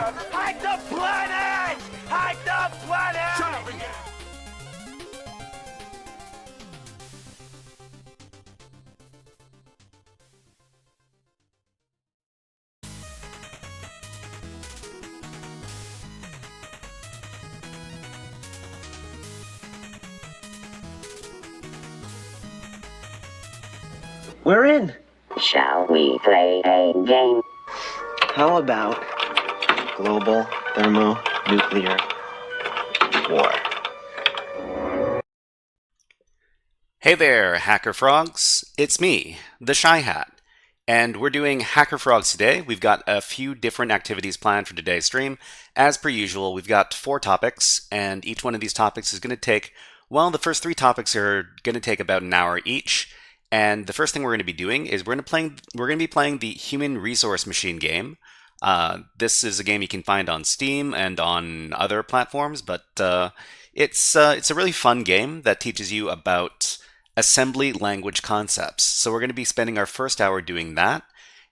Hack the planet! Hack the planet! Shut up again! We're in. Shall we play a game? How about global thermonuclear war? Hey there, HackerFrogs. It's me, the Shy Hat, and we're doing HackerFrogs today. We've got a few different activities planned for today's stream. As per usual, we've got 4 topics, and each one of these topics is going to take, well, the first 3 topics are going to take about an hour each. And the first thing we're going to be doing is we're going to be playing the Human Resource Machine game. This is a game you can find on Steam and on other platforms, but it's a really fun game that teaches you about assembly language concepts. So we're going to be spending our first hour doing that,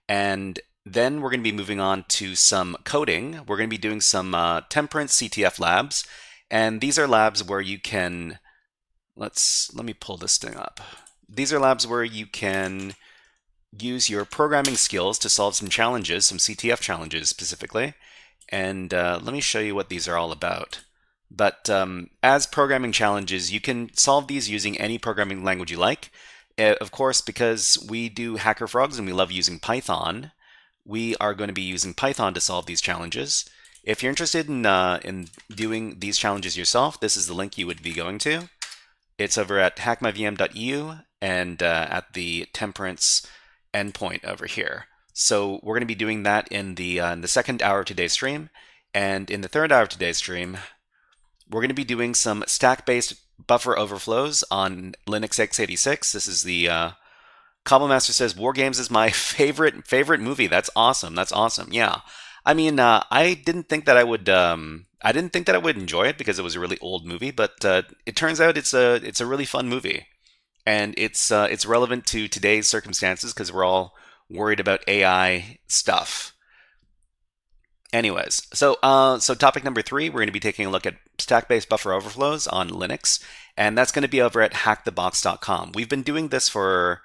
and then we're going to be moving on to some coding. We're going to be doing some Temperance CTF labs, and these are labs where you can let me pull this thing up. These are labs where you can use your programming skills to solve some challenges, some CTF challenges specifically. And let me show you what these are all about. But as programming challenges, you can solve these using any programming language you like. Of course, because we do HackerFrogs and we love using Python, we are going to be using Python to solve these challenges. If you're interested in doing these challenges yourself, this is the link you would be going to. It's over at hackmyvm.eu and at the Temperance endpoint over here. So we're going to be doing that in the second hour of today's stream. And in the third hour of today's stream, we're going to be doing some stack-based buffer overflows on Linux x86. This is the Cobblemaster says, War Games is my favorite movie. That's awesome. That's awesome. Yeah. I mean, I didn't think that I would enjoy it because it was a really old movie, but it turns out it's a really fun movie, and it's relevant to today's circumstances because we're all worried about AI stuff. Anyways, so topic number 3, we're going to be taking a look at stack-based buffer overflows on Linux, and that's going to be over at HackTheBox.com. We've been doing this for,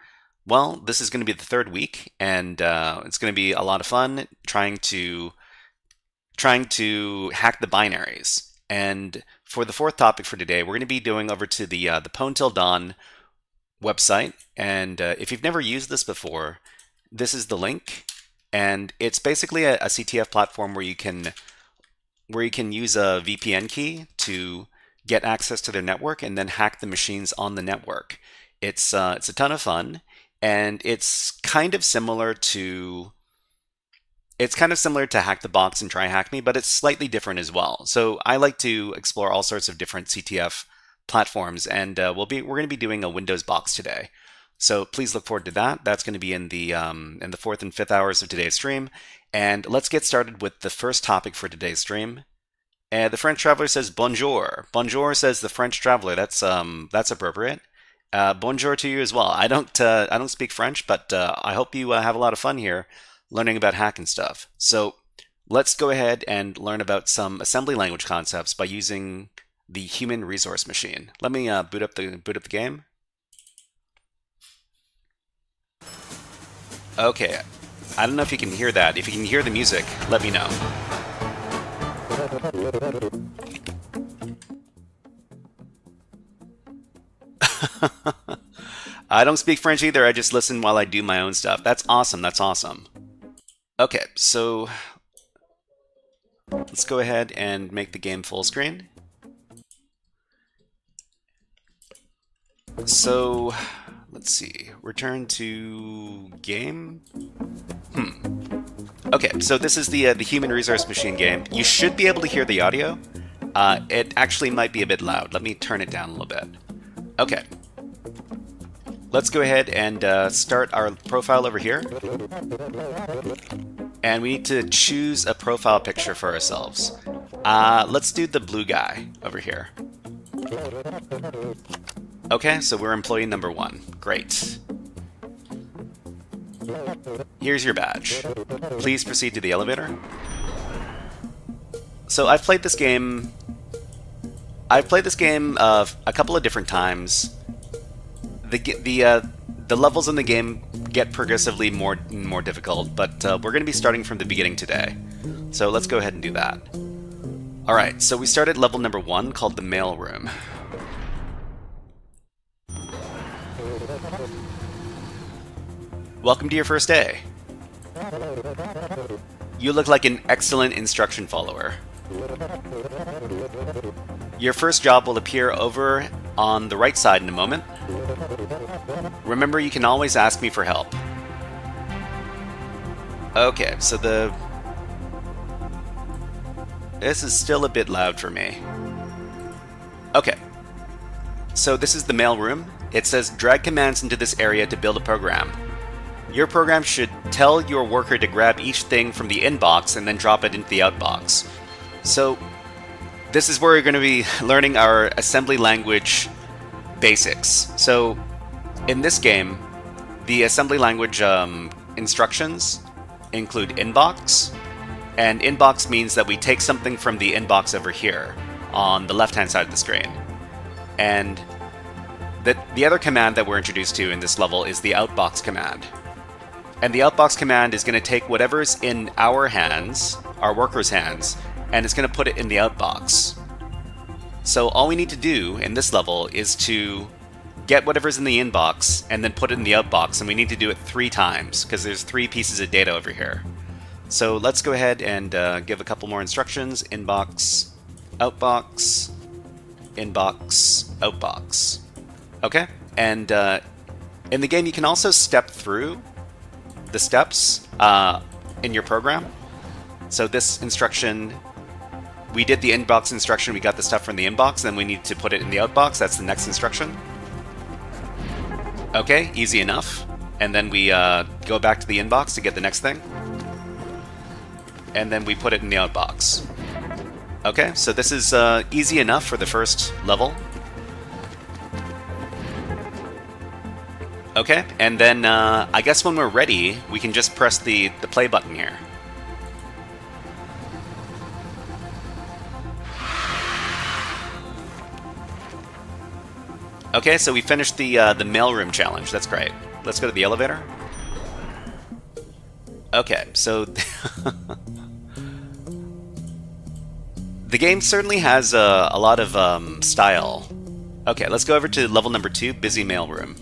well, this is going to be the 3rd week, and it's going to be a lot of fun trying to hack the binaries. And for the 4th topic for today, we're going to be doing over to the PwnTillDawn website. And if you've never used this before, this is the link. And it's basically a CTF platform where you can use a VPN key to get access to their network and then hack the machines on the network. It's a ton of fun, and it's kind of similar to HackTheBox and Try Hack Me, but it's slightly different as well. So I like to explore all sorts of different CTF platforms, and we're going to be doing a Windows box today. So please look forward to that. That's going to be in the 4th and 5th hours of today's stream. And let's get started with the first topic for today's stream. The French Traveler says bonjour. Bonjour says the French Traveler. That's appropriate. Bonjour to you as well. I don't speak French, but I hope you have a lot of fun here learning about hacking stuff. So let's go ahead and learn about some assembly language concepts by using the Human Resource Machine. Let me boot up the game. Okay, I don't know if you can hear that. If you can hear the music, let me know. I don't speak French either. I just listen while I do my own stuff. That's awesome. That's awesome. Okay, so let's go ahead and make the game full screen. So let's see. Return to game. Okay, so this is the Human Resource Machine game. You should be able to hear the audio. It actually might be a bit loud. Let me turn it down a little bit. Okay. Let's go ahead and start our profile over here. And we need to choose a profile picture for ourselves. Let's do the blue guy over here. Okay, so we're employee number 1. Great. Here's your badge. Please proceed to the elevator. So I've played this game. I've played this game a couple of different times. The levels in the game get progressively more difficult, but we're going to be starting from the beginning today. So let's go ahead and do that. Alright, so we start at level number 1, called the mail room. Welcome to your first day. You look like an excellent instruction follower. Your first job will appear over on the right side in a moment. Remember, you can always ask me for help. Okay, so this is still a bit loud for me. Okay, so this is the mail room. It says drag commands into this area to build a program. Your program should tell your worker to grab each thing from the inbox and then drop it into the outbox. So this is where we're going to be learning our assembly language basics. So in this game, the assembly language instructions include inbox, and inbox means that we take something from the inbox over here on the left-hand side of the screen. And the other command that we're introduced to in this level is the outbox command. And the outbox command is going to take whatever's in our hands, our workers' hands, and it's going to put it in the outbox. So all we need to do in this level is to get whatever's in the inbox and then put it in the outbox, and we need to do it 3 times because there's 3 pieces of data over here. So let's go ahead and give a couple more instructions. Inbox, outbox, inbox, outbox. Okay, and in the game you can also step through the steps in your program. So this instruction, we did the inbox instruction, we got the stuff from the inbox, then we need to put it in the outbox. That's the next instruction. Okay, easy enough. And then we go back to the inbox to get the next thing. And then we put it in the outbox. Okay, so this is easy enough for the first level. Okay, and then I guess when we're ready, we can just press the play button here. Okay, so we finished the mailroom challenge. That's great. Let's go to the elevator. Okay, so the game certainly has a lot of style. Okay, let's go over to level number 2, busy mailroom.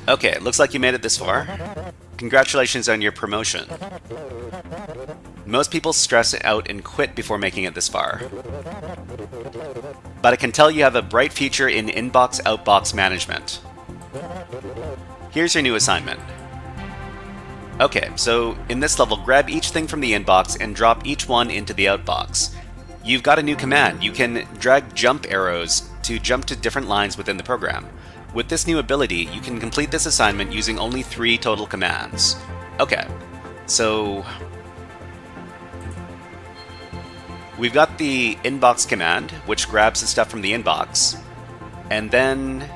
Okay, looks like you made it this far. Congratulations on your promotion. Most people stress out and quit before making it this far. But I can tell you have a bright future in inbox-outbox management. Here's your new assignment. Okay, so in this level, grab each thing from the inbox and drop each one into the outbox. You've got a new command. You can drag jump arrows to jump to different lines within the program. With this new ability, you can complete this assignment using only 3 total commands. Okay, so we've got the inbox command, which grabs the stuff from the inbox, and then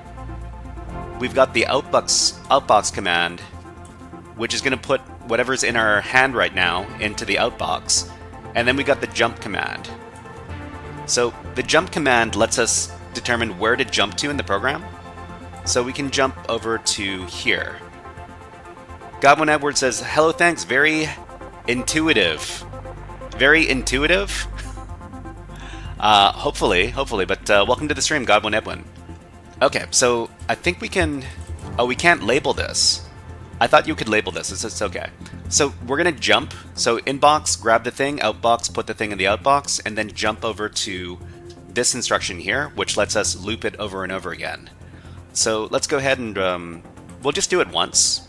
we've got the outbox command, which is going to put whatever's in our hand right now into the outbox, and then we got the jump command. So the jump command lets us determine where to jump to in the program. So we can jump over to here. Godwin Edwards says, hello, thanks, very intuitive. Very intuitive? Hopefully, but welcome to the stream, Godwin Edwin. Okay, so I think we can... Oh, we can't label this. I thought you could label this. It's okay. So we're going to jump. So inbox, grab the thing, outbox, put the thing in the outbox, and then jump over to this instruction here, which lets us loop it over and over again. So let's go ahead and we'll just do it once.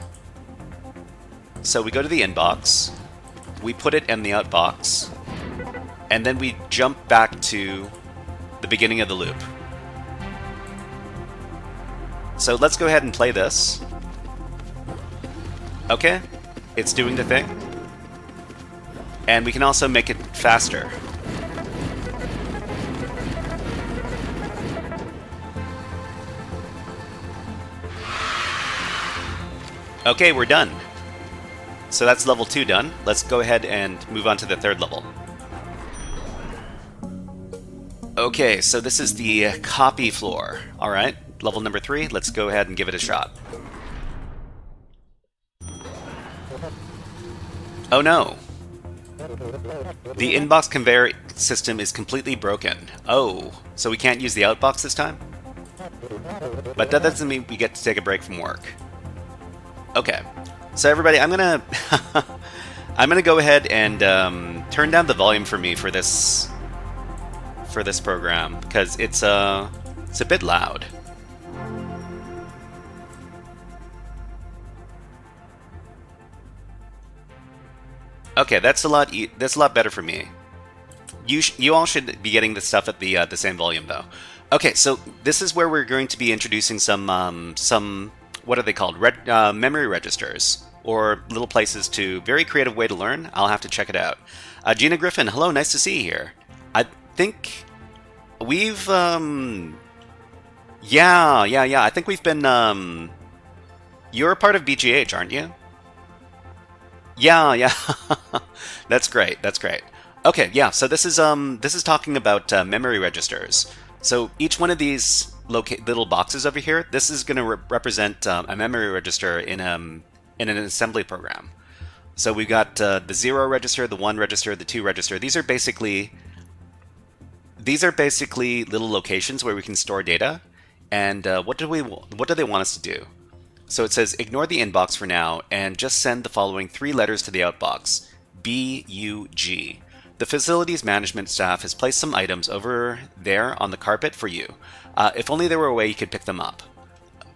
So we go to the inbox, we put it in the outbox, and then we jump back to the beginning of the loop. So let's go ahead and play this. Okay, it's doing the thing. And we can also make it faster. Okay, we're done. so that's level 2 done. Let's go ahead and move on to the 3rd level. Okay, so this is the copy floor. Alright, level number 3, let's go ahead and give it a shot. Oh no! The inbox conveyor system is completely broken. Oh, so we can't use the outbox this time? But that doesn't mean we get to take a break from work. Okay, so everybody, I'm gonna I'm gonna go ahead and turn down the volume for me for this program because it's a bit loud. Okay, that's a lot better for me. You all should be getting the stuff at the same volume though. Okay, so this is where we're going to be introducing some what are they called? Memory registers, or little places to very creative way to learn. I'll have to check it out. Gina Griffin, hello, nice to see you here. I think we've yeah. I think we've been you're a part of BGH, aren't you? Yeah. That's great. Okay, yeah. So this is talking about memory registers. So each one of these little boxes over here, this is going to represent a memory register in an assembly program. So we've got the 0 register, the 1 register, the 2 register. These are basically little locations where we can store data. And what do they want us to do? So it says, ignore the inbox for now and just send the following 3 letters to the outbox. BUG. The facilities management staff has placed some items over there on the carpet for you. If only there were a way you could pick them up.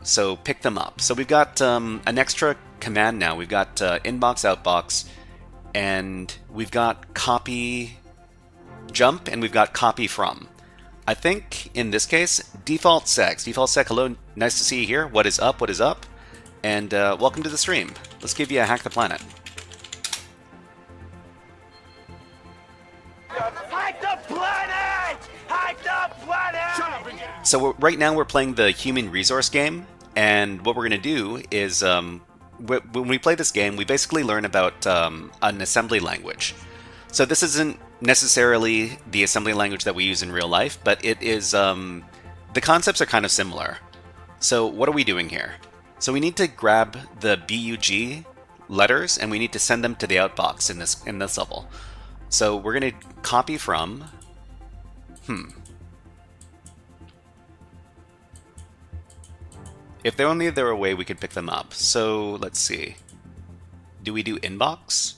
So pick them up. So we've got an extra command now. We've got inbox, outbox, and we've got copy jump, and we've got copy from. I think in this case, default sec. Default sec, hello, nice to see you here. What is up? And welcome to the stream. Let's give you a Hack the Planet. Hack the planet! Hack the planet! So right now we're playing the human resource game, and what we're going to do is when we play this game, we basically learn about an assembly language. So this isn't necessarily the assembly language that we use in real life, but it is the concepts are kind of similar. So what are we doing here? So we need to grab the BUG letters and we need to send them to the outbox in this level. So we're going to copy from If there only there were a way we could pick them up. So let's see. Do we do inbox?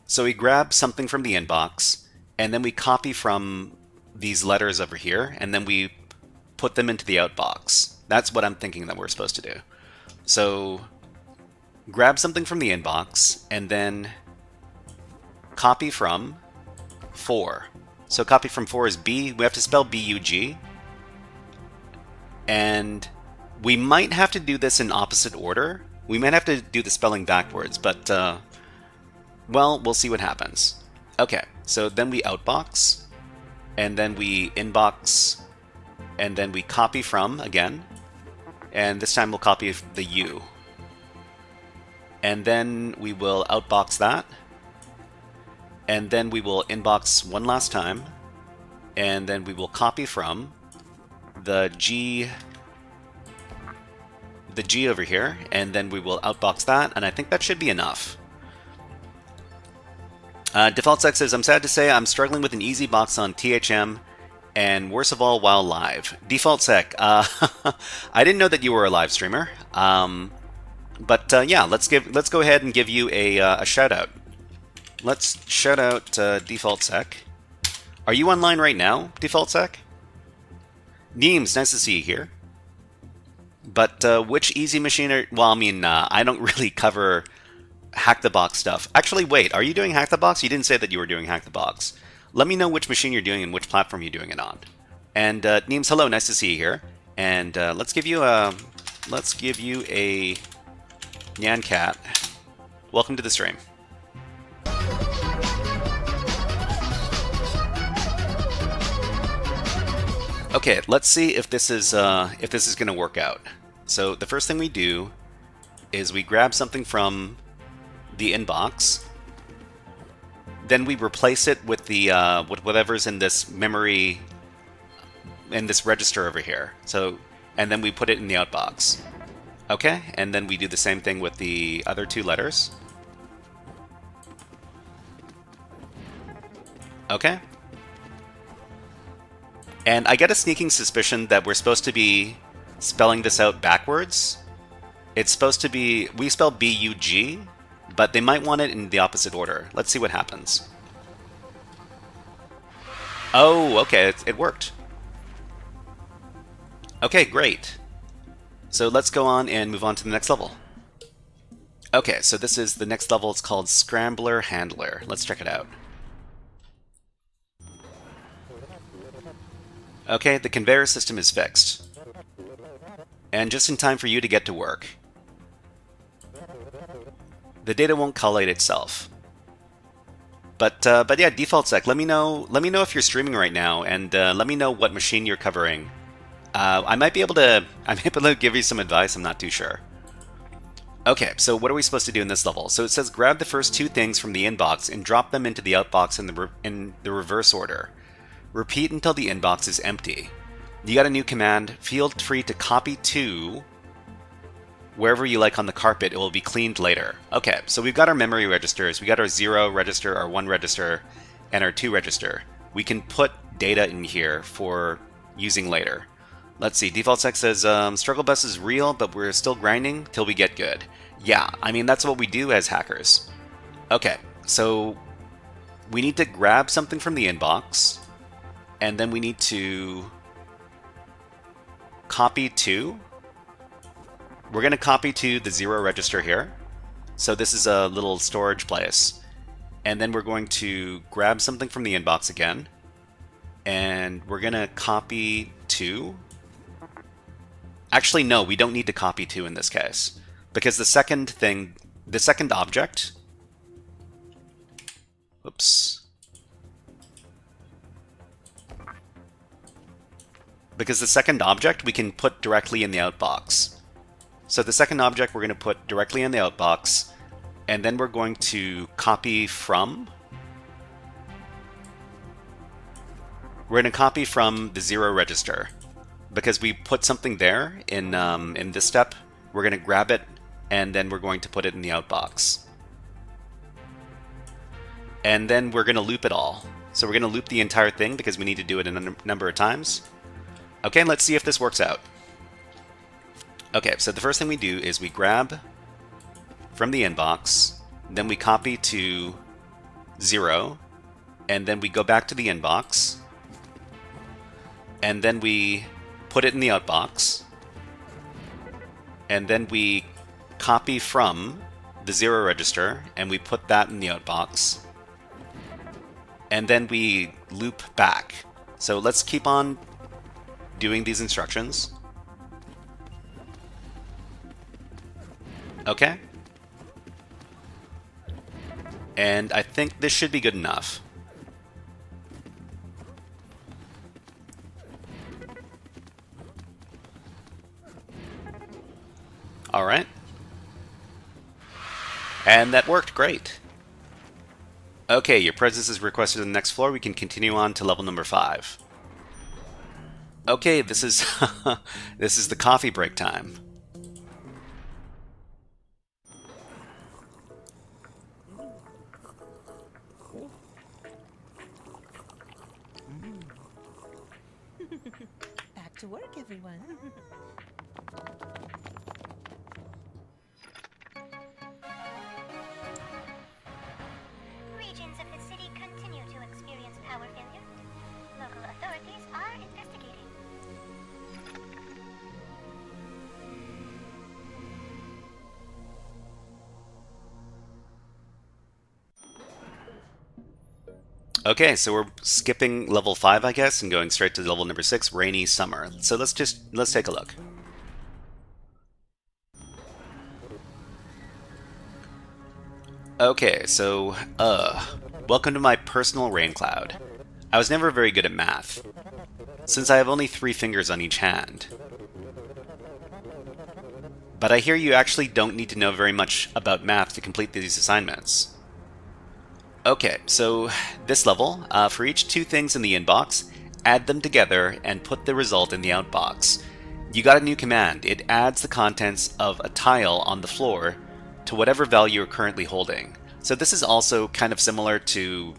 So we grab something from the inbox and then we copy from these letters over here and then we put them into the outbox. That's what I'm thinking that we're supposed to do. So grab something from the inbox and then copy from 4. So copy from 4 is B. We have to spell B-U-G. And we might have to do this in opposite order. We might have to do the spelling backwards, but well, we'll see what happens. Okay, so then we outbox, and then we inbox, and then we copy from again. And this time we'll copy the U. And then we will outbox that. And then we will inbox one last time. And then we will copy from the G over here. And then we will outbox that. And I think that should be enough. Default Sec says, I'm sad to say I'm struggling with an easy box on THM. And worst of all, while live. Default Sec, I didn't know that you were a live streamer. But yeah, let's go ahead and give you a shout out. Let's shout out Default Sec. Are you online right now, Default Sec? Neems, nice to see you here. But which easy machine are... Well, I mean, I don't really cover HackTheBox stuff. Actually, wait, are you doing HackTheBox? You didn't say that you were doing HackTheBox. Let me know which machine you're doing and which platform you're doing it on. And Neems, hello, nice to see you here. And let's give you a Nyan Cat. Welcome to the stream. Okay, let's see if this is going to work out. So the first thing we do is we grab something from the inbox. Then we replace it with the with whatever's in this memory, in this register over here. So, and then we put it in the outbox. Okay, and then we do the same thing with the other two letters. Okay. And I get a sneaking suspicion that we're supposed to be spelling this out backwards. It's supposed to be, we spell B-U-G, but they might want it in the opposite order. Let's see what happens. Oh, okay, it worked. Okay, great. So let's go on and move on to the next level. Okay, so this is the next level. It's called Scrambler Handler. Let's check it out. Okay, the conveyor system is fixed. And just in time for you to get to work. The data won't collate itself. But yeah, default sec. Let me know if you're streaming right now, and let me know what machine you're covering. I might be able to give you some advice. I'm not too sure. Okay, so what are we supposed to do in this level? So it says grab the first two things from the inbox and drop them into the outbox in the reverse order. Repeat until the inbox is empty. You got a new command. Feel free to copy to wherever you like on the carpet. It will be cleaned later. Okay, so we've got our memory registers. We got our 0 register, our 1 register, and our 2 register. We can put data in here for using later. Let's see. Default sec says struggle bus is real, but we're still grinding till we get good. Yeah, I mean that's what we do as hackers. Okay, so we need to grab something from the inbox. And then we need to copy to. We're going to copy to the 0 register here. So this is a little storage place. And then we're going to grab something from the inbox again. And we're going to copy to. Actually, no, we don't need to copy to in this case. Because the second object. Oops. Because the second object we can put directly in the outbox. So the second object we're going to put directly in the outbox, and then we're going to copy from. We're going to copy from the 0 register. Because we put something there in this step, we're going to grab it, and then we're going to put it in the outbox. And then we're going to loop it all. So we're going to loop the entire thing because we need to do it a number of times. Okay, let's see if this works out. Okay, so the first thing we do is we grab from the inbox, then we copy to 0, and then we go back to the inbox, and then we put it in the outbox, and then we copy from the 0 register, and we put that in the outbox, and then we loop back. So let's keep on doing these instructions. Okay. And I think this should be good enough. All right. And that worked great. Okay, your presence is requested on the next floor. We can continue on to level number 5. Okay, this is this is the coffee break time. Back to work, everyone. Regions of the city continue to experience power failure. Local authorities are investigating. Okay, so we're skipping level 5, I guess, and going straight to level number 6, Rainy Summer. So let's take a look. Okay, so, welcome to my personal rain cloud. I was never very good at math, since I have only 3 fingers on each hand. But I hear you actually don't need to know very much about math to complete these assignments. Okay, so this level, for each 2 things in the inbox, add them together and put the result in the outbox. You got a new command. It adds the contents of a tile on the floor to whatever value you're currently holding. So this is also kind of similar to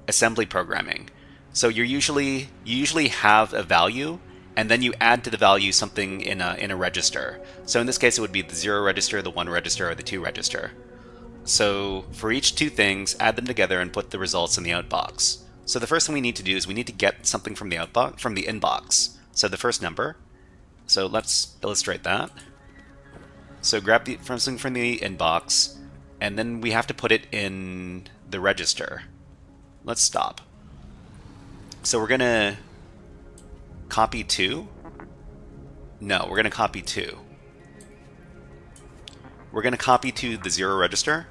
assembly programming. So you usually have a value, and then you add to the value something in a register. So in this case, it would be the 0 register, the 1 register, or the 2 register. So for each 2 things, add them together and put the results in the outbox. So the first thing we need to do is we need to get something from the outbox, from the inbox. So the first number. So let's illustrate that. So grab something from the inbox, and then we have to put it in the register. Let's stop. So we're gonna copy 2. No, we're gonna copy 2. We're gonna copy to the 0 register,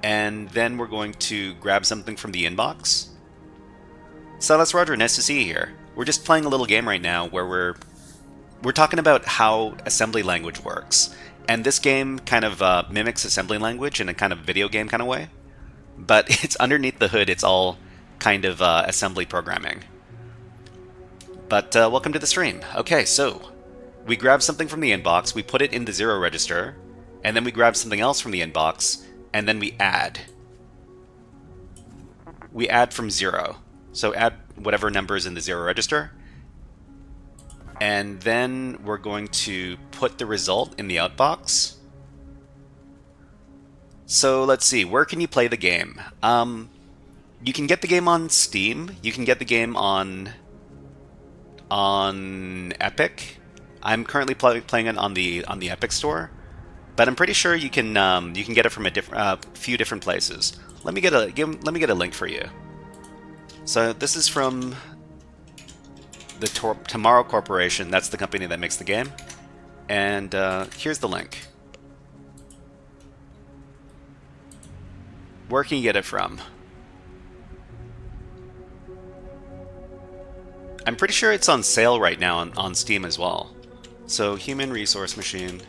and then we're going to grab something from the inbox. So that's Roger, nice to see you here. We're just playing a little game right now where we're talking about how assembly language works. And this game kind of mimics assembly language in a kind of video game kind of way. But it's underneath the hood, it's all kind of assembly programming. But welcome to the stream. Okay, so we grab something from the inbox, we put it in the 0 register, and then we grab something else from the inbox, and then we add. We add from 0. So add whatever number is in the 0 register. And then we're going to put the result in the outbox. So let's see, where can you play the game? You can get the game on Steam. You can get the game on Epic. I'm currently playing it on the Epic Store, but I'm pretty sure you can get it from a few different places. Let me get a link for you. So this is from the Tomorrow Corporation. That's the company that makes the game. And here's the link. Where can you get it from? I'm pretty sure it's on sale right now on Steam as well. So Human Resource Machine.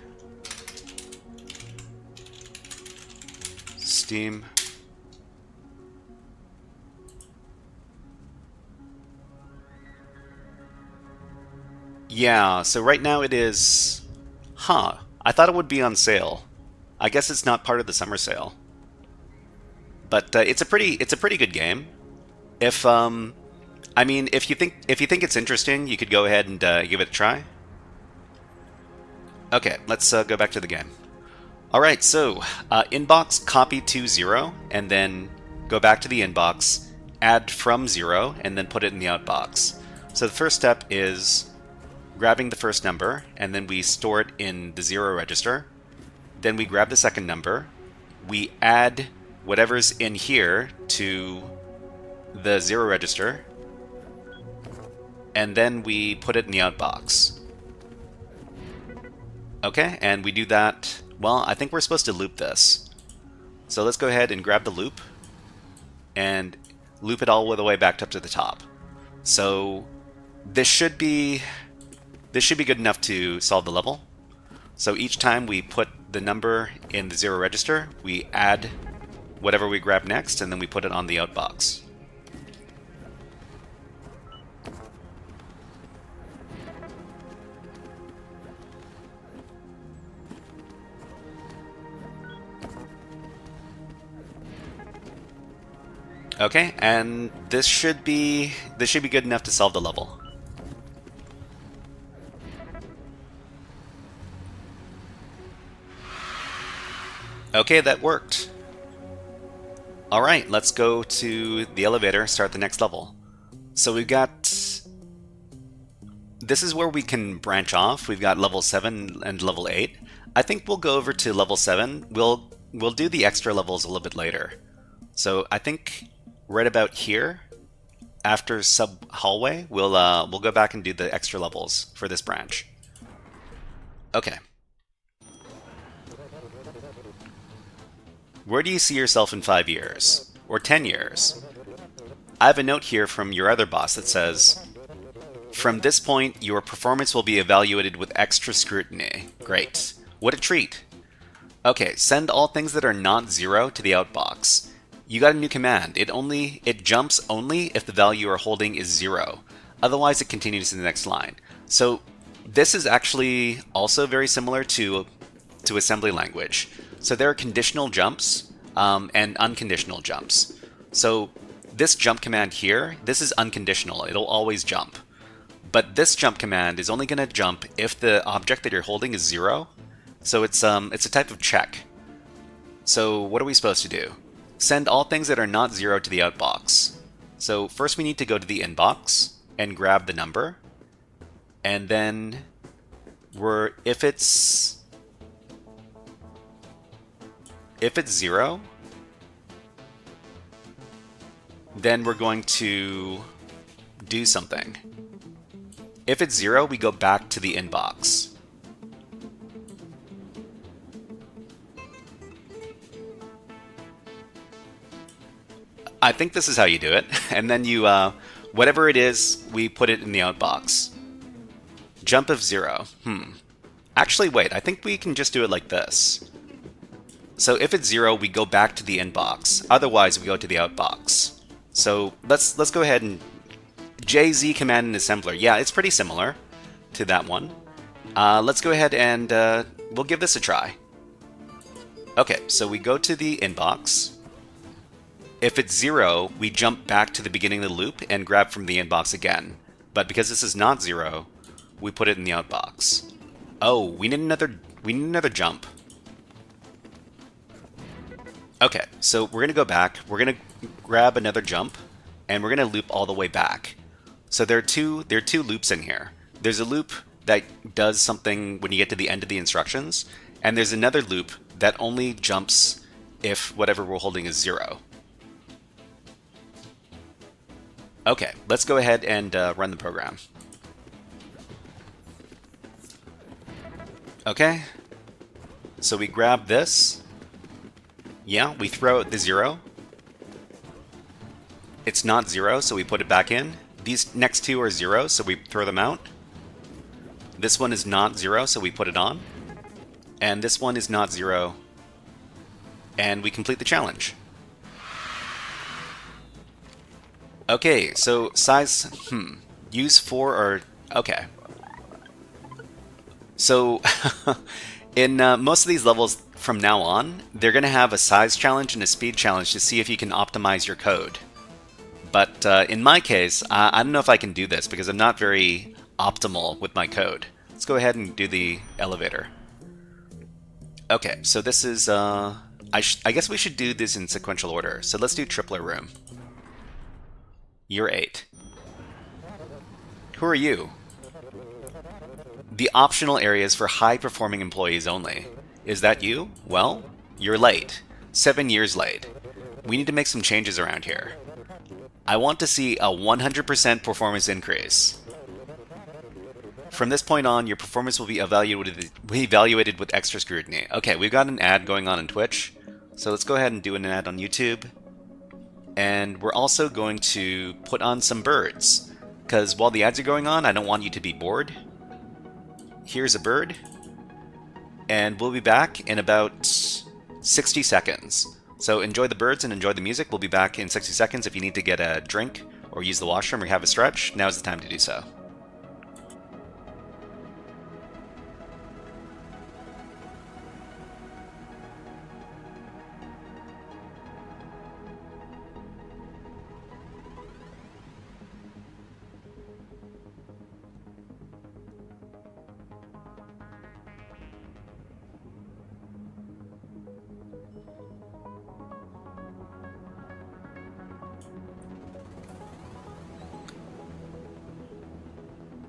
Steam. Yeah, so right now it is... Huh. I thought it would be on sale. I guess it's not part of the summer sale. But it's a pretty good game. If I mean, if you think it's interesting, you could go ahead and give it a try. Okay, let's go back to the game. All right, so inbox copy to 0, and then go back to the inbox, add from 0, and then put it in the outbox. So the first step is grabbing the first number, and then we store it in the 0 register. Then we grab the second number, we add whatever's in here to the 0 register, and then we put it in the outbox. Okay, and we do that. Well, I think we're supposed to loop this. So let's go ahead and grab the loop and loop it all the way back up to the top. So this should be good enough to solve the level. So each time we put the number in the 0 register, we add whatever we grab next, and then we put it on the outbox. Okay, and this should be good enough to solve the level. Okay, that worked. Alright, let's go to the elevator, start the next level. So we've got... This is where we can branch off. We've got level 7 and level 8. I think we'll go over to level 7. We'll do the extra levels a little bit later. So I think right about here, after sub hallway, we'll go back and do the extra levels for this branch. Okay. Where do you see yourself in 5 years? Or 10 years? I have a note here from your other boss that says, from this point, your performance will be evaluated with extra scrutiny. Great. What a treat. Okay, send all things that are not 0 to the outbox. You got a new command. It jumps only if the value you're holding is 0. Otherwise, it continues to the next line. So this is actually also very similar to assembly language. So there are conditional jumps and unconditional jumps. So this jump command here, this is unconditional. It'll always jump. But this jump command is only going to jump if the object that you're holding is 0. So it's a type of check. So what are we supposed to do? Send all things that are not 0 to the outbox. So first we need to go to the inbox and grab the number. And then if it's 0, then we're going to do something. If it's 0, we go back to the inbox. I think this is how you do it. And then you, whatever it is, we put it in the outbox. Jump of 0. Actually, wait, I think we can just do it like this. So if it's 0, we go back to the inbox. Otherwise, we go to the outbox. So let's go ahead and JZ command in assembler. Yeah, it's pretty similar to that one. Let's go ahead and we'll give this a try. Okay, so we go to the inbox. If it's 0, we jump back to the beginning of the loop and grab from the inbox again. But because this is not 0, we put it in the outbox. Oh, we need another jump. Okay, so we're gonna go back. We're gonna grab another jump, and we're gonna loop all the way back. So there are two loops in here. There's a loop that does something when you get to the end of the instructions, and there's another loop that only jumps if whatever we're holding is 0. Okay, let's go ahead and run the program. Okay, so we grab this. Yeah, we throw out the 0. It's not 0, so we put it back in. These next two are 0, so we throw them out. This one is not 0, so we put it on. And this one is not 0. And we complete the challenge. Okay, so size, use 4 or, okay. So, in most of these levels from now on, they're going to have a size challenge and a speed challenge to see if you can optimize your code. But in my case, I don't know if I can do this because I'm not very optimal with my code. Let's go ahead and do the elevator. Okay, so this is, I guess we should do this in sequential order. So let's do tripler room. You're 8. Who are you? The optional areas for high-performing employees only. Is that you? Well, you're late. 7 years late. We need to make some changes around here. I want to see a 100% performance increase. From this point on, your performance will be evaluated with extra scrutiny. Okay, we've got an ad going on Twitch, so let's go ahead and do an ad on YouTube. And we're also going to put on some birds, because while the ads are going on, I don't want you to be bored. Here's a bird, and we'll be back in about 60 seconds. So enjoy the birds and enjoy the music. We'll be back in 60 seconds. If you need to get a drink or use the washroom or have a stretch, now's the time to do so.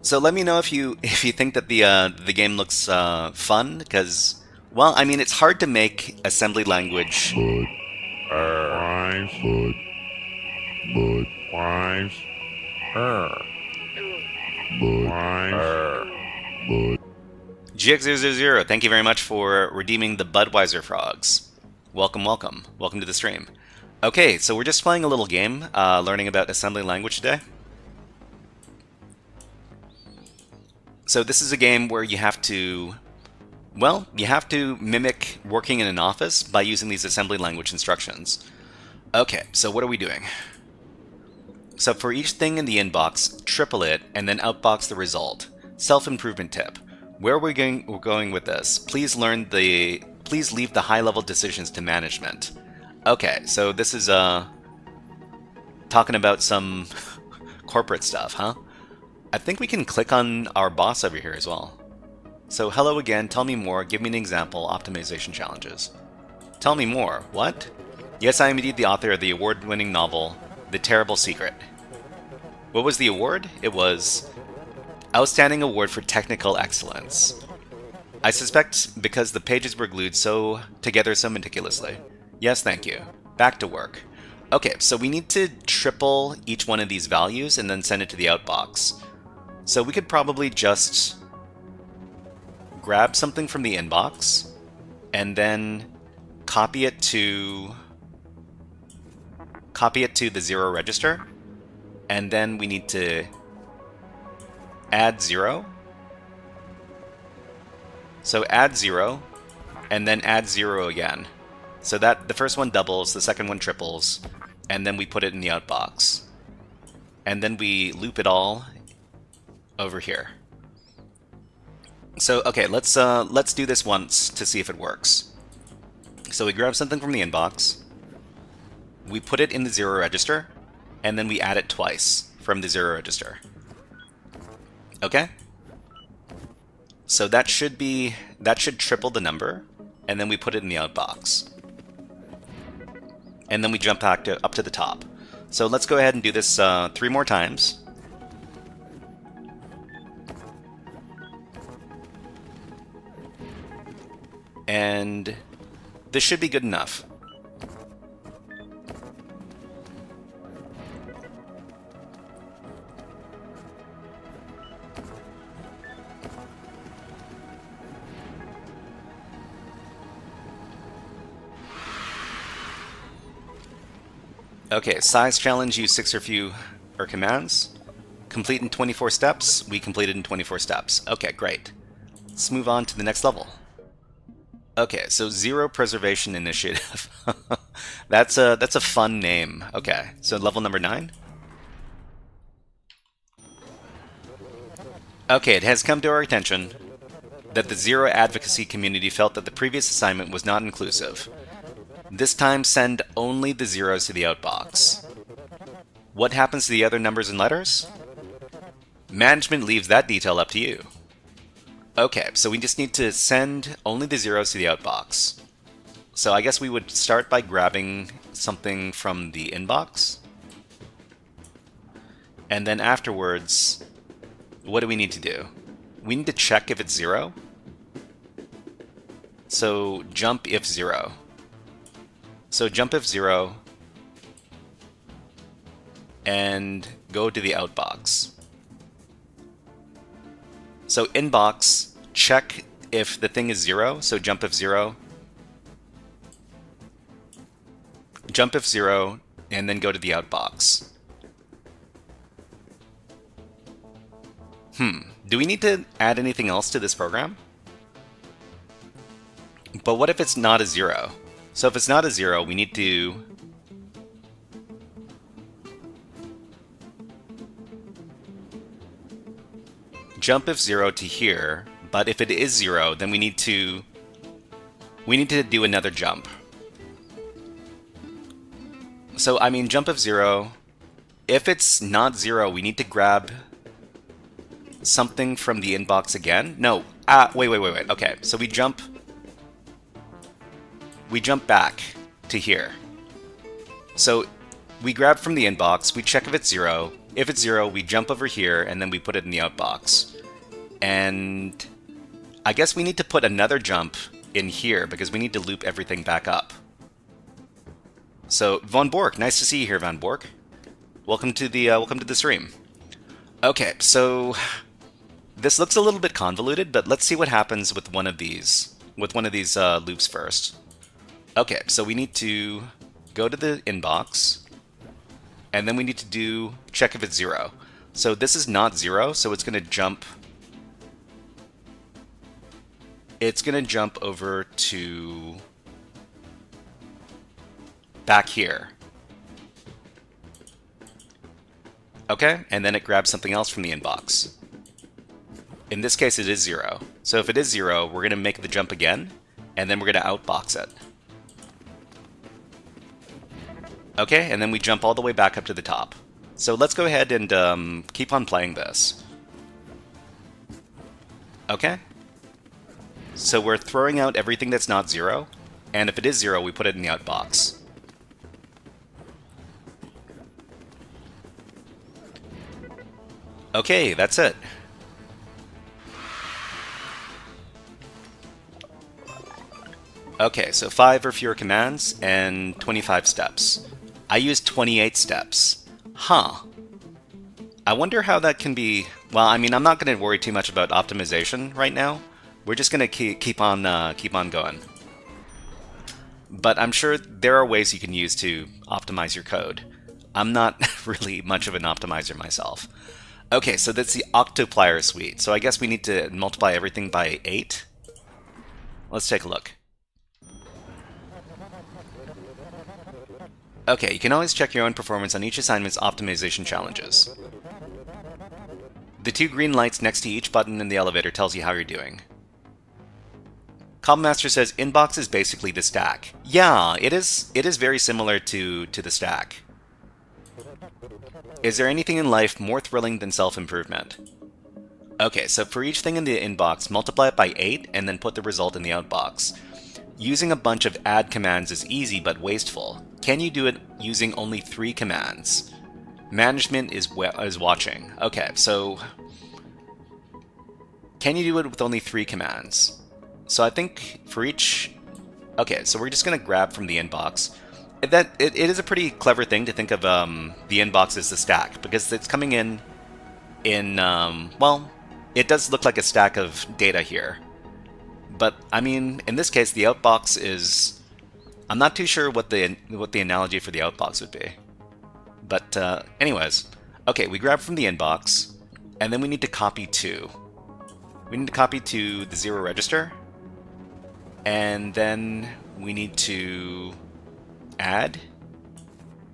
So let me know if you think that the game looks fun, because, well, I mean, it's hard to make assembly language. GX000, thank you very much for redeeming the Budweiser frogs. Welcome, welcome. Welcome to the stream. Okay, so we're just playing a little game, learning about assembly language today. So this is a game where you have to Well, you have to mimic working in an office by using these assembly language instructions. Okay, so what are we doing? So for each thing in the inbox, triple it and then outbox the result. Self-improvement tip. Where we're going with this, please leave the high-level decisions to management. Okay, so this is talking about some corporate stuff, huh? I think we can click on our boss over here as well. So hello again, tell me more, give me an example, optimization challenges. Tell me more, what? Yes, I am indeed the author of the award-winning novel, The Terrible Secret. What was the award? It was Outstanding Award for Technical Excellence. I suspect because the pages were glued together so meticulously. Yes, thank you. Back to work. Okay, so we need to triple each one of these values and then send it to the outbox. So we could probably just grab something from the inbox and then copy it to the 0 register, and then we need to add 0. So add 0 and then add 0 again. So that the first one doubles, the second one triples, and then we put it in the outbox. And then we loop it all over here. So okay, let's do this once to see if it works. So we grab something from the inbox, we put it in the 0 register, and then we add it twice from the 0 register. Okay? So that should triple the number, and then we put it in the outbox. And then we jump back up to the top. So let's go ahead and do this 3 more times. And this should be good enough. Okay, size challenge, use 6 or fewer commands. Complete in 24 steps. We completed in 24 steps. Okay, great. Let's move on to the next level. Okay, so Zero Preservation Initiative. That's a fun name. Okay, so level number 9. Okay, it has come to our attention that the Zero advocacy community felt that the previous assignment was not inclusive. This time, send only the zeros to the outbox. What happens to the other numbers and letters? Management leaves that detail up to you. Okay, so we just need to send only the zeros to the outbox. So I guess we would start by grabbing something from the inbox. And then afterwards, what do we need to do? We need to check if it's 0. So jump if 0. So jump if 0 and go to the outbox. So inbox, check if the thing is 0, so jump if 0. Jump if 0, and then go to the outbox. Do we need to add anything else to this program? But what if it's not a 0? So if it's not a 0, we need to jump if 0 to here, but if it is 0, then we need to do another jump. So I mean jump if 0. If it's not 0, we need to grab something from the inbox again. No, wait. Okay, so we jump back to here. So we grab from the inbox, we check if it's 0. If it's 0, we jump over here, and then we put it in the outbox. And I guess we need to put another jump in here, because we need to loop everything back up. So, Von Bork, nice to see you here, Von Bork. Welcome to the stream. Okay, so this looks a little bit convoluted, but let's see what happens with one of these loops first. Okay, so we need to go to the inbox, and then we need to check if it's 0. So this is not 0, so it's going to jump. it's going to jump over to back here. Okay, and then it grabs something else from the inbox. In this case, it is 0. So if it is 0, we're going to make the jump again, and then we're going to outbox it. Okay, and then we jump all the way back up to the top. So let's go ahead and keep on playing this. Okay. So we're throwing out everything that's not 0, and if it is 0, we put it in the outbox. Okay, that's it. Okay, so 5 or fewer commands and 25 steps. I used 28 steps. Huh. I wonder how that can be... Well, I mean, I'm not going to worry too much about optimization right now. We're just going to keep on going. But I'm sure there are ways you can use to optimize your code. I'm not really much of an optimizer myself. Okay, so that's the octuplier suite. So I guess we need to multiply everything by 8. Let's take a look. Okay, you can always check your own performance on each assignment's optimization challenges. The 2 green lights next to each button in the elevator tells you how you're doing. Cobmaster says inbox is basically the stack. Yeah, it is very similar to the stack. Is there anything in life more thrilling than self-improvement? Okay, so for each thing in the inbox, multiply it by 8 and then put the result in the outbox. Using a bunch of add commands is easy but wasteful. Can you do it using only 3 commands? Management is watching. Okay, so can you do it with only 3 commands? So I think for each... Okay, so we're just going to grab from the inbox. It is a pretty clever thing to think of the inbox as the stack, because it's coming in well, it does look like a stack of data here. But, I mean, in this case, the outbox is... I'm not too sure what the analogy for the outbox would be. But, anyways. Okay, we grab from the inbox, and then we need to copy 2. We need to copy to the 0 register, and then we need to add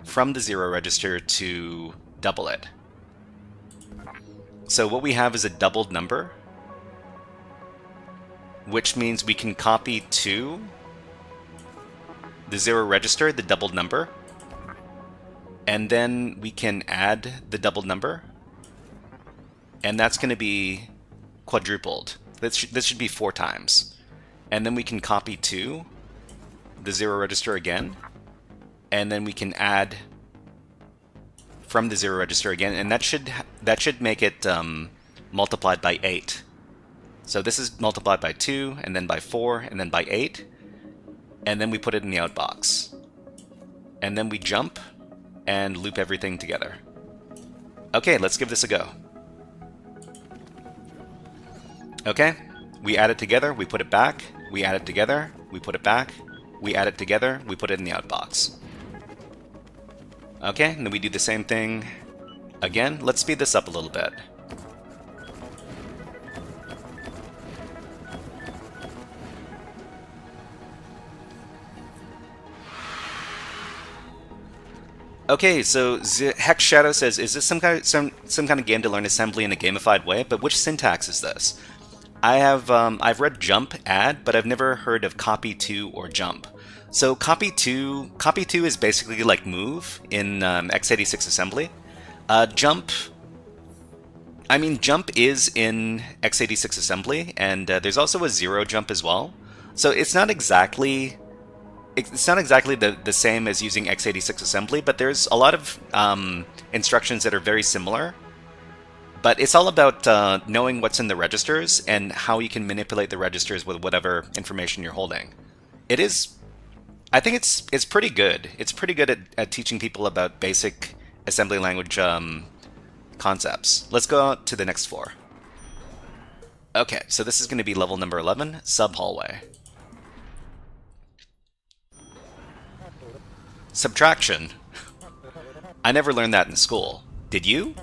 from the 0 register to double it. So what we have is a doubled number, which means we can copy to the 0 register, the doubled number, and then we can add the doubled number, and that's going to be quadrupled. This should be 4 times. And then we can copy to the 0 register again, and then we can add from the 0 register again, and that should make it multiplied by 8. So this is multiplied by 2, and then by 4, and then by 8, and then we put it in the outbox. And then we jump and loop everything together. Okay, let's give this a go. Okay, we add it together, we put it back, we add it together, we put it back, we add it together, we put it in the outbox. Okay, and then we do the same thing again. Let's speed this up a little bit. Okay, so Hex Shadow says, is this some kind of game to learn assembly in a gamified way? But which syntax is this? I've read jump, add, but I've never heard of copy to or jump. So copy to is basically like move in x86 assembly. Jump is in x86 assembly, and there's also a 0 jump as well. So it's not exactly the same as using x86 assembly, but there's a lot of instructions that are very similar. But it's all about knowing what's in the registers and how you can manipulate the registers with whatever information you're holding. I think it's pretty good. It's pretty good at teaching people about basic assembly language concepts. Let's go to the next floor. Okay, so this is going to be level number 11, sub-hallway. Subtraction. I never learned that in school. Did you?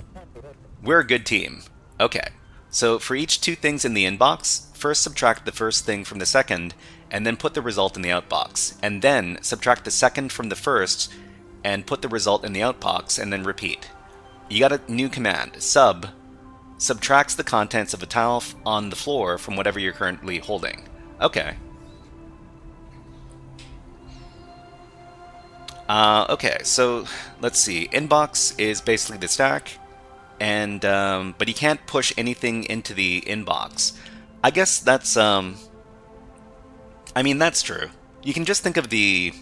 We're a good team. Okay, so for each 2 things in the inbox, first subtract the first thing from the second, and then put the result in the outbox, and then subtract the second from the first, and put the result in the outbox, and then repeat. You got a new command, subtracts the contents of a tile on the floor from whatever you're currently holding. Okay. Okay, so let's see. Inbox is basically the stack, and but you can't push anything into the inbox. I guess that's I mean, that's true. You can just think of the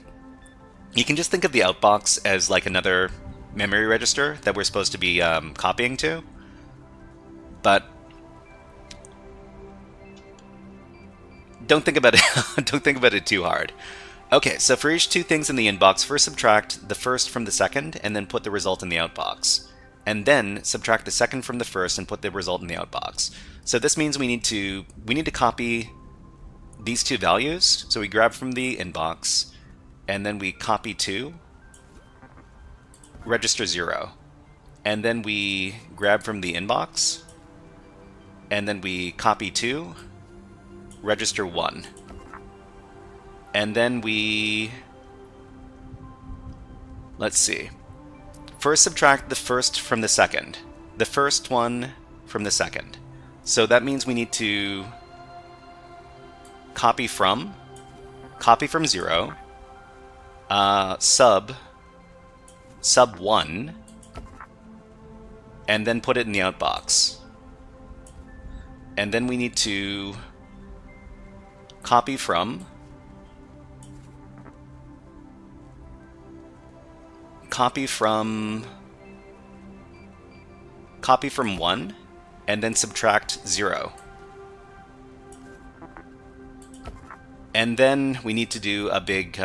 outbox as like another memory register that we're supposed to be copying to, but don't think about it. Don't think about it too hard. Okay, so for each two things in the inbox, first subtract the first from the second, and then put the result in the outbox. And then subtract the second from the first and put the result in the outbox. So this means we need to copy these two values. So we grab from the inbox, and then we copy 2, register 0. And then we grab from the inbox, and then we copy 2, register 1. And then we, let's see, first subtract the first from the second, the first one from the second. So that means we need to copy from 0, sub 1, and then put it in the outbox. And then we need to copy from 1, and then subtract 0. And then we need to do a big,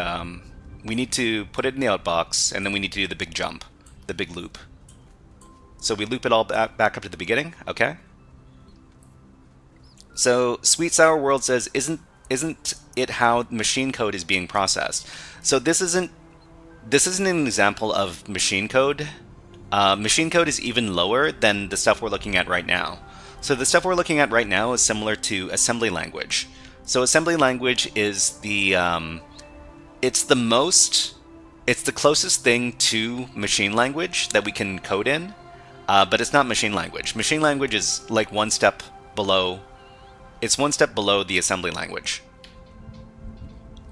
we need to put it in the outbox, and then we need to do the big jump, the big loop. So we loop it all back up to the beginning, okay? So Sweet Sour World says, isn't it how machine code is being processed? So this isn't an example of machine code. Machine code is even lower than the stuff we're looking at right now. So the stuff we're looking at right now is similar to assembly language. So assembly language is it's the closest thing to machine language that we can code in, but it's not machine language. Machine language is like one step below. It's one step below the assembly language.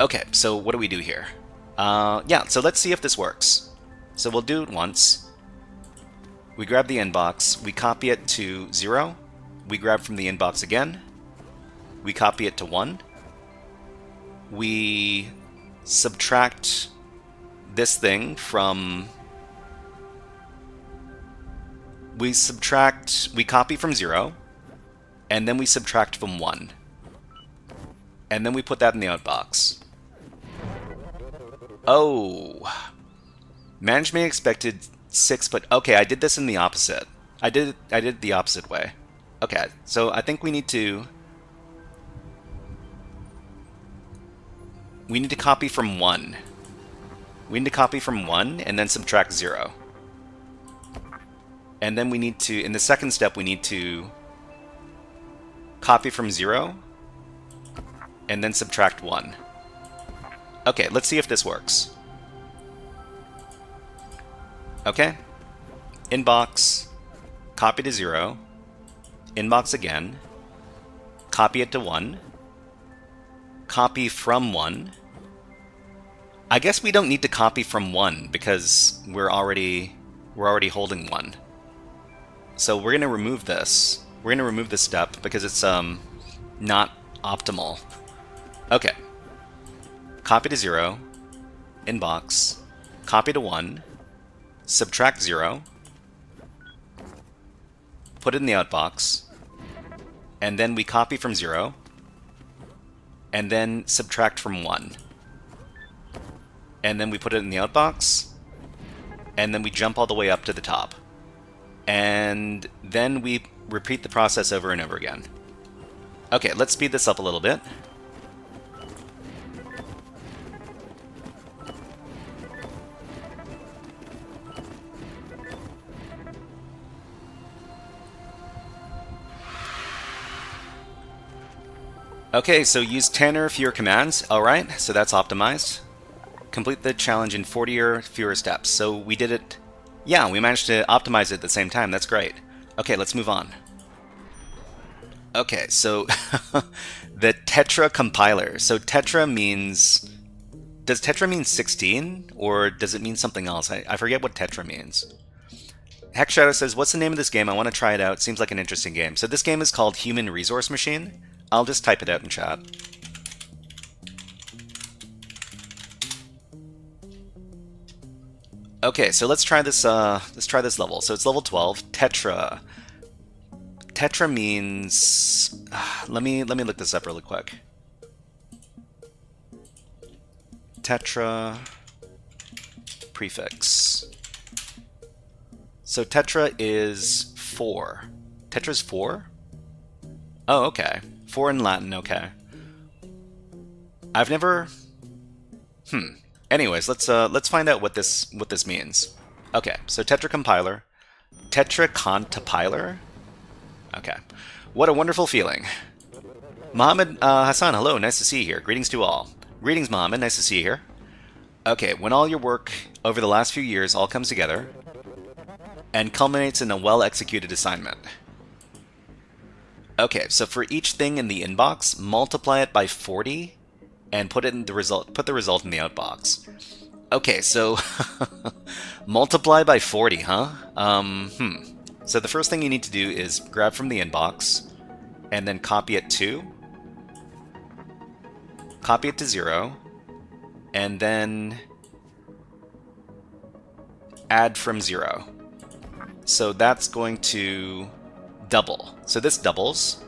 Okay, so what do we do here? Yeah, so let's see if this works. So we'll do it once. We grab the inbox, we copy it to 0, we grab from the inbox again, we copy it to 1, we subtract this thing from... We copy from 0, and then we subtract from 1. And then we put that in the outbox. Oh, management expected 6, but okay, I did this in the opposite. I did it the opposite way. Okay, so I think we need to copy from 1. We need to copy from 1 and then subtract 0. And then we need to, in the second step, we need to copy from 0 and then subtract 1. Okay, let's see if this works. Okay. Inbox, copy to 0, inbox again, copy it to 1, copy from 1. I guess we don't need to copy from 1 because we're already holding 1. So we're going to remove this. We're going to remove this step because it's not optimal. Okay. Copy to 0, inbox, copy to 1, subtract 0, put it in the outbox, and then we copy from 0, and then subtract from 1. And then we put it in the outbox, and then we jump all the way up to the top. And then we repeat the process over and over again. Okay, let's speed this up a little bit. Okay, so use 10 or fewer commands. Alright, so that's optimized. Complete the challenge in 40 or fewer steps. So we did it... Yeah, we managed to optimize it at the same time. That's great. Okay, let's move on. Okay, so the Tetra compiler. So Tetra means... Does Tetra mean 16? Or does it mean something else? I forget what Tetra means. Heck Shadow says, what's the name of this game? I want to try it out. Seems like an interesting game. So this game is called Human Resource Machine. I'll just type it out in chat. Okay, so let's try this level. So it's level 12. Tetra. Tetra means... let me look this up really quick. Tetra prefix. So tetra is 4. Tetra's 4? Oh, okay. 4 in Latin, okay. I've never... Anyways, let's find out what this means. Okay, so Tetra compiler. Tetra contipiler? Okay. What a wonderful feeling. Mohammed Hassan, hello, nice to see you here. Greetings to all. Greetings, Mohammed, nice to see you here. Okay, when all your work over the last few years all comes together and culminates in a well-executed assignment. Okay, so for each thing in the inbox, multiply it by 40 and put the result in the outbox. Okay, so multiply by 40, huh? So the first thing you need to do is grab from the inbox and then copy it to 0, and then add from 0. So that's going to double. So this doubles.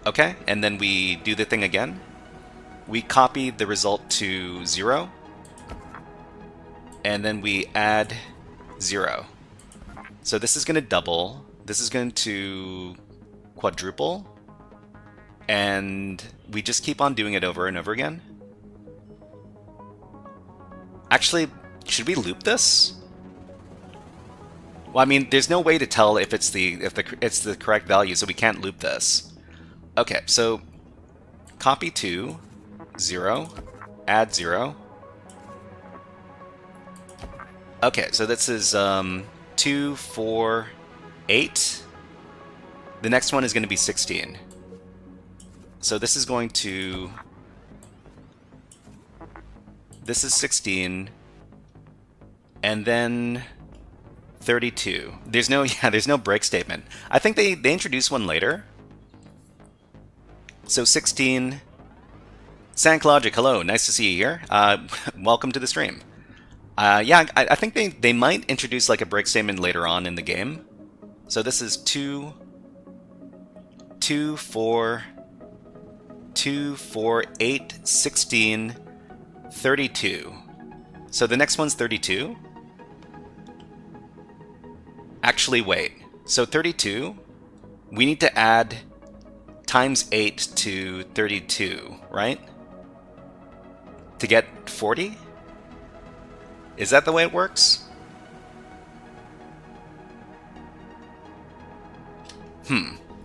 Okay, and then we do the thing again. We copy the result to 0, and then we add 0. So this is going to double, this is going to quadruple, and we just keep on doing it over and over again. Actually, should we loop this? Well, I mean, there's no way to tell if it's the correct value, so we can't loop this. Okay, so copy to 0, add 0. Okay, so this is 2, 4, 8. The next one is going to be 16. So this is going to... This is 16. And then 32. There's no break statement. I think they introduced one later. So 16... SankLogic, hello, nice to see you here. Welcome to the stream. Yeah, I think they might introduce like a break statement later on in the game. So this is 2, 4, 8, 16, 32. So the next one's 32. Actually, wait. So 32, we need to add times 8 to 32, right? To get 40? Is that the way it works?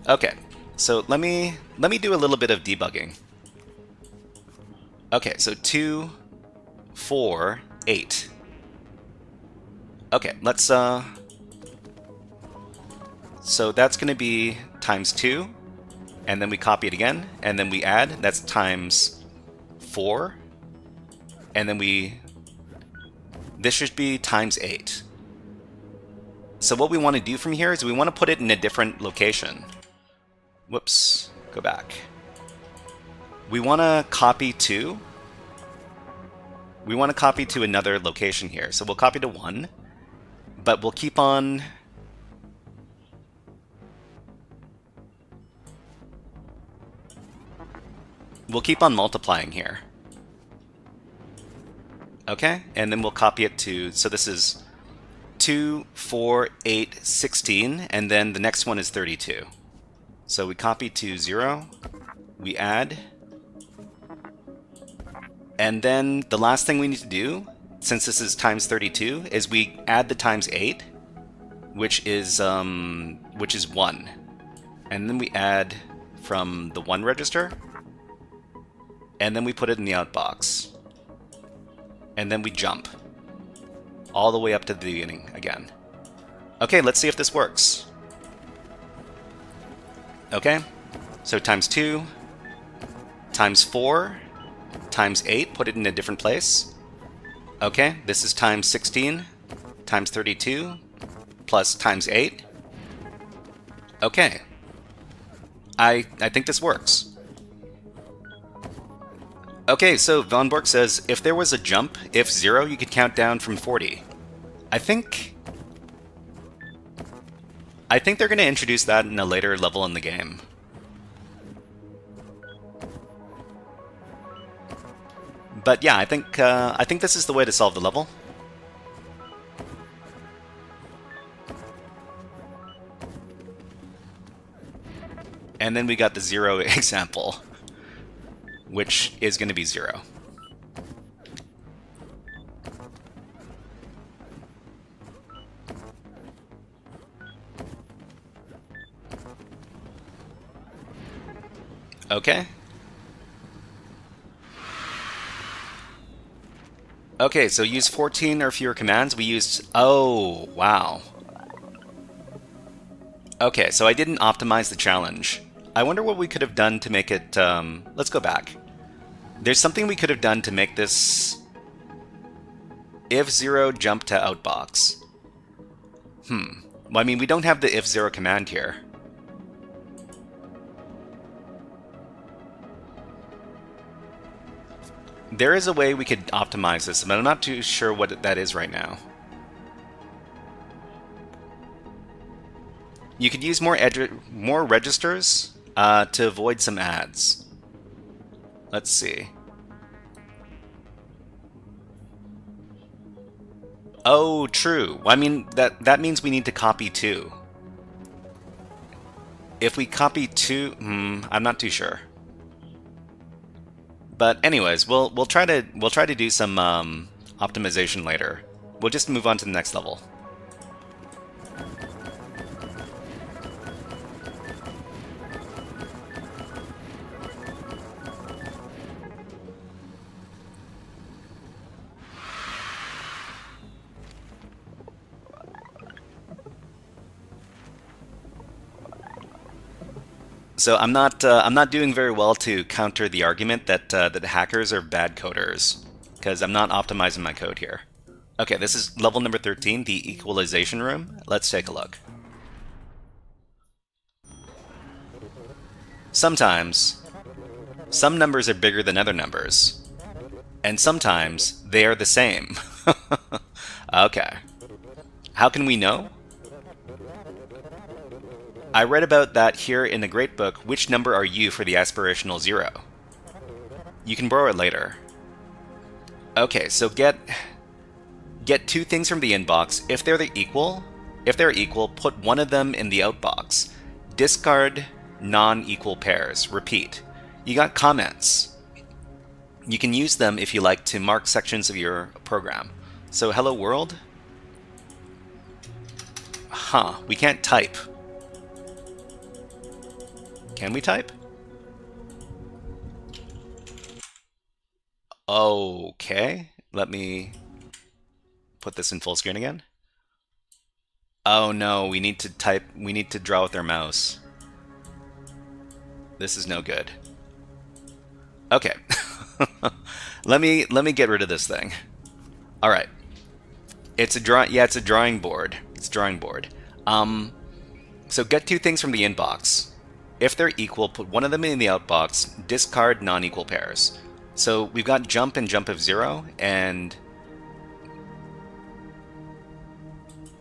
Okay. So let me do a little bit of debugging. Okay, so 2, 4, 8. Okay, let's so that's going to be times 2, and then we copy it again, and then we add, that's times 4, and then this should be times 8. So what we want to do from here is we want to put it in a different location. Whoops, go back. We want to copy to another location here. So we'll copy to 1, but we'll keep on multiplying here. Okay, and then we'll copy it to, so this is 2, 4, 8, 16, and then the next one is 32. So we copy to 0, we add, and then the last thing we need to do, since this is times 32, is we add the times 8, which is 1. And then we add from the 1 register, and then we put it in the outbox. And then we jump all the way up to the beginning again. Okay, let's see if this works. Okay, so times 2, times 4, times 8, put it in a different place. Okay, this is times 16, times 32, plus times 8. Okay, I think this works. Okay, so Von Borg says, if there was a jump, if 0, you could count down from 40. I think they're going to introduce that in a later level in the game. But yeah, I think this is the way to solve the level. And then we got the 0 example, which is going to be 0. Okay. Okay, so use 14 or fewer commands. We used... Oh, wow. Okay, so I didn't optimize the challenge. I wonder what we could have done to make it... let's go back. There's something we could have done to make this... if 0 jump to outbox. Well, I mean, we don't have the if 0 command here. There is a way we could optimize this, but I'm not too sure what that is right now. You could use more registers to avoid some ads. Let's see. Oh, true. I mean, that means we need to copy 2. If we copy 2, I'm not too sure. But anyways, we'll try to do some optimization later. We'll just move on to the next level. So I'm not doing very well to counter the argument that that hackers are bad coders, because I'm not optimizing my code here. Okay, this is level number 13, the equalization room. Let's take a look. Sometimes, some numbers are bigger than other numbers, and sometimes they are the same. Okay. How can we know? I read about that here in the great book, Which Number Are You for the Aspirational 0? You can borrow it later. Okay, so get 2 things from the inbox. If they're equal, put one of them in the outbox. Discard non-equal pairs. Repeat. You got comments. You can use them if you like to mark sections of your program. So hello world? We can't type. Can we type? Okay, let me put this in full screen again. Oh no, we need to type, we need to draw with our mouse. This is no good. Okay. let me get rid of this thing. All right. It's a drawing board. It's a drawing board. So get 2 things from the inbox. If they're equal, put one of them in the outbox, discard non-equal pairs. So we've got jump and jump of 0, and...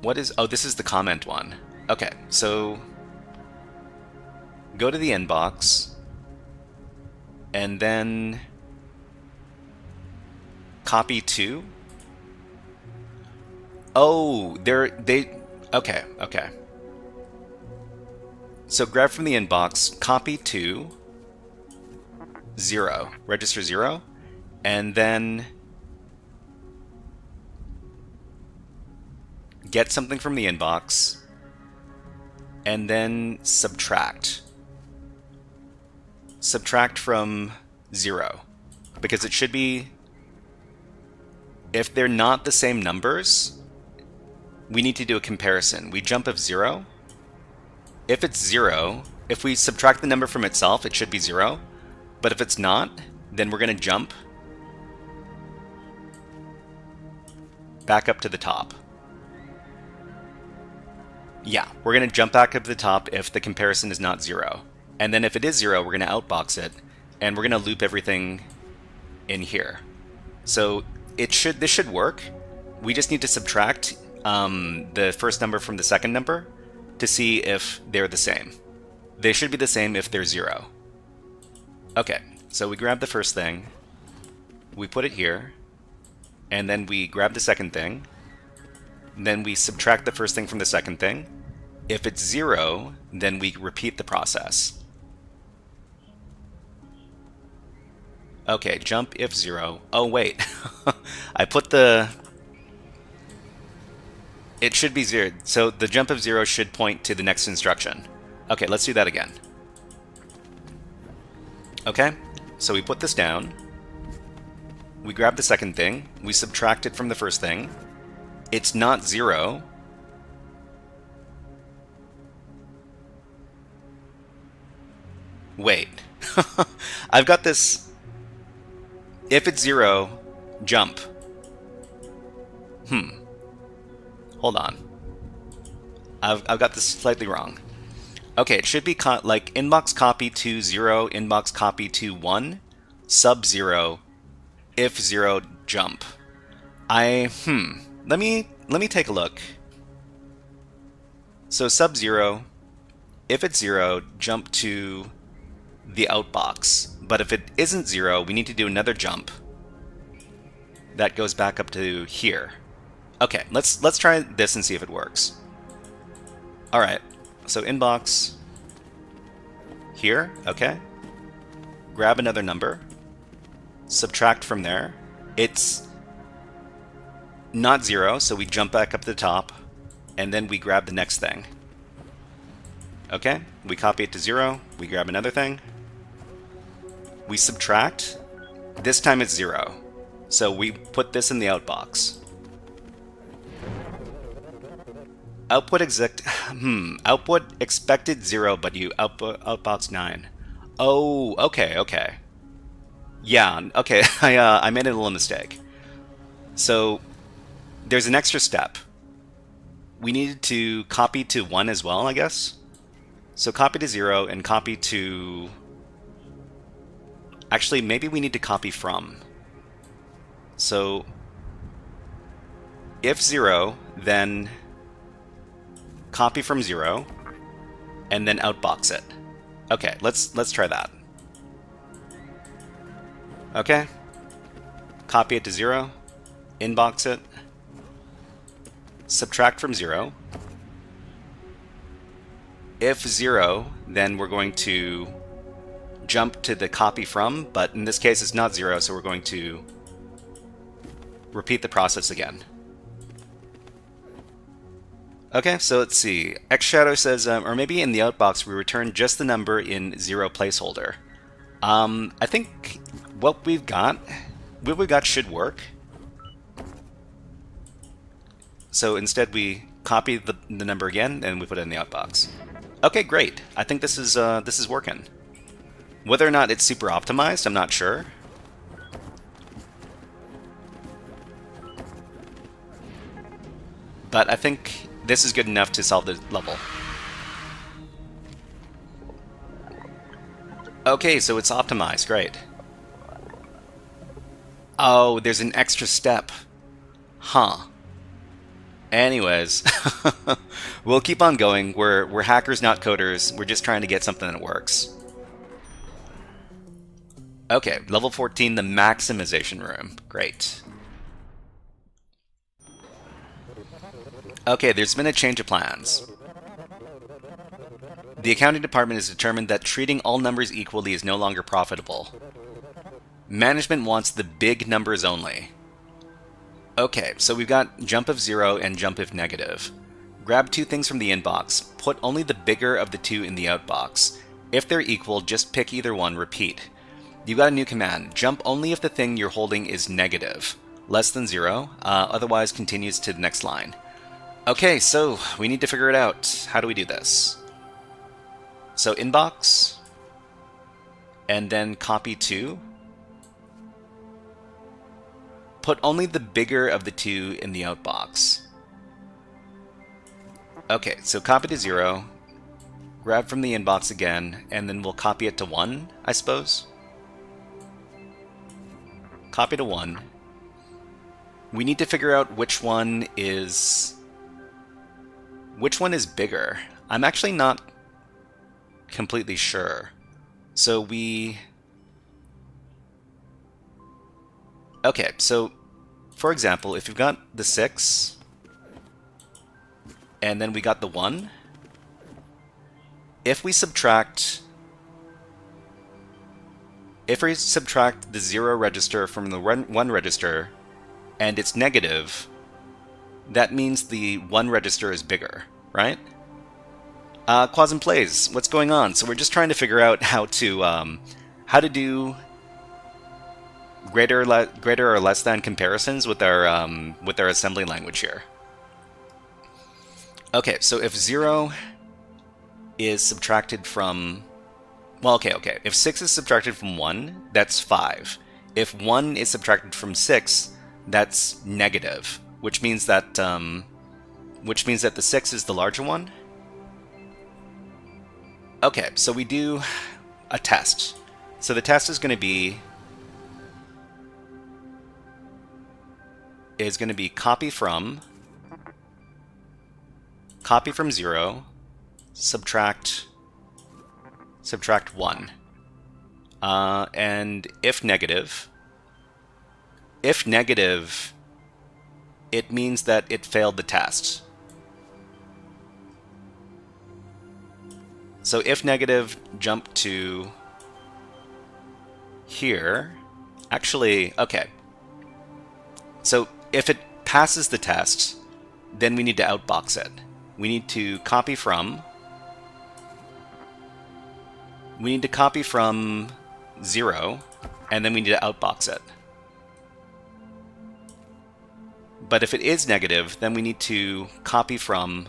what is... oh, this is the comment one. Okay, so... go to the inbox, and then... copy 2. Oh, okay. So grab from the inbox, copy 2, 0, register 0, and then get something from the inbox, and then subtract. subtract from 0. Because it should be... If they're not the same numbers, we need to do a comparison. We jump of 0. If it's 0, if we subtract the number from itself, it should be 0. But if it's not, then we're going to jump back up to the top. Yeah, we're going to jump back up to the top if the comparison is not 0. And then if it is 0, we're going to outbox it, and we're going to loop everything in here. So this should work. We just need to subtract the first number from the second number to see if they're the same. They should be the same if they're 0. Okay, so we grab the first thing, we put it here, and then we grab the second thing, and then we subtract the first thing from the second thing. If it's 0, then we repeat the process. Okay, jump if 0. Oh, wait. I put the... It should be 0. So the jump of 0 should point to the next instruction. Okay, let's do that again. Okay, so we put this down. We grab the second thing. We subtract it from the first thing. It's not 0. Wait. I've got this... If it's 0, jump. Hold on. I've got this slightly wrong. Okay, it should be like inbox copy to 0, inbox copy to 1, sub 0, if 0, jump. Let me take a look. So sub 0, if it's 0, jump to the outbox. But if it isn't 0, we need to do another jump. That goes back up to here. Okay, let's try this and see if it works. Alright, so inbox here, okay. Grab another number. Subtract from there. It's not 0, so we jump back up to the top, and then we grab the next thing. Okay, we copy it to 0, we grab another thing. We subtract. This time it's 0. So we put this in the outbox. Output output expected 0, but you outbox 9. Oh, okay. Yeah, okay. I made a little mistake. So there's an extra step. We needed to copy to 1 as well, I guess. So copy to 0 and copy to... Actually, maybe we need to copy from. So if 0, then copy from 0, and then outbox it. Okay, let's try that. Okay. Copy it to 0, inbox it, subtract from 0. If 0, then we're going to jump to the copy from, but in this case it's not 0, so we're going to repeat the process again. Okay, so let's see. XShadow says, or maybe in the outbox we return just the number in 0 placeholder. I think what we've got should work. So instead we copy the number again and we put it in the outbox. Okay, great. I think this is working. Whether or not it's super optimized, I'm not sure. But I think this is good enough to solve the level. Okay, so it's optimized. Great. Oh, there's an extra step. Huh. Anyways, we'll keep on going. We're hackers, not coders. We're just trying to get something that works. Okay, level 14, the maximization room. Great. Okay, there's been a change of plans. The accounting department has determined that treating all numbers equally is no longer profitable. Management wants the big numbers only. Okay, so we've got jump of 0 and jump if negative. Grab 2 things from the inbox, put only the bigger of the 2 in the outbox, If they're equal, just pick either one, repeat. You got a new command. Jump only if the thing you're holding is negative, less than 0, otherwise continues to the next line. Okay, so we need to figure it out. How do we do this? So inbox, and then copy to. Put only the bigger of the two in the outbox. Okay, so copy to 0, grab from the inbox again, and then we'll copy it to 1, I suppose. Copy to 1. We need to figure out which one is bigger. I'm actually not completely sure. So okay, so for example, if you've got the 6 and then we got the 1, if we subtract the 0 register from the 1 register and it's negative, that means the 1 register is bigger, right? Quasim Plays, what's going on? So we're just trying to figure out how to do greater or less than comparisons with our assembly language here. Okay, so if 0 is subtracted from, well, okay. If 6 is subtracted from 1, that's 5. If 1 is subtracted from 6, that's negative, which means that the 6 is the larger one. Okay, so we do a test. So the test is going to be copy from 0, subtract 1. And if negative, it means that it failed the test. So if negative, jump to here. Actually, okay. So if it passes the test, then we need to outbox it. We need to copy from 0, and then we need to outbox it. But if it is negative, then we need to copy from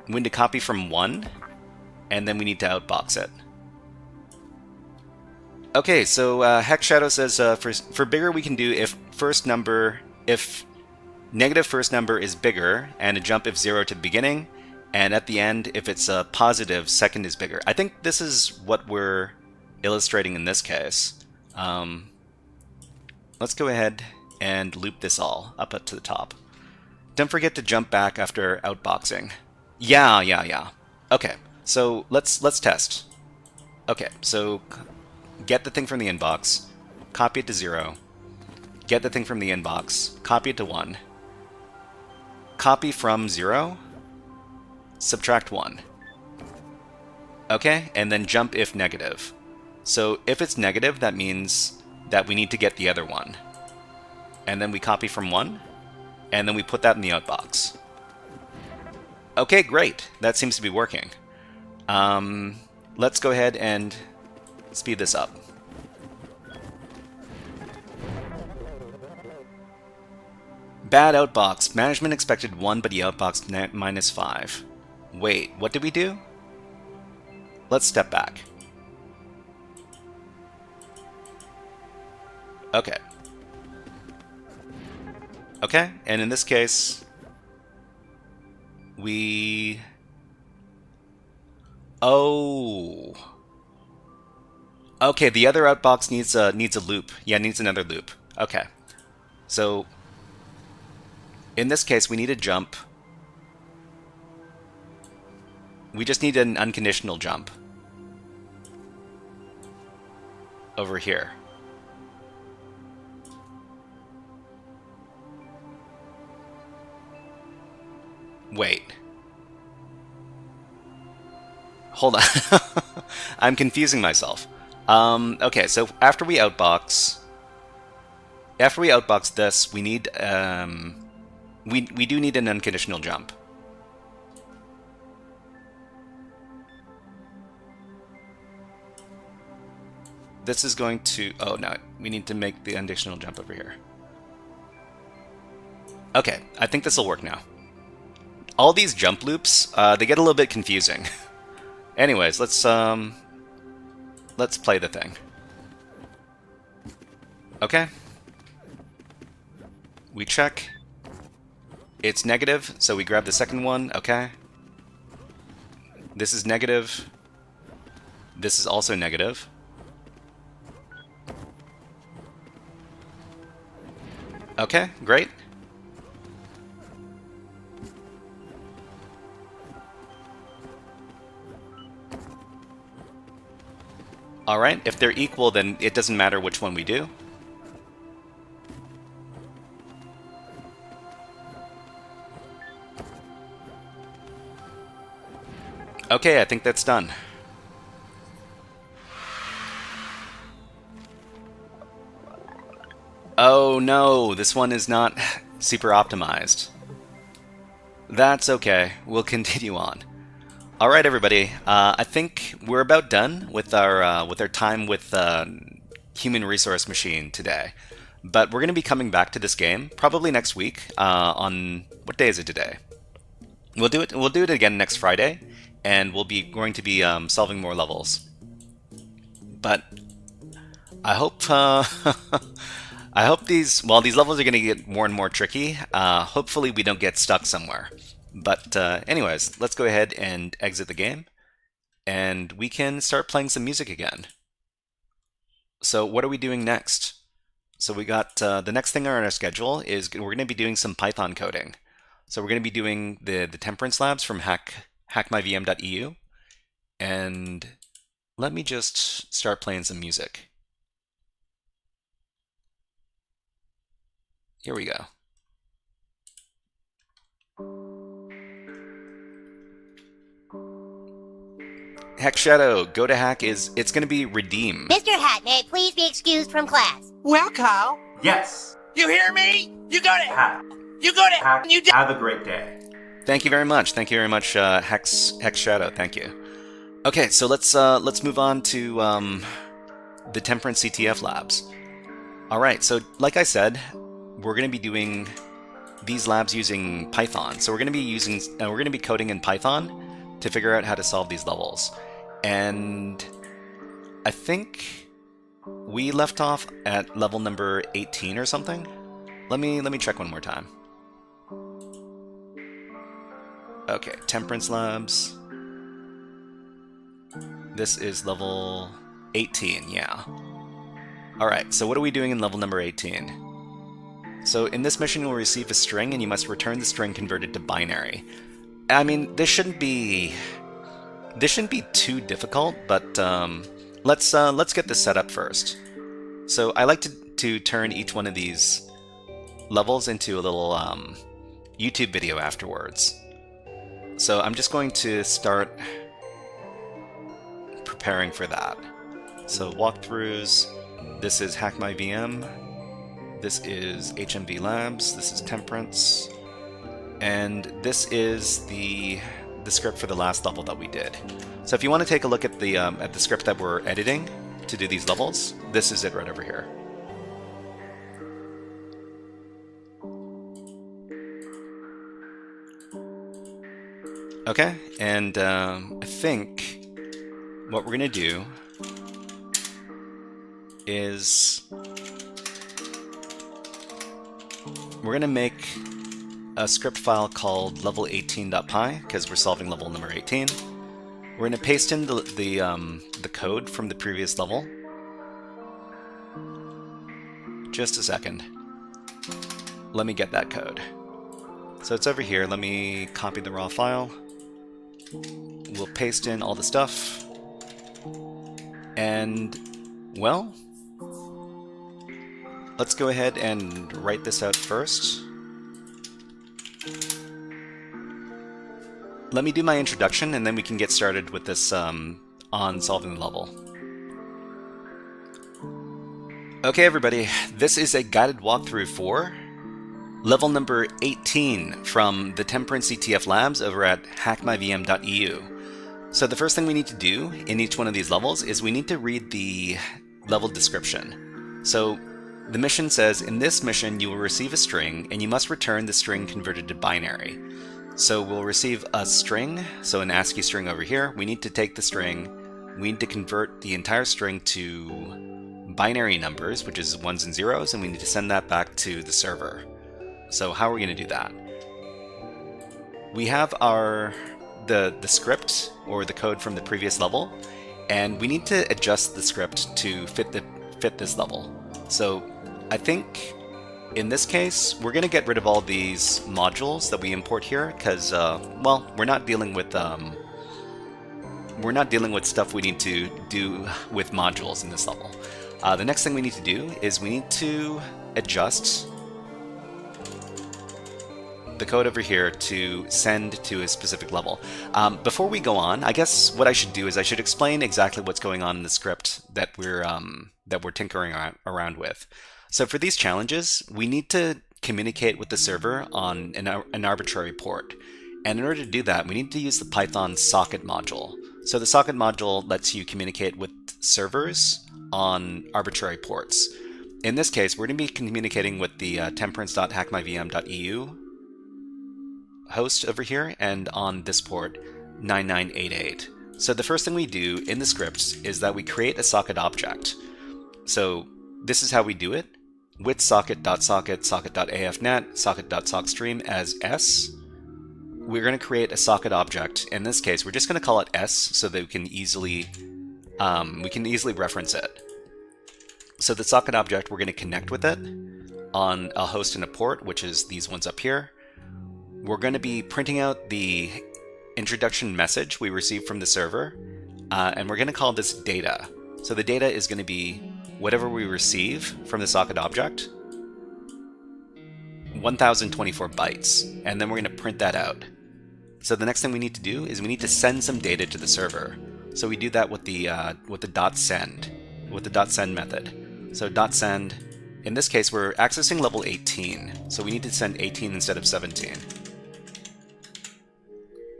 1, and then we need to outbox it. Okay, so Hex Shadow says for bigger we can do if negative first number is bigger, and a jump if 0 to the beginning, and at the end if it's a positive, second is bigger. I think this is what we're illustrating in this case. Let's go ahead and loop this all up to the top. Don't forget to jump back after outboxing. Yeah. Okay, so let's test. Okay, so get the thing from the inbox, copy it to 0, get the thing from the inbox, copy it to 1, copy from 0, subtract 1. Okay, and then jump if negative. So if it's negative, that means that we need to get the other one. And then we copy from 1, and then we put that in the outbox. Okay, great. That seems to be working. Let's go ahead and speed this up. Bad outbox. Management expected 1, but he outboxed -5. Wait, what did we do? Let's step back. Okay. Okay, and in this case, oh. Okay, the other outbox needs a loop. Yeah, needs another loop. Okay. So in this case, we need a jump. We just need an unconditional jump over here. Wait. Hold on. I'm confusing myself. Okay, so after we outbox this, we need we do need an unconditional jump. this is going to... Oh, no. We need to make the additional jump over here. Okay, I think this will work now. All these jump loops, they get a little bit confusing. Anyways, let's play the thing. Okay. We check. It's negative, so we grab the second one. Okay. This is negative. This is also negative. Okay, great. Alright, if they're equal, then it doesn't matter which one we do. Okay, I think that's done. Oh no, this one is not super optimized. That's okay, we'll continue on. Alright everybody, I think we're about done with our time with Human Resource Machine today. But we're going to be coming back to this game, probably next week, on... What day is it today? We'll do it again next Friday, and we'll be going to be solving more levels. But I hope I hope these levels are going to get more and more tricky. Hopefully we don't get stuck somewhere. But anyways, let's go ahead and exit the game, and we can start playing some music again. So what are we doing next? So we got the next thing on our schedule is we're going to be doing some Python coding. So we're going to be doing the Temperance Labs from HackMyVM.eu, and let me just start playing some music. Here we go. Hack Shadow, go to hack it's going to be redeem. Mr. Hat, may I please be excused from class? Well, Kyle, Yes. you hear me? You go to Hack. You go to Hack. You Have a great day. Thank you very much. Thank you very much, Hack Shadow. Thank you. Okay, so let's move on to the Temperance CTF labs. All right, so like I said, we're going to be doing these labs using Python. So we're going to be coding in Python to figure out how to solve these levels. And I think we left off at level number 18 or something. Let me check one more time. Okay, Temperance Labs. This is level 18, yeah. Alright, so what are we doing in level number 18? So in this mission you'll receive a string and you must return the string converted to binary. I mean, this shouldn't be too difficult, but let's get this set up first. So I like to turn each one of these levels into a little YouTube video afterwards. So I'm just going to start preparing for that. So walkthroughs, this is HackMyVM, this is HMV Labs, this is Temperance, and this is the script for the last level that we did. So if you want to take a look at the script that we're editing to do these levels, this is it right over here. Okay, and I think what we're going to do is we're going to make a script file called level18.py because we're solving level number 18. We're going to paste in the code from the previous level. Just a second. Let me get that code. So it's over here. Let me copy the raw file. We'll paste in all the stuff. And, well, let's go ahead and write this out first. Let me do my introduction and then we can get started with this on solving the level. Okay everybody, this is a guided walkthrough for level number 18 from the Temperance CTF Labs over at HackMyVM.eu. So the first thing we need to do in each one of these levels is we need to read the level description. So the mission says, in this mission you will receive a string and you must return the string converted to binary. So we'll receive a string, so an ASCII string over here. We need to take the string, we need to convert the entire string to binary numbers, which is ones and zeros, and we need to send that back to the server. So how are we going to do that? We have the script or the code from the previous level, and we need to adjust the script to fit this level. So I think in this case, we're going to get rid of all these modules that we import here because, well, we're not dealing with stuff we need to do with modules in this level. The next thing we need to do is we need to adjust the code over here to send to a specific level. Before we go on, I guess what I should do is I should explain exactly what's going on in the script that we're tinkering around with. So for these challenges, we need to communicate with the server on an arbitrary port. And in order to do that, we need to use the Python socket module. So the socket module lets you communicate with servers on arbitrary ports. In this case, we're going to be communicating with the temperance.hackmyvm.eu host over here and on this port 9988. So the first thing we do in the script is that we create a socket object. So this is how we do it. With socket.socket, socket.afnet, socket.sockstream as s, we're going to create a socket object. In this case, we're just going to call it s so that we can easily reference it. So the socket object, we're going to connect with it on a host and a port, which is these ones up here. We're going to be printing out the introduction message we received from the server, and we're going to call this data. So the data is going to be whatever we receive from the socket object, 1024 bytes, and then we're going to print that out. So the next thing we need to do is we need to send some data to the server. So we do that with the .send method. So .send, in this case we're accessing level 18, so we need to send 18 instead of 17.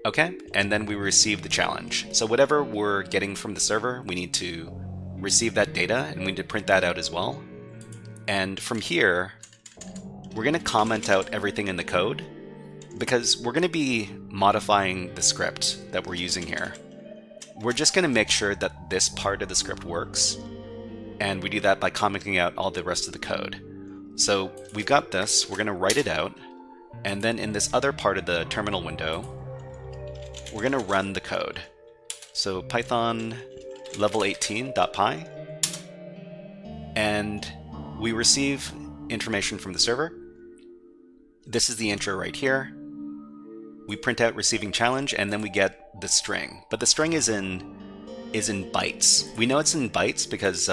Okay, and then we receive the challenge. So whatever we're getting from the server, we need to receive that data and we need to print that out as well. And from here, we're going to comment out everything in the code because we're going to be modifying the script that we're using here. We're just going to make sure that this part of the script works, and we do that by commenting out all the rest of the code. So we've got this, we're going to write it out, and then in this other part of the terminal window, we're going to run the code. So Python level18.py, and we receive information from the server. This is the intro right here. We print out receiving challenge, and then we get the string. But the string is in bytes. We know it's in bytes because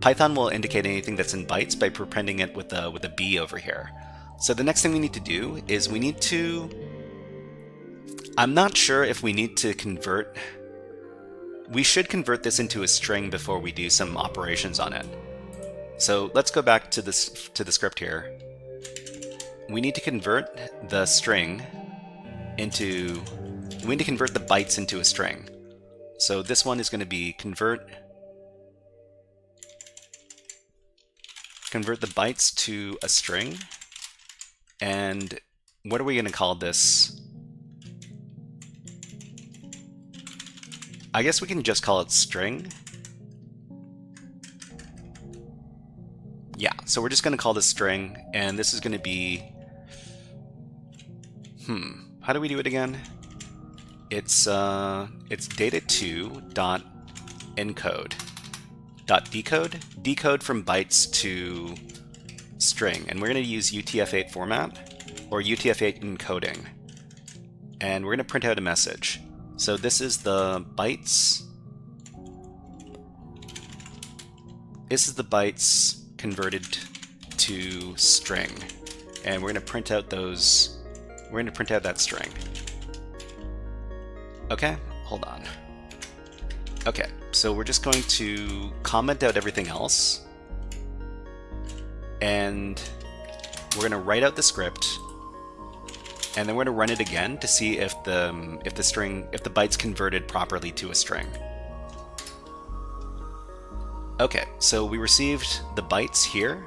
Python will indicate anything that's in bytes by prepending it with a B over here. So the next thing we need to do is we need to... I'm not sure if we need to convert... We should convert this into a string before we do some operations on it. So let's go back to the script here. We need to convert the string into... We need to convert the bytes into a string. So this one is going to be convert the bytes to a string. And what are we going to call this? I guess we can just call it string. Yeah, so we're just going to call this string, and this is going to be... How do we do it again? It's data2.encode.decode from bytes to string, and we're going to use UTF-8 format or UTF-8 encoding, and we're going to print out a message. So this is the bytes. This is the bytes converted to string, and we're going to print out those. We're going to print out that string. Okay, hold on. Okay, so we're just going to comment out everything else, and we're going to write out the script, and then we're going to run it again to see if the bytes converted properly to a string. Okay, so we received the bytes here,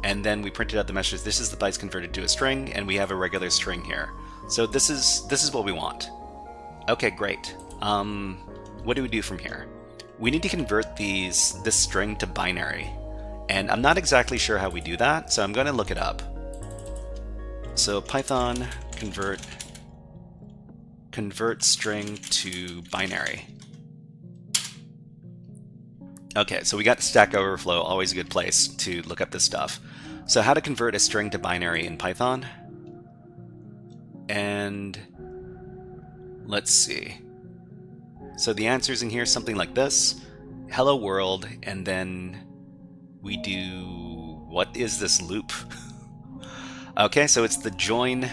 and then we printed out the message. This is the bytes converted to a string, and we have a regular string here. So this is what we want. Okay, great. What do we do from here? We need to convert this string to binary, and I'm not exactly sure how we do that, so I'm going to look it up. So Python convert string to binary. Okay, so we got Stack Overflow, always a good place to look up this stuff. So how to convert a string to binary in Python. And let's see. So the answer's in here, something like this. Hello world, and then we do... What is this loop? Okay, so it's the join...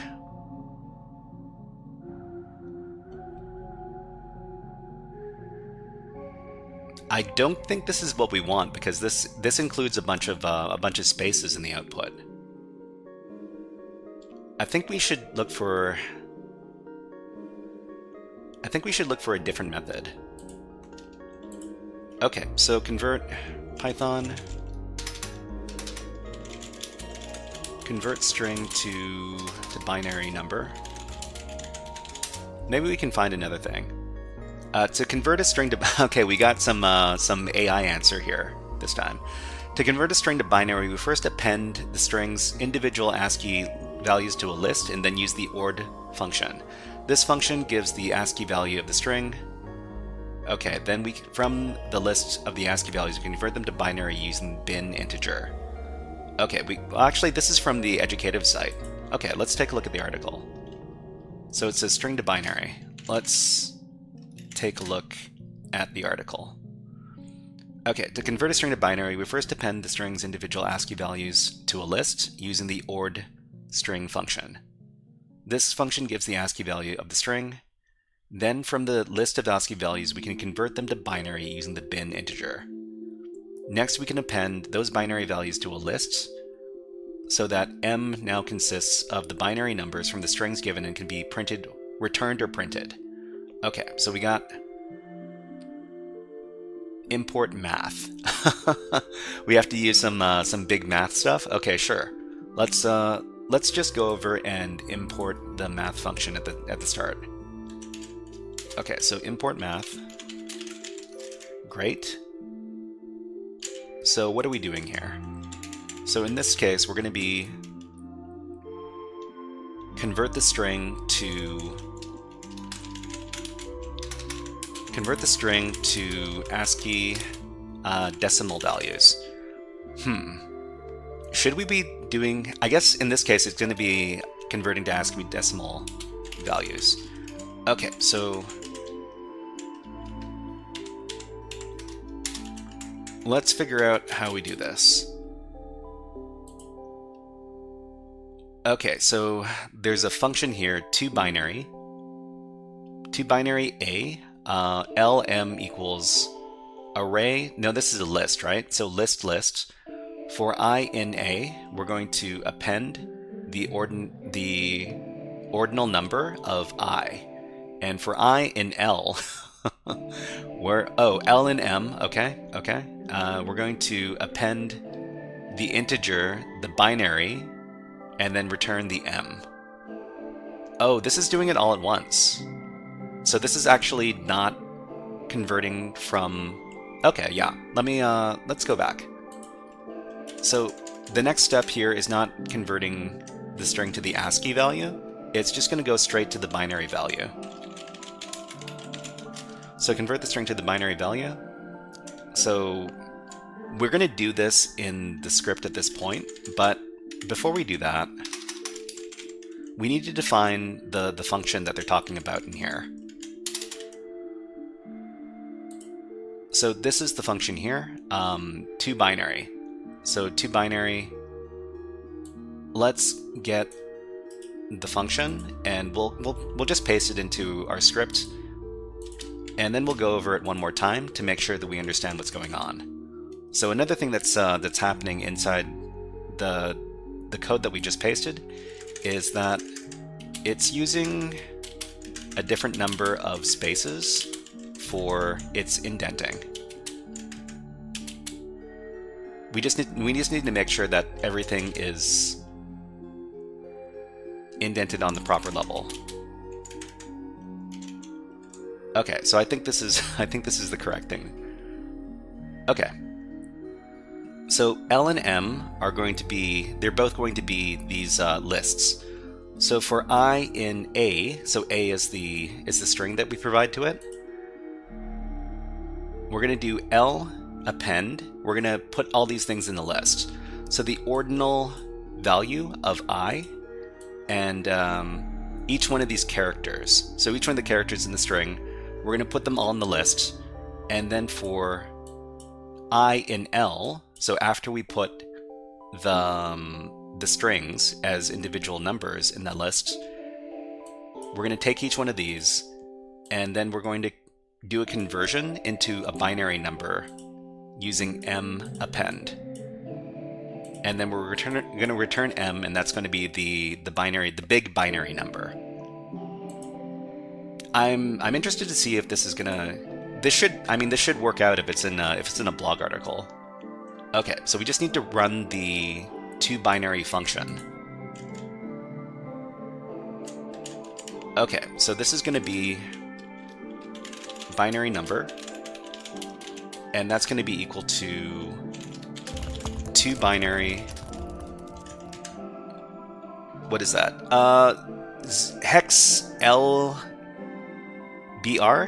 I don't think this is what we want, because this includes a bunch of spaces in the output. I think we should look for a different method. Okay, so convert Python convert string to binary number. Maybe we can find another thing. To convert a string to... Okay, we got some AI answer here this time. To convert a string to binary, we first append the string's individual ASCII values to a list and then use the ORD function. This function gives the ASCII value of the string. Okay, then from the list of the ASCII values, we can convert them to binary using bin integer. Okay, actually, this is from the educative site. Okay, let's take a look at the article. So it says string to binary. Let's take a look at the article. Okay, to convert a string to binary, we first append the string's individual ASCII values to a list using the ORD string function. This function gives the ASCII value of the string. Then from the list of ASCII values, we can convert them to binary using the bin integer. Next, we can append those binary values to a list so that M now consists of the binary numbers from the strings given and can be printed, returned, or printed. Okay, so we got import math. We have to use some big math stuff. Okay, sure. Let's just go over and import the math function at the start. Okay, so import math. Great. So what are we doing here? So in this case, we're going to be convert the string to ASCII decimal values. Should we be doing... I guess in this case, it's going to be converting to ASCII decimal values. Okay, so let's figure out how we do this. Okay, so there's a function here, toBinary A, lm equals array. No, this is a list, right? So list. For I in A, we're going to append the ordinal number of I. And for I in L, L in M, okay. We're going to append the integer, the binary, and then return the M. Oh, this is doing it all at once. So this is actually not converting from... Okay, yeah. Let's go back. So the next step here is not converting the string to the ASCII value. It's just going to go straight to the binary value. So convert the string to the binary value. So we're going to do this in the script at this point, but before we do that, we need to define the function that they're talking about in here. So this is the function here, toBinary. So toBinary, let's get the function, and we'll just paste it into our script, and then we'll go over it one more time to make sure that we understand what's going on. So another thing that's happening inside the code that we just pasted is that it's using a different number of spaces for its indenting. We just need to make sure that everything is indented on the proper level. Okay, so I think this is the correct thing. Okay. So L and M are going to be, they're both going to be these lists. So for I in A, so A is the string that we provide to it. We're going to do L append. We're going to put all these things in the list. So the ordinal value of I and each one of these characters. So each one of the characters in the string, we're going to put them all in the list. And then for I in L, so after we put the strings as individual numbers in that list, we're going to take each one of these, and then we're going to do a conversion into a binary number using M append. And then we're going to return M, and that's going to be the big binary number. I'm interested to see if this is gonna. This should work out if it's in a blog article. Okay, so we just need to run the toBinary function. Okay, so this is going to be binary number, and that's going to be equal to toBinary. What is that? Hex LBR?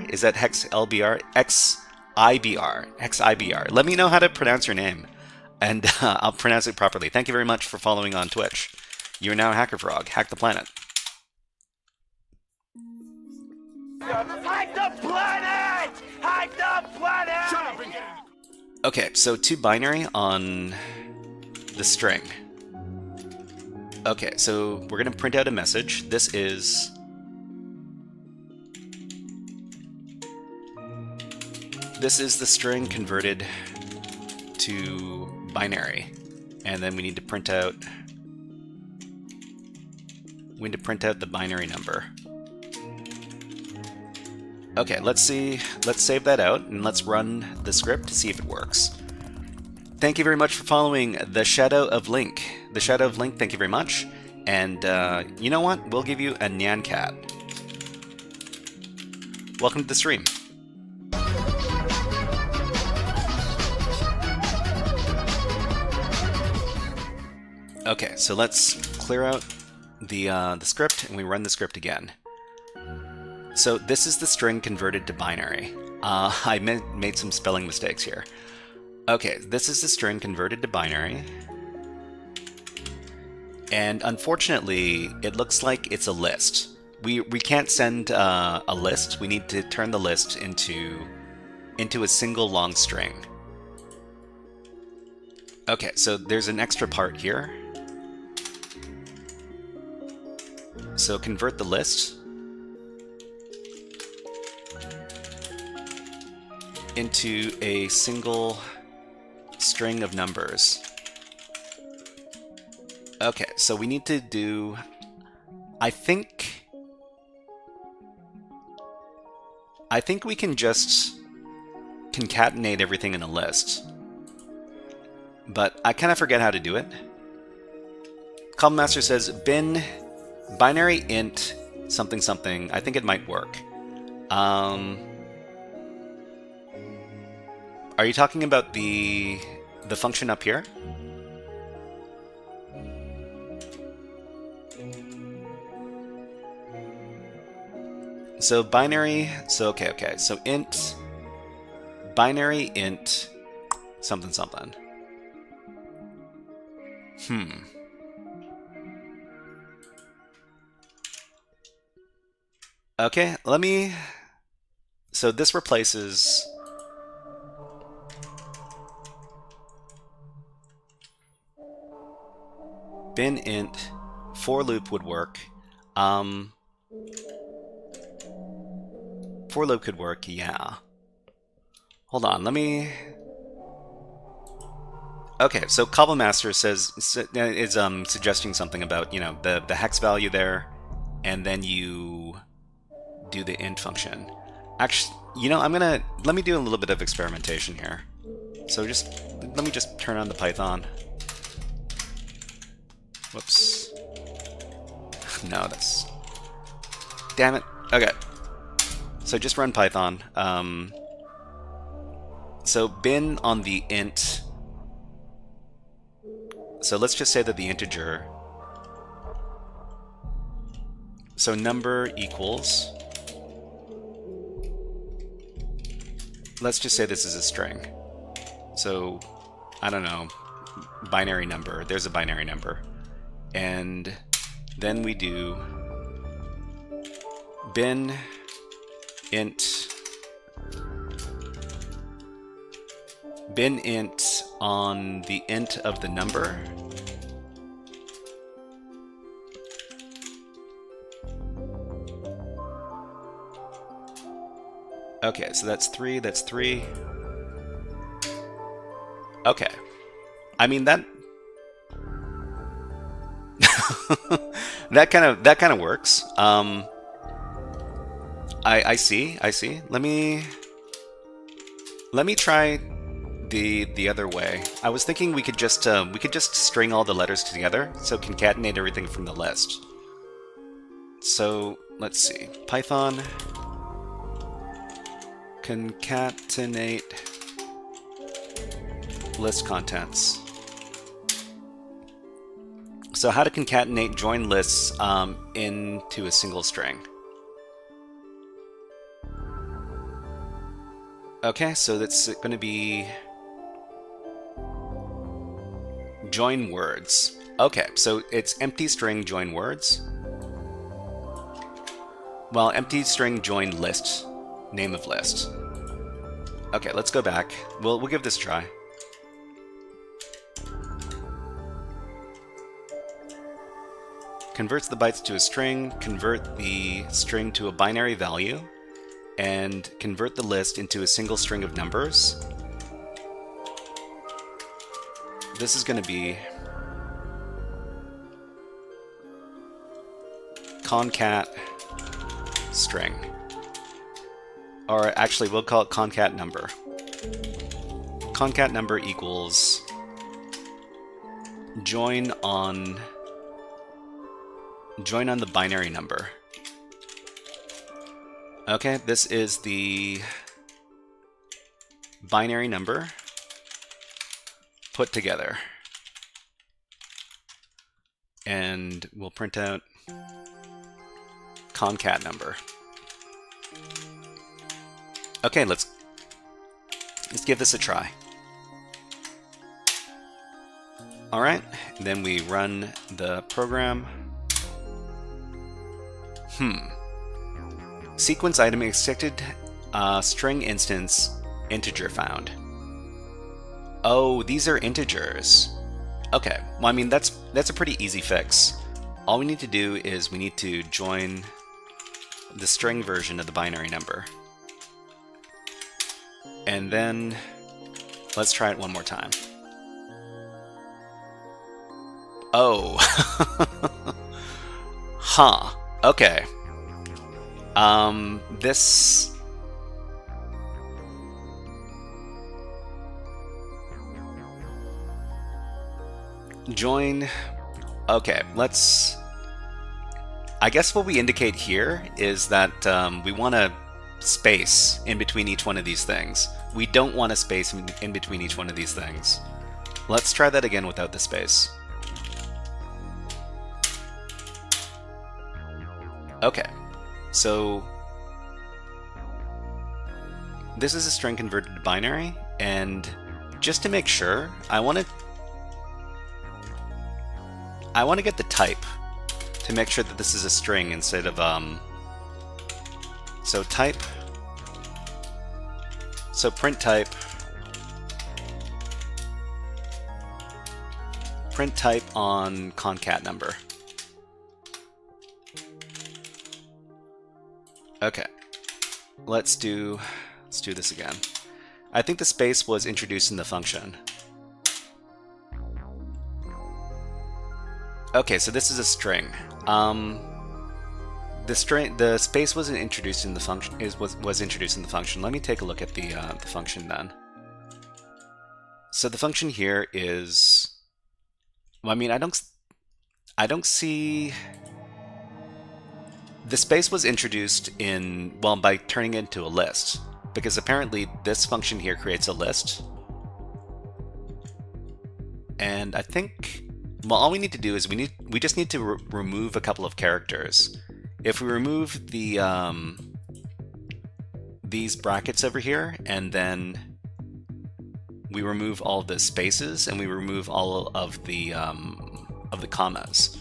Is that hex LBR? XIBR. Let me know how to pronounce your name, and I'll pronounce it properly. Thank you very much for following on Twitch. You are now HackerFrog. Hack the planet. Hack the planet! Hack the planet! Shut up again! Okay, so toBinary on the string. Okay, so we're going to print out a message. This is the string converted to binary, and then we need to print out the binary number. Okay, let's save that out and let's run the script to see if it works. Thank you very much for following the Shadow of Link. The Shadow of Link, thank you very much. And you know what? We'll give you a Nyan Cat. Welcome to the stream. Okay, so let's clear out the script, and we run the script again. So this is the string converted to binary. I made some spelling mistakes here. Okay, this is the string converted to binary. And unfortunately, it looks like it's a list. We can't send a list. We need to turn the list into a single long string. Okay, so there's an extra part here. So convert the list into a single string of numbers. Okay, so we need to do, I think we can just concatenate everything in a list, but I kind of forget how to do it. Cobblemaster says bin binary int something something. I think it might work. Are you talking about the function up here? So binary, so okay, so int, binary int, something something. Okay, so this replaces bin int, for loop would work. For loop could work, yeah. Hold on, okay, so Cobblemaster is suggesting something about, you know, the hex value there, and then you do the int function. Actually, you know, let me do a little bit of experimentation here. So let me just turn on the Python. Whoops. No, that's... Damn it. Okay. So just run Python. So bin on the int. So let's just say that the integer. So number equals. Let's just say this is a string. So, I don't know, binary number. There's a binary number. And then we do bin int on the int of the number. Okay, so that's 3, that's 3. Okay. I mean that that kind of works. I see. Let me try the other way. I was thinking we could just string all the letters together, so concatenate everything from the list. So let's see. Python concatenate list contents. So how to concatenate join lists into a single string. Okay, so that's going to be join words. Okay, so it's empty string join words. Well, empty string join list, name of list. Okay, let's go back. We'll give this a try. Converts the bytes to a string, convert the string to a binary value, and convert the list into a single string of numbers. This is going to be concat string. Or actually, we'll call it concat number. Concat number equals join on the binary number. Okay, this is the binary number put together. And we'll print out concat number. Okay, let's give this a try. All right, then we run the program. Sequence item expected string instance integer found. Oh, these are integers. Okay, well, I mean that's a pretty easy fix. All we need to do is we need to join the string version of the binary number. And then let's try it one more time. Oh. Huh. Okay. This... Join... Okay, let's... I guess what we indicate here is that we want a space in between each one of these things. We don't want a space in between each one of these things. Let's try that again without the space. Okay, so this is a string converted to binary, and just to make sure, I want to get the type to make sure that this is a string instead of so type, so print type on concat number. Okay, let's do this again. I think the space was introduced in the function. Okay, so this is a string. The space wasn't introduced in the function. Was introduced in the function. Let me take a look at the function then. So the function here is, well, I mean, I don't see. The space was introduced in, well, by turning it into a list, because apparently this function here creates a list. And I think, well, all we need to do is we just need to remove a couple of characters. If we remove the these brackets over here, and then we remove all the spaces, and we remove all of the commas.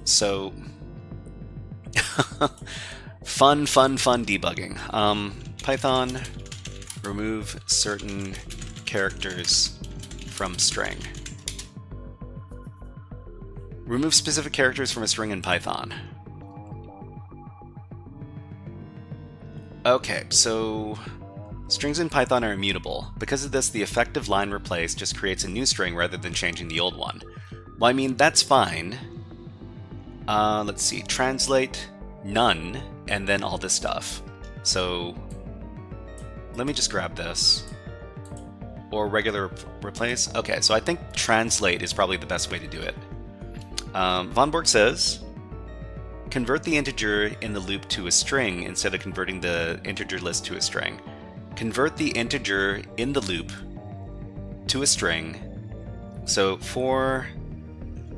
So fun debugging. Python remove certain characters from string. Remove specific characters from a string in Python. Okay, so strings in Python are immutable. Because of this, the effective line replace just creates a new string rather than changing the old one. Well, I mean, that's fine. Let's see, translate none, and then all this stuff. So let me just grab this. Or regular replace. Okay, so I think translate is probably the best way to do it. Von Borg says, convert the integer in the loop to a string instead of converting the integer list to a string. Convert the integer in the loop to a string. So for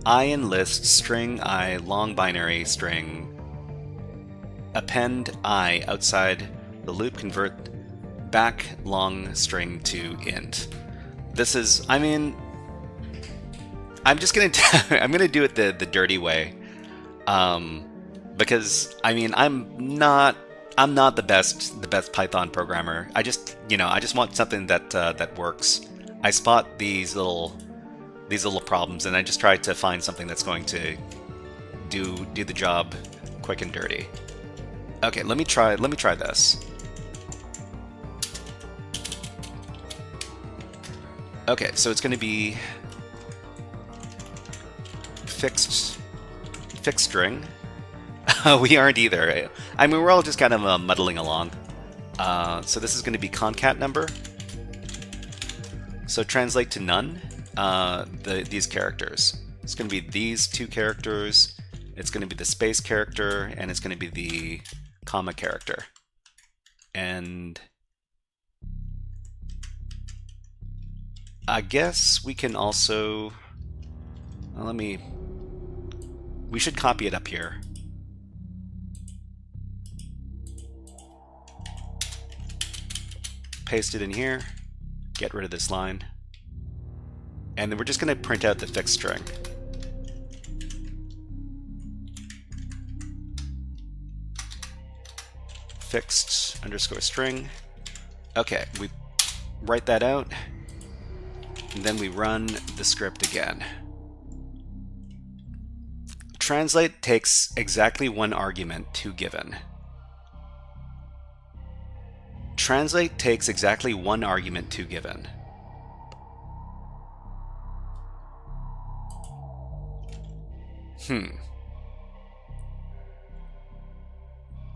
I in list, string I, long binary string, append I outside the loop, convert back long string to int. This is, I mean, I'm just gonna I'm gonna do it the dirty way, because I mean I'm not the best Python programmer. I just want something that works. I spot these little problems, and I just try to find something that's going to do the job quick and dirty. Okay, let me try this. Okay, so it's going to be fixed string. We aren't either. I mean, we're all just kind of muddling along. So this is going to be concat number. So translate to none these characters. It's going to be these two characters. It's going to be the space character, and it's going to be the comma character. And I guess we can also, we should copy it up here. Paste it in here, get rid of this line, and then we're just going to print out the fixed string. Fixed underscore string. Okay, we write that out. And then we run the script again. Translate takes exactly one argument to given. Translate takes exactly one argument to given.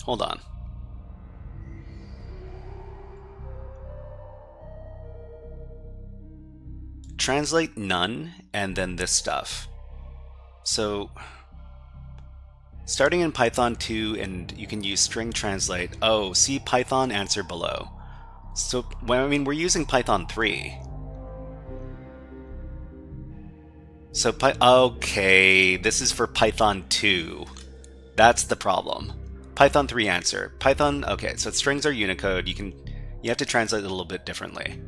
Hold on. Translate none, and then this stuff. So starting in Python 2, and you can use string translate. Oh, see Python answer below. So, well, I mean, we're using Python 3. So, okay, this is for Python 2. That's the problem. Python 3 answer. Python, okay, so strings are Unicode. You have to translate it a little bit differently.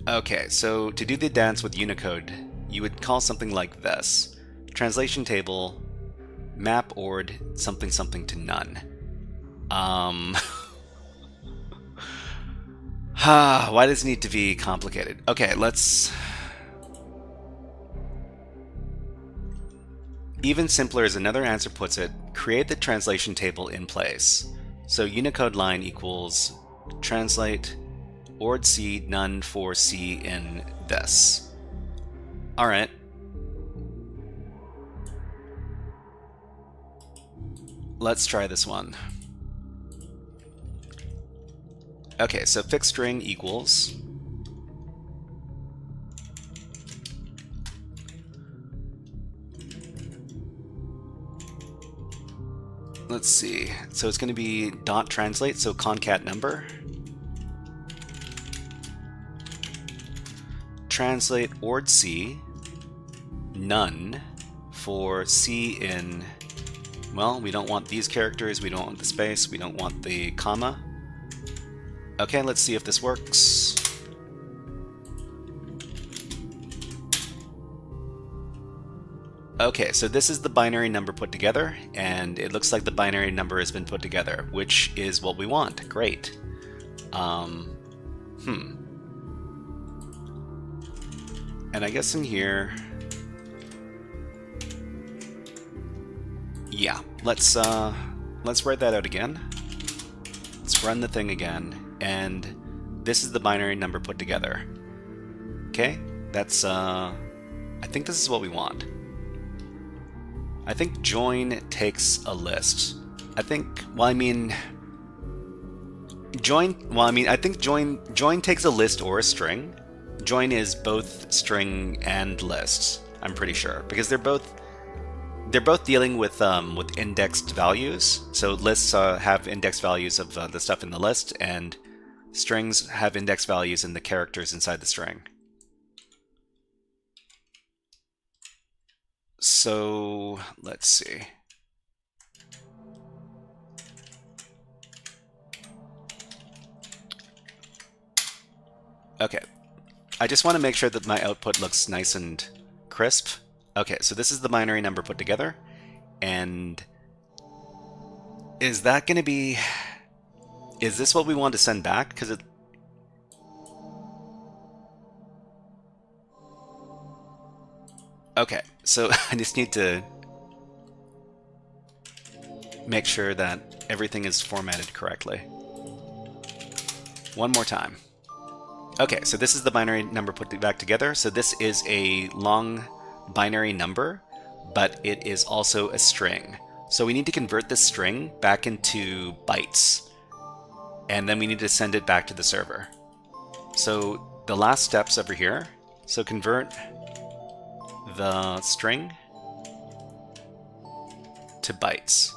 Okay, so to do the dance with Unicode, you would call something like this. Translation table, map ord something something to none. Why does it need to be complicated? Okay, let's... Even simpler, as another answer puts it, create the translation table in place. So Unicode line equals translate ord C none for C in this. Alright. Let's try this one. Okay, so fixed string equals let's see. So it's going to be dot translate, so concat number. Translate ord C, none for C in, well, we don't want these characters, we don't want the space, we don't want the comma. Okay, let's see if this works. Okay, so this is the binary number put together, and it looks like the binary number has been put together, which is what we want. Great. And I guess in here, yeah, let's write that out again. Let's run the thing again, and this is the binary number put together. Okay, that's I think this is what we want. I think join takes a list. I think, well, I mean, I think join takes a list or a string. Join is both string and list, I'm pretty sure, because they're both dealing with indexed values. So lists have index values of the stuff in the list, and strings have index values in the characters inside the string. So let's see. Okay. I just want to make sure that my output looks nice and crisp. Okay, so this is the binary number put together. And is that going to be... Is this what we want to send back? Because it... Okay, so I just need to make sure that everything is formatted correctly. One more time. Okay, so this is the binary number put back together. So this is a long binary number, but it is also a string. So we need to convert this string back into bytes, and then we need to send it back to the server. So the last steps over here. So convert the string to bytes.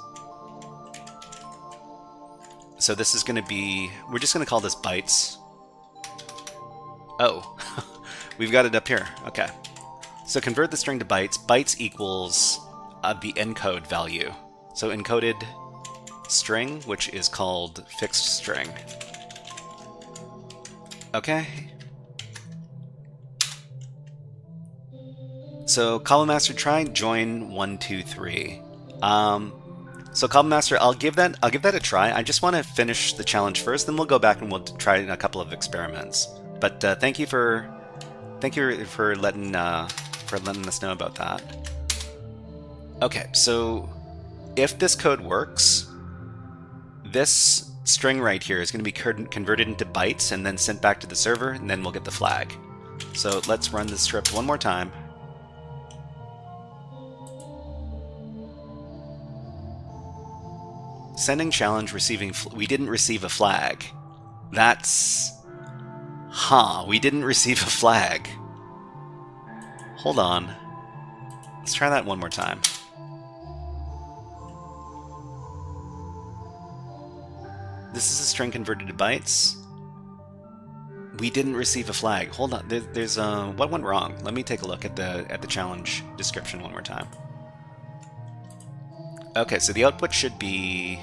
So this is going to be, we're just going to call this bytes. Oh, we've got it up here. Okay. So convert the string to bytes. Bytes equals the encode value. So encoded string, which is called fixed string. Okay. So column master, try join 1, 2, 3. So column master, I'll give that a try. I just want to finish the challenge first, then we'll go back and we'll try a couple of experiments. But thank you for letting us know about that. Okay, so if this code works, this string right here is going to be converted into bytes and then sent back to the server, and then we'll get the flag. So let's run this script one more time. Sending challenge, receiving. We didn't receive a flag. That's. Huh, we didn't receive a flag. Hold on. Let's try that one more time. This is a string converted to bytes. We didn't receive a flag. Hold on. There's what went wrong? Let me take a look at the challenge description one more time. Okay, so the output should be...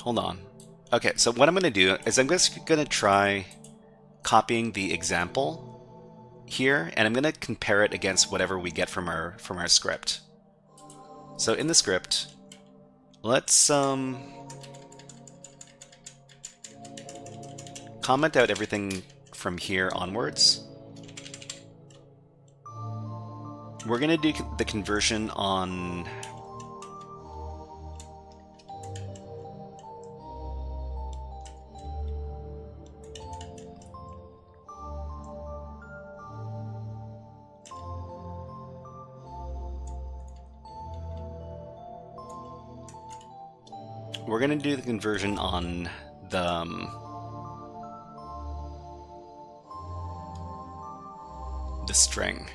Hold on. Okay, so what I'm going to do is I'm just going to try copying the example here, and I'm going to compare it against whatever we get from our script. So in the script, let's comment out everything from here onwards. We're going to do the conversion on... we're going to do the conversion on the string.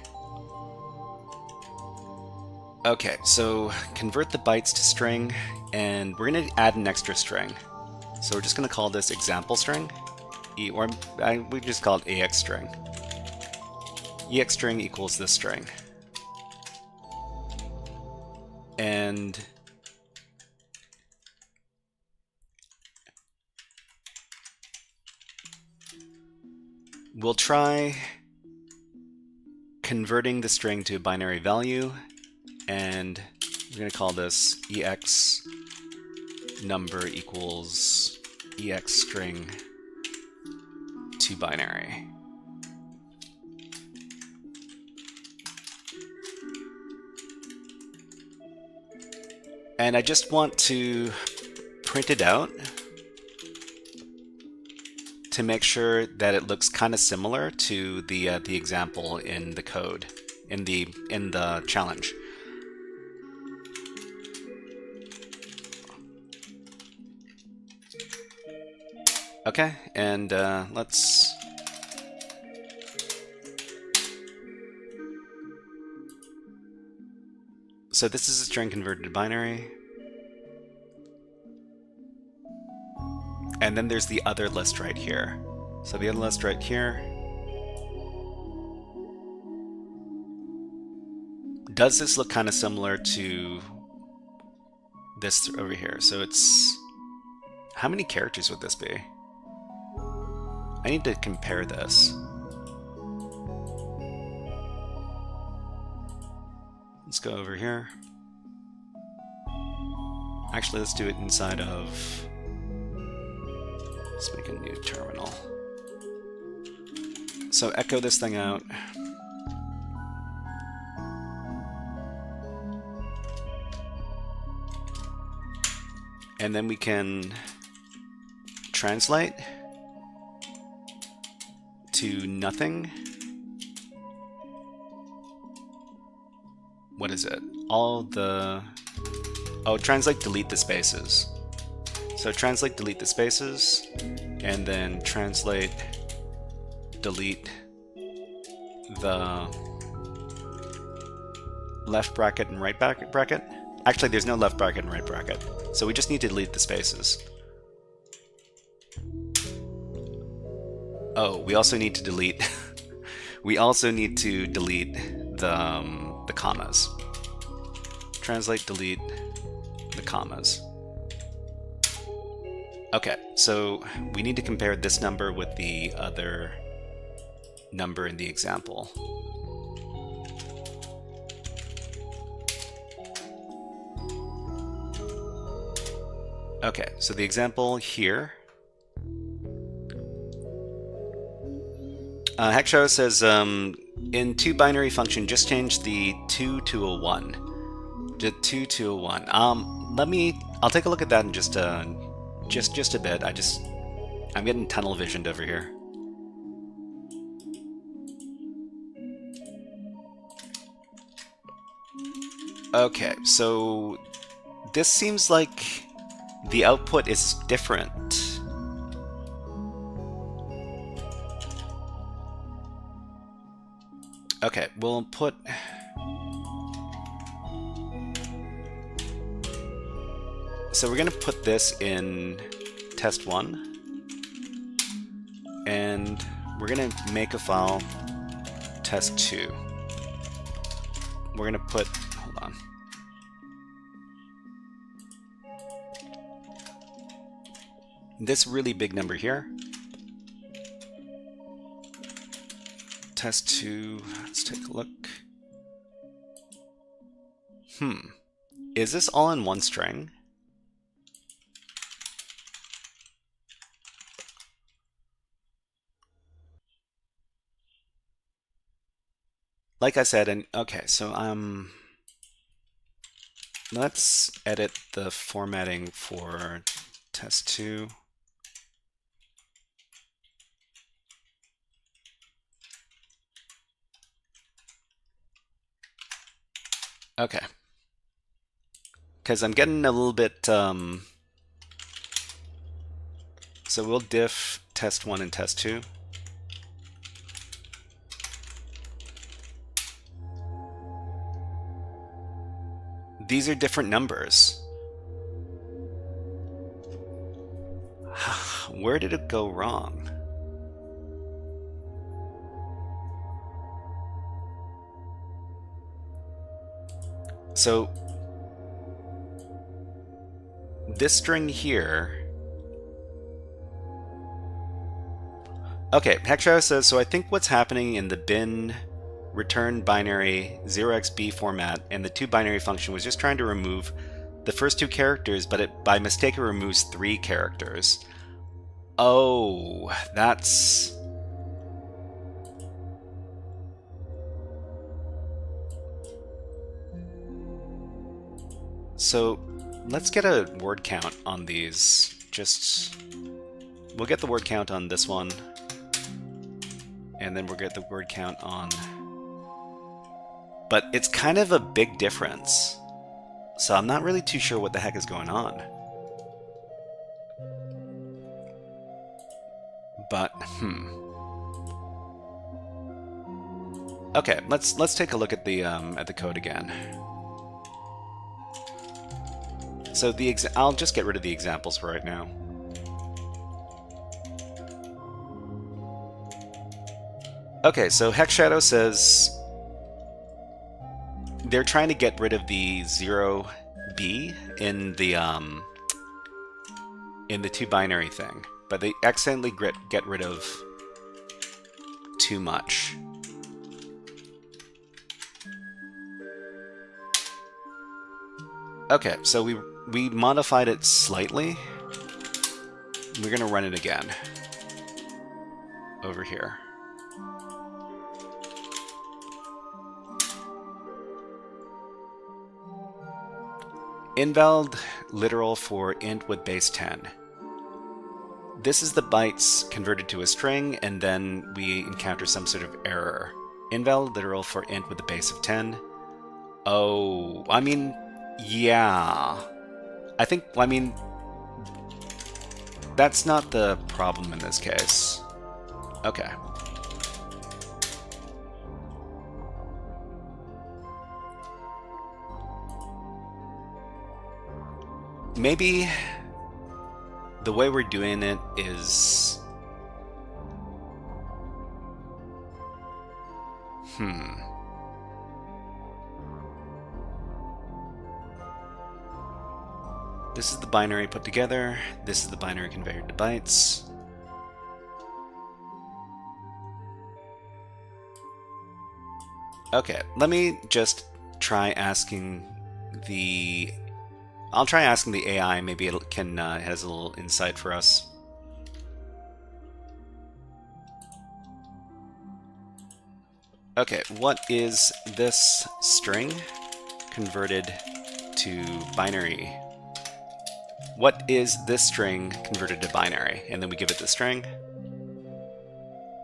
Okay, so convert the bytes to string, and we're going to add an extra string. So we're just going to call this example string, we just call it ex string. Ex string equals this string. And we'll try converting the string to a binary value, and we're going to call this ex number equals ex string to binary. And I just want to print it out to make sure that it looks kind of similar to the example in the code, in the challenge. Okay, and let's. So this is a string converted to binary. And then there's the other list right here. So the other list right here. Does this look kind of similar to this over here? So it's... How many characters would this be? I need to compare this. Let's go over here. Actually, let's do it inside of... Let's make a new terminal. So echo this thing out. And then we can translate to nothing. What is it? All the... Oh, translate, delete the spaces. So translate, delete the spaces, and then translate, delete the left bracket and right bracket. Actually, there's no left bracket and right bracket, so we just need to delete the spaces. Oh, we also need to delete. We also need to delete the commas. Translate, delete the commas. Okay, so we need to compare this number with the other number in the example. Okay, so the example here. HackShow says, in 2 binary function, just change the 2 to a 1. Just 2 to a 1. I'll take a look at that in just a bit. I'm getting tunnel visioned over here. Okay, so this seems like the output is different. Okay, we'll put... So we're going to put this in test 1, and we're going to make a file test 2. We're going to put... Hold on. This really big number here. Test 2, let's take a look. Is this all in one string? Like I said, and okay, so let's edit the formatting for test 2. Okay. Because I'm getting a little bit So we'll diff test 1 and test 2. These are different numbers. Where did it go wrong? So this string here. Okay, HackShadow says, so I think what's happening in the bin return binary 0xb format and the toBinary function was just trying to remove the first 2 characters, but it by mistake it removes 3 characters. Oh, that's... So let's get a word count on these. We'll get the word count on this one, and then we'll get the word count on... But it's kind of a big difference, so I'm not really too sure what the heck is going on. But, Okay, let's take a look at the code again. So I'll just get rid of the examples for right now. Okay, so HackShadow says they're trying to get rid of the 0b in the toBinary thing, but they accidentally get rid of too much. Okay, so we modified it slightly. We're gonna run it again over here. Invalid literal for int with base 10. This is the bytes converted to a string, and then we encounter some sort of error. Invalid literal for int with the base of 10. Oh, I mean, yeah. I mean, that's not the problem in this case. Okay. Maybe the way we're doing it is... This is the binary put together. This is the binary converted to bytes. Okay, let me just try asking the... I'll try asking the AI, maybe it can has a little insight for us. Okay, what is this string converted to binary? What is this string converted to binary? And then we give it the string.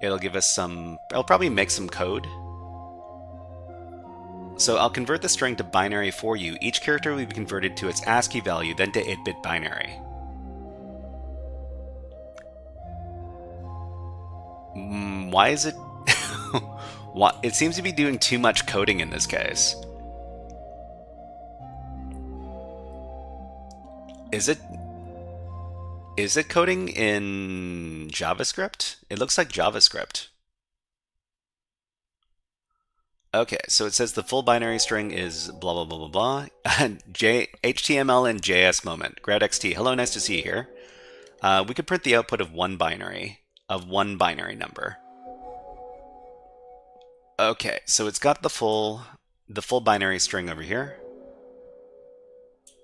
It'll give us some... It'll probably make some code. So I'll convert the string to binary for you. Each character will be converted to its ASCII value, then to 8-bit binary. Why is it... It seems to be doing too much coding in this case. Is it coding in JavaScript? It looks like JavaScript. Okay, so it says the full binary string is blah blah blah blah blah. HTML and JS moment. GradXT, hello, nice to see you here. We could print the output of one binary number. Okay, so it's got the full binary string over here,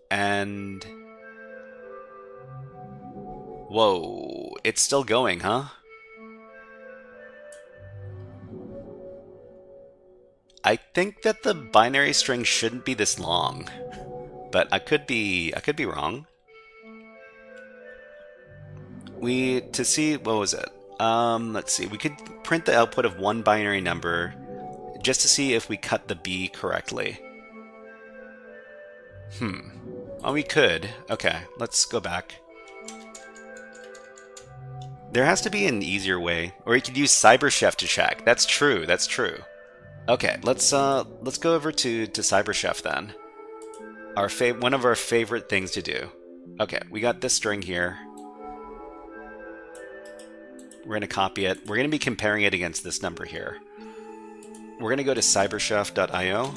and whoa, it's still going, huh? I think that the binary string shouldn't be this long, but I could be wrong. To see, what was it? Let's see, we could print the output of one binary number just to see if we cut the B correctly. Oh, we could. Okay, let's go back. There has to be an easier way, or you could use CyberChef to check. That's true. That's true. Okay, let's go over to CyberChef then. One of our favorite things to do. Okay, we got this string here. We're going to copy it. We're going to be comparing it against this number here. We're going to go to cyberchef.io.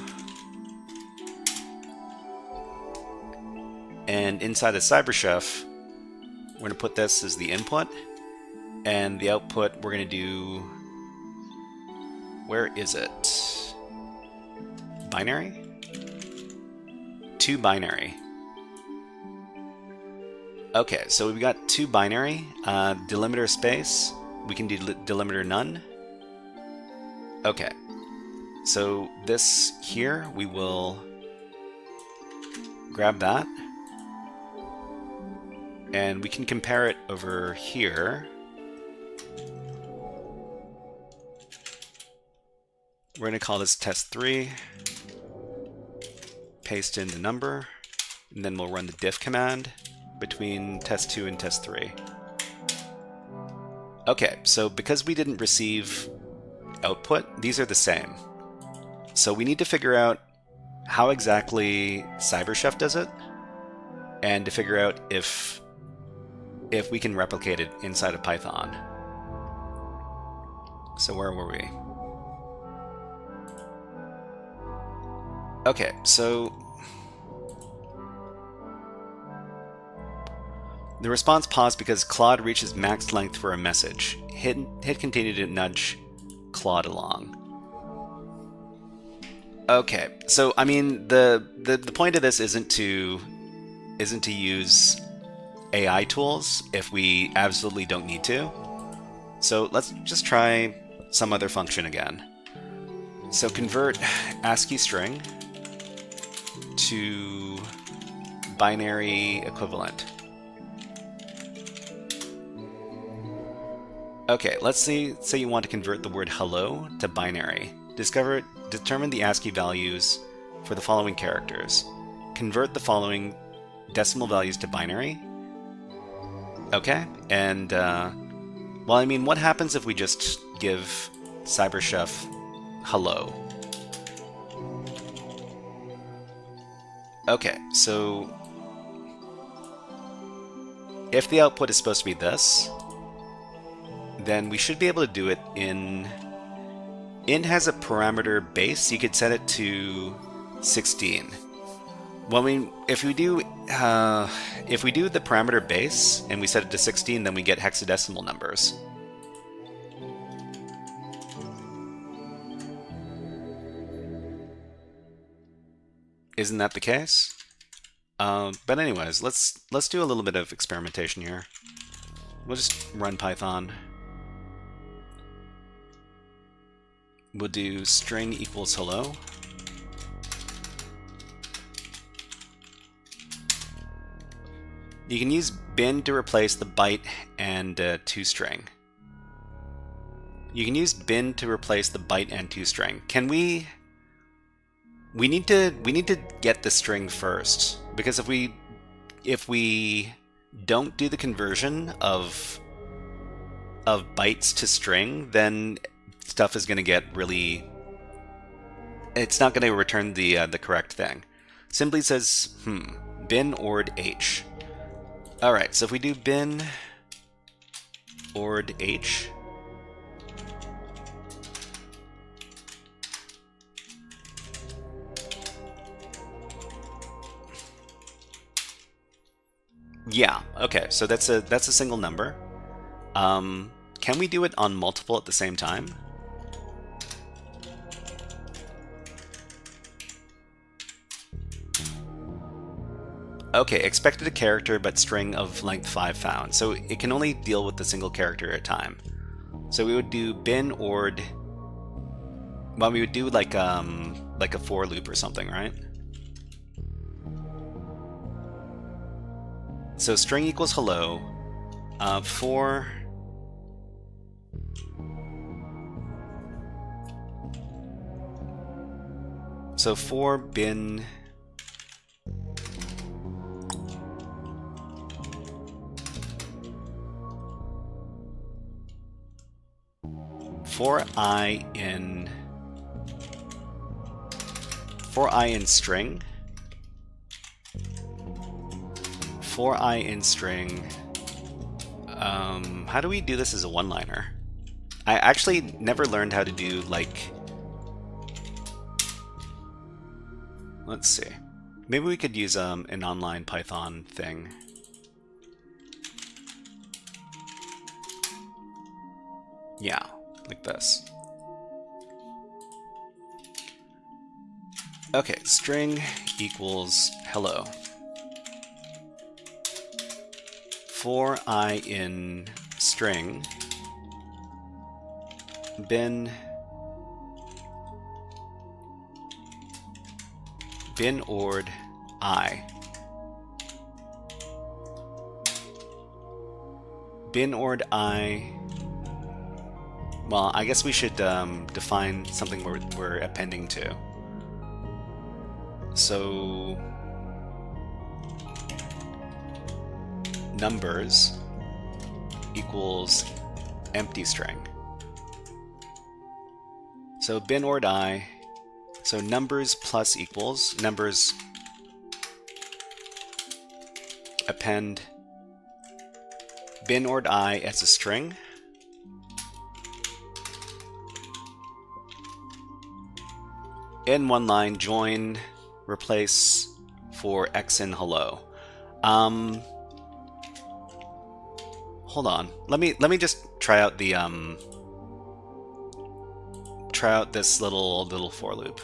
And inside of CyberChef, we're going to put this as the input. And the output, we're going to do... Where is it? Binary? To binary. Okay, so we've got to binary. Delimiter space. We can do delimiter none. Okay. So this here, we will grab that. And we can compare it over here. We're going to call this test3, paste in the number, and then we'll run the diff command between test2 and test3. Okay, so because we didn't receive output, these are the same. So we need to figure out how exactly CyberChef does it, and to figure out if we can replicate it inside of Python. So where were we? Okay, so the response paused because Claude reaches max length for a message. Hit continue to nudge Claude along. Okay, so I mean the point of this isn't to use AI tools if we absolutely don't need to. So let's just try some other function again. So convert ASCII string to binary equivalent. Okay, let's say you want to convert the word hello to binary. Determine the ASCII values for the following characters. Convert the following decimal values to binary. Okay, and well, I mean, what happens if we just give CyberChef hello? Okay, so if the output is supposed to be this, then we should be able to do it in... int has a parameter base. You could set it to 16. Well, I mean, if we do the parameter base and we set it to 16, then we get hexadecimal numbers. Isn't that the case? But anyways, let's do a little bit of experimentation here. We'll just run Python. We'll do string equals hello. You can use bin to replace the byte and toString. You can use bin to replace the byte and toString. Can we? We need to get the string first, because if we don't do the conversion of bytes to string, then stuff is going to get really... It's not going to return the correct thing. Simply says bin ord h. All right, so if we do bin ord h, yeah, okay, so that's a single number. Can we do it on multiple at the same time? Okay, expected a character but string of length 5 found. So it can only deal with the single character at a time. So we would do bin ord... Well, we would do like a for loop or something, right? So string equals hello, for... So for bin... for I in string. For I in string. How do we do this as a one-liner? I actually never learned how to do, like... Let's see. Maybe we could use an online Python thing. Yeah, like this. Okay, string equals hello. For I in string, bin ord I. Bin ord I. Well, I guess we should define something we're appending to. So numbers equals empty string. So bin ord I. So numbers plus equals numbers append bin ord I as a string. In one line, join replace for x in hello. Hold on. Let me just try out the this little for loop.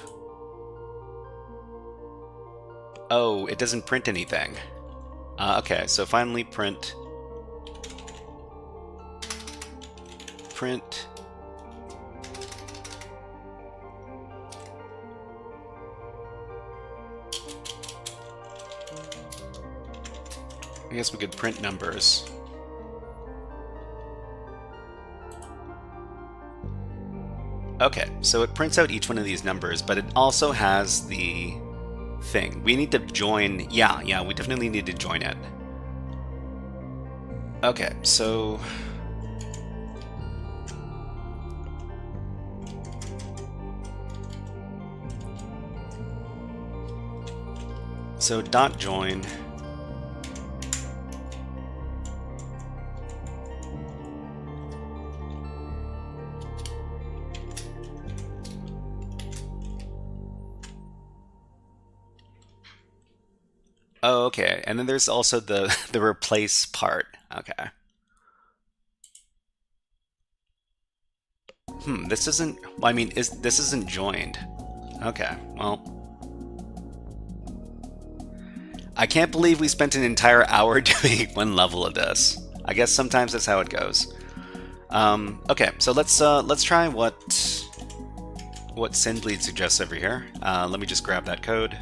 Oh, it doesn't print anything. Okay, so finally print I guess we could print numbers. Okay, so it prints out each one of these numbers, but it also has the thing. We need to join, yeah, we definitely need to join it. Okay, so... So dot join. Oh, okay. And then there's also the replace part. Okay. This isn't, I mean, this isn't joined. Okay, well. I can't believe we spent an entire hour doing one level of this. I guess sometimes that's how it goes. Okay, so let's try what SendBleed suggests over here. Let me just grab that code.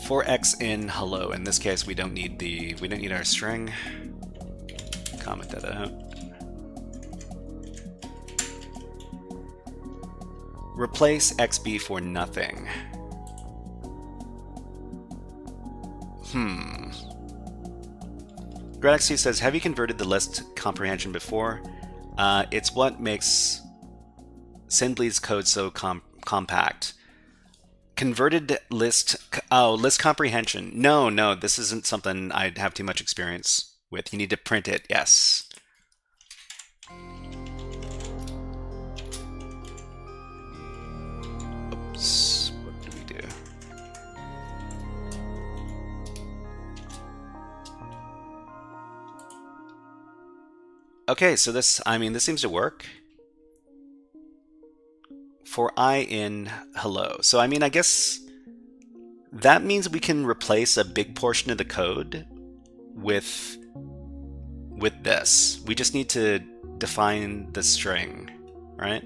For x in hello. In this case, we don't need our string. Comment that out. Replace xb for nothing. Gratixy says, have you converted the list comprehension before? It's what makes SendBleed's code so compact. Converted list, list comprehension. No, this isn't something I'd have too much experience with. You need to print it, yes. Oops, what do we do? Okay, so this seems to work. For I in hello. So I guess that means we can replace a big portion of the code with this. We just need to define the string, right?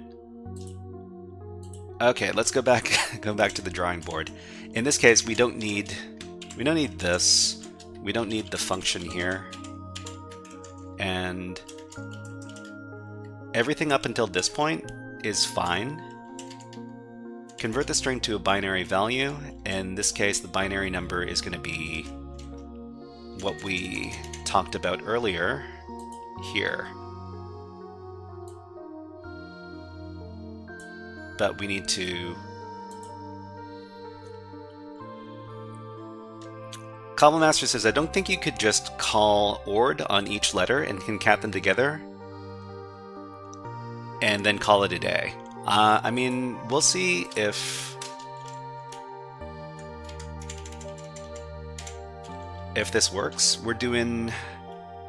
Okay, let's go back to the drawing board. In this case, we don't need this. We don't need the function here. And everything up until this point is fine. Convert the string to a binary value. In this case, the binary number is going to be what we talked about earlier here. But we need to... Cobblemaster says, I don't think you could just call ORD on each letter and concat them together and then call it a day. I mean, we'll see if this works. We're doing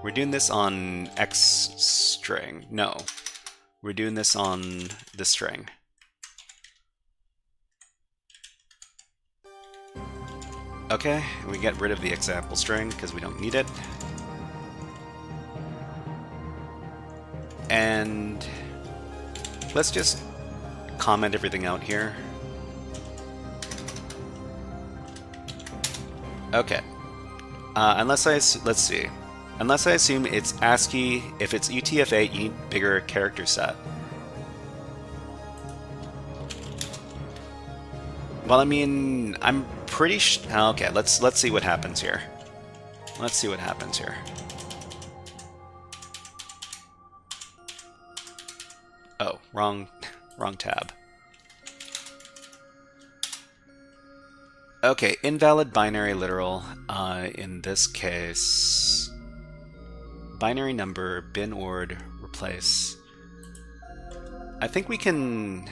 this on X string. No, we're doing this on the string. Okay, we get rid of the example string because we don't need it. And let's just comment everything out here. Okay. Let's see. Unless I assume it's ASCII, if it's UTF-8, you need bigger character set. Well, I mean, I'm pretty okay, let's see what happens here. Let's see what happens here. Oh, wrong tab. Okay, invalid binary literal. In this case, binary number, bin ord, replace. I think we can...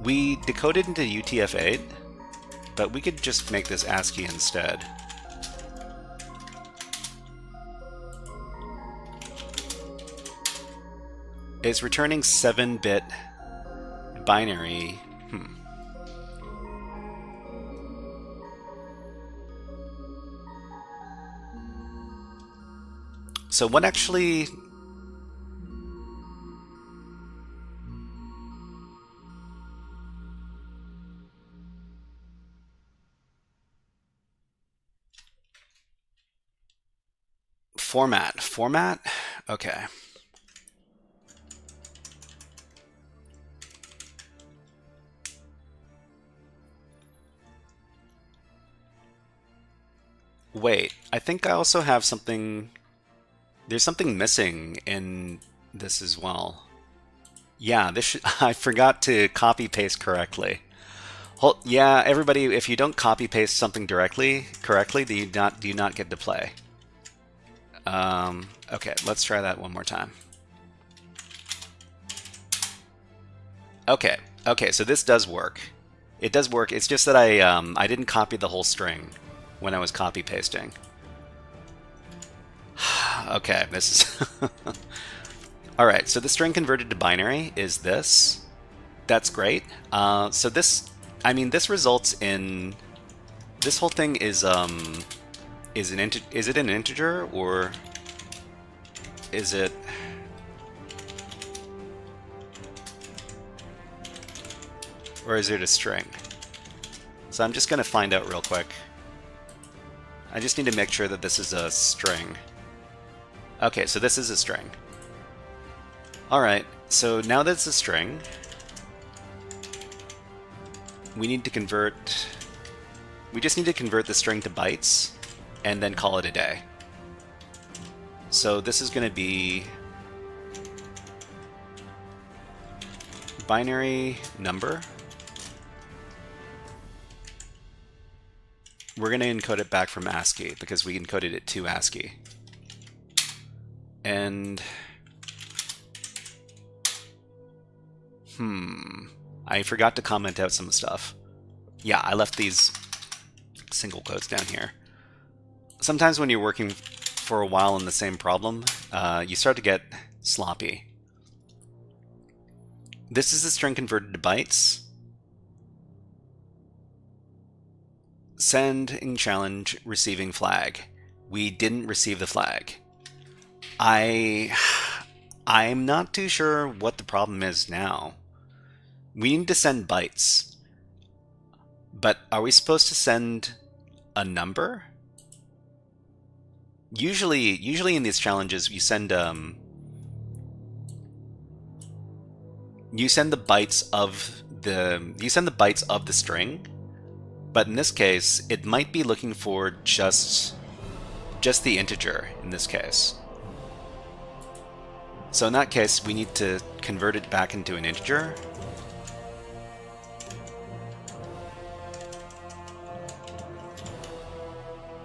We decoded into UTF-8, but we could just make this ASCII instead. It's returning 7-bit binary. So what actually... Format? Okay. Wait, I think I also have something... There's something missing in this as well. Yeah, this I forgot to copy-paste correctly. Yeah, everybody, if you don't copy-paste something correctly, do you not get to play. Okay, let's try that one more time. Okay, so this does work. It does work. It's just that I didn't copy the whole string when I was copy pasting. Okay, this is all right. So the string converted to binary is this. That's great. So this, I mean, this results in this whole thing is it an integer or is it? Or is it a string? So I'm just going to find out real quick. I just need to make sure that this is a string. Okay, so this is a string. Alright, so now that it's a string, we need to convert... We just need to convert the string to bytes and then call it a day. So this is going to be binary number. We're going to encode it back from ASCII because we encoded it to ASCII. And I forgot to comment out some stuff. Yeah, I left these single quotes down here. Sometimes when you're working for a while on the same problem, you start to get sloppy. This is the string converted to bytes. Sending challenge, receiving flag. We didn't receive the flag. I'm not too sure what the problem is now. We need to send bytes. But are we supposed to send a number? Usually in these challenges you send the bytes of the string. But in this case, it might be looking for just just the integer in this case. So in that case, we need to convert it back into an integer.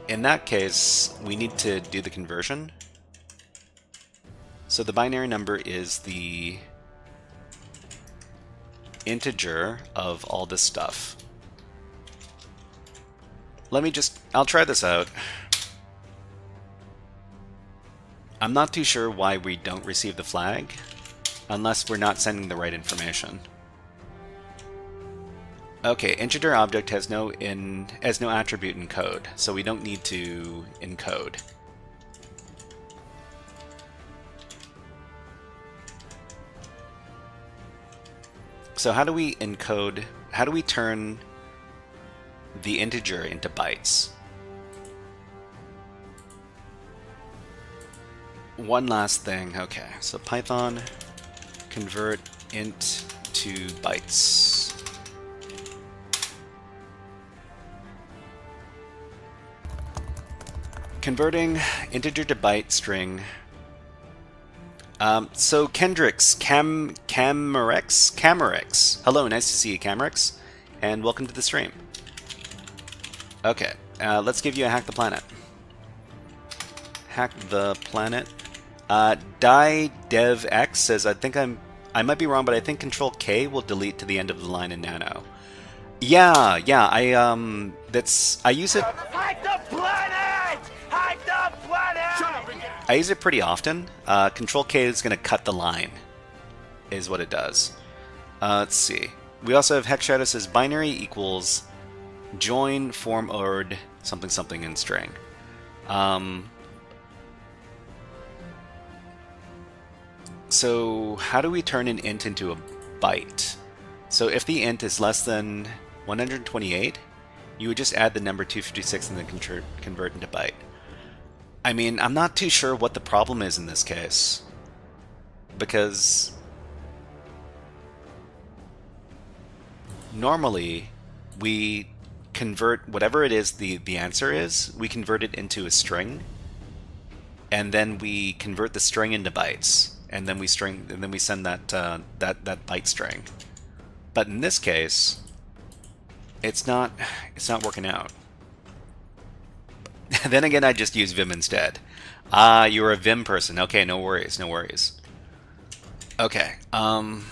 In that case, we need to do the conversion. So the binary number is the integer of all this stuff. I'll try this out. I'm not too sure why we don't receive the flag, unless we're not sending the right information. Okay, integer object has no attribute in code, so we don't need to encode. So how do we encode, how do we turn the integer into bytes? One last thing, okay, so Python convert int to bytes. Converting integer to byte string. So Kendrix, Camerex. Hello, nice to see you, Camerex, and welcome to the stream. Okay, let's give you a hack the planet. Hack the planet. DieDevX says, I might be wrong, but I think Control K will delete to the end of the line in Nano. Yeah, I use it. Hack the planet! Hack the planet! I use it pretty often. Control K is going to cut the line, is what it does. Let's see. We also have Hex Shadow says binary equals join form ord something something in string. So how do we turn an int into a byte? So if the int is less than 128, you would just add the number 256 and then convert into byte. I mean, I'm not too sure what the problem is in this case, because normally we convert whatever it is the answer is, we convert it into a string, and then we convert the string into bytes, and then we send that that byte string. But in this case, it's not working out. Then again, I just use Vim instead. Ah, you're a Vim person. Okay, no worries, no worries. Okay, well,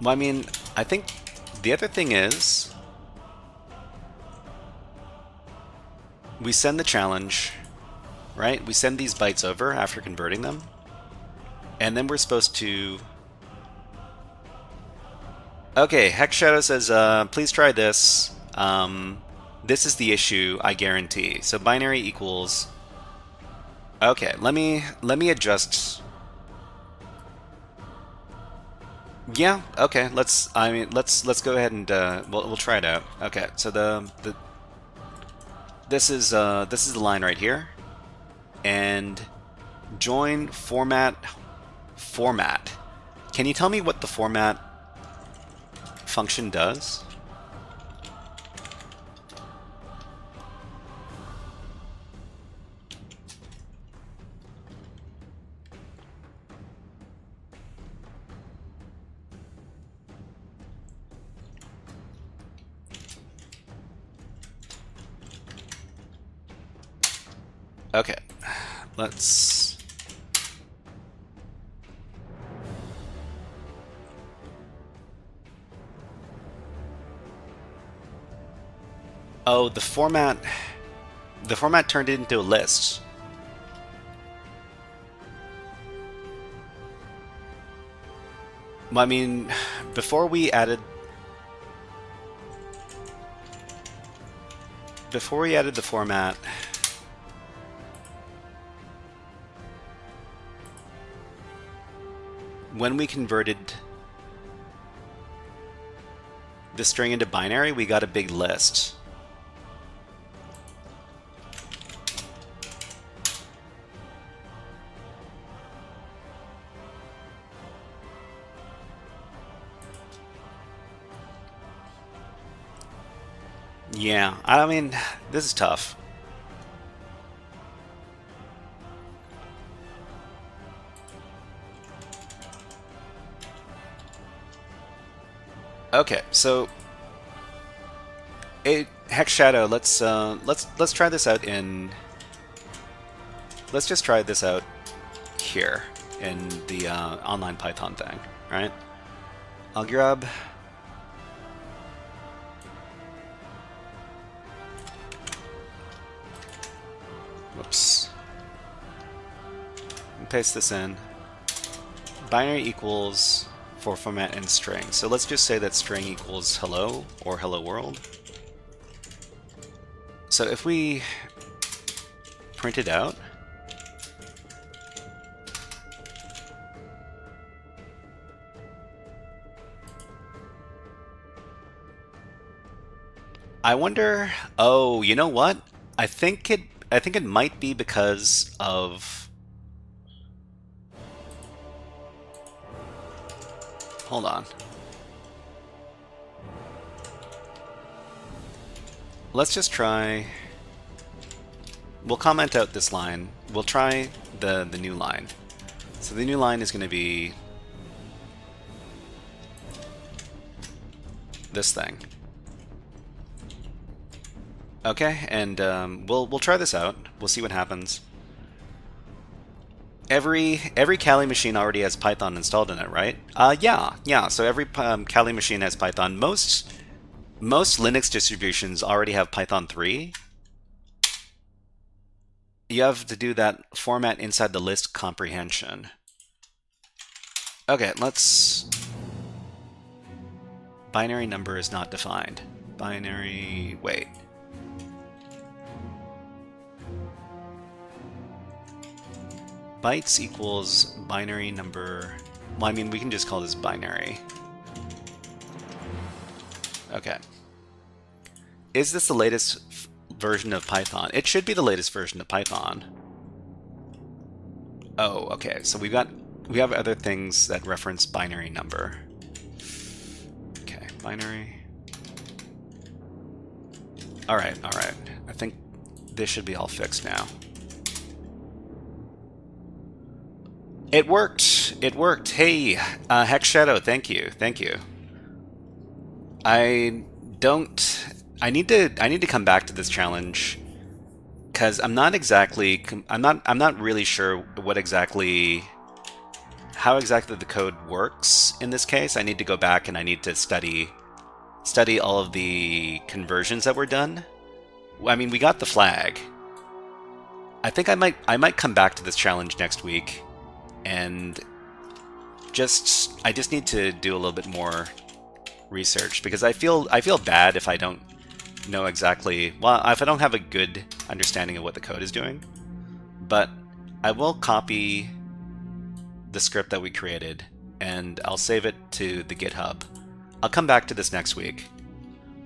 I mean, I think the other thing is we send the challenge, right? We send these bytes over after converting them, and then we're supposed to... Okay, Hex Shadow says, please try this. This is the issue, I guarantee. So binary equals... Okay, let me adjust... Yeah, okay, let's go ahead and we'll try it out. Okay, so this is the line right here, and join format. Can you tell me what the format function does? Okay, let's... Oh, the format turned it into a list. Well, I mean, before we added the format, when we converted the string into binary, we got a big list. Yeah, I mean, this is tough. Okay, so Hex Shadow. Let's try this out in. Let's just try this out here in the online Python thing, right? I'll grab. Whoops. And paste this in. Binary equals for format and string. So let's just say that string equals hello or hello world. So if we print it out, I wonder. Oh, you know what? I think it might be because of. Hold on. Let's just try. We'll comment out this line. We'll try the new line. So the new line is going to be this thing. Okay, and we'll try this out. We'll see what happens. Every Kali machine already has Python installed in it, right? Yeah. So every Kali machine has Python. Most Linux distributions already have Python 3. You have to do that format inside the list comprehension. Okay, let's. Binary number is not defined. Binary. Wait. Bytes equals binary number. Well, I mean, we can just call this binary. Okay. Is this the latest version of Python? It should be the latest version of Python. Oh, okay. So we have other things that reference binary number. Okay, binary. All right. I think this should be all fixed now. It worked. It worked. Hey, Hex Shadow, thank you. I need to come back to this challenge because I'm not really sure how exactly the code works in this case. I need to go back and I need to study all of the conversions that were done. I mean, we got the flag. I think I might come back to this challenge next week. And I just need to do a little bit more research because I feel bad if I don't know exactly, well, if I don't have a good understanding of what the code is doing. But I will copy the script that we created and I'll save it to the GitHub. I'll come back to this next week.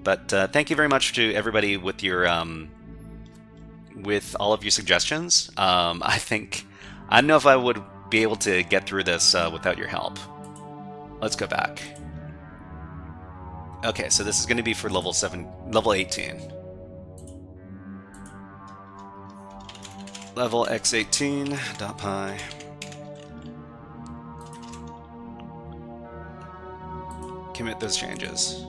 But thank you very much to everybody with your with all of your suggestions. I don't know if I would be able to get through this without your help. Let's go back. Okay, so this is going to be for level 18. Level x18.py. Commit those changes.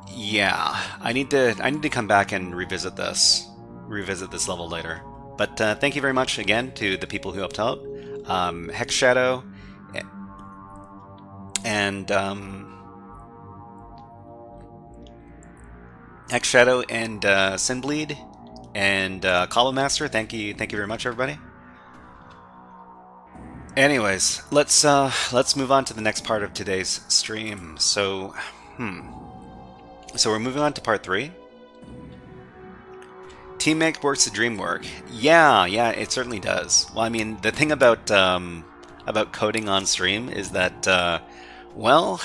Yeah, I need to come back and revisit this level later. But thank you very much again to the people who helped out. Hex Shadow and Sinbleed and Column Master. Thank you very much, everybody. Anyways, let's move on to the next part of today's stream. So we're moving on to part 3. Teammate works the dream work. Yeah, it certainly does. Well, I mean, the thing about coding on stream is that, well,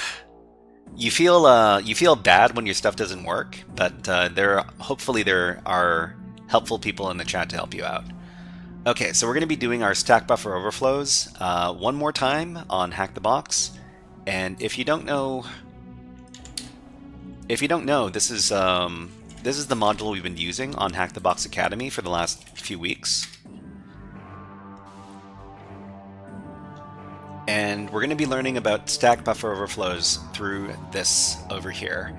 you feel bad when your stuff doesn't work, but hopefully there are helpful people in the chat to help you out. Okay, so we're going to be doing our stack buffer overflows one more time on HackTheBox, and if you don't know if you don't know, this is the module we've been using on HackTheBox Academy for the last few weeks. And we're going to be learning about stack buffer overflows through this over here.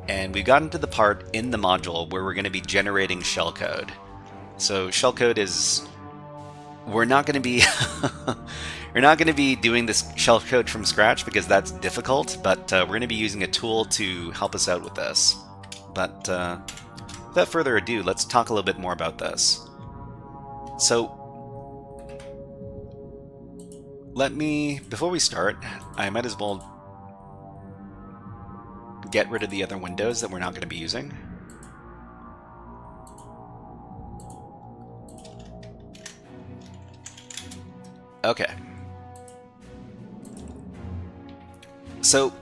And we've gotten to the part in the module where we're going to be generating shellcode. So shellcode is... we're not going to be... we're not going to be doing this shellcode from scratch because that's difficult, but we're going to be using a tool to help us out with this. But without further ado, let's talk a little bit more about this. So before we start, I might as well get rid of the other windows that we're not going to be using. Okay. So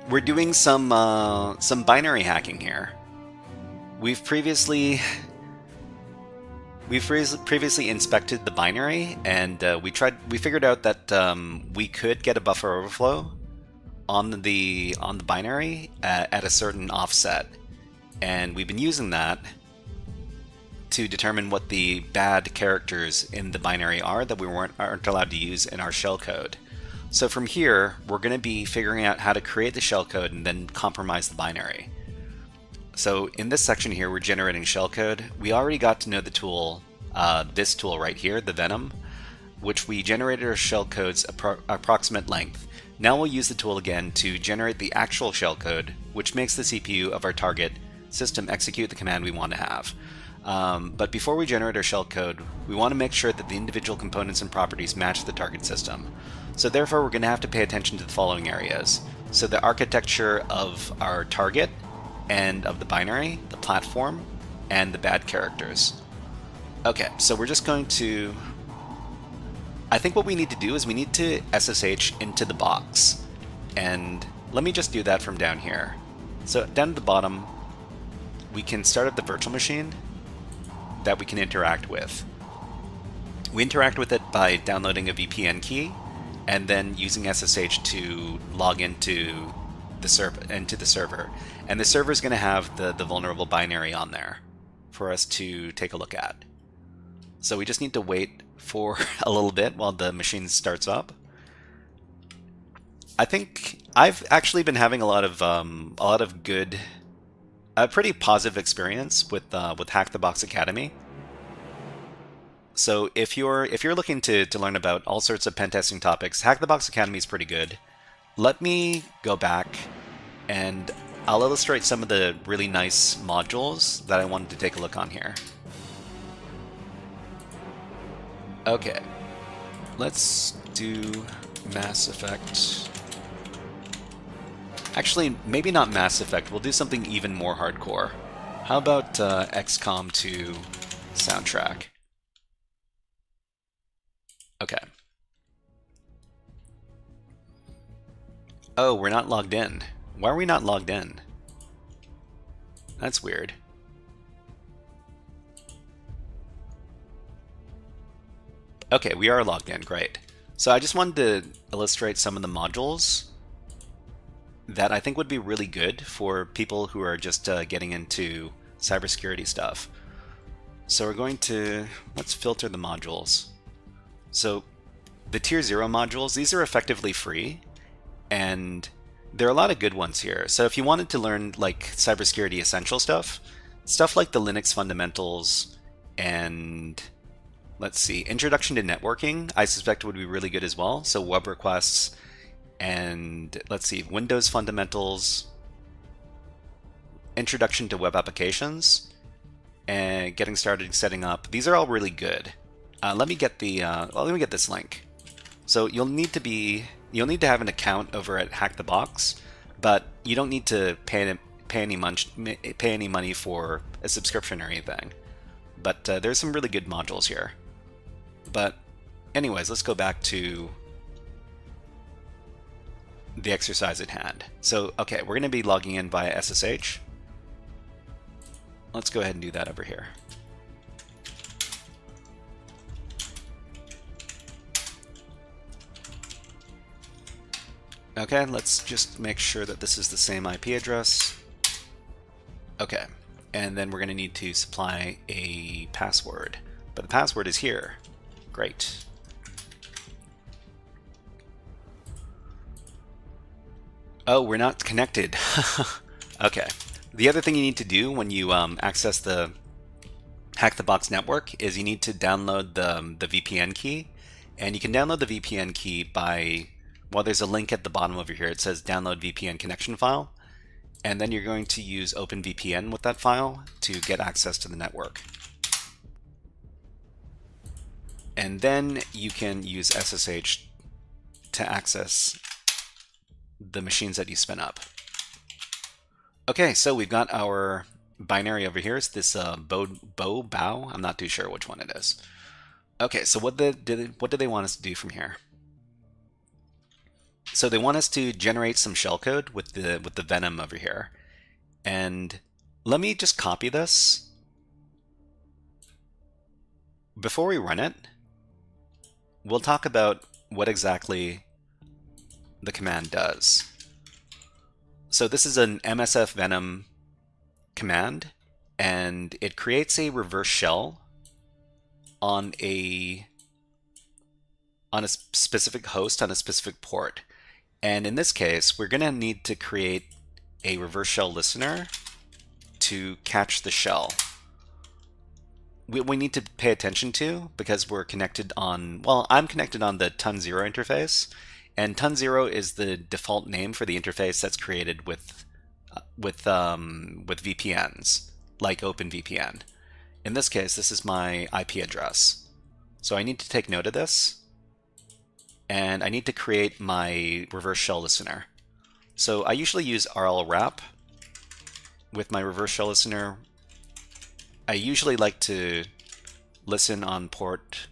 we're doing some binary hacking here. We've previously inspected the binary, and we figured out that we could get a buffer overflow on the binary at a certain offset, and we've been using that to determine what the bad characters in the binary are that we aren't allowed to use in our shellcode. So from here, we're going to be figuring out how to create the shellcode and then compromise the binary. So in this section here, we're generating shellcode. We already got to know the tool, this tool right here, the Venom, which we generated our shellcode's approximate length. Now we'll use the tool again to generate the actual shellcode, which makes the CPU of our target system execute the command we want to have. But before we generate our shellcode, we want to make sure that the individual components and properties match the target system. So therefore, we're going to have to pay attention to the following areas. So the architecture of our target, and of the binary, the platform, and the bad characters. Okay, so we're just going to... I think what we need to do is we need to SSH into the box. And let me just do that from down here. So down at the bottom, we can start up the virtual machine that we can interact with. We interact with it by downloading a VPN key and then using SSH to log into the server. And the server is going to have the vulnerable binary on there for us to take a look at. So we just need to wait for a little bit while the machine starts up. I think I've actually been having a lot of good, pretty positive experience with HackTheBox Academy. So if you're looking to learn about all sorts of pen testing topics, HackTheBox Academy is pretty good. Let me go back and I'll illustrate some of the really nice modules that I wanted to take a look on here. Okay, let's do Mass Effect. Actually, maybe not Mass Effect, we'll do something even more hardcore. How about XCOM 2 soundtrack? Okay. Oh, we're not logged in. Why are we not logged in? That's weird. Okay, we are logged in, great. So I just wanted to illustrate some of the modules that I think would be really good for people who are just getting into cybersecurity stuff. So we're going to, let's filter the modules. So the Tier 0 modules, these are effectively free, and there are a lot of good ones here. So if you wanted to learn like cybersecurity essential stuff like the Linux fundamentals and let's see, Introduction to Networking, I suspect would be really good as well. So web requests and let's see, Windows fundamentals, Introduction to Web Applications, and getting started setting up. These are all really good. Let me get this link. So you'll need to have an account over at HackTheBox, but you don't need to pay any money for a subscription or anything. But there's some really good modules here. But anyways, let's go back to the exercise at hand. So, okay, we're going to be logging in via SSH. Let's go ahead and do that over here. Okay, let's just make sure that this is the same IP address. Okay, and then we're going to need to supply a password, but the password is here. Great. Oh, we're not connected. Okay. The other thing you need to do when you access the HackTheBox network is you need to download the VPN key, and you can download the VPN key by, well, there's a link at the bottom over here. It says download VPN connection file, and then you're going to use OpenVPN with that file to get access to the network. And then you can use SSH to access the machines that you spin up. Okay, so we've got our binary over here. It's this bow. I'm not too sure which one it is. Okay, so what do they want us to do from here? So they want us to generate some shellcode with the Venom over here. And let me just copy this. Before we run it, we'll talk about what exactly the command does. So this is an MSF Venom command, and it creates a reverse shell on a specific host on a specific port. And in this case, we're going to need to create a reverse shell listener to catch the shell. We need to pay attention to, because we're connected on, well, I'm connected on the TUN0 interface, and TUN0 is the default name for the interface that's created with VPNs, like OpenVPN. In this case, this is my IP address. So I need to take note of this, and I need to create my reverse shell listener. So I usually use rlwrap with my reverse shell listener. I usually like to listen on port.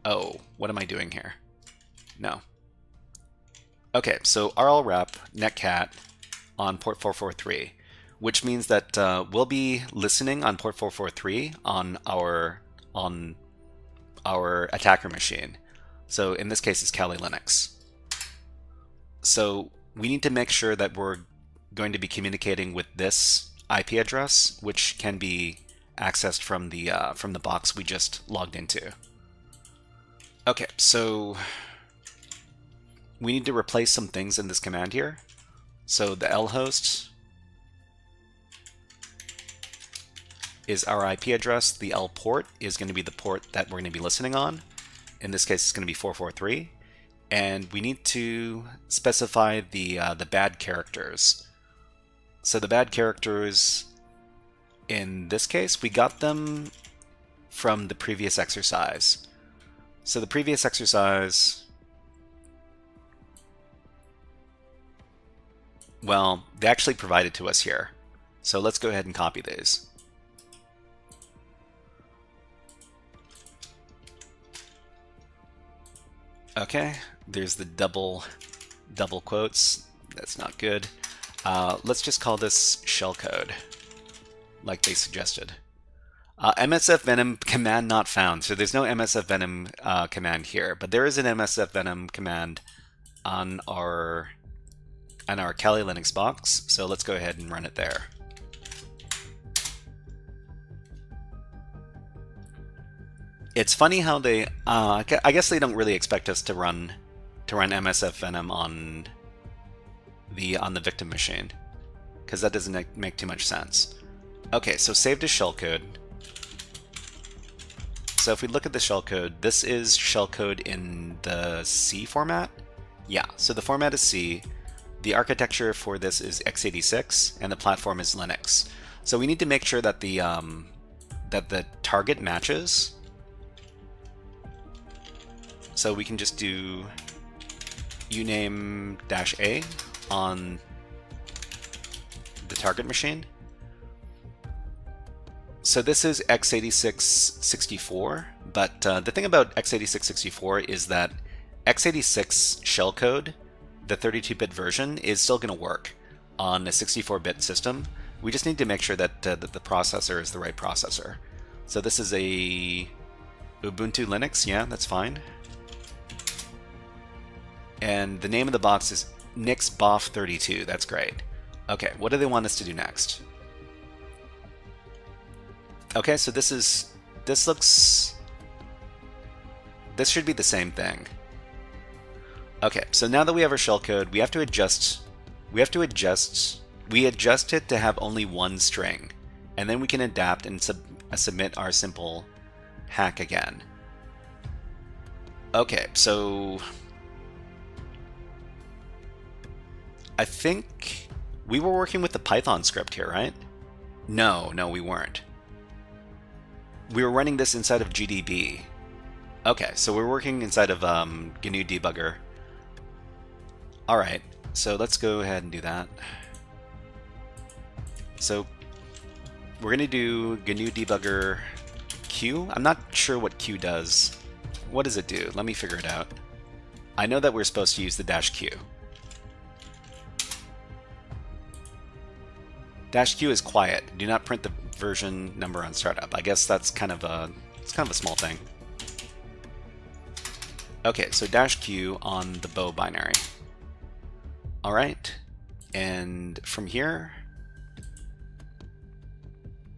Oh, what am I doing here? No. Okay, so rlwrap netcat on port 443, which means that we'll be listening on port 443 on our attacker machine. So in this case, it's Kali Linux. So we need to make sure that we're going to be communicating with this IP address, which can be accessed from the box we just logged into. Okay, so we need to replace some things in this command here. So the lhost is our IP address. The L port is going to be the port that we're going to be listening on. In this case, it's going to be 443. And we need to specify the bad characters. So the bad characters, in this case, we got them from the previous exercise. So the previous exercise, well, they actually provided to us here. So let's go ahead and copy these. Okay, there's the double quotes. That's not good. Let's just call this shellcode, like they suggested. MSF Venom command not found. So there's no MSF Venom command here, but there is an MSF Venom command on our Kali Linux box. So let's go ahead and run it there. It's funny how they, I guess they don't really expect us to run MSF Venom on the victim machine, because that doesn't make too much sense. Okay, so saved as shellcode. So if we look at the shellcode, this is shellcode in the C format. Yeah, so the format is C. The architecture for this is x86, and the platform is Linux. So we need to make sure that the target matches. So we can just do uname-a on the target machine. So this is x86-64, but the thing about x86-64 is that x86 shellcode, the 32-bit version, is still going to work on a 64-bit system. We just need to make sure that the processor is the right processor. So this is a Ubuntu Linux, yeah, that's fine. And the name of the box is Nick's Boff 32. That's great. Okay, what do they want us to do next? Okay, so this should be the same thing. Okay, so now that we have our shellcode, we adjust it to have only one string, and then we can adapt and submit our simple hack again. Okay, so I think we were working with the Python script here, right? No, we weren't. We were running this inside of GDB. Okay, so we're working inside of GNU Debugger. Alright, so let's go ahead and do that. So we're going to do GNU Debugger Q. I'm not sure what Q does. What does it do? Let me figure it out. I know that we're supposed to use the -Q. -Q is quiet. Do not print the version number on startup. I guess that's kind of a small thing. Okay, so -Q on the bow binary. All right, and from here,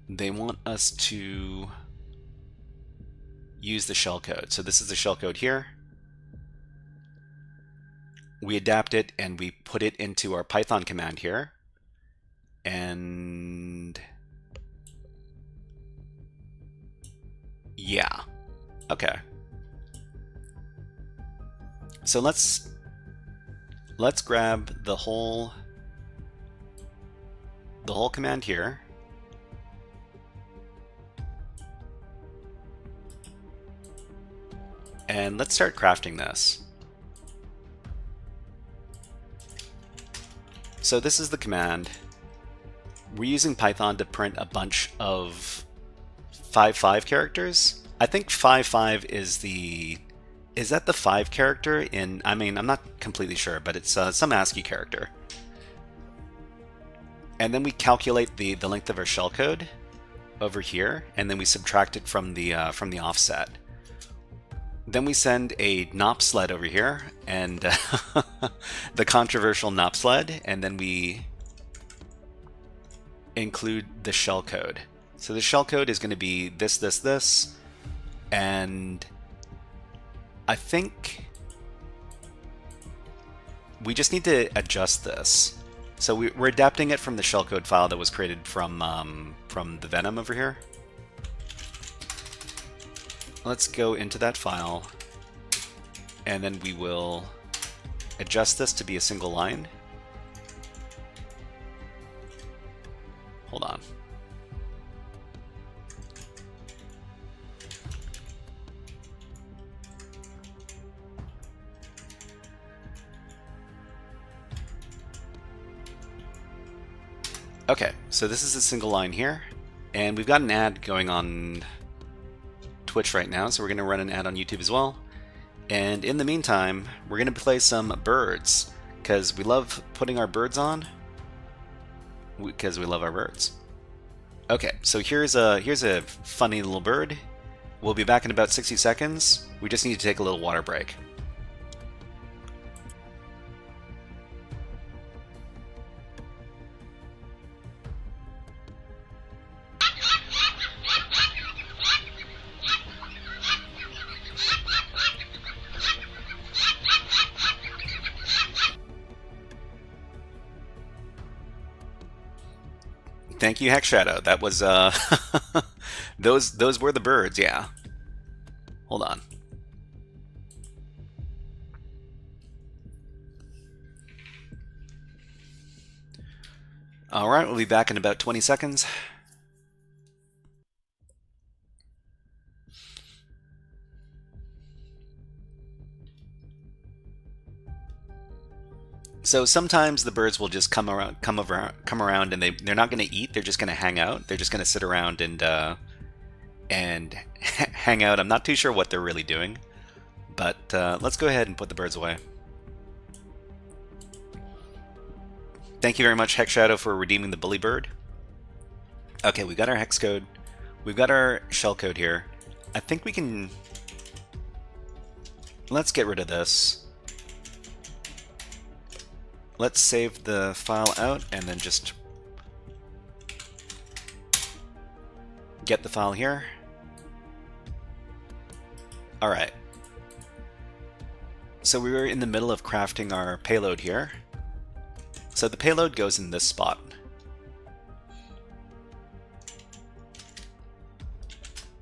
they want us to use the shellcode. So this is the shellcode here. We adapt it and we put it into our Python command here. And yeah, okay. So let's grab the whole command here. And let's start crafting this. So this is the command. We're using Python to print a bunch of 5.5 characters. I think 5.5 is the... Is that the 5 character in... I mean, I'm not completely sure, but it's some ASCII character. And then we calculate the length of our shellcode over here, and then we subtract it from the offset. Then we send a NOP sled over here, and the controversial NOP sled, and then we include the shellcode. So the shellcode is going to be this, and I think we just need to adjust this. So we're adapting it from the shellcode file that was created from the Venom over here. Let's go into that file, and then we will adjust this to be a single line. Hold on. Okay, so this is a single line here, and we've got an ad going on Twitch right now, so we're going to run an ad on YouTube as well. And in the meantime, we're going to play some birds, because we love putting our birds on, because we love our birds. Okay, so here's a funny little bird. We'll be back in about 60 seconds. We just need to take a little water break. Thank you, Hex Shadow. That was those were the birds, yeah. Hold on. All right, we'll be back in about 20 seconds. So sometimes the birds will just come around, and they're not going to eat. They're just going to hang out. They're just going to sit around and hang out. I'm not too sure what they're really doing, but let's go ahead and put the birds away. Thank you very much, Hex Shadow, for redeeming the bully bird. Okay, we got our hex code. We've got our shell code here. I think we can... Let's get rid of this. let's save the file out and then just get the file here. All right. So we were in the middle of crafting our payload here. So the payload goes in this spot.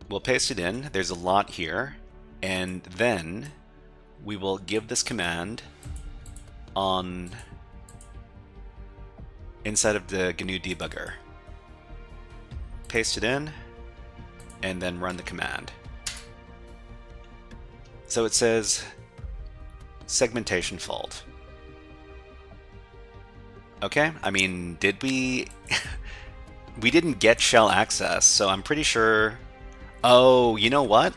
We'll paste it in. There's a lot here. And then we will give this command on inside of the GNU debugger. Paste it in and then run the command. So it says segmentation fault. Okay, I mean, did we... we didn't get shell access, so I'm pretty sure... Oh, you know what?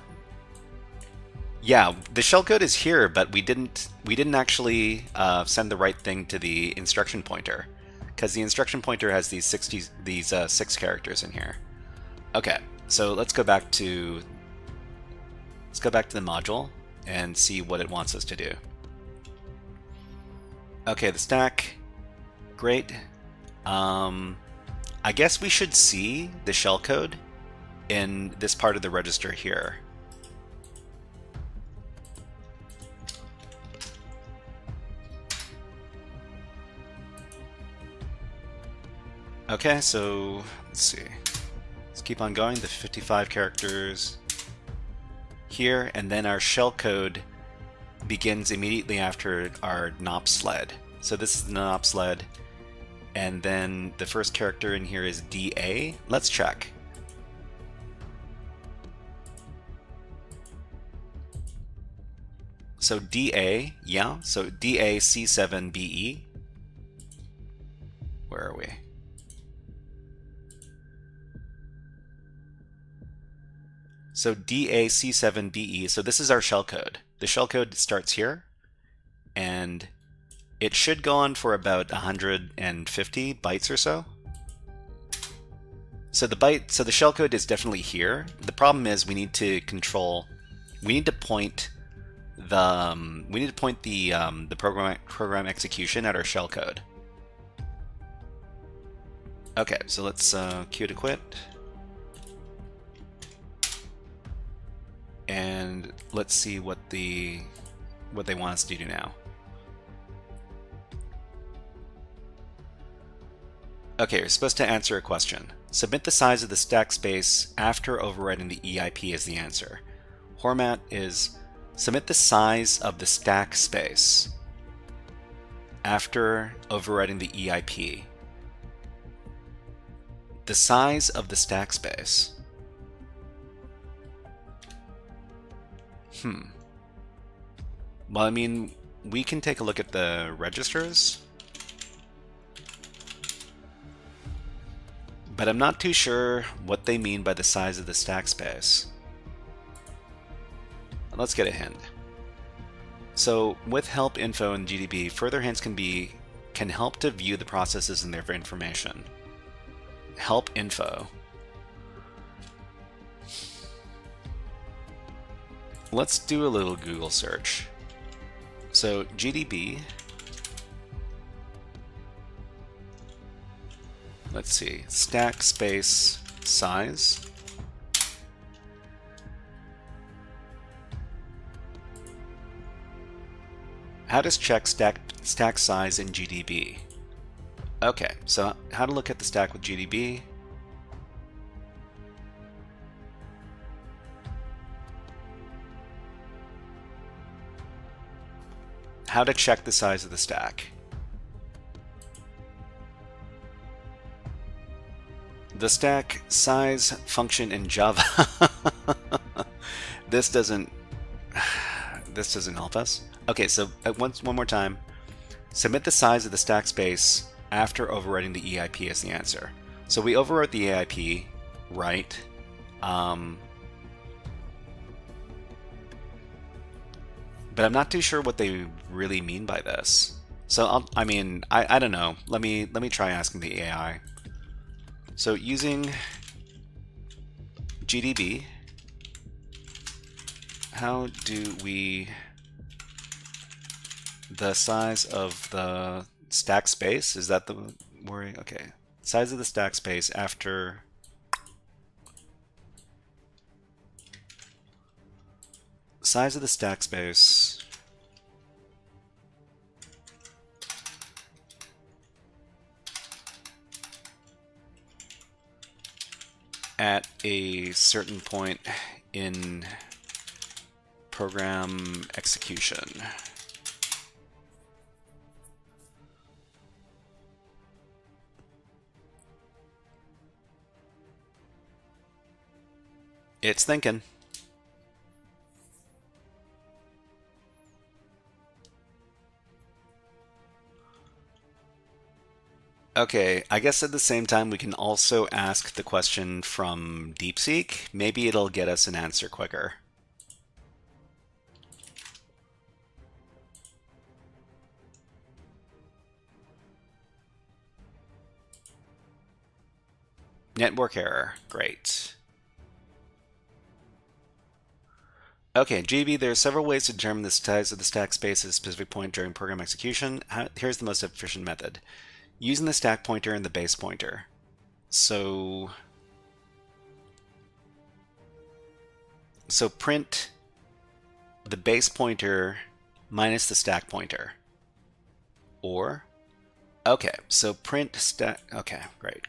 Yeah, the shellcode is here, but we didn't actually send the right thing to the instruction pointer, because the instruction pointer has these 6 characters in here. Okay, so let's go back to the module and see what it wants us to do. Okay, the stack, great. I guess we should see the shellcode in this part of the register here. Okay, so let's see. Let's keep on going. The 55 characters here, and then our shellcode begins immediately after our NOP sled. So this is the NOP sled, and then the first character in here is DA. Let's check. So DA, yeah, so DA C7BE. Where are we? So DA C7BE, so this is our shellcode. The shellcode starts here, and it should go on for about 150 bytes or so. So the shellcode is definitely here. The problem is we need to point the program execution at our shellcode. Okay, so let's queue to quit. And let's see what they want us to do now. Okay, you're supposed to answer a question. Submit the size of the stack space after overriding the EIP as the answer. Format is submit the size of the stack space after overriding the EIP. The size of the stack space. Well, I mean, we can take a look at the registers, but I'm not too sure what they mean by the size of the stack space. Let's get a hint. So with help info in GDB, further hints can help to view the processes and their information. Help info. Let's do a little Google search. So GDB, let's see, stack space size. How does check stack size in GDB? Okay, so how to look at the stack with GDB. How to check the size of the stack. The stack size function in Java. This doesn't help us. Okay, so one more time. Submit the size of the stack space after overriding the EIP as the answer. So we overrode the EIP, right? But I'm not too sure what they really mean by this. So I don't know. Let me try asking the AI. So using GDB, how do we the size of the stack space, is that the worry? Okay. Size of the stack space after size of the stack space at a certain point in program execution. It's thinking. Okay, I guess at the same time we can also ask the question from DeepSeek. Maybe it'll get us an answer quicker. Network error, great. Okay, GB, there are several ways to determine the size of the stack space at a specific point during program execution. Here's the most efficient method. Using the stack pointer and the base pointer. So print the base pointer minus the stack pointer. Or, okay, so print stack, okay, great.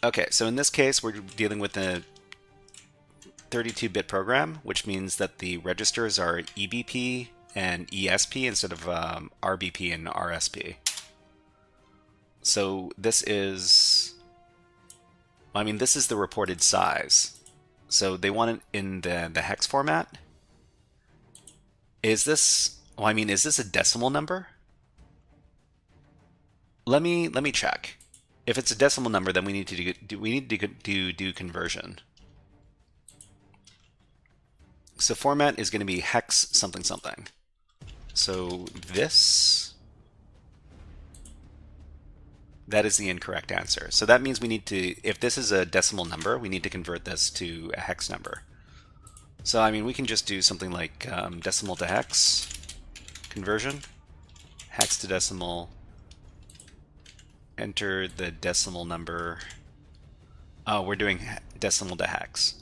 Okay, so in this case, we're dealing with a 32-bit program, which means that the registers are EBP and ESP instead of RBP and RSP. So this is, I mean, this is the reported size. So they want it in the hex format. Is this, well, I mean, is this a decimal number? Let me check. If it's a decimal number, then we need to do conversion. So format is going to be hex something something. So this, that is the incorrect answer. So that means we need to, if this is a decimal number, we need to convert this to a hex number. So I mean, we can just do something like decimal to hex conversion, hex to decimal. Enter the decimal number. Oh, we're doing decimal to hex.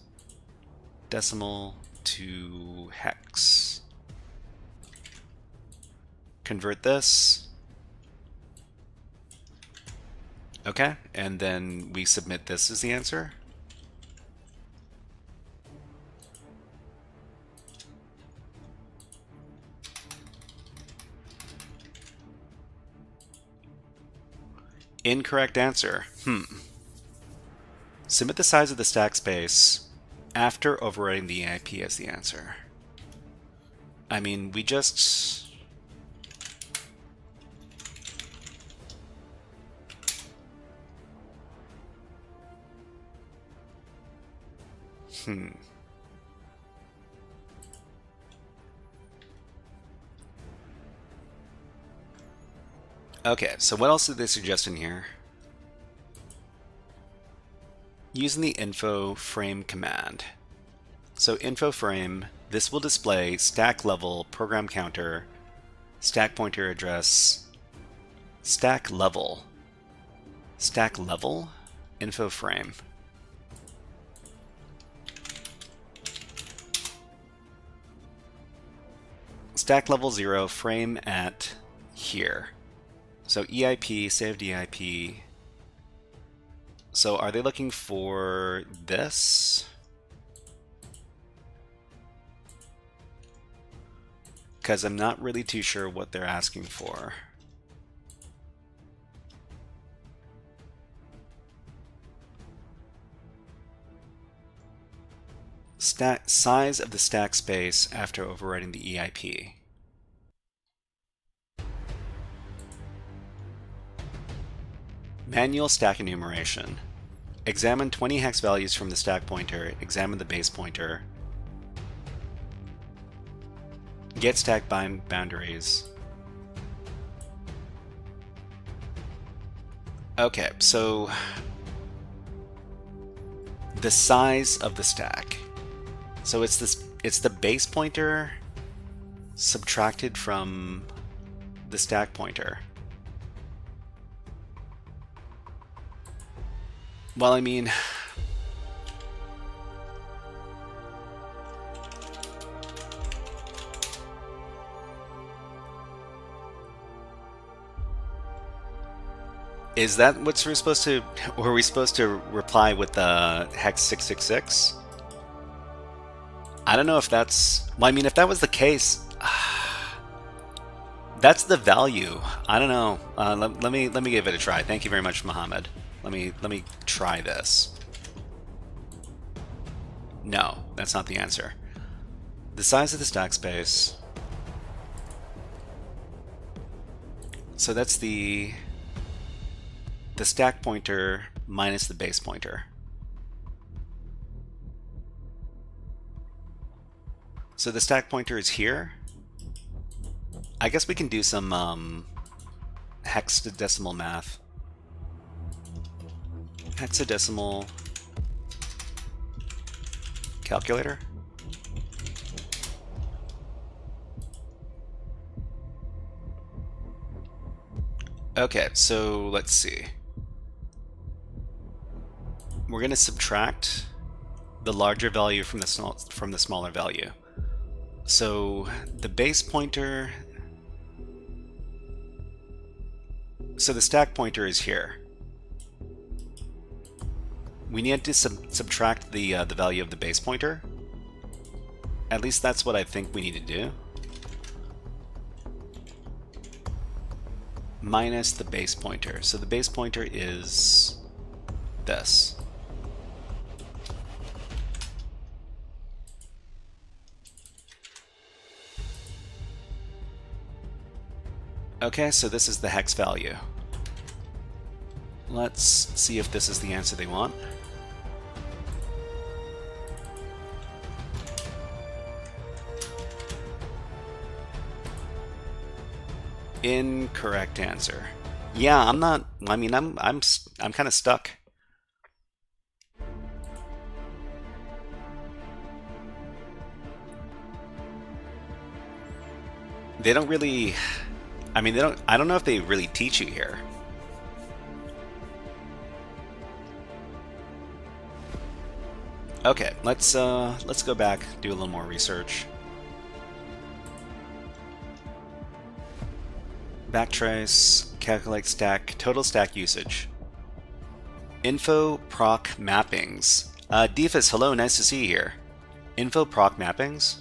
Decimal to hex. Convert this. Okay, and then we submit this as the answer. Incorrect answer. Submit the size of the stack space after overwriting the EIP as the answer. I mean, we just... Okay, so what else did they suggest in here? Using the info frame command. So info frame, this will display stack level program counter, stack pointer address, stack level, info frame. Stack level 0, frame at here. So EIP, saved EIP. So are they looking for this? Because I'm not really too sure what they're asking for. Stack size of the stack space after overwriting the EIP. Manual stack enumeration. Examine 20 hex values from the stack pointer. Examine the base pointer. Get stack boundaries. Okay, so the size of the stack. So it's the base pointer subtracted from the stack pointer. Well, I mean, is that what we're supposed to, or are we supposed to reply with the hex 666? I don't know if that's, well, I mean, if that was the case, that's the value. I don't know. Let me give it a try. Thank you very much, Mohammed. Let me try this. No, that's not the answer. The size of the stack space. So that's the stack pointer minus the base pointer. So the stack pointer is here. I guess we can do some hexadecimal math. Hexadecimal calculator. Okay, so let's see. We're going to subtract the larger value from the smaller value. So the base pointer, so the stack pointer is here. We need to subtract the value of the base pointer. At least that's what I think we need to do. Minus the base pointer. So the base pointer is this. Okay, so this is the hex value. Let's see if this is the answer they want. Incorrect answer. Yeah, I'm not, I mean, I'm kind of stuck. They don't really, I mean, I don't know if they really teach you here. Okay, let's go back, do a little more research. Backtrace, calculate stack, total stack usage. Info proc mappings. Defus, hello, nice to see you here. Info proc mappings?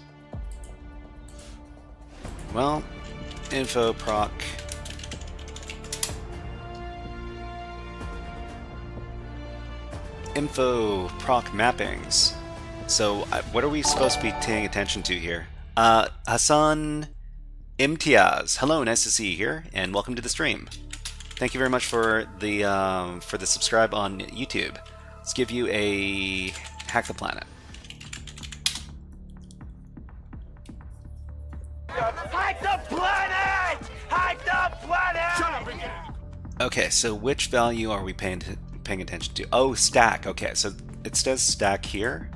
Well, info proc. Info proc mappings. So, what are we supposed to be paying attention to here? Hassan Imtiaz, hello, nice to see you here, and welcome to the stream. Thank you very much for the subscribe on YouTube. Let's give you a Hack the Planet. Hack the planet! Hack the planet! Shut up again! Okay, so which value are we paying attention to? Oh, stack. Okay, so it says stack here.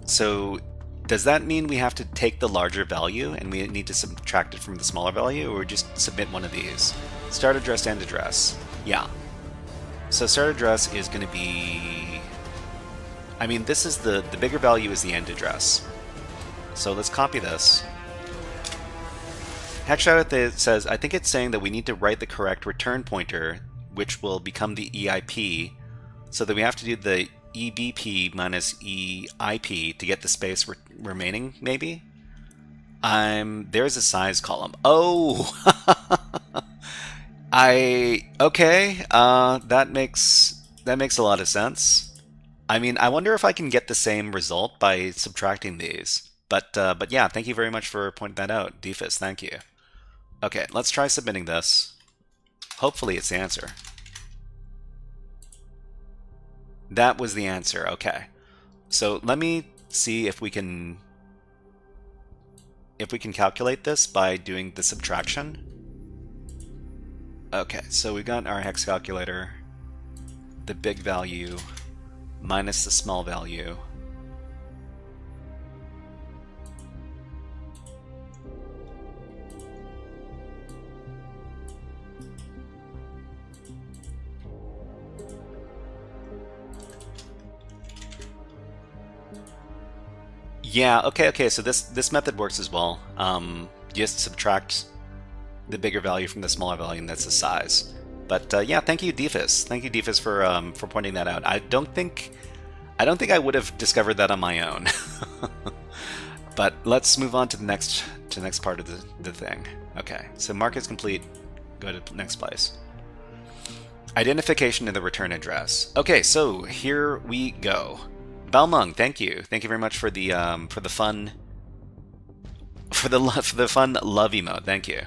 So does that mean we have to take the larger value and we need to subtract it from the smaller value, or just submit one of these? Start address, end address. Yeah. So start address is going to be, I mean, this is the bigger value is the end address. So let's copy this. HackShout says, I think it's saying that we need to write the correct return pointer, which will become the EIP, so that we have to do the EBP minus EIP to get the space remaining, maybe? There's a size column. Oh! Okay, that makes a lot of sense. I mean, I wonder if I can get the same result by subtracting these. But yeah, thank you very much for pointing that out, Defus, thank you. Okay, let's try submitting this. Hopefully it's the answer. That was the answer, okay. So let me see if we can calculate this by doing the subtraction. Okay, so we got our hex calculator, the big value minus the small value. Yeah, okay, so this method works as well. You just subtract the bigger value from the smaller value, and that's the size. But yeah, thank you, Defus. Thank you, Defus, for pointing that out. I don't think I would have discovered that on my own. But let's move on to the next part of the thing. Okay, so mark is complete. Go to the next place. Identification of the return address. Okay, so here we go. Balmung, thank you very much for the fun love emote. Thank you.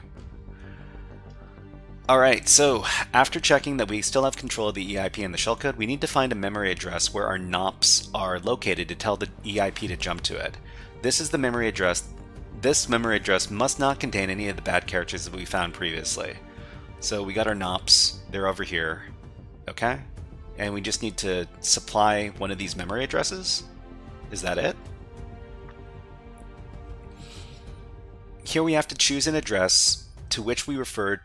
All right, so after checking that we still have control of the EIP and the shellcode, we need to find a memory address where our NOPs are located to tell the EIP to jump to it. This is the memory address. This memory address must not contain any of the bad characters that we found previously. So we got our NOPs, they're over here, okay? And we just need to supply one of these memory addresses. Is that it? Here we have to choose an address to which we refer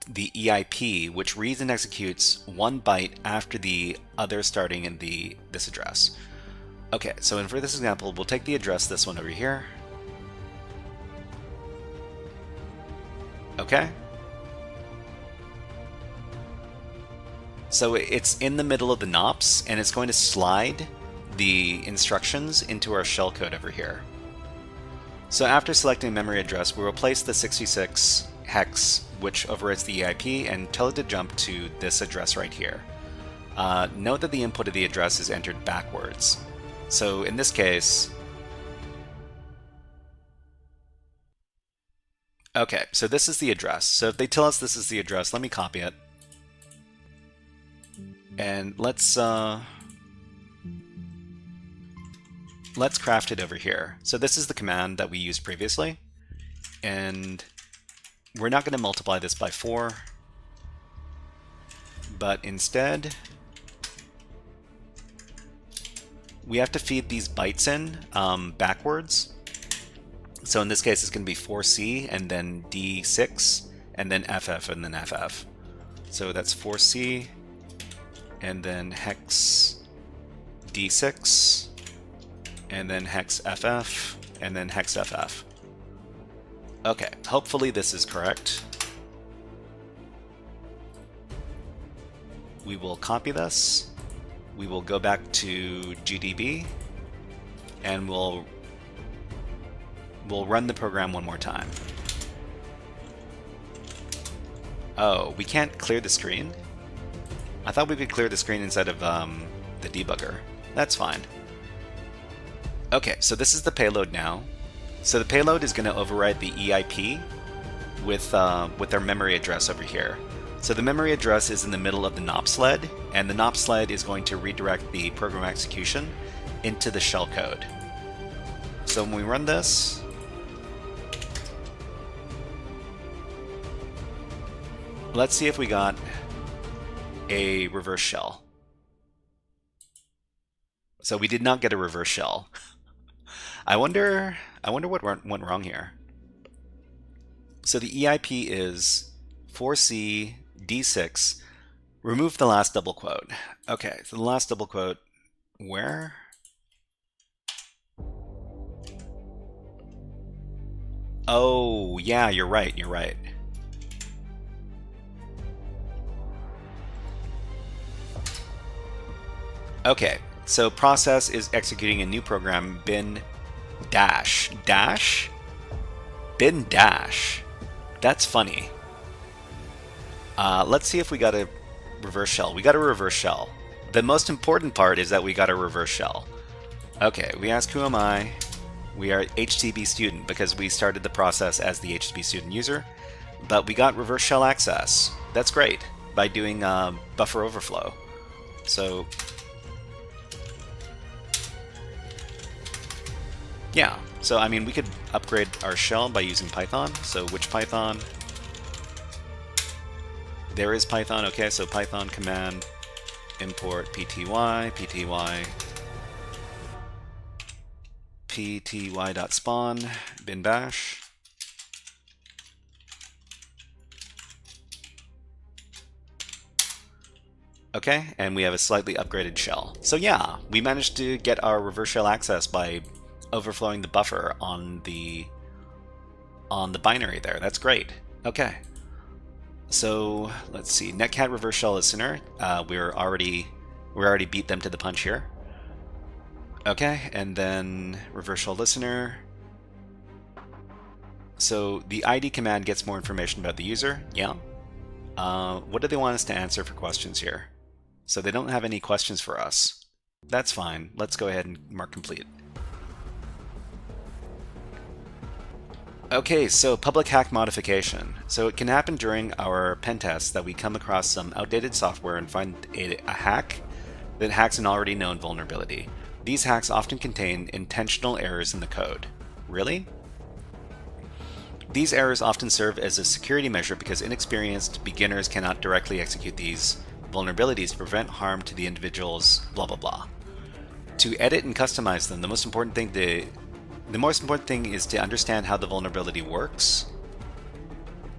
the EIP, which reads and executes 1 byte after the other starting in this address. Okay, so for this example, we'll take the address, this one over here. Okay. So it's in the middle of the NOPs, and it's going to slide the instructions into our shellcode over here. So after selecting memory address, we'll replace the 66 hex, which overwrites the EIP, and tell it to jump to this address right here. Note that the input of the address is entered backwards. So in this case, okay, so this is the address. So if they tell us this is the address, let me copy it. And let's craft it over here. So this is the command that we used previously, and we're not going to multiply this by 4, but instead we have to feed these bytes in backwards. So in this case, it's going to be 4C and then D6 and then FF and then FF. So that's 4C and then hex D6 and then hex FF and then hex FF. Okay, hopefully this is correct. We will copy this. We will go back to GDB and we'll run the program one more time. Oh, we can't clear the screen? I thought we could clear the screen inside of the debugger. That's fine. Okay, so this is the payload now. So the payload is going to override the EIP with our memory address over here. So the memory address is in the middle of the NOP sled, and the NOP sled is going to redirect the program execution into the shellcode. So when we run this, let's see if we got a reverse shell. So we did not get a reverse shell. I wonder what went wrong here. So the EIP is 4C D6. Remove the last double quote. Okay, so the last double quote, where? Oh, yeah, you're right, you're right. Okay, so process is executing a new program, bin dash. Dash? Bin dash. That's funny. Let's see if we got a reverse shell. We got a reverse shell. The most important part is that we got a reverse shell. Okay, we ask who am I? We are HTTP student because we started the process as the HTTP student user, but we got reverse shell access. That's great by doing buffer overflow. So yeah, so I mean we could upgrade our shell by using Python. So which Python? There is Python. Okay, so Python command import pty.spawn bin bash. Okay, and we have a slightly upgraded shell. So yeah, we managed to get our reverse shell access by overflowing the buffer on the binary there. That's great. Okay. So let's see. Netcat reverse shell listener. We already beat them to the punch here. Okay, and then reverse shell listener. So the ID command gets more information about the user. Yeah. What do they want us to answer for questions here? So they don't have any questions for us. That's fine. Let's go ahead and mark complete. Okay, so public hack modification. So it can happen during our pen tests that we come across some outdated software and find a hack that hacks an already known vulnerability. These hacks often contain intentional errors in the code. Really? These errors often serve as a security measure because inexperienced beginners cannot directly execute these vulnerabilities to prevent harm to the individuals, blah blah blah. To edit and customize them, the most important thing is to understand how the vulnerability works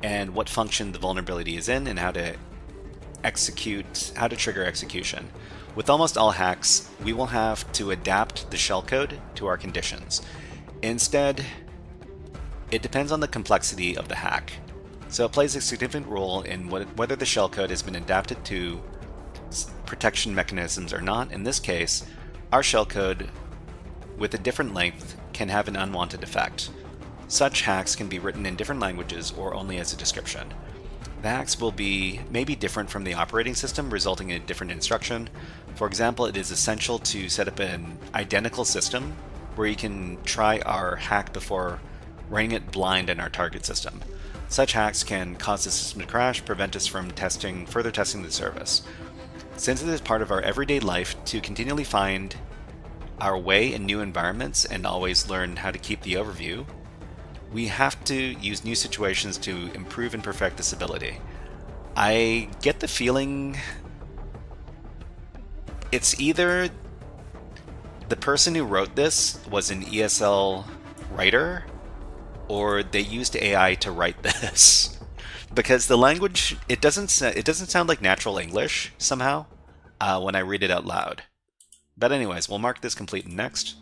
and what function the vulnerability is in and how to trigger execution. With almost all hacks, we will have to adapt the shellcode to our conditions. Instead, it depends on the complexity of the hack. So it plays a significant role in whether the shellcode has been adapted to protection mechanisms or not. In this case, our shellcode with a different length can have an unwanted effect. Such hacks can be written in different languages or only as a description. The hacks may be different from the operating system, resulting in a different instruction. For example, it is essential to set up an identical system where you can try our hack before running it blind in our target system. Such hacks can cause the system to crash, prevent us from further testing the service. Since it is part of our everyday life to continually find our way in new environments and always learn how to keep the overview, we have to use new situations to improve and perfect this ability. I get the feeling it's either the person who wrote this was an ESL writer or they used AI to write this. Because the language, it doesn't sound like natural English somehow when I read it out loud. But anyways, we'll mark this complete next.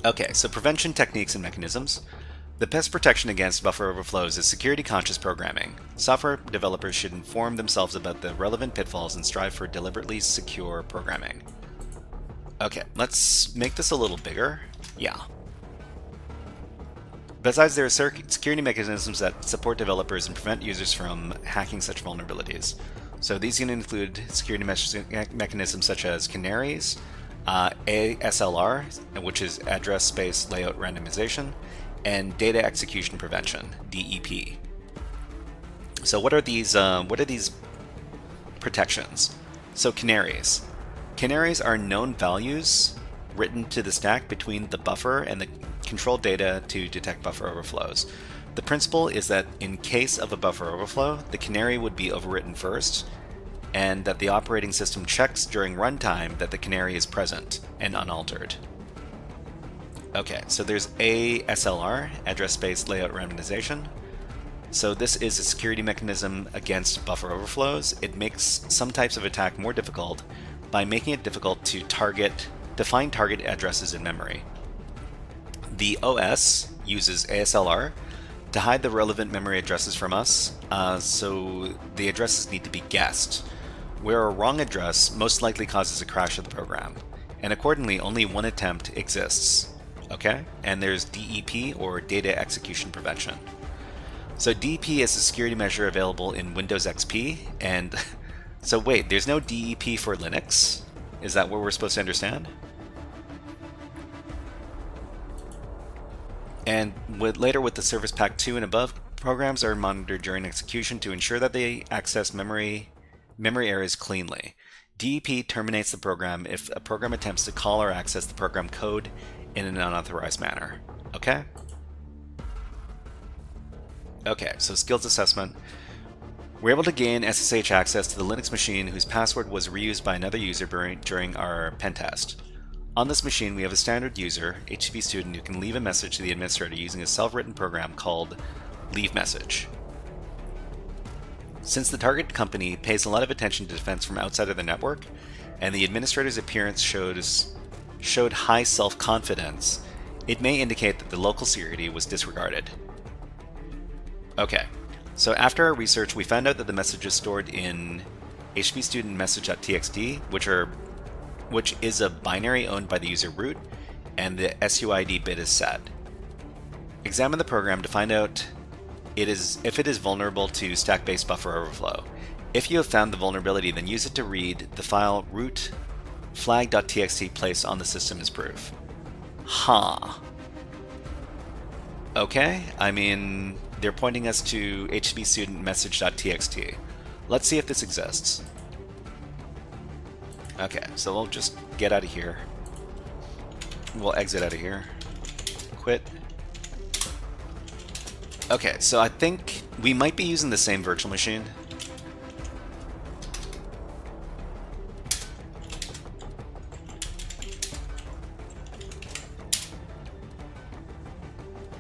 Okay, so prevention techniques and mechanisms. The best protection against buffer overflows is security-conscious programming. Software developers should inform themselves about the relevant pitfalls and strive for deliberately secure programming. Okay, let's make this a little bigger. Yeah. Besides, there are security mechanisms that support developers and prevent users from hacking such vulnerabilities. So these can include security mechanisms such as canaries, ASLR, which is address space layout randomization, and data execution prevention, DEP. So what are these protections? So canaries. Canaries are known values written to the stack between the buffer and the control data to detect buffer overflows. The principle is that in case of a buffer overflow, the canary would be overwritten first, and that the operating system checks during runtime that the canary is present and unaltered. Okay, so there's ASLR, address space layout randomization. So this is a security mechanism against buffer overflows. It makes some types of attack more difficult by making it difficult to find target addresses in memory. The OS uses ASLR to hide the relevant memory addresses from us, so the addresses need to be guessed, where a wrong address most likely causes a crash of the program, and accordingly only one attempt exists. Okay? And there's DEP, or Data Execution Prevention. So DEP is a security measure available in Windows XP, and so wait, there's no DEP for Linux? Is that what we're supposed to understand? And later with the Service Pack 2 and above, programs are monitored during execution to ensure that they access memory areas cleanly. DEP terminates the program if a program attempts to call or access the program code in an unauthorized manner. Okay? Okay, so skills assessment. We're able to gain SSH access to the Linux machine whose password was reused by another user during our pen test. On this machine, we have a standard user, HTTP student, who can leave a message to the administrator using a self-written program called Leave Message. Since the target company pays a lot of attention to defense from outside of the network, and the administrator's appearance shows showed high self-confidence, it may indicate that the local security was disregarded. Okay, so after our research, we found out that the message is stored in hpstudentmessage.txt, which is a binary owned by the user root, and the SUID bit is set. Examine the program to find out if it is vulnerable to stack-based buffer overflow. If you have found the vulnerability, then use it to read the file root flag.txt placed on the system as proof. Huh. Okay, I mean, they're pointing us to hpstudentmessage.txt. Let's see if this exists. Okay, so we'll just get out of here. We'll exit out of here. Quit. Okay, so I think we might be using the same virtual machine.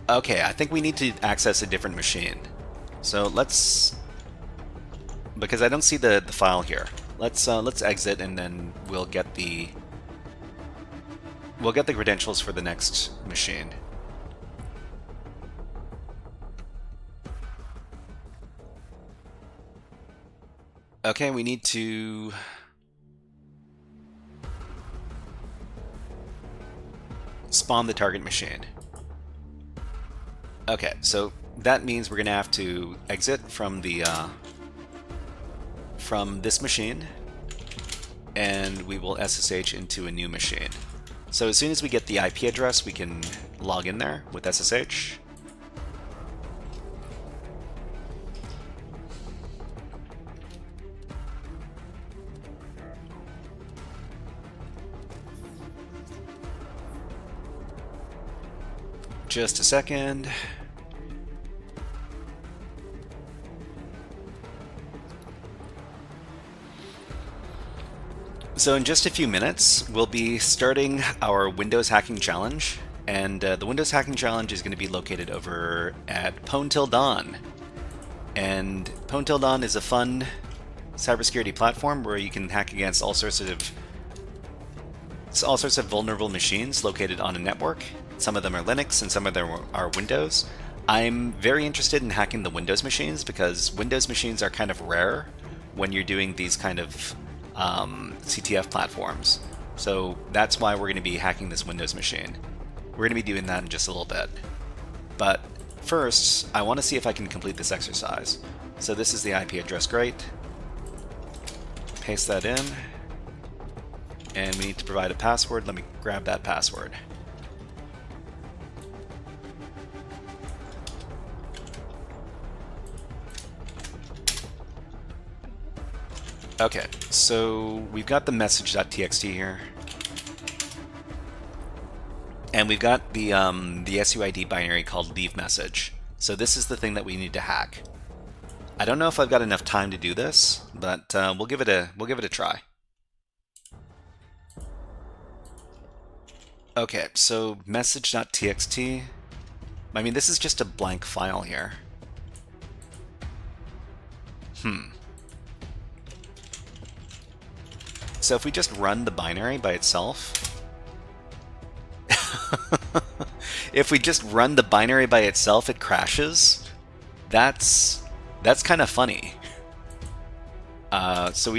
Okay, I think we need to access a different machine. So let's, because I don't see the file here. Let's exit, and then we'll get the credentials for the next machine. Okay, we need to spawn the target machine. Okay, so that means we're gonna have to exit from the from this machine, and we will SSH into a new machine. So as soon as we get the IP address, we can log in there with SSH. Just a second. So in just a few minutes, we'll be starting our Windows Hacking Challenge, and the Windows Hacking Challenge is going to be located over at PwnTillDawn. And PwnTillDawn is a fun cybersecurity platform where you can hack against all sorts of vulnerable machines located on a network. Some of them are Linux and some of them are Windows. I'm very interested in hacking the Windows machines because Windows machines are kind of rare when you're doing these kind of CTF platforms. So that's why we're going to be hacking this Windows machine. We're going to be doing that in just a little bit. But first, I want to see if I can complete this exercise. So this is the IP address, great. Paste that in. And we need to provide a password. Let me grab that password. Okay, so we've got the message.txt here, and we've got the SUID binary called leave message. So this is the thing that we need to hack. I don't know if I've got enough time to do this, but we'll give it a try. Okay, so message.txt. I mean, this is just a blank file here. So if we just run the binary by itself, if we just run the binary by itself, it crashes. That's kind of funny. So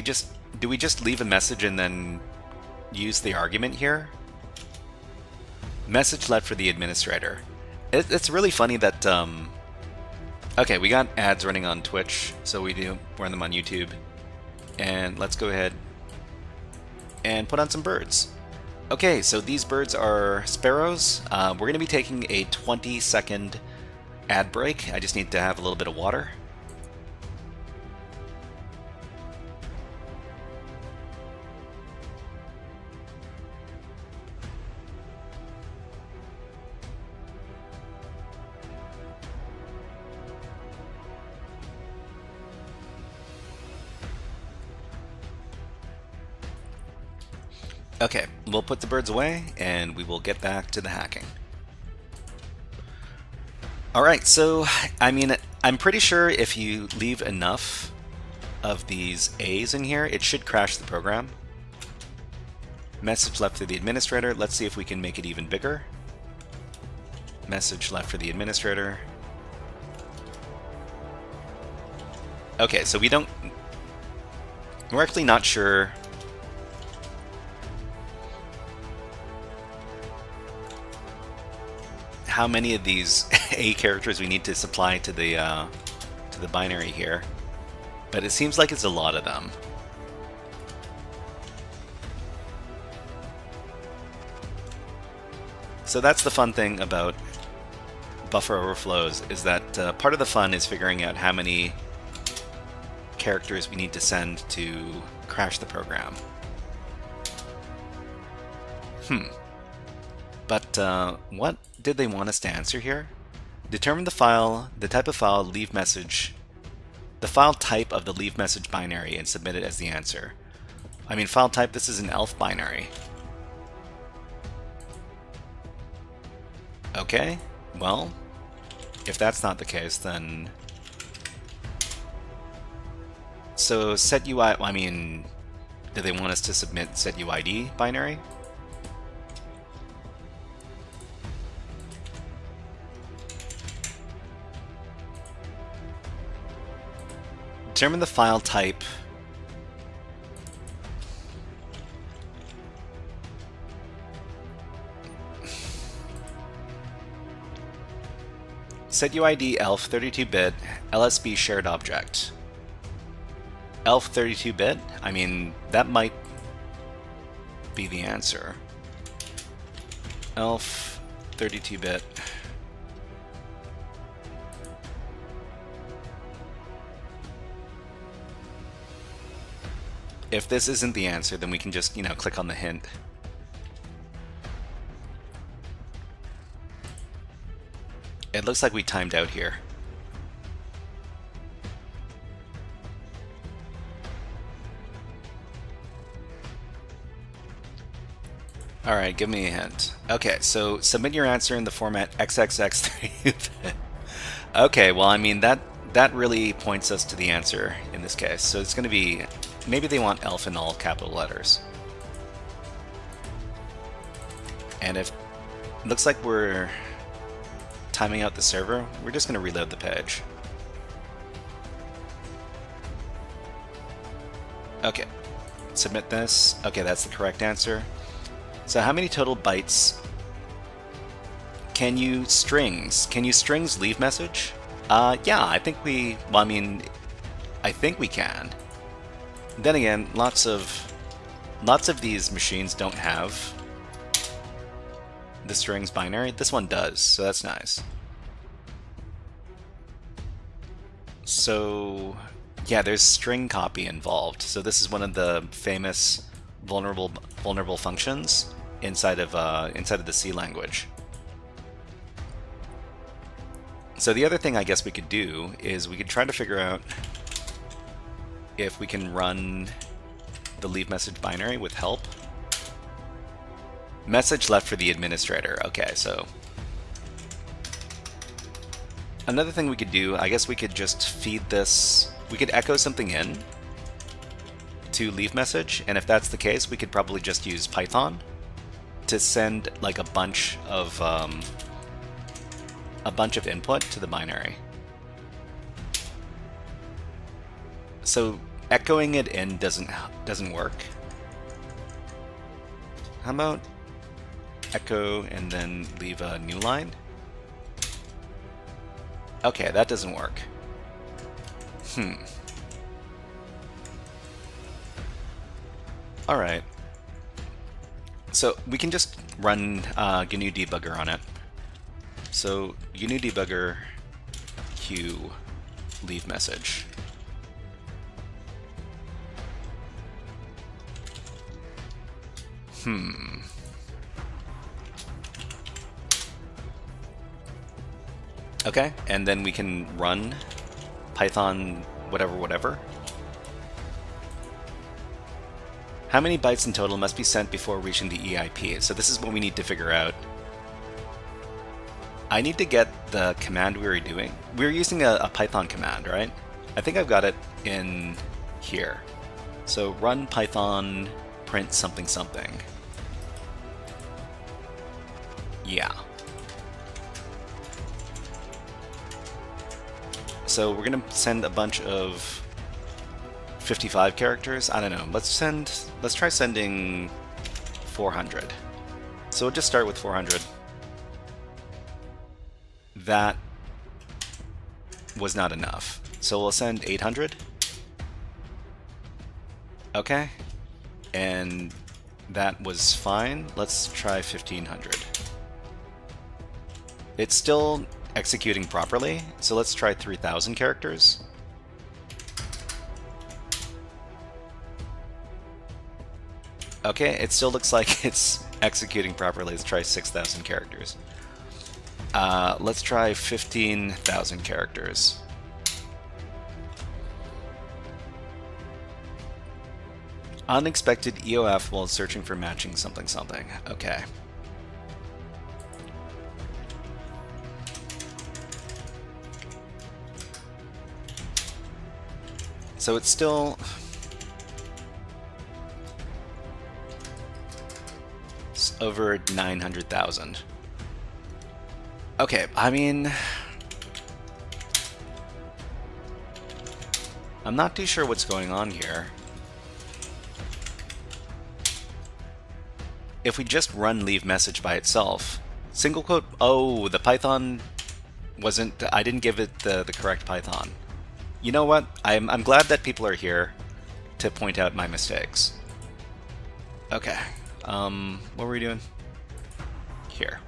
do we just leave a message and then use the argument here? Message left for the administrator. It's really funny that okay, we got ads running on Twitch, so we do run them on YouTube, and let's go ahead and put on some birds. Okay, so these birds are sparrows. We're going to be taking a 20-second ad break. I just need to have a little bit of water. Okay, we'll put the birds away, and we will get back to the hacking. Alright, so, I mean, I'm pretty sure if you leave enough of these A's in here, it should crash the program. Message left for the administrator. Let's see if we can make it even bigger. Message left for the administrator. Okay, so we're actually not sure how many of these A characters we need to supply to the binary here, but it seems like it's a lot of them. So that's the fun thing about buffer overflows, is that part of the fun is figuring out how many characters we need to send to crash the program. But what did they want us to answer here? Determine the file, the type of file, leave message, the file type of the leave message binary, and submit it as the answer. I mean, file type, this is an ELF binary. Okay, well, if that's not the case, then... So set UI, I mean, do they want us to submit set UID binary? Determine the file type. Set UID ELF 32-bit LSB shared object. ELF 32-bit? I mean, that might be the answer. ELF 32-bit. If this isn't the answer, then we can just, you know, click on the hint. It looks like we timed out here. Alright, give me a hint. Okay, so submit your answer in the format XXX3. Okay, well, I mean, that really points us to the answer in this case. So it's going to be, maybe they want ELF in all capital letters. And if it looks like we're timing out the server, we're just going to reload the page. Okay, submit this. Okay, that's the correct answer. So how many total bytes can you strings? Can you strings leave message? Yeah, I think we, well, I mean, I think we can. Then again, lots of these machines don't have the strings binary. This one does, so that's nice. So yeah, there's string copy involved. So this is one of the famous vulnerable functions inside of the C language. So the other thing I guess we could do is we could try to figure out if we can run the leave message binary with help. Message left for the administrator. Okay, so another thing we could do, I guess we could just feed this, we could echo something in to leave message, and if that's the case, we could probably just use Python to send like a bunch of input to the binary. So echoing it in doesn't work. How about echo and then leave a new line? Okay, that doesn't work. Alright. So we can just run GNU debugger on it. So GNU debugger Q leave message. Okay, and then we can run Python whatever. How many bytes in total must be sent before reaching the EIP? So this is what we need to figure out. I need to get the command we were doing. We were using a Python command, right? I think I've got it in here. So run Python print something something. Yeah. So we're gonna send a bunch of 55 characters. I don't know. Let's try sending 400. So we'll just start with 400. That was not enough. So we'll send 800. Okay. And that was fine. Let's try 1500. It's still executing properly, so let's try 3000 characters. Okay, it still looks like it's executing properly. Let's try 6000 characters. Let's try 15,000 characters. Unexpected EOF while searching for matching something something. Okay. So it's still over 900,000. Okay, I mean, I'm not too sure what's going on here. If we just run leave message by itself, single quote, oh, the Python wasn't, I didn't give it the correct Python. You know what? I'm glad that people are here to point out my mistakes. Okay. What were we doing? Here.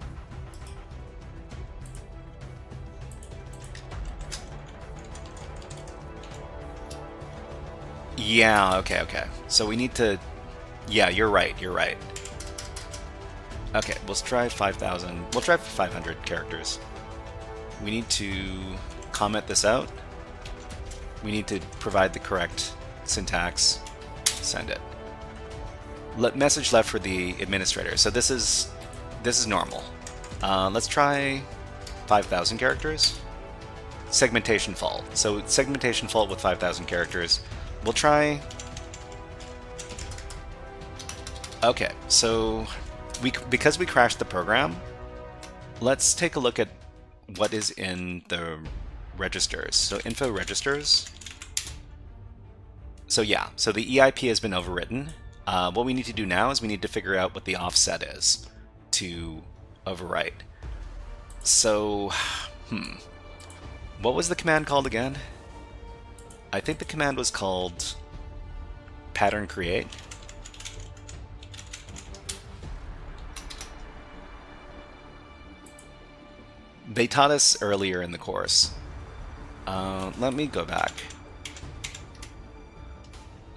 Yeah, okay. So we need to... Yeah, you're right. Okay, let's try 5,000. We'll try 500 characters. We need to comment this out. We need to provide the correct syntax. Send it. Message left for the administrator. So this is normal. Let's try 5,000 characters. Segmentation fault. So segmentation fault with 5,000 characters. We'll try... Okay, so because we crashed the program, let's take a look at what is in the registers. So info registers. So yeah, so the EIP has been overwritten. What we need to do now is we need to figure out what the offset is to overwrite. So, what was the command called again? I think the command was called pattern create. They taught us earlier in the course. Let me go back.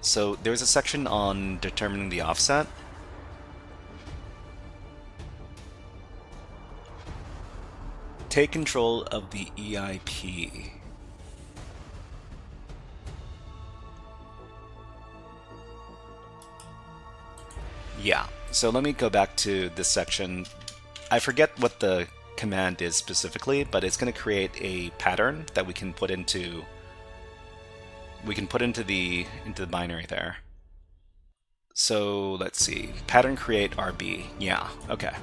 So there's a section on determining the offset. Take control of the EIP. Yeah, so let me go back to this section. I forget what the command is specifically, but it's going to create a pattern that we can put into the binary there. So let's see, pattern create RB. Yeah, okay.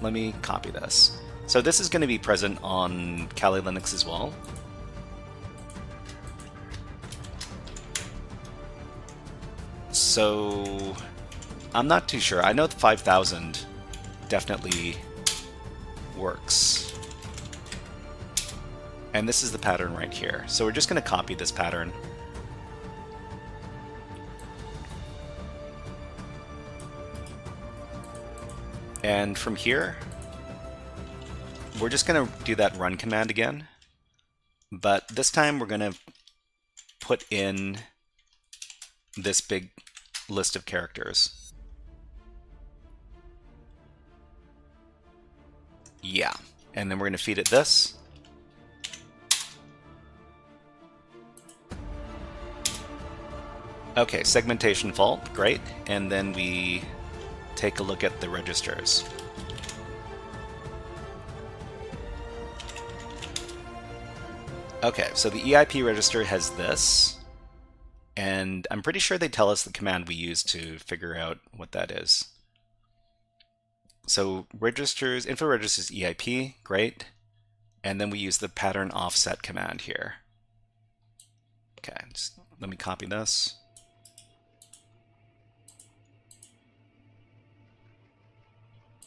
Let me copy this. So this is going to be present on Kali Linux as well. So I'm not too sure. I know the 5,000 definitely works. And this is the pattern right here. So we're just going to copy this pattern. And from here, we're just going to do that run command again. But this time we're going to put in this big list of characters. Yeah, and then we're going to feed it this. Okay, segmentation fault, great. And then we take a look at the registers. Okay, so the EIP register has this, and I'm pretty sure they tell us the command we use to figure out what that is. So registers, info registers EIP, great. And then we use the pattern offset command here. Okay, just let me copy this.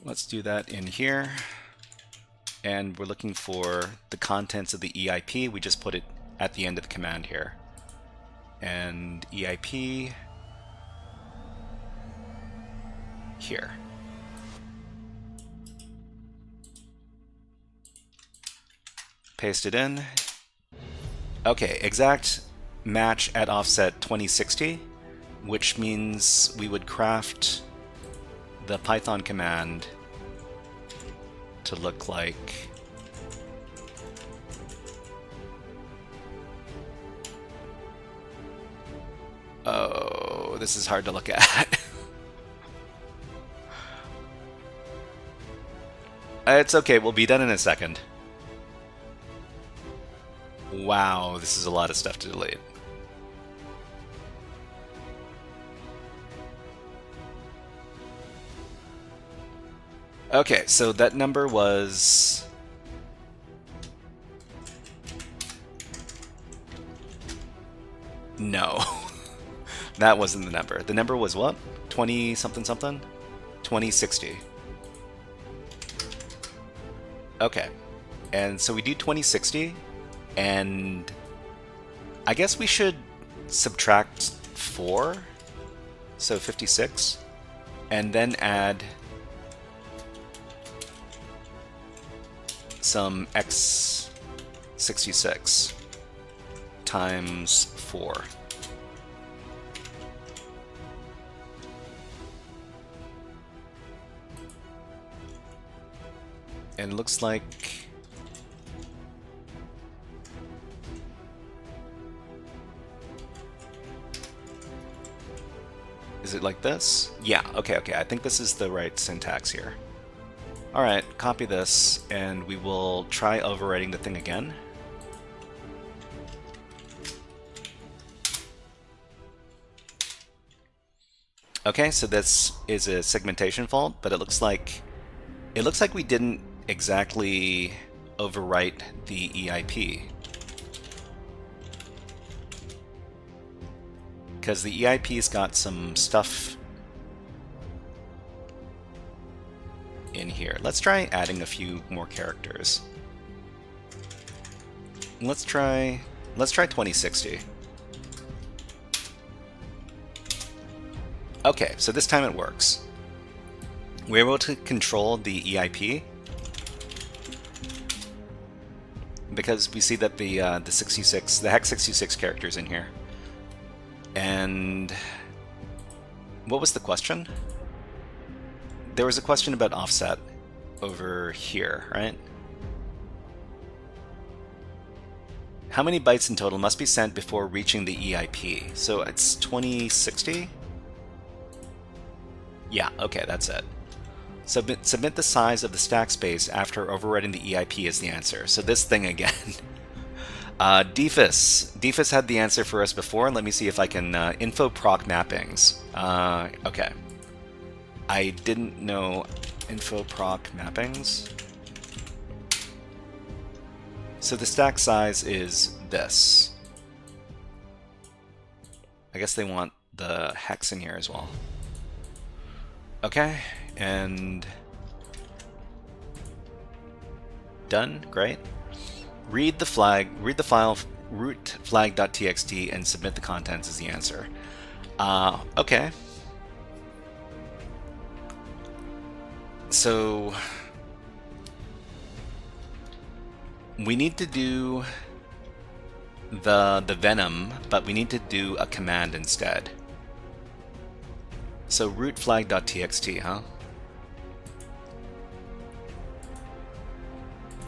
Let's do that in here. And we're looking for the contents of the EIP. We just put it at the end of the command here. And EIP here. Paste it in. Okay, exact match at offset 2060, which means we would craft the Python command to look like oh, this is hard to look at. It's okay, we'll be done in a second. Wow, this is a lot of stuff to delete. Okay, so that number was... No. That wasn't the number. The number was what? 20 something something? 2060. Okay. And so we do 2060, and I guess we should subtract 4, so 56, and then add some x66 times 4. And it looks like is it like this? Yeah, okay, I think this is the right syntax here. Alright, copy this, and we will try overwriting the thing again. Okay, so this is a segmentation fault, but it looks like we didn't exactly overwrite the EIP. Because the EIP's got some stuff in here. Let's try adding a few more characters. Let's try 2060. Okay, so this time it works. We're able to control the EIP because we see that the hex 66 characters in here. And what was the question? There was a question about offset over here, right? How many bytes in total must be sent before reaching the EIP? So it's 2060? Yeah, okay, that's it. Submit the size of the stack space after overwriting the EIP is the answer. So this thing again. Defus had the answer for us before. Let me see if I can info proc mappings. Okay. I didn't know info proc mappings. So the stack size is this. I guess they want the hex in here as well. Okay, and done. Great. Read the file root flag.txt and submit the contents as the answer. Okay. So we need to do the venom, but we need to do a command instead. So root flag.txt, huh?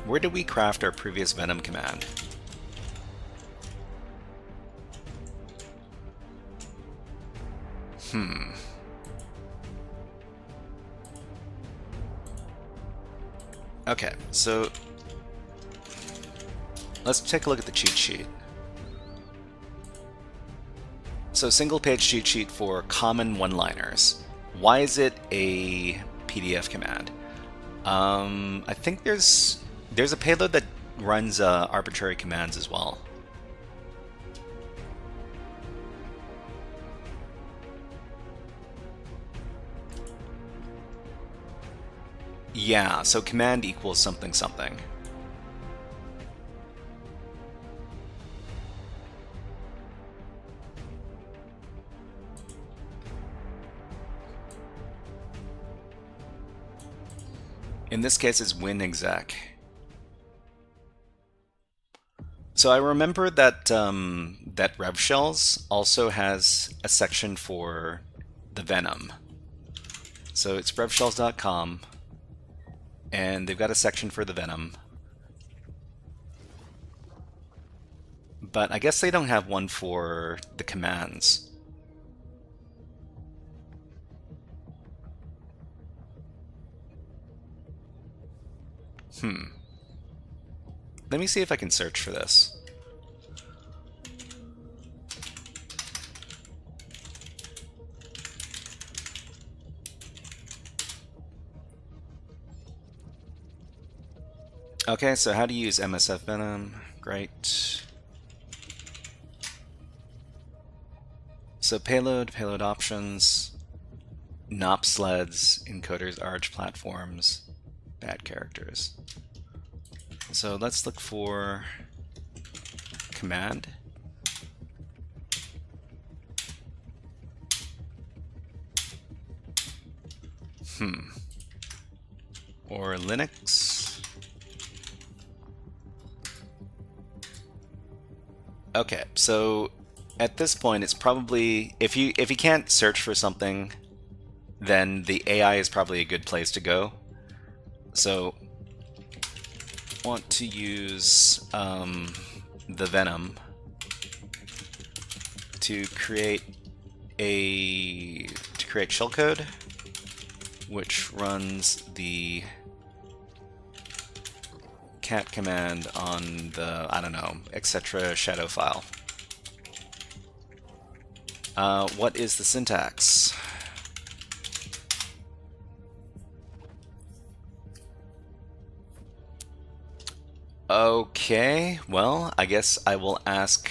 Where did we craft our previous venom command? Okay, so let's take a look at the cheat sheet. So single page cheat sheet for common one-liners. Why is it a PDF command? I think there's a payload that runs arbitrary commands as well. Yeah, so command equals something something. In this case, it's winexec. So I remember that that RevShells also has a section for the Venom. So it's revshells.com, and they've got a section for the Venom. But I guess they don't have one for the commands. Let me see if I can search for this. Okay, so how to use MSF Venom. Great. So payload options, NOP sleds, encoders, ARG platforms, bad characters. So let's look for command. Or Linux. Okay, so at this point it's probably, if you can't search for something, then the AI is probably a good place to go. So want to use the Venom to create shellcode, which runs the cat command on the, I don't know, etc. shadow file. What is the syntax? Okay, well, I guess I will ask,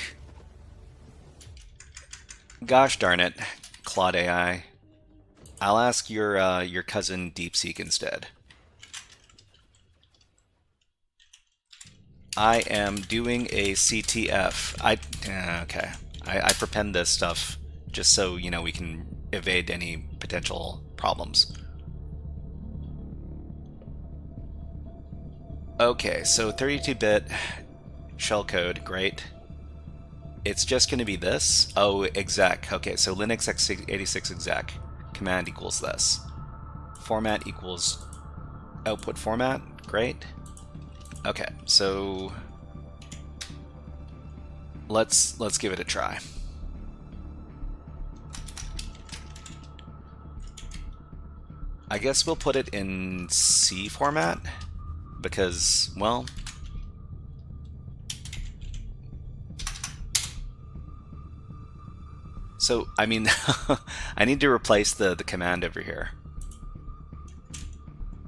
gosh darn it, Claude AI, I'll ask your cousin DeepSeek instead. I am doing a CTF. Okay, I prepend this stuff just so, you know, we can evade any potential problems. Okay, so 32-bit shellcode, great. It's just going to be this. Oh, exec. Okay, so Linux x86 exec. Command equals this. Format equals output format. Great. Okay, so let's give it a try. I guess we'll put it in C format because, well, so I mean I need to replace the command over here.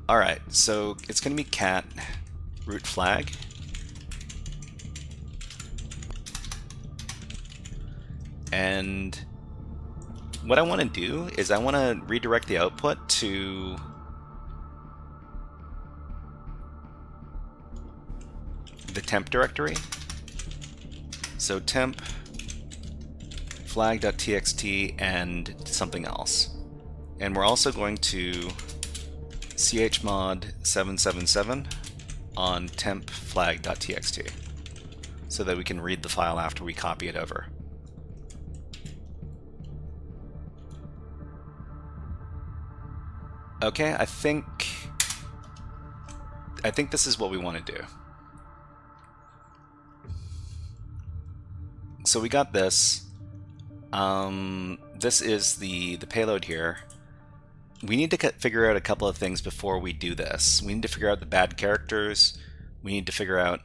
Alright, so it's gonna be cat root flag. And what I want to do is I want to redirect the output to the temp directory. So temp flag.txt and something else. And we're also going to chmod 777 on temp flag.txt so that we can read the file after we copy it over. Okay, I think this is what we want to do. So we got this. This is the payload here. We need to figure out a couple of things before we do this. We need to figure out the bad characters. We need to figure out...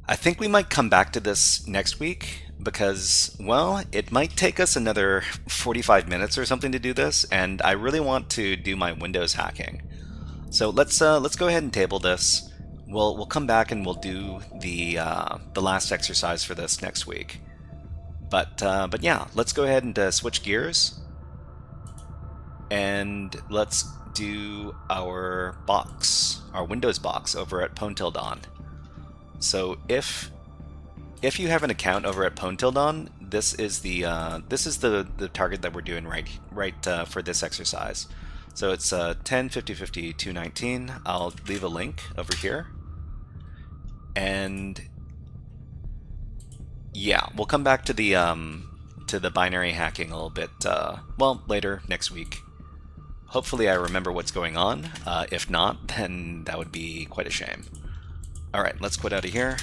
I think we might come back to this next week because, well, it might take us another 45 minutes or something to do this, and I really want to do my Windows hacking. So let's go ahead and table this. We'll come back and we'll do the last exercise for this next week. But yeah, let's go ahead and switch gears, and let's do our box, our Windows box over at PwnTillDawn. So if you have an account over at PwnTillDawn, this is the target that we're doing right for this exercise. So it's 10 50 50 219. I'll leave a link over here, and yeah, we'll come back to the binary hacking a little bit. Well, later next week. Hopefully, I remember what's going on. If not, then that would be quite a shame. All right, let's quit out of here.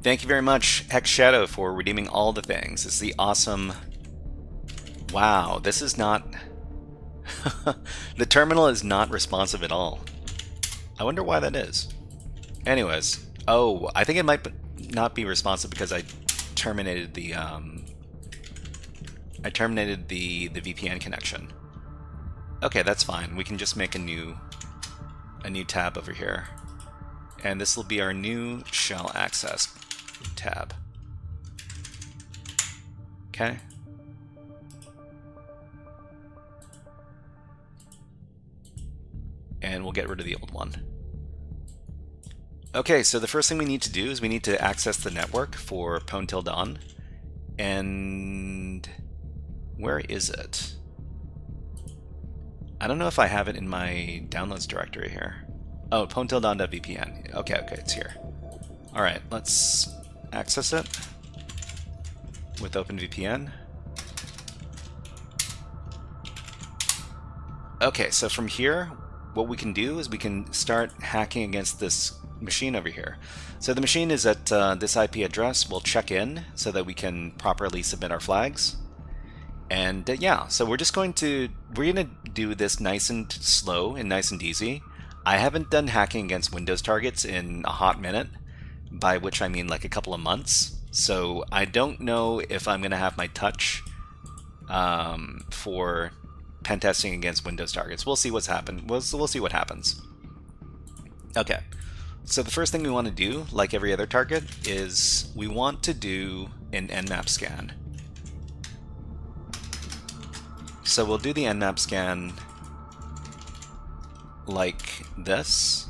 Thank you very much, HexShadow, for redeeming all the things. This is the awesome... Wow, this is not... The terminal is not responsive at all. I wonder why that is. Anyways, oh, I think it might not be responsive because I terminated the VPN connection. Okay, that's fine. We can just make a new tab over here, and this will be our new shell access tab. Okay. And we'll get rid of the old one. Okay, so the first thing we need to do is we need to access the network for PwnTillDawn. And where is it? I don't know if I have it in my downloads directory here. Oh, PwnTillDawn.vpn. Okay, it's here. Alright, let's access it with OpenVPN. Okay, so from here, what we can do is we can start hacking against this machine over here. So the machine is at this IP address. We'll check in so that we can properly submit our flags. And yeah, so we're gonna do this nice and slow and nice and easy. I haven't done hacking against Windows targets in a hot minute, by which I mean like a couple of months. So I don't know if I'm gonna have my touch for pen testing against Windows targets. We'll see what's happened. We'll see what happens. Okay, so the first thing we want to do, like every other target, is we want to do an Nmap scan. So we'll do the Nmap scan like this.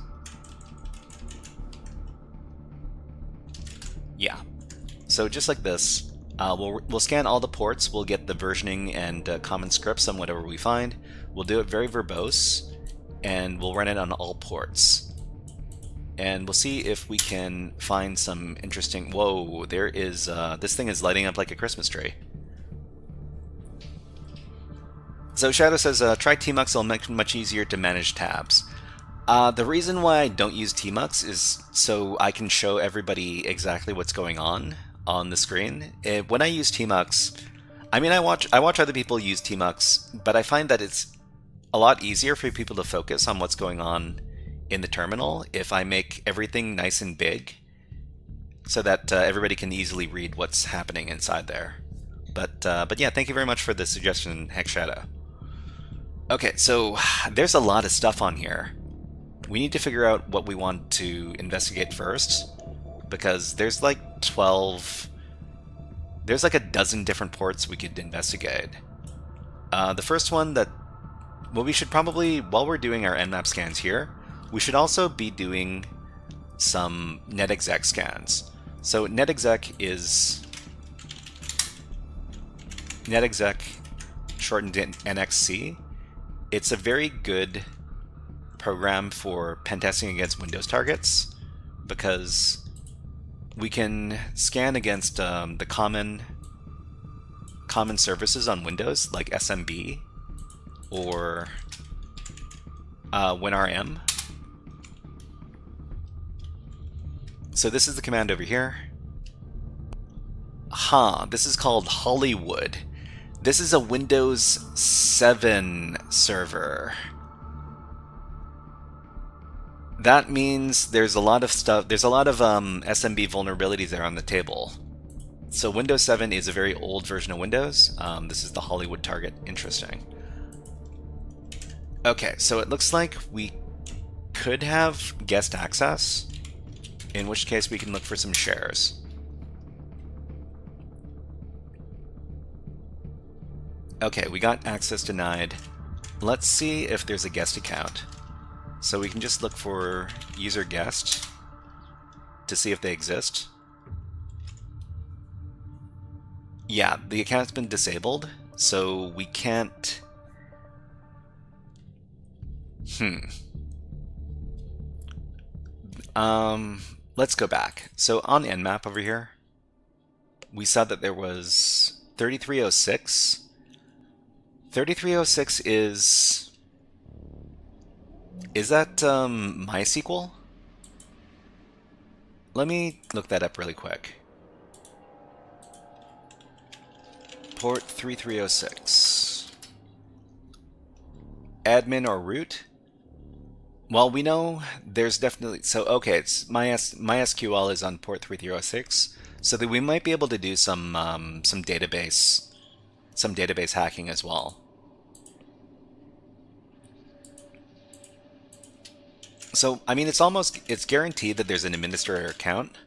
Yeah, so just like this. We'll scan all the ports, we'll get the versioning and common scripts on whatever we find. We'll do it very verbose, and we'll run it on all ports. And we'll see if we can find some interesting... Whoa, there is... this thing is lighting up like a Christmas tree. So Shadow says, try Tmux, it'll make it much easier to manage tabs. The reason why I don't use Tmux is so I can show everybody exactly what's going on the screen. When I use Tmux, I mean, I watch other people use Tmux, but I find that it's a lot easier for people to focus on what's going on in the terminal if I make everything nice and big, so that everybody can easily read what's happening inside there. But yeah, thank you very much for the suggestion, HexShadow. Okay, so there's a lot of stuff on here. We need to figure out what we want to investigate first, because there's like 12... There's like a dozen different ports we could investigate. The first one that... Well, we should probably, while we're doing our Nmap scans here, we should also be doing some netexec scans. So netexec is... netexec, shortened to NXC. It's a very good program for pen testing against Windows targets, because we can scan against the common services on Windows, like SMB or WinRM. So this is the command over here. This is called Hollywood. This is a Windows 7 server. that means there's a lot of stuff, there's a lot of SMB vulnerabilities there on the table. So Windows 7 is a very old version of Windows. This is the Hollywood target. Interesting. Okay, so it looks like we could have guest access, in which case we can look for some shares. Okay, we got access denied. Let's see if there's a guest account. So we can just look for user guest to see if they exist. Yeah, the account's been disabled, so we can't... Let's go back. So on Nmap over here, we saw that there was 3306. 3306 is that MySQL? Let me look that up really quick. Port 3306. Admin or root? Well, we know there's definitely... So, okay, it's MySQL is on port 3306, so that we might be able to do some database hacking as well. So, I mean, it's guaranteed that there's an administrator account,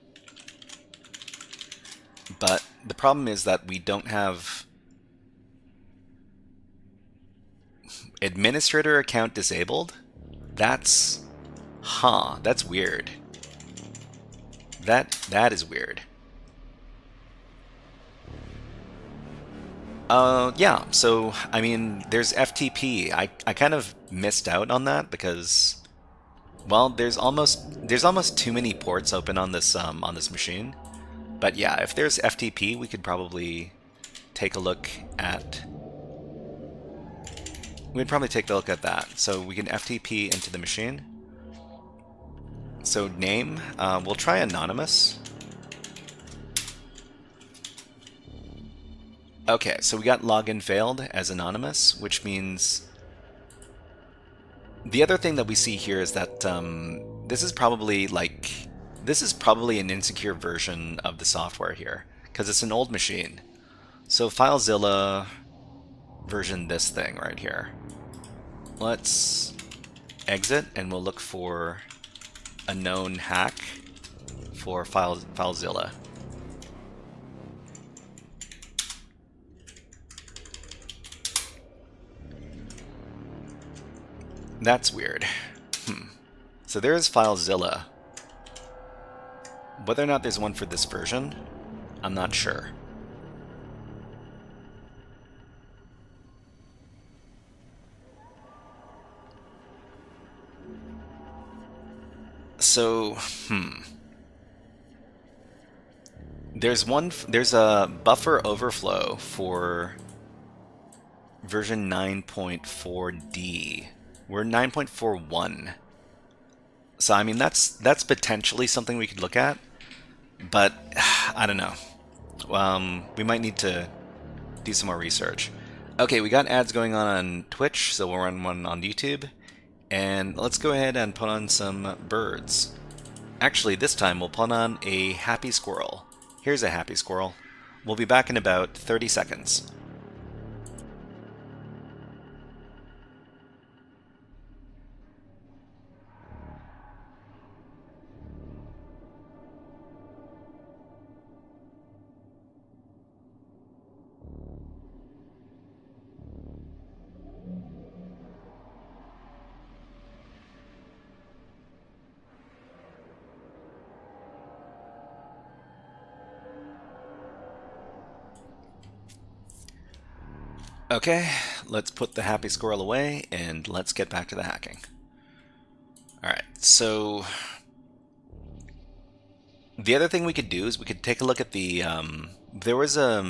but the problem is that we don't have administrator account disabled. That's weird. That is weird. Yeah, so, I mean, there's FTP. I kind of missed out on that because, well, there's almost too many ports open on this machine. But yeah, if there's FTP, we could probably take a look at... We'd probably take a look at that. So we can FTP into the machine. So name, we'll try anonymous. Okay, so we got login failed as anonymous, which means... The other thing that we see here is that this is probably an insecure version of the software here, because it's an old machine. So FileZilla version this thing right here. Let's exit and we'll look for a known hack for FileZilla. That's weird. So there is FileZilla. Whether or not there's one for this version, I'm not sure. So, there's a buffer overflow for version 9.4D. We're 9.41. So I mean that's potentially something we could look at, but I don't know. We might need to do some more research. Okay, we got ads going on Twitch, so we'll run one on YouTube. And let's go ahead and put on some birds. Actually, this time we'll put on a happy squirrel. Here's a happy squirrel. We'll be back in about 30 seconds. Okay, let's put the happy squirrel away and let's get back to the hacking. Alright, so the other thing we could do is we could take a look at the, there was a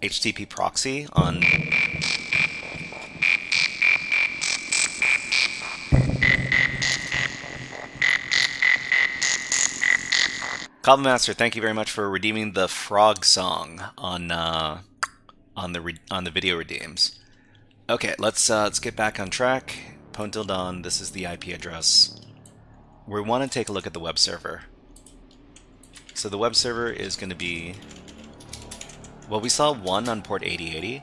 HTTP proxy on... Cobbleph Master, thank you very much for redeeming the frog song on the video redeems. Okay, let's get back on track. PwnTillDawn, this is the IP address. we want to take a look at the web server. So the web server is going to be, well, we saw one on port 8080.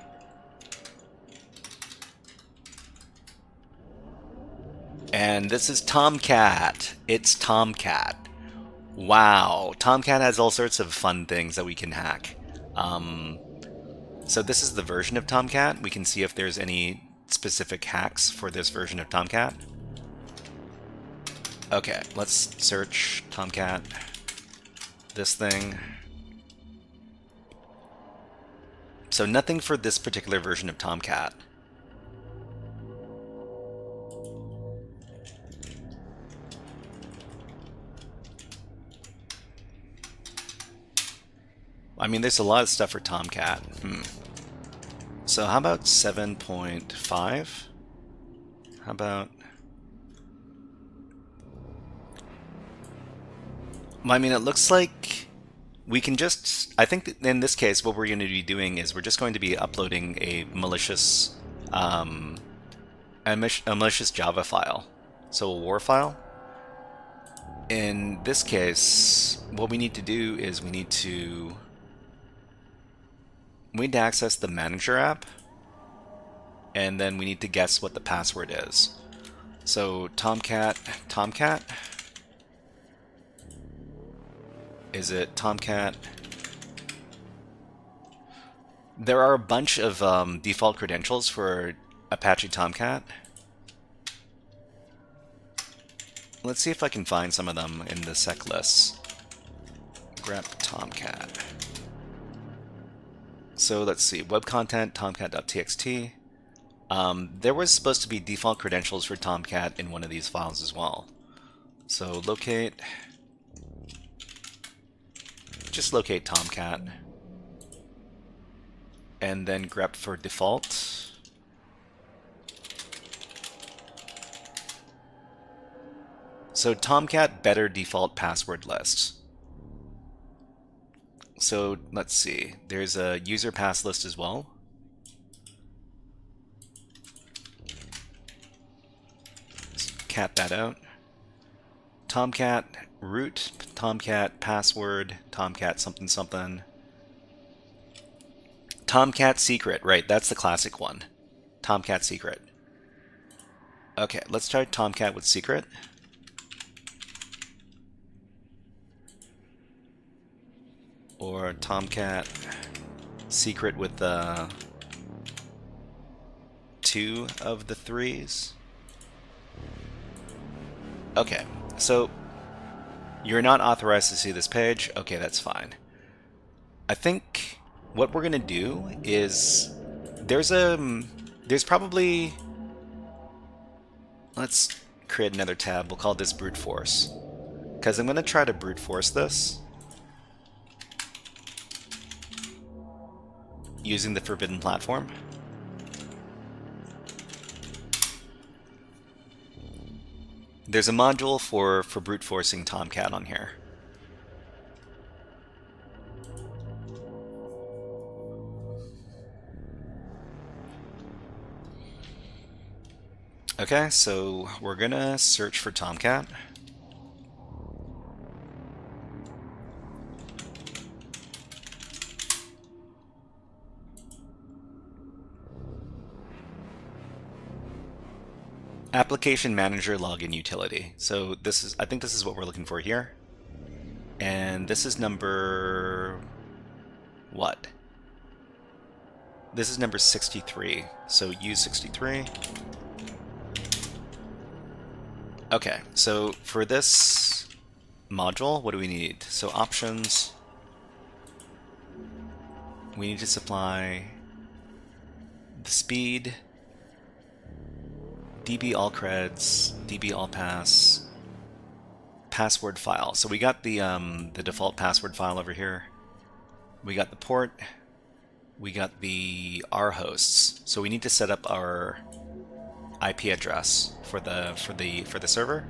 And this is Tomcat. It's Tomcat. Wow. Tomcat has all sorts of fun things that we can hack. So this is the version of Tomcat. We can see if there's any specific hacks for this version of Tomcat. Okay, let's search Tomcat. This thing. So nothing for this particular version of Tomcat. I mean, there's a lot of stuff for Tomcat. So how about 7.5? How about... I mean, it looks like we can just... I think that in this case, what we're going to be doing is we're just going to be uploading a malicious Java file. So a war file. In this case, what we need to do is we need to access the manager app, and then we need to guess what the password is. So Tomcat. Is it Tomcat? There are a bunch of default credentials for Apache Tomcat. Let's see if I can find some of them in the sec lists. Grep Tomcat. So let's see, web content, tomcat.txt. There was supposed to be default credentials for Tomcat in one of these files as well. So locate, just locate Tomcat, and then grep for default. So Tomcat better default password list. So let's see, there's a user pass list as well. Let's cat that out. Tomcat root, Tomcat password, Tomcat something something. Tomcat secret, right, that's the classic one. Tomcat secret. Okay, let's try Tomcat with secret. Or Tomcat secret with the 2 of the 3s. Okay, so you're not authorized to see this page. Okay, that's fine. I think what we're gonna do is there's probably, let's create another tab. We'll call this brute force, because I'm gonna try to brute force this using the forbidden platform. There's a module for brute forcing Tomcat on here. Okay, so we're gonna search for Tomcat. Application Manager Login Utility. So this is, I think this is what we're looking for here. And this is number, what? This is number 63. So use 63. Okay, so for this module, what do we need? So options, we need to supply the speed, DB all creds, DB all pass, password file. So we got the default password file over here. We got the port. We got the R hosts. So we need to set up our IP address for the server.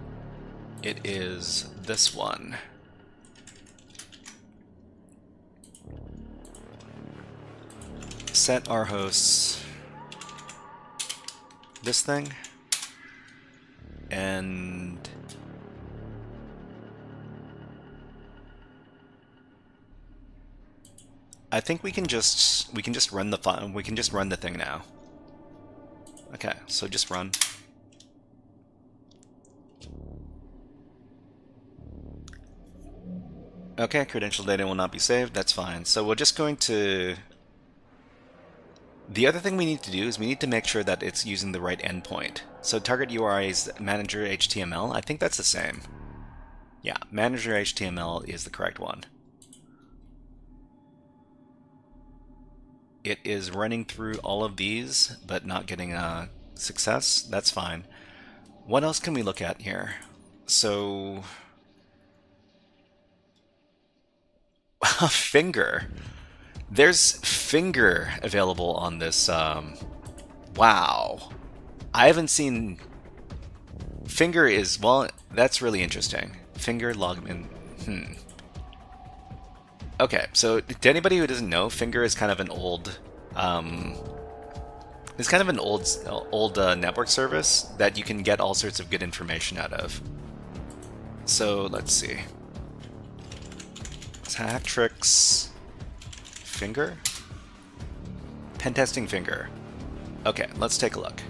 It is this one. Set R hosts. This thing. And I think we can just run the file. We can just run the thing now. Okay, so just run. Okay, credential data will not be saved. That's fine. So we're just going to... The other thing we need to do is we need to make sure that it's using the right endpoint. So target URI is manager HTML. I think that's the same. Yeah, manager HTML is the correct one. It is running through all of these, but not getting a success. That's fine. What else can we look at here? So... Finger. There's Finger available on this. Wow. I haven't seen... Finger is... Well, that's really interesting. Finger login... Okay, so to anybody who doesn't know, Finger is kind of an old... it's kind of an old network service that you can get all sorts of good information out of. So, let's see. Hack tricks... Finger? Pentesting Finger. Okay, let's take a look.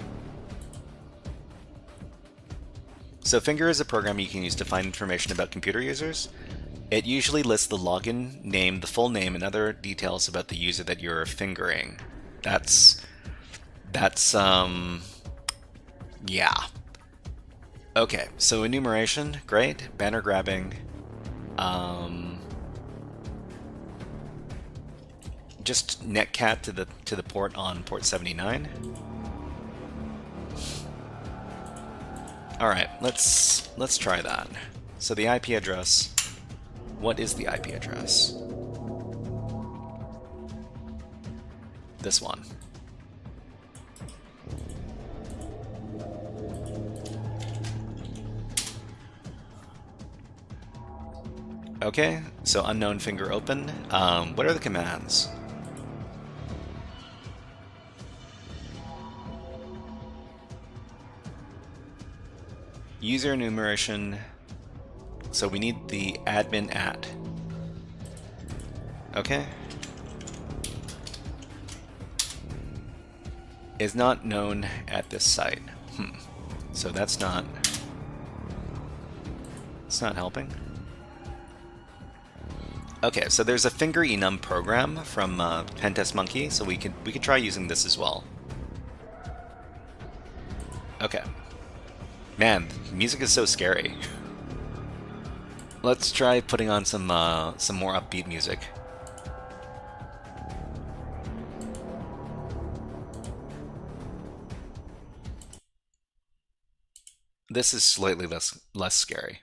So Finger is a program you can use to find information about computer users. It usually lists the login name, the full name, and other details about the user that you're fingering. Yeah. Okay, so enumeration, great. Banner grabbing. Just netcat to the port on port 79. All right, let's try that. So the IP address. What is the IP address? This one. Okay, so unknown Finger open. What are the commands? User enumeration. So we need the admin at. Okay. Is not known at this site. So that's not... It's not helping. Okay, so there's a Finger enum program from Pentest Monkey, so we could try using this as well. Okay. Man, music is so scary. Let's try putting on some more upbeat music. This is slightly less scary.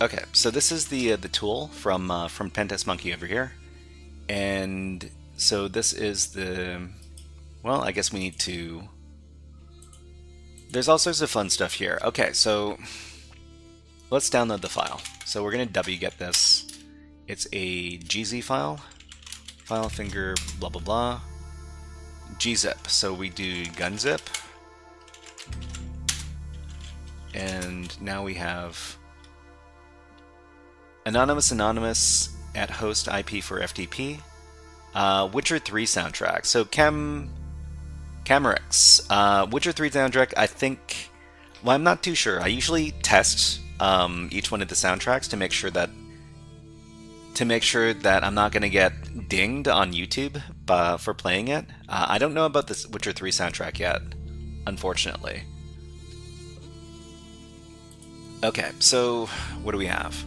Okay, so this is the tool from Pentest Monkey over here, and so this is the... Well, I guess we need to... There's all sorts of fun stuff here. Okay, so let's download the file. So we're going to wget this. It's a gz file. File Finger blah blah blah. gzip. So we do gunzip. And now we have anonymous at host IP for FTP. Witcher 3 soundtrack. So Camerix. Witcher 3 soundtrack, I think... Well, I'm not too sure. I usually test each one of the soundtracks to make sure that I'm not going to get dinged on YouTube for playing it. I don't know about this Witcher 3 soundtrack yet, unfortunately. Okay, so what do we have?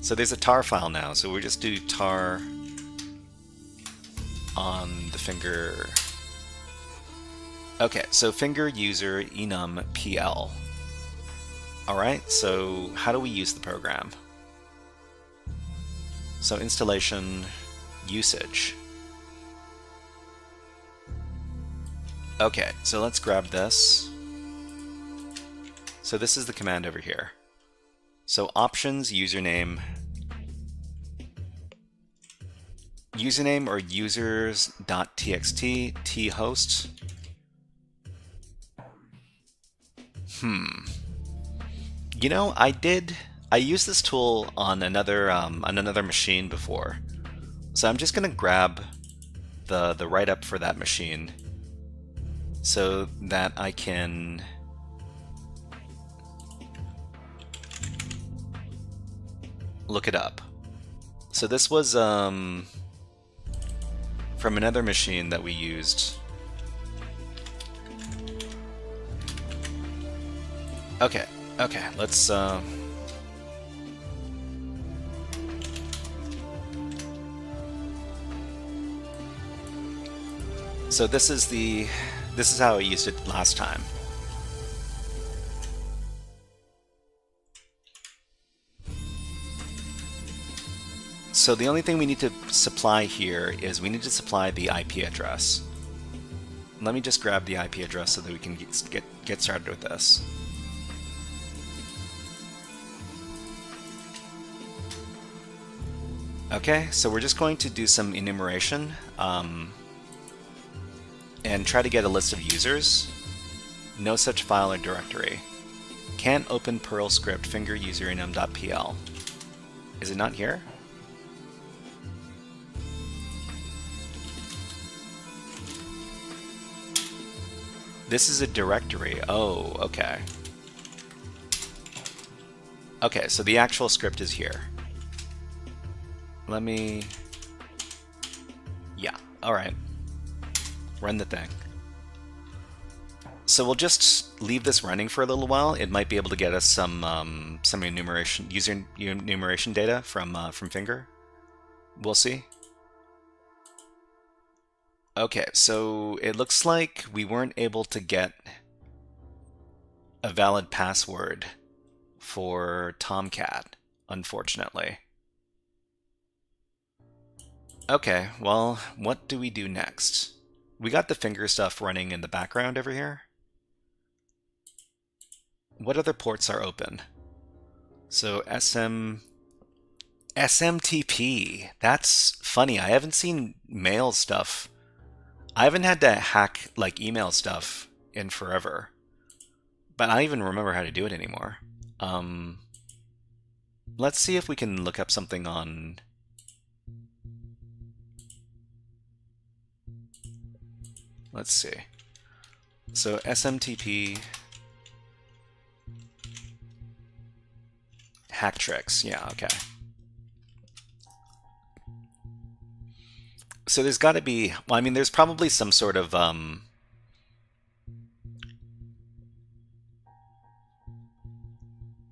So there's a tar file now, so we just do tar on the Finger... Okay, so Finger user enum pl. Alright, so how do we use the program? So installation, usage. Okay, so let's grab this. So this is the command over here. So options, username or users.txt, thost. You know, I used this tool on another machine before. So I'm just gonna grab the write-up for that machine so that I can look it up. So this was from another machine that we used. Okay, let's so this is how I used it last time. So the only thing we need to supply here is we need to supply the IP address. Let me just grab the IP address so that we can get started with this. Okay, so we're just going to do some enumeration and try to get a list of users. No such file or directory. Can't open Perl script finger username.pl. Is it not here? This is a directory. Oh, okay. Okay, so the actual script is here. Let me... Yeah, alright. Run the thing. So we'll just leave this running for a little while. It might be able to get us some enumeration, user enumeration data from Finger. We'll see. Okay, so it looks like we weren't able to get a valid password for Tomcat, unfortunately. Okay, well, what do we do next? We got the Finger stuff running in the background over here. What other ports are open? So SMTP. That's funny. I haven't seen mail stuff. I haven't had to hack like email stuff in forever. But I don't even remember how to do it anymore. Let's see if we can look up something on... Let's see. So SMTP hack tricks. Yeah, okay. So there's got to be, well, I mean, there's probably some sort of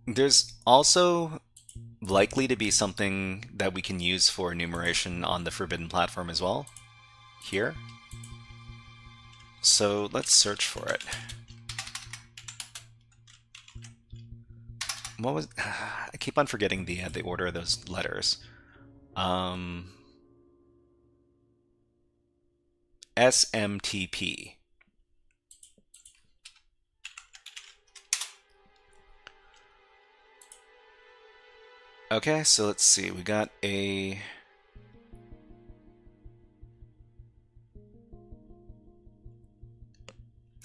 there's also likely to be something that we can use for enumeration on the Forbidden platform as well. Here. So let's search for it. What was... I keep on forgetting the order of those letters. SMTP. Okay, so let's see. We got a...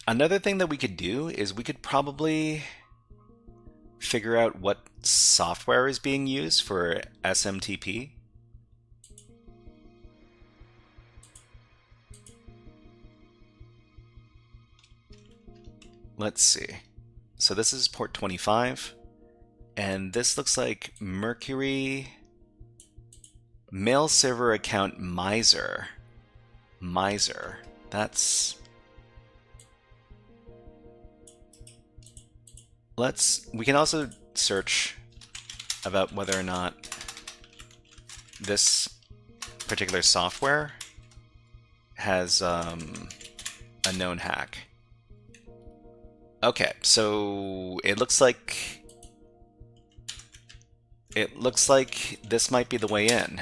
Another thing that we could do is we could probably figure out what software is being used for SMTP. Let's see. So this is port 25, and this looks like Mercury mail server account Miser. Miser. That's... we can also search about whether or not this particular software has a known hack. Okay, so it looks like this might be the way in.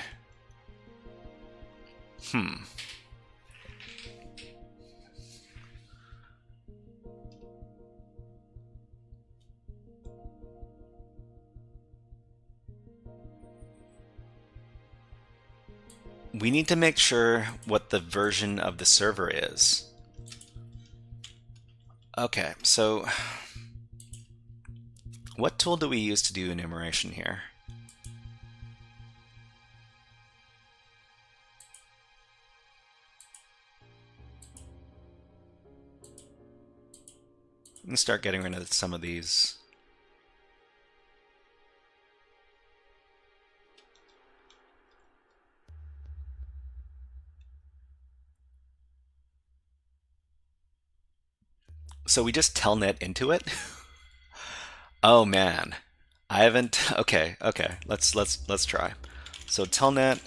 We need to make sure what the version of the server is. Okay, so What tool do we use to do enumeration here? Let's start getting rid of some of these. So we just telnet into it? Oh man. I haven't. Okay, let's try. So telnet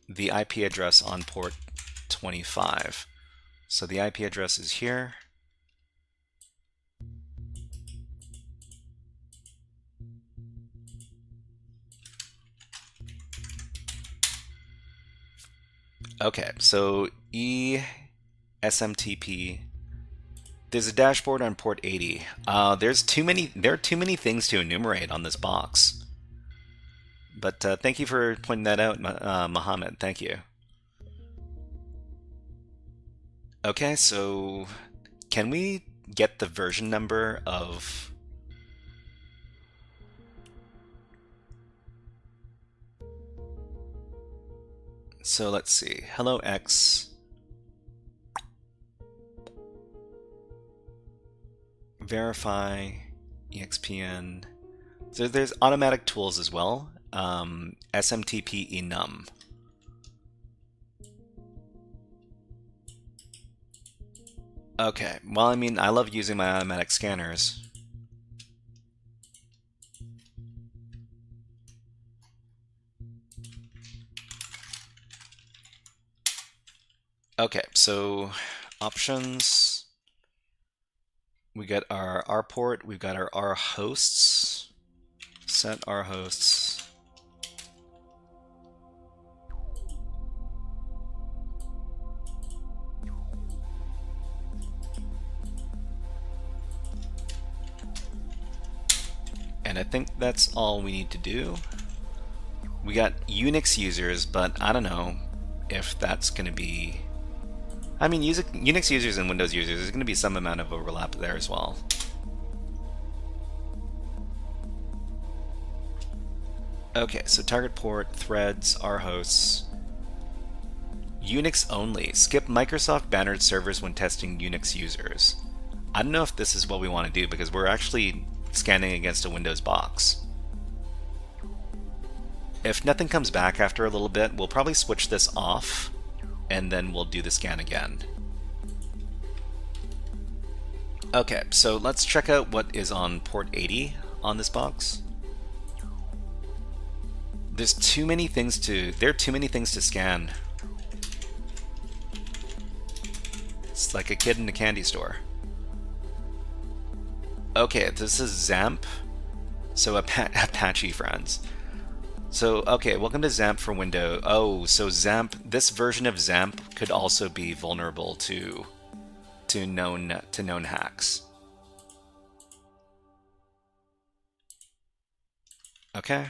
the IP address on port 25. So the IP address is here. Okay, so SMTP. There's a dashboard on port 80. There are too many things to enumerate on this box. But thank you for pointing that out, Mohammed. Thank you. Okay, so can we get the version number of... So let's see. Hello X. Verify EXPN. So there's automatic tools as well. SMTP enum. Okay, well, I mean, I love using my automatic scanners. Okay, so options. We got our R port, we've got our R hosts. Set R hosts. And I think that's all we need to do. We got Unix users, but I don't know if that's going to be... I mean, Unix users and Windows users, there's going to be some amount of overlap there as well. Okay, so target port, threads, R hosts. Unix only. Skip Microsoft bannered servers when testing Unix users. I don't know if this is what we want to do because we're actually scanning against a Windows box. If nothing comes back after a little bit, we'll probably switch this off and then we'll do the scan again. Okay, so let's check out what is on port 80 on this box. There are too many things to scan. It's like a kid in a candy store. Okay, this is XAMPP. So Apache friends. So, okay, welcome to XAMPP for Windows. Oh, so XAMPP, this version of XAMPP could also be vulnerable to known hacks. Okay.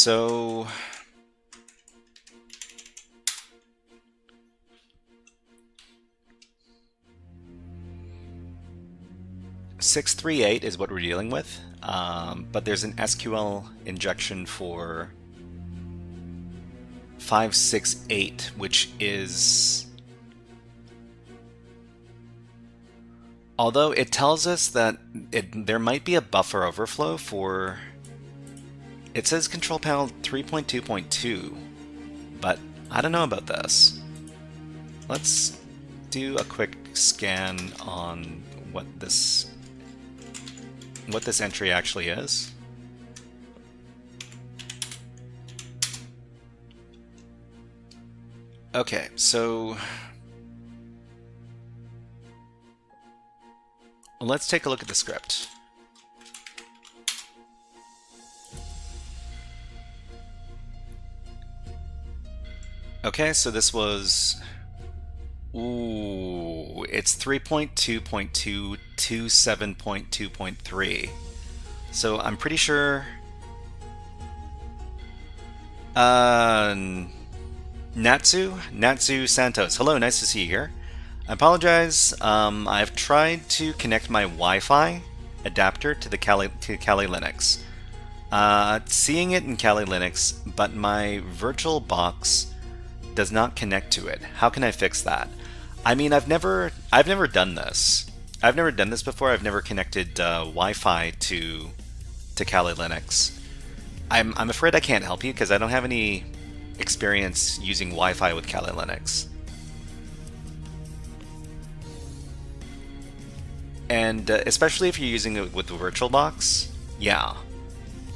So 638 is what we're dealing with, but there's an SQL injection for 568, which is... Although it tells us that there might be a buffer overflow for... It says control panel 3.2.2, but I don't know about this. Let's do a quick scan on what this entry actually is. Okay, so let's take a look at the script. Okay, so this was... Ooh. Oh, it's 3.2.227.2.3. So I'm pretty sure... Natsu Santos. Hello, nice to see you here. I apologize. I've tried to connect my Wi-Fi adapter to Kali Linux. Seeing it in Kali Linux, but my virtual box does not connect to it. How can I fix that? I mean, I've never done this. I've never done this before. I've never connected Wi-Fi to Kali Linux. I'm afraid I can't help you because I don't have any experience using Wi-Fi with Kali Linux. And especially if you're using it with the VirtualBox, yeah,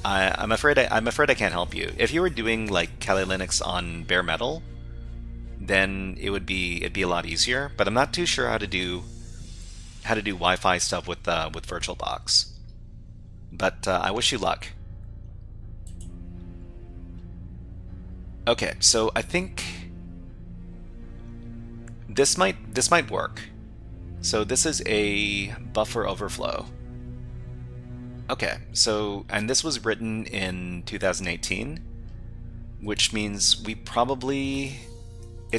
I'm afraid I can't help you. If you were doing like Kali Linux on bare metal, then it'd be a lot easier. But I'm not too sure how to do Wi-Fi stuff with VirtualBox. But I wish you luck. Okay, so I think this might work. So this is a buffer overflow. Okay, so, and this was written in 2018, which means it's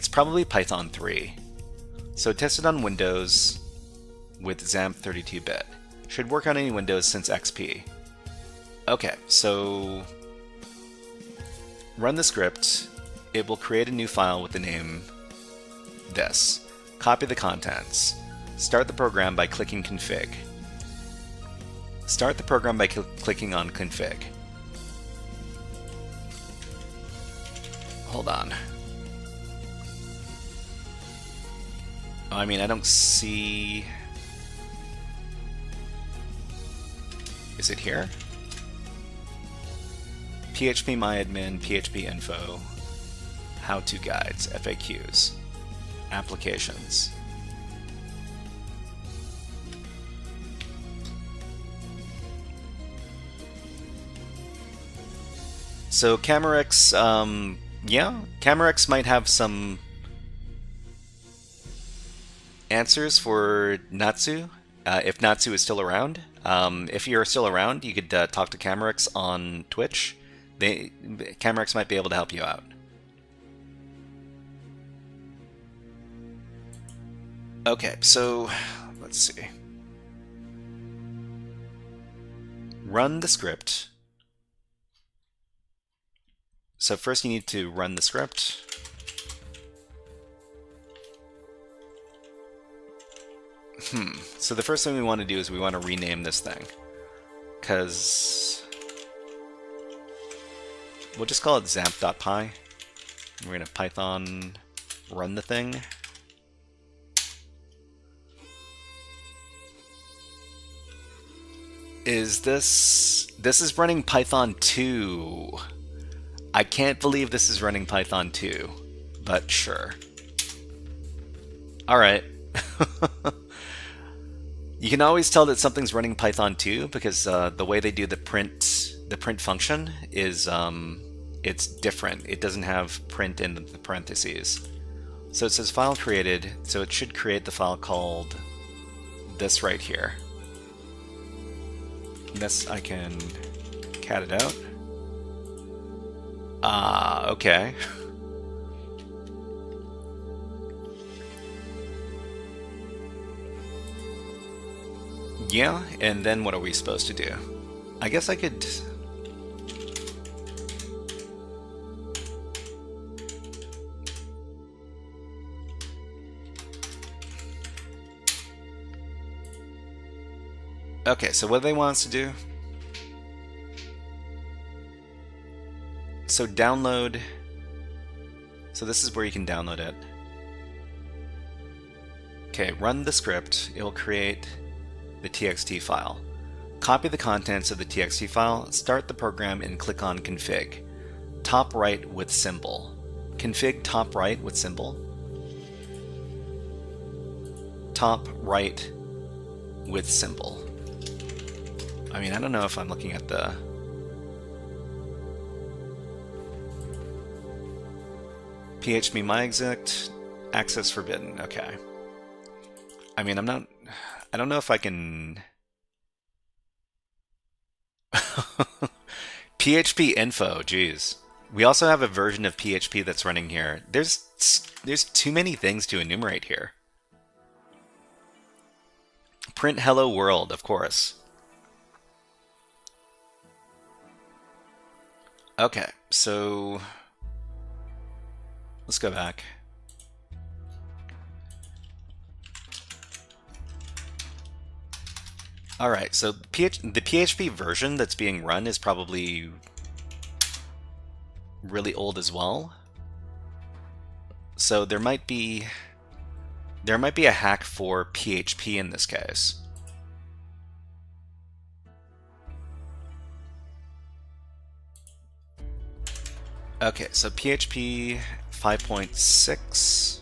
probably Python 3. So tested on Windows with XAMPP 32-bit. Should work on any Windows since XP. Okay, so run the script. It will create a new file with the name this. Copy the contents. Start the program by clicking config. Start the program by clicking on config. Hold on. I mean, I don't see... Is it here? phpMyAdmin, phpInfo, how-to guides, FAQs, applications. So Camerex, yeah, Camerex might have some answers for Natsu, if Natsu is still around. If you're still around, you could talk to Camerex on Twitch. Camerex might be able to help you out. Okay, so let's see. Run the script. So first you need to run the script. So the first thing we want to do is we want to rename this thing. Because we'll just call it XAMPP.py. We're going to Python run the thing. This is running Python 2. I can't believe this is running Python 2, but sure. Alright. You can always tell that something's running Python 2 because the way they do the print function is it's different. It doesn't have print in the parentheses. So it says file created, so it should create the file called this right here. This I can cat it out. Okay. Yeah, and then what are we supposed to do? I guess I could... Okay, so what do they want us to do? So download... So this is where you can download it. Okay, run the script. It will create the txt file. Copy the contents of the txt file, start the program, and click on config. Top right with symbol. Config top right with symbol. Top right with symbol. I mean, I don't know if I'm looking at the... phpMyExec, access forbidden, okay. I mean, I don't know if I can. PHP info, geez. We also have a version of PHP that's running here. There's too many things to enumerate here. Print hello world, of course. Okay, so let's go back. All right, so the PHP version that's being run is probably really old as well. So there might be a hack for PHP in this case. Okay, so PHP 5.6.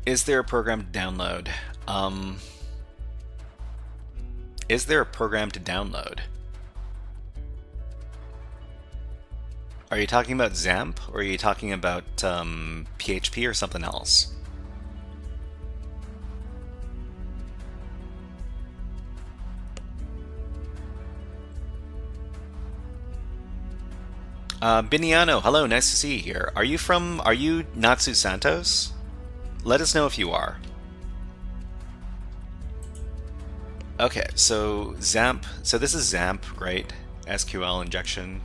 Is there a program to download? Is there a program to download? Are you talking about XAMPP, or are you talking about PHP or something else? Biniano, hello, nice to see you here. Are you Natsu Santos? Let us know if you are. Okay, so XAMPP, so this is XAMPP, right? SQL injection.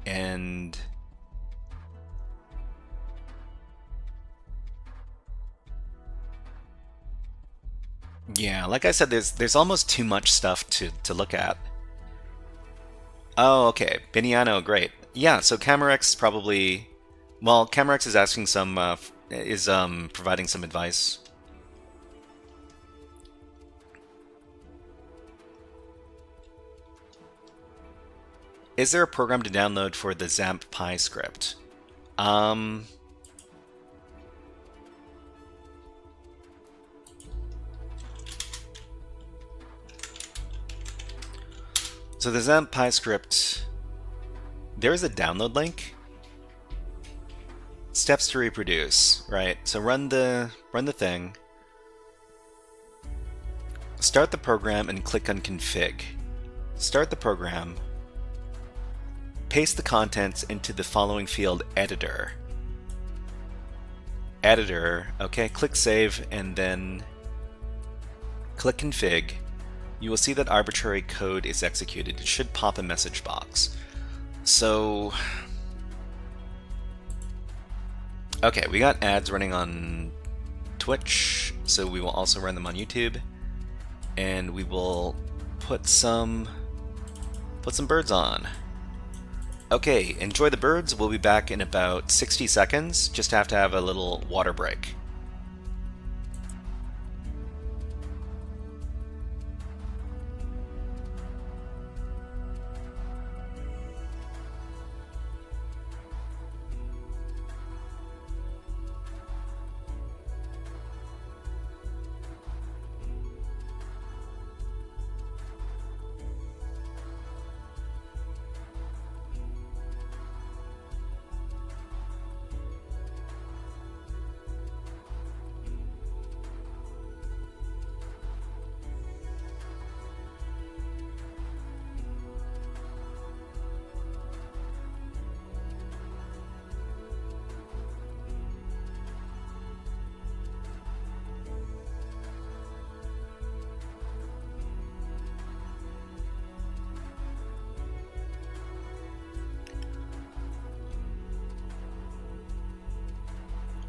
And yeah, like I said, there's almost too much stuff to look at. Oh, okay, Biniano, great. Yeah, so Camerex probably, well, Camerex is asking some providing some advice. Is there a program to download for the XAMPP Pi script? So the XAMPP Pi script, there is a download link. Steps to reproduce, right? So run the thing. Start the program and click on config. Start the program. Paste the contents into the following field, editor. Editor, okay, click save and then click config. You will see that arbitrary code is executed. It should pop a message box. So, okay, we got ads running on Twitch, so we will also run them on YouTube, and we will put some birds on. Okay, enjoy the birds. We'll be back in about 60 seconds. Just have to have a little water break.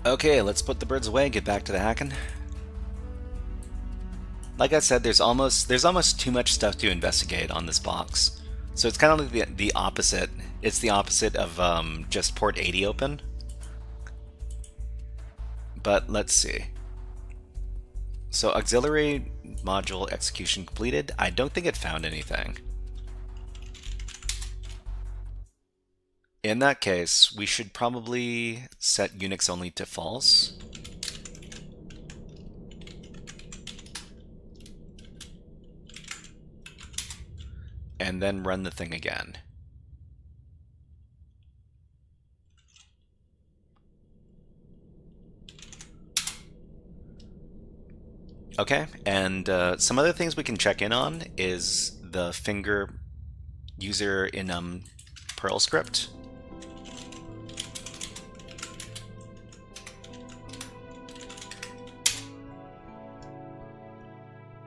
Okay, let's put the birds away, get back to the hacking. Like I said, there's almost too much stuff to investigate on this box. So it's kind of like the opposite. It's the opposite of just port 80 open. But let's see. So auxiliary module execution completed. I don't think it found anything. In that case, we should probably set Unix only to false. And then run the thing again. Okay, and some other things we can check in on is the finger user in Perl script.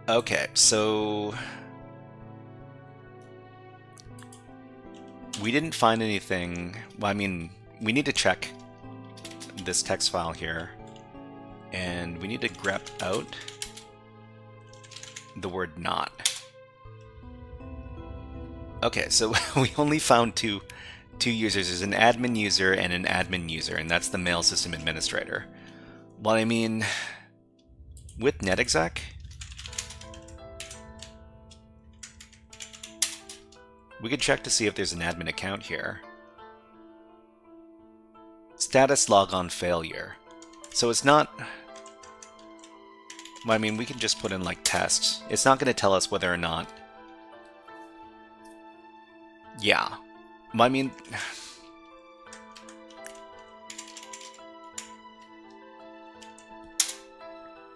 Okay, so we didn't find anything. Well, I mean, we need to check this text file here, and we need to grep out the word not. Okay, so we only found two users. There's an admin user and an admin user, and that's the mail system administrator. Well, I mean, with netexec, we could check to see if there's an admin account here. Status logon failure. So it's not... Well, I mean, we can just put in like test. It's not going to tell us whether or not... Yeah. Well, I mean...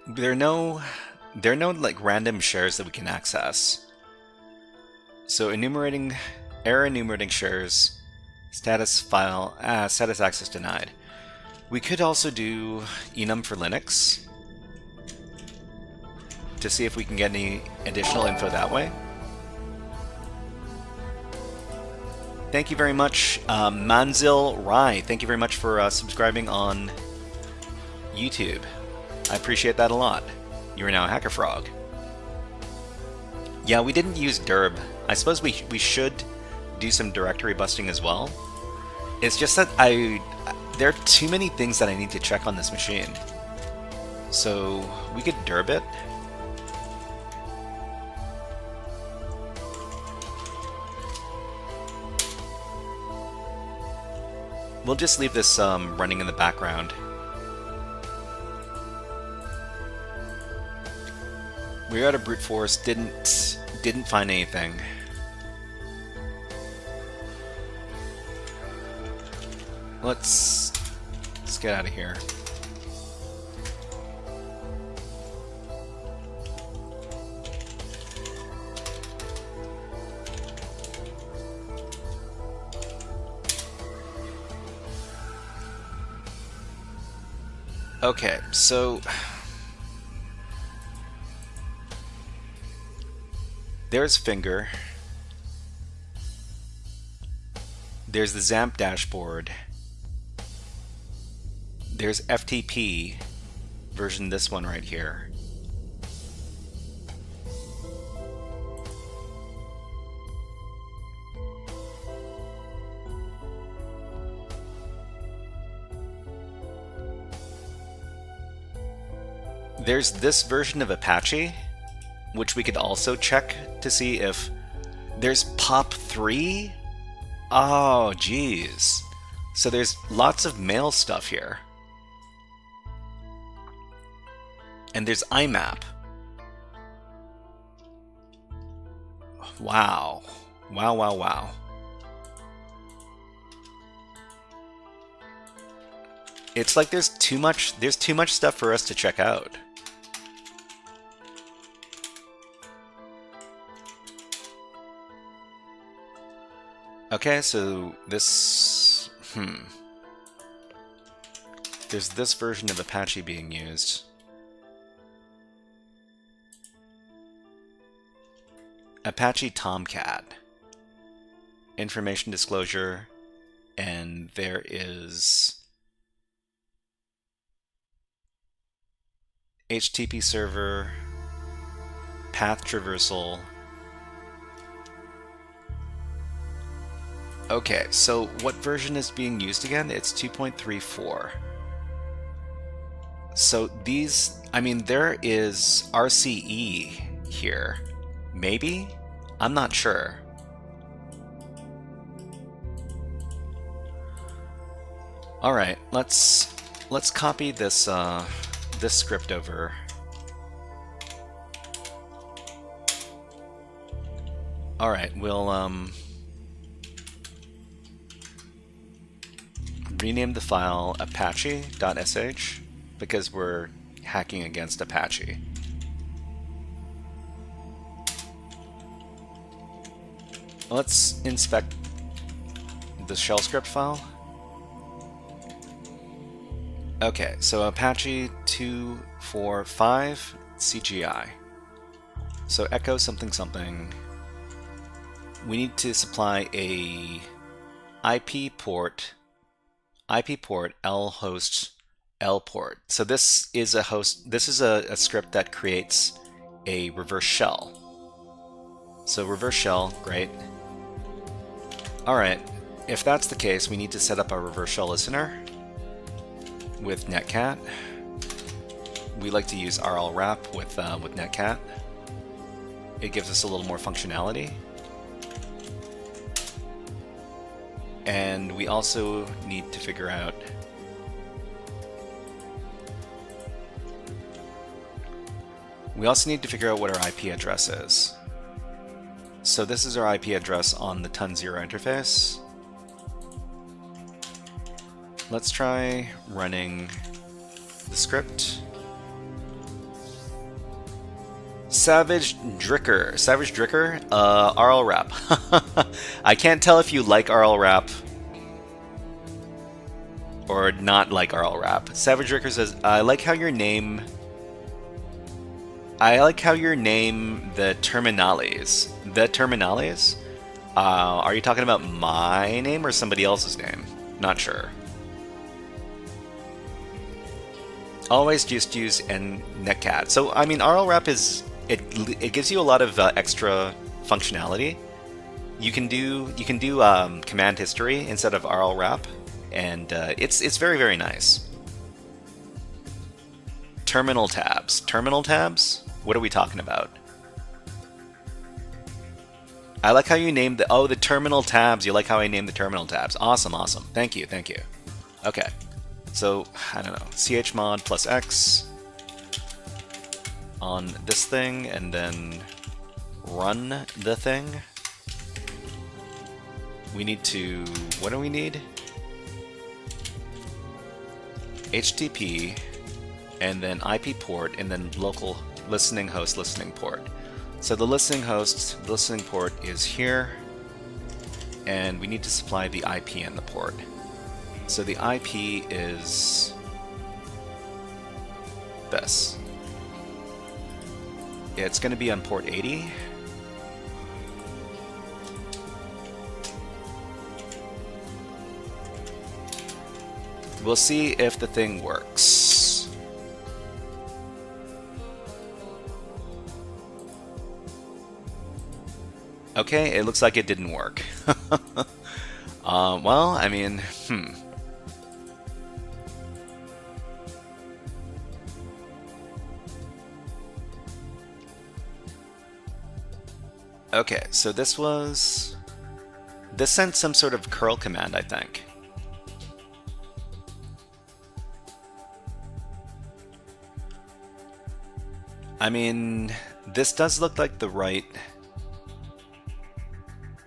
There are no like random shares that we can access. So error enumerating shares, status file, status access denied. We could also do enum for Linux to see if we can get any additional info that way. Thank you very much, Manzil Rai. Thank you very much for subscribing on YouTube. I appreciate that a lot. You are now a HackerFrog. Yeah, we didn't use derb. I suppose we should do some directory busting as well. It's just that there are too many things that I need to check on this machine. So we could derb it. We'll just leave this running in the background. We were out of brute force, didn't find anything. Let's get out of here. Okay, so there's Finger. There's the XAMPP dashboard. There's FTP version, this one right here. There's this version of Apache, which we could also check to see if there's POP3. Oh, geez. So there's lots of mail stuff here. And there's IMAP. Wow. Wow, wow, wow. It's like there's too much stuff for us to check out. Okay, so this... There's this version of Apache being used. Apache Tomcat. Information disclosure. And there is... HTTP server. Path traversal. Okay, so what version is being used again? It's 2.34. So these, I mean, there is RCE here. Maybe? I'm not sure. All right, let's copy this this script over. All right, we'll rename the file apache.sh because we're hacking against Apache. Let's inspect the shell script file. Okay, so Apache 245 CGI. So echo something something. We need to supply a IP port L host L port. So this is a host. This is a script that creates a reverse shell. So reverse shell, great. All right. If that's the case, we need to set up our reverse shell listener with netcat. We like to use rlwrap with netcat. It gives us a little more functionality. And we also need to figure out what our IP address is. So this is our IP address on the TUN0 interface. Let's try running the script. Savage Dricker, rlwrap. I can't tell if you like rlwrap or not like rlwrap. Savage Dricker says, I like how you name the terminales. The terminales? Are you talking about my name or somebody else's name? Not sure. Always just use netcat. So I mean, rlwrap is it gives you a lot of extra functionality. You can do command history instead of rlwrap, and it's very, very nice. Terminal tabs. Terminal tabs? What are we talking about? I like how you named the terminal tabs. You like how I named the terminal tabs. Awesome, awesome. Thank you, thank you. Okay. So, I don't know, chmod plus x on this thing, and then run the thing. We need to, what do we need? HTTP, and then IP port, and then local listening host listening port. So the listening host, the listening port is here, and we need to supply the IP and the port. So the IP is this. It's going to be on port 80. We'll see if the thing works. Okay, it looks like it didn't work. Well, I mean, Okay, so this sent some sort of curl command, I think. I mean, this does look like the right...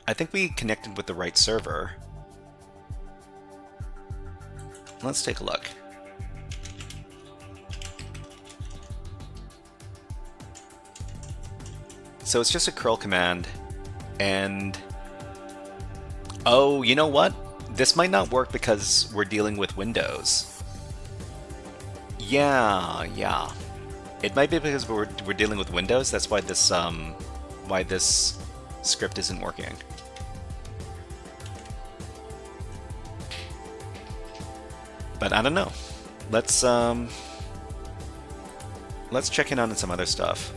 I think we connected with the right server. Let's take a look. So it's just a curl command, and oh, you know what? This might not work because we're dealing with Windows. Yeah. It might be because we're dealing with Windows. That's why this script isn't working. But I don't know. Let's check in on some other stuff.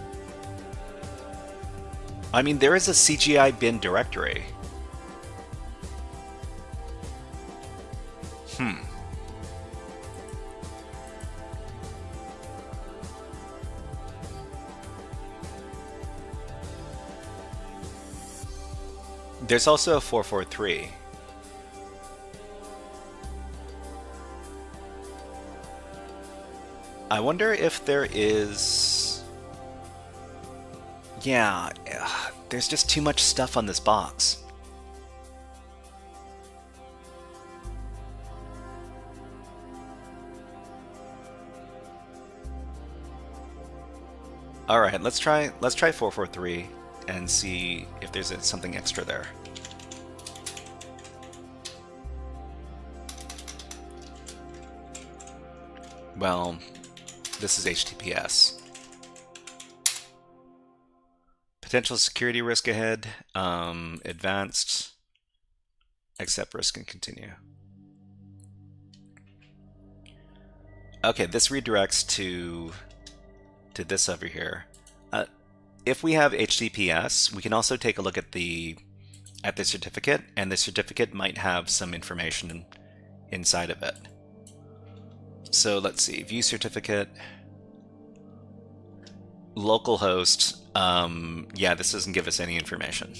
I mean, there is a CGI bin directory. There's also a 443. I wonder if there is... Yeah, there's just too much stuff on this box. All right, let's try 443 and see if there's something extra there. Well, this is HTTPS. Potential security risk ahead. Advanced. Accept risk and continue. Okay, this redirects to this over here. If we have HTTPS, we can also take a look at the certificate, and the certificate might have some information inside of it. So let's see, view certificate, localhost. Yeah, this doesn't give us any information,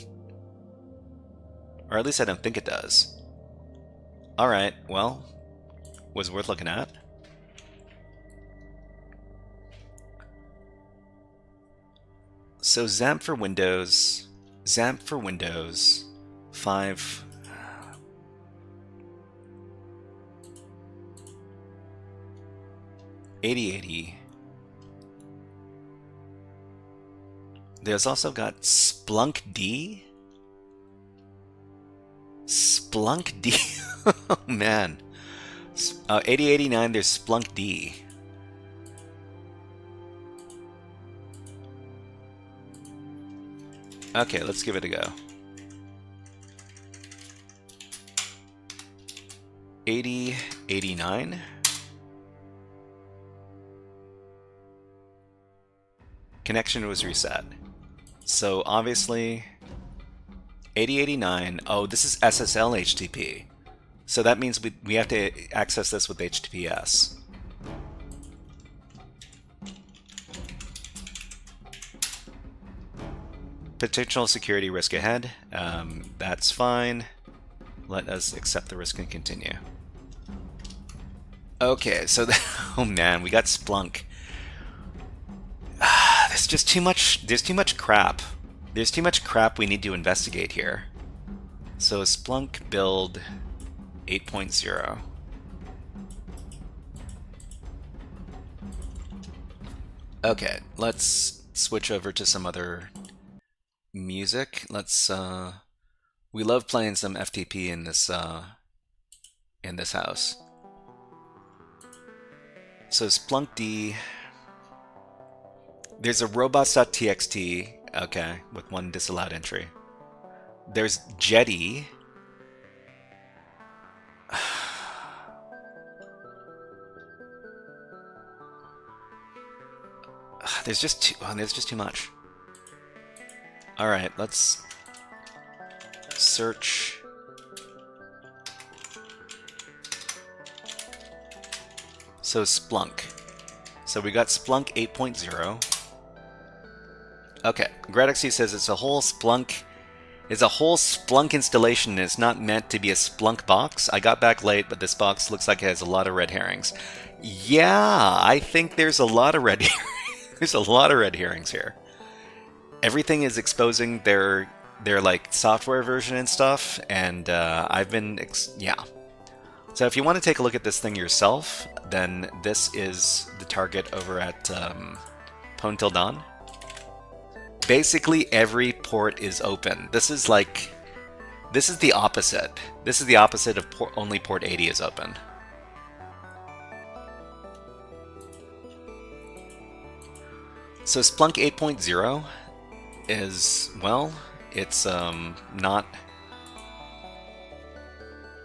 or at least I don't think it does. All right, well, was worth looking at. So XAMPP for Windows, 5. 8080. There's also got Splunk D. Splunk D. Oh man. 8089. There's Splunk D. Okay, let's give it a go. 8089. Connection was reset. So obviously 8089. Oh, this is SSL HTTP. So that means we have to access this with HTTPS. Potential security risk ahead. That's fine. Let us accept the risk and continue. Okay, so oh man, we got Splunk. There's just too much. There's too much crap. There's too much crap we need to investigate here. So Splunk build 8.0. Okay, let's switch over to some other music. Let's we love playing some FTP in this house. So Splunk D. There's a robots.txt, okay, with one disallowed entry. There's Jetty. There's just too much. All right, let's search. So Splunk. So we got Splunk 8.0. Okay, Gradixy says it's a whole Splunk installation and it's not meant to be a Splunk box. I got back late, but this box looks like it has a lot of red herrings. Yeah, I think there's a lot of red there's a lot of red herrings here. Everything is exposing their like software version and stuff, and I've been yeah. So if you want to take a look at this thing yourself, then this is the target over at PwnTillDawn. Basically every port is open. This is the opposite. This is the opposite of only port 80 is open. So Splunk 8.0 is, well, it's not...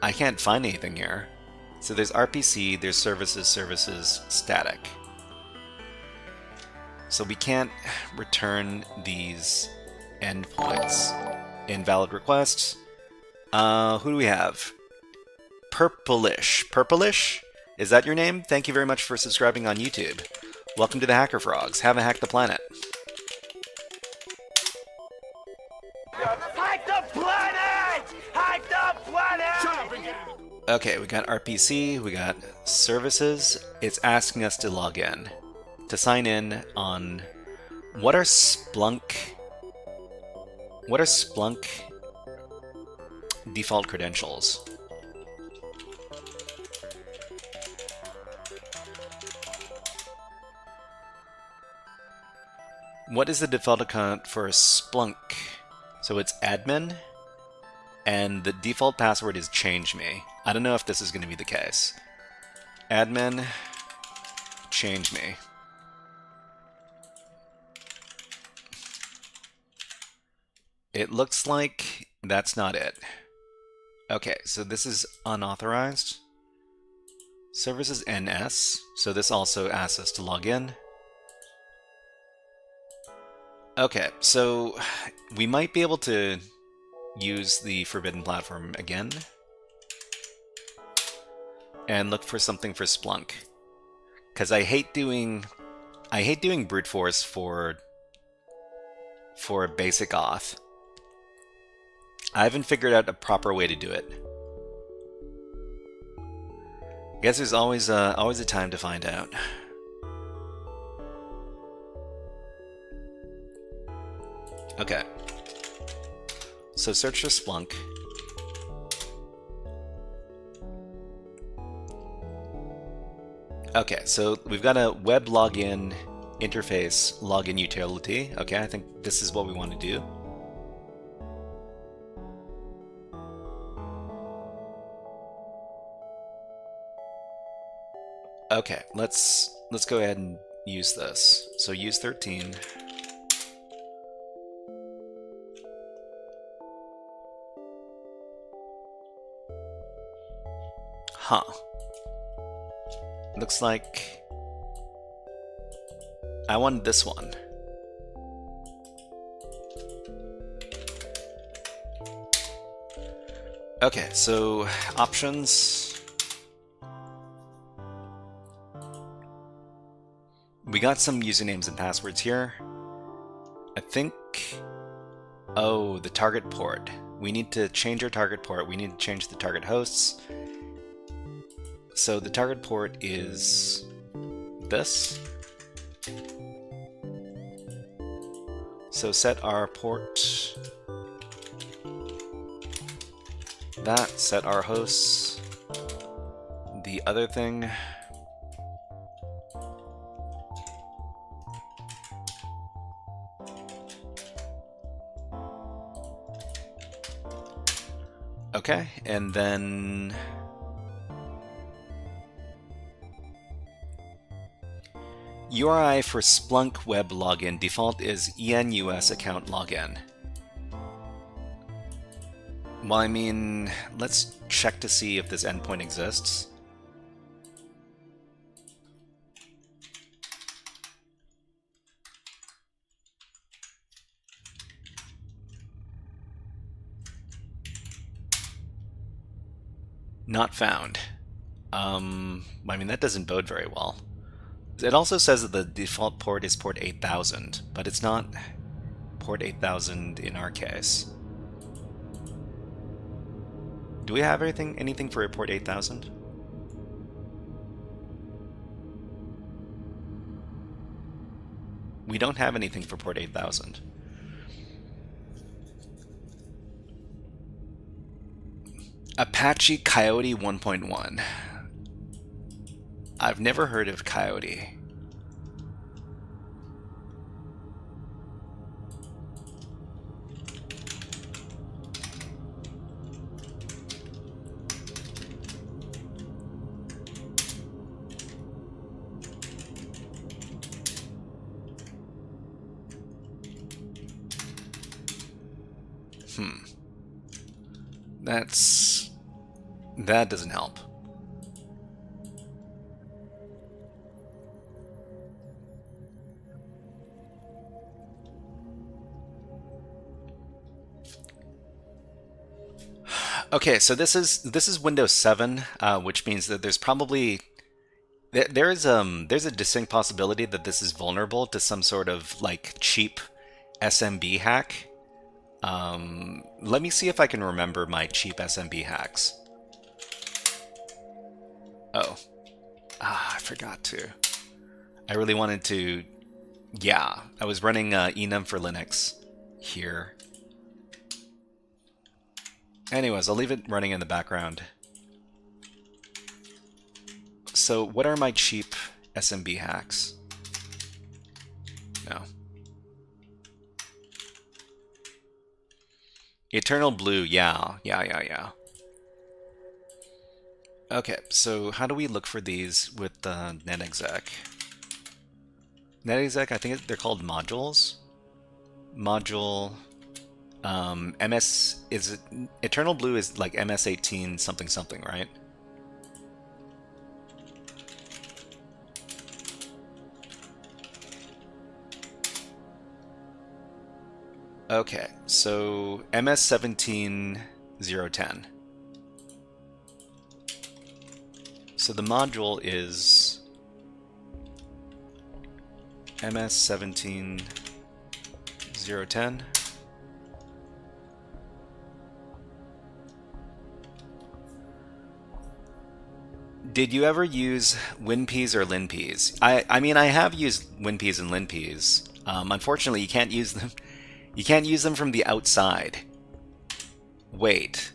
I can't find anything here. So there's RPC, there's services, static. So we can't return these endpoints. Invalid requests. Who do we have? Purplish. Purplish? Is that your name? Thank you very much for subscribing on YouTube. Welcome to the HackerFrogs. Have a hack the planet. Hack the planet! Hack the planet! Okay, we got RPC, we got services. It's asking us to log in. To sign in on... What are Splunk default credentials? What is the default account for Splunk? So it's admin, and the default password is change me. I don't know if this is going to be the case. Admin, change me. It looks like that's not it. Okay, so this is unauthorized. Services NS, so this also asks us to log in. Okay, so we might be able to use the forbidden platform again and look for something for Splunk, because I hate doing brute force for basic auth. I haven't figured out a proper way to do it. I guess there's always a time to find out. Okay. So search for Splunk. Okay, so we've got a web login interface login utility. Okay, I think this is what we want to do. Okay, let's go ahead and use this. So use 13. Huh. Looks like I wanted this one. Okay, so options. We got some usernames and passwords here. I think... Oh, the target port. We need to change our target port. We need to change the target hosts. So the target port is this. So set our port. That, set our hosts. The other thing. Okay, and then URI for Splunk web login default is ENUS account login. Well, I mean, let's check to see if this endpoint exists. Not found. I mean, that doesn't bode very well. It also says that the default port is port 8000, but it's not port 8000 in our case. Do we have anything for port 8000? We don't have anything for port 8000. Apache Coyote 1.1. I've never heard of Coyote. That doesn't help. Okay, so this is Windows 7, which means that there's probably there's a distinct possibility that this is vulnerable to some sort of like cheap SMB hack. Let me see if I can remember my cheap SMB hacks. Oh. I forgot to. I really wanted to... Yeah, I was running enum for Linux here. Anyways, I'll leave it running in the background. So, what are my cheap SMB hacks? No. Eternal Blue, yeah. Okay, so how do we look for these with NetExec? NetExec, I think they're called modules. Module MS is Eternal Blue is like MS18 something something, right? Okay, so MS17010. So the module is MS17010. Did you ever use WinPeas or LinPeas? I mean, I have used WinPeas and LinPeas. Unfortunately, you can't use them. You can't use them from the outside. Wait.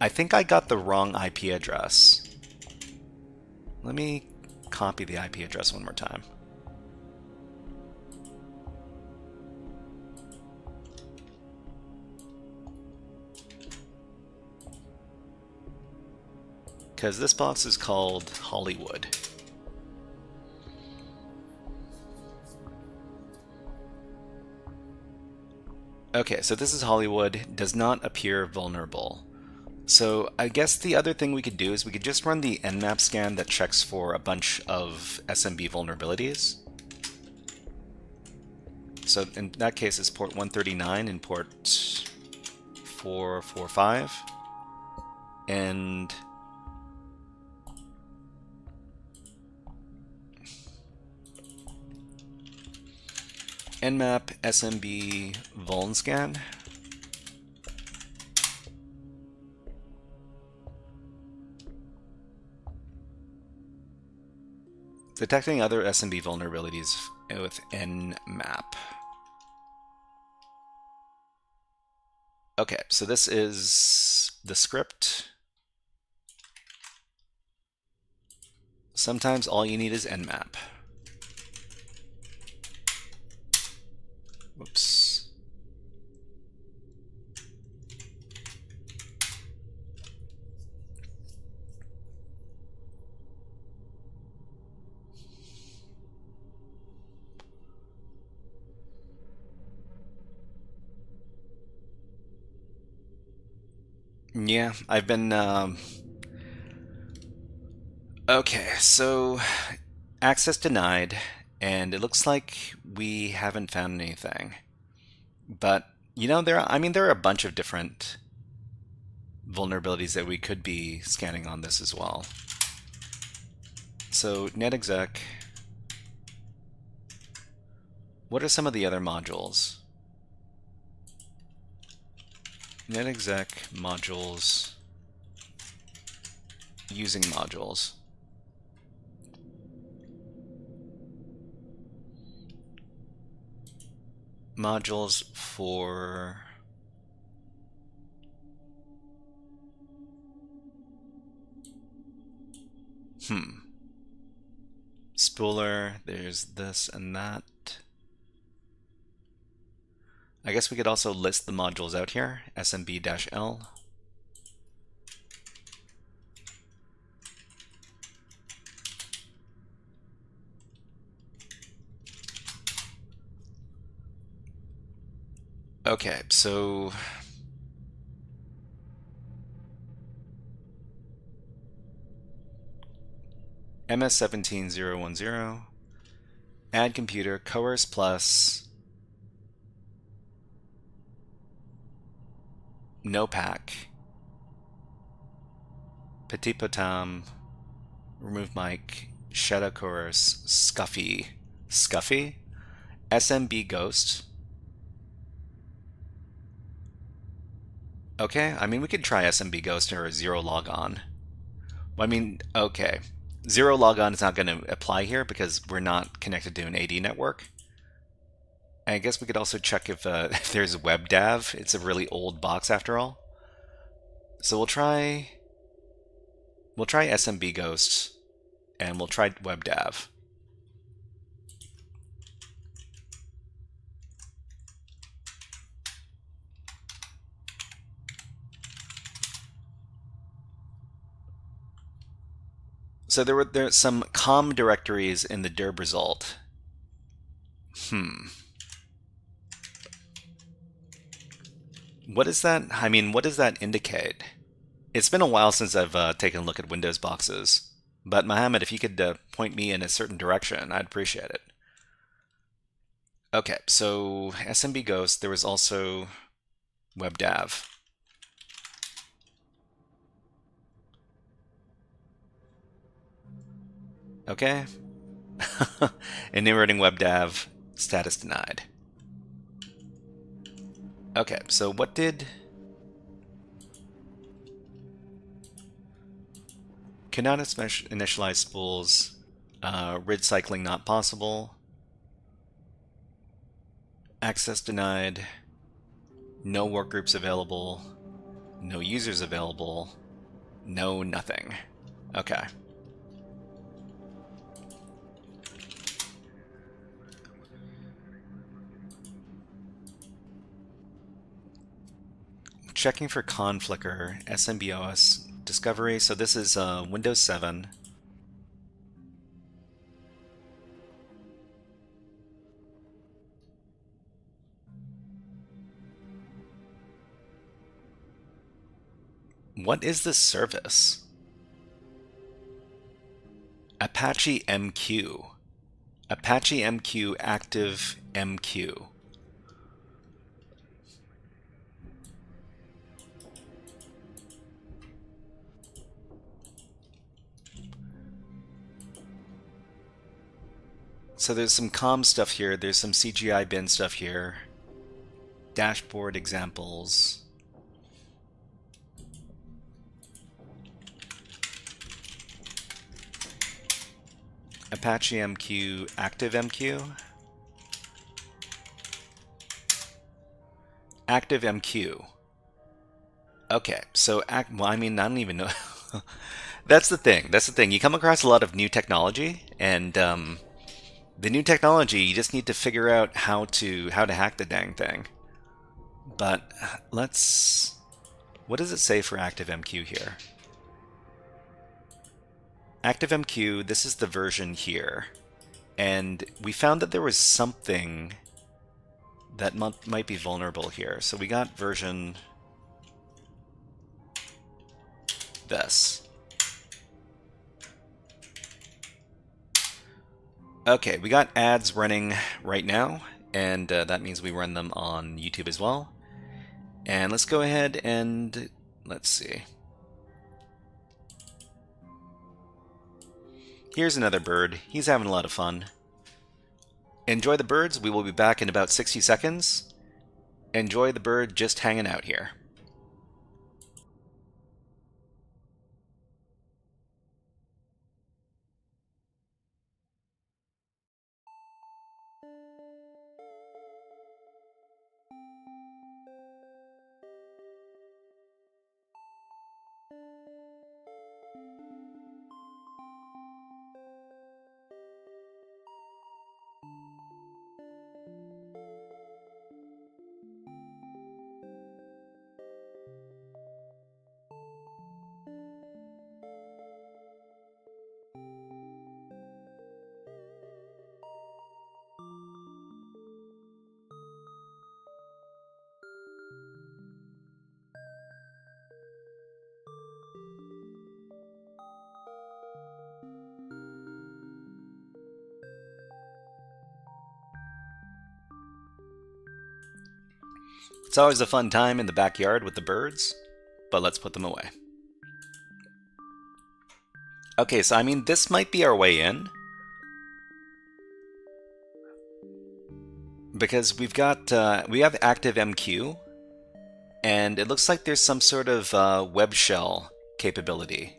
I think I got the wrong IP address. Let me copy the IP address one more time. Because this box is called Hollywood. Okay, so this is Hollywood, does not appear vulnerable. So I guess the other thing we could do is we could just run the Nmap scan that checks for a bunch of SMB vulnerabilities. So in that case it's port 139 and port 445. And Nmap SMB vuln scan. Detecting other SMB vulnerabilities with Nmap. Okay, so this is the script. Sometimes all you need is Nmap. Whoops. Yeah, I've been, okay, so access denied, and it looks like we haven't found anything. But, you know, there are a bunch of different vulnerabilities that we could be scanning on this as well. So, netexec, what are some of the other modules? netexec modules using modules. Modules for spooler, there's this and that. I guess we could also list the modules out here, smb-l. Okay, so MS17010, add computer, coerce plus, no pack, petit potam, remove mic, shadow coerce, scuffy, SMB ghost. Okay, I mean we could try SMB ghost or zero logon. I mean, okay, zero logon is not going to apply here because we're not connected to an AD network. I guess we could also check if there's WebDAV. It's a really old box after all. So we'll try SMB Ghost, and we'll try WebDAV. So there's some COM directories in the derb result. What is that? I mean, what does that indicate? It's been a while since I've taken a look at Windows boxes. But Mohammed, if you could point me in a certain direction, I'd appreciate it. Okay, so SMB Ghost, there was also WebDAV. Okay. Enumerating WebDAV, status denied. Okay, so what did... Cannot initialize spools. RID cycling not possible. Access denied. No workgroups available. No users available. No nothing. Okay. Checking for Conflicker, SMBOS discovery. So this is Windows 7. What is this service? Apache MQ. Apache MQ active MQ. So there's some COM stuff here, there's some CGI bin stuff here. Dashboard examples. Apache MQ, active MQ. Active MQ. Okay, so well, I mean, I don't even know. That's the thing. That's the thing. You come across a lot of new technology, and the new technology, you just need to figure out how to hack the dang thing. But let's... What does it say for ActiveMQ here? ActiveMQ, this is the version here. And we found that there was something that might be vulnerable here. So we got version... this. Okay, we got ads running right now, and that means we run them on YouTube as well. And let's go ahead and let's see. Here's another bird. He's having a lot of fun. Enjoy the birds. We will be back in about 60 seconds. Enjoy the bird just hanging out here. It's always a fun time in the backyard with the birds, but let's put them away. Okay, so I mean, this might be our way in. Because we've got, we have ActiveMQ, and it looks like there's some sort of web shell capability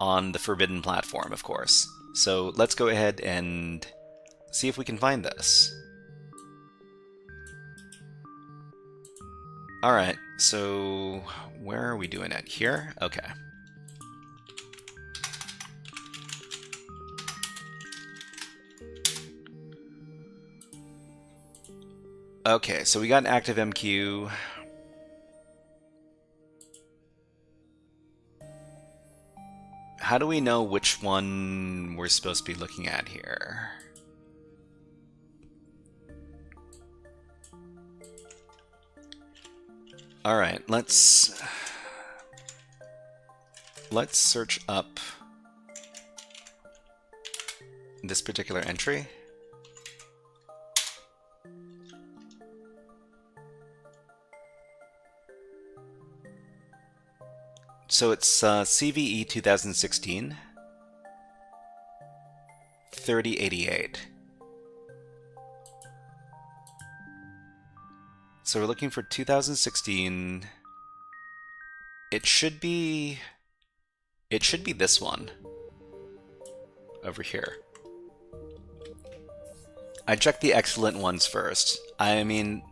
on the Forbidden platform, of course. So let's go ahead and see if we can find this. Alright, so where are we doing it? Here? Okay. Okay, so we got an ActiveMQ. how do we know which one we're supposed to be looking at here? All right, let's search up this particular entry. So it's CVE 2016 3088. So we're looking for 2016. It should be this one over here. I checked the excellent ones first. I mean,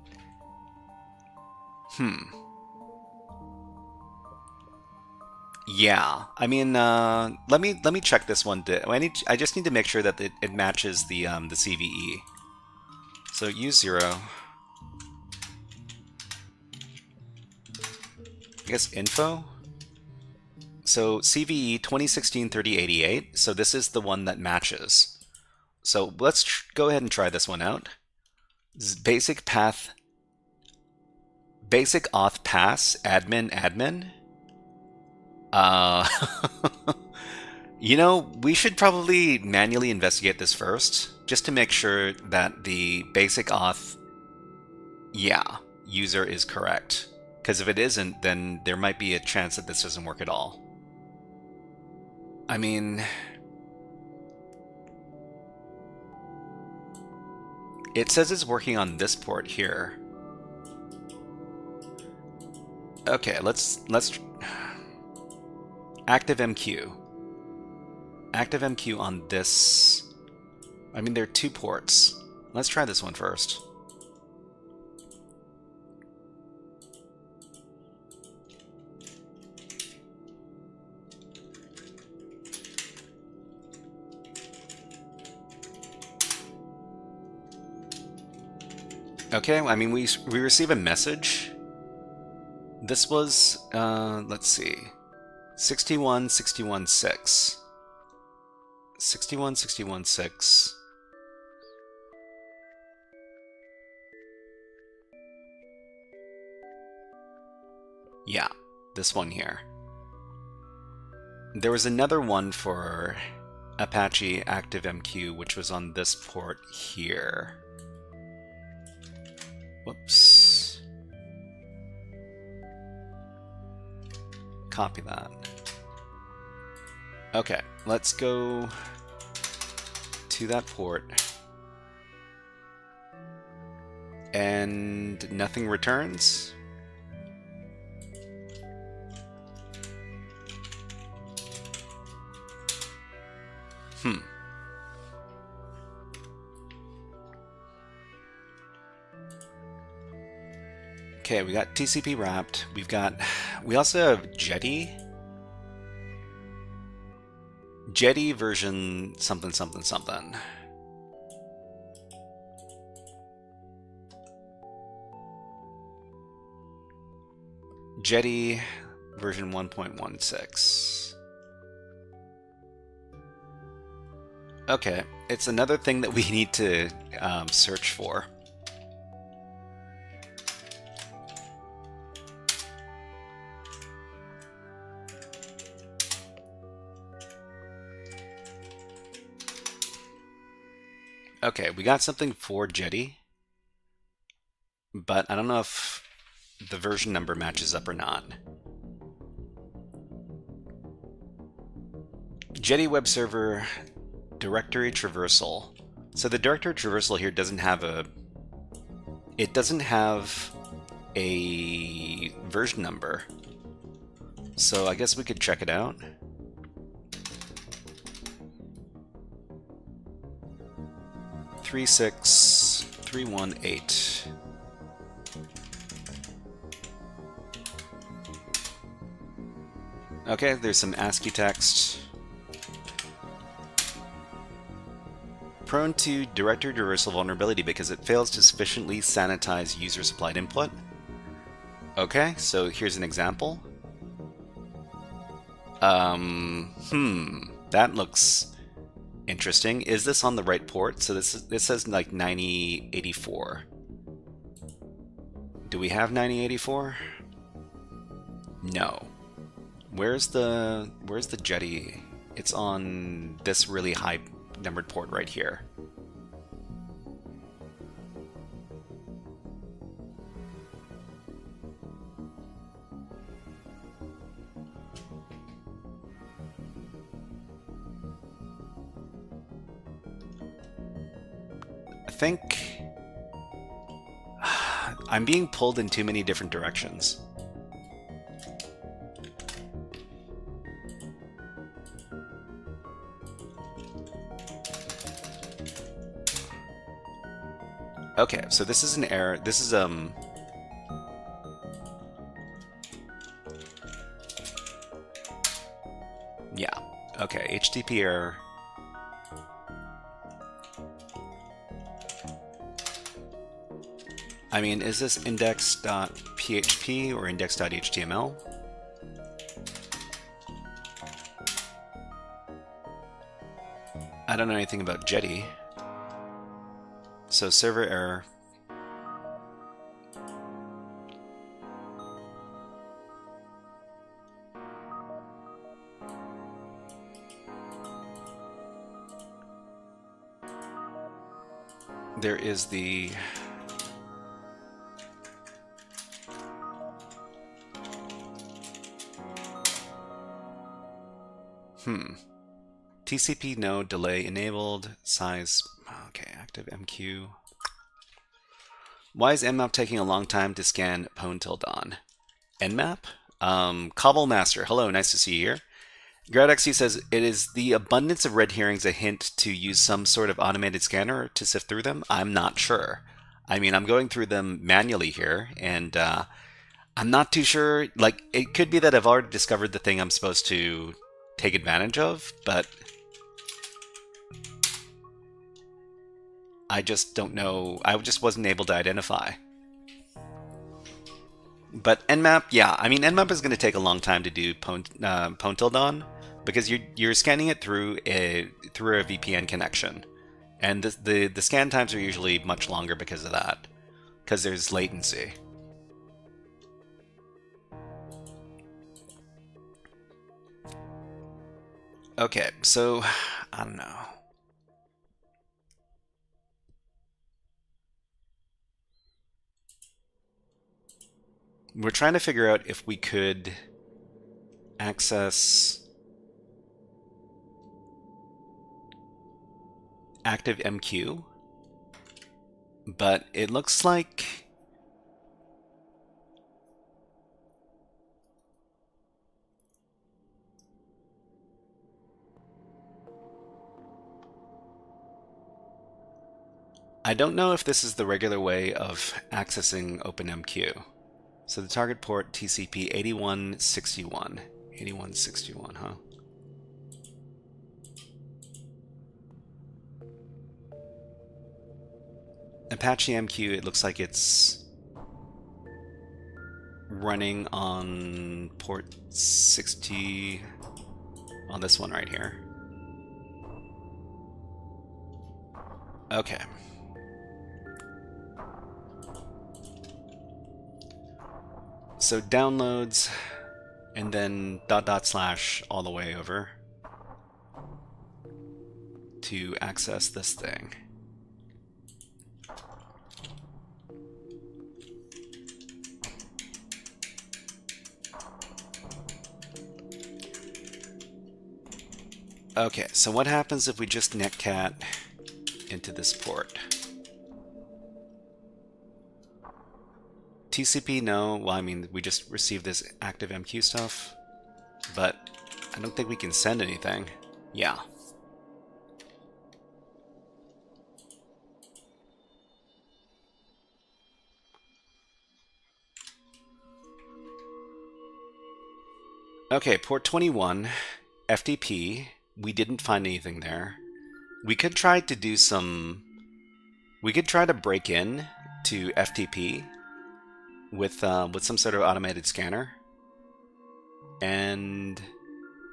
yeah. I mean, let me check this one. I just need to make sure that it matches the CVE. So use 0. I guess info. So CVE 2016-3088. So this is the one that matches. So let's go ahead and try this one out. Basic auth pass admin. You know, we should probably manually investigate this first, just to make sure that the basic auth, user is correct. Because if it isn't, then there might be a chance that this doesn't work at all. I mean, it says it's working on this port here. Okay, let's ActiveMQ. ActiveMQ on this. I mean, there are 2 ports. Let's try this one first. Okay, I mean, we receive a message. This was, let's see, 61.61.6. 61.61.6. Yeah, this one here. There was another one for Apache ActiveMQ, which was on this port here. Whoops. Copy that. Okay, let's go to that port. And nothing returns. Okay, we got TCP wrapped. We also have Jetty. Jetty version something. Jetty version 1.16. Okay, it's another thing that we need to search for. Okay, we got something for Jetty, but I don't know if the version number matches up or not. Jetty web server directory traversal. So the directory traversal here doesn't have a version number. So I guess we could check it out. Three 6.318. Okay, there's some ASCII text. Prone to directory traversal vulnerability because it fails to sufficiently sanitize user-supplied input. Okay, so here's an example. That looks interesting. Is this on the right port? So this says like 9084. Do we have 9084? No. Where's the jetty? It's on this really high numbered port right here. I think I'm being pulled in too many different directions. Okay, so this is an error. This is yeah. Okay, HTTP error. I mean, is this index.php or index.html? I don't know anything about Jetty. So server error. There is the TCP node delay enabled, size, okay, active MQ. Why is Nmap taking a long time to scan PwnTillDawn? Nmap? Cobblemaster, hello, nice to see you here. GradXC says, it is the abundance of red herrings a hint to use some sort of automated scanner to sift through them? I'm not sure. I mean, I'm going through them manually here, and I'm not too sure. Like, it could be that I've already discovered the thing I'm supposed to take advantage of, but I just don't know. I just wasn't able to identify. But Nmap, yeah, I mean, Nmap is going to take a long time to do PwnTillDawn because you're scanning it through a VPN connection, and the scan times are usually much longer because of that, because there's latency. Okay, so I don't know. We're trying to figure out if we could access active MQ, but it looks like I don't know if this is the regular way of accessing OpenMQ. So the target port TCP 8161. 8161, huh? Apache MQ, it looks like it's running on port 60 on this one right here. Okay. So downloads, and then .. all the way over to access this thing. Okay, so what happens if we just netcat into this port? TCP, no. Well, I mean, we just received this active MQ stuff, but I don't think we can send anything. Yeah. Okay, port 21, FTP. We didn't find anything there. We could try to do some... We could try to break in to FTP with some sort of automated scanner, and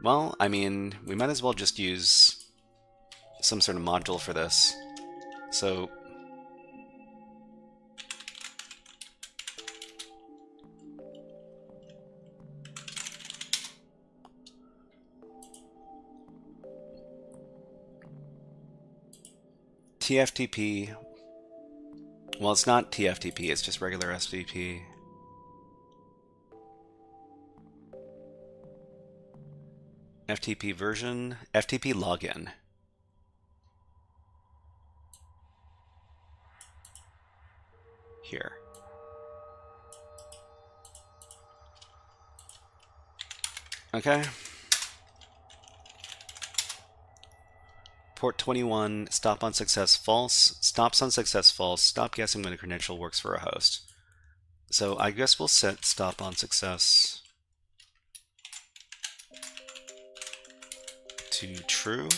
Well, I mean, we might as well just use some sort of module for this. So TFTP. Well, it's not TFTP, it's just regular STP. FTP version, FTP login. Here. Okay. Port 21, stop on success false, stops on success false, stop guessing when a credential works for a host. So I guess we'll set stop on success to true.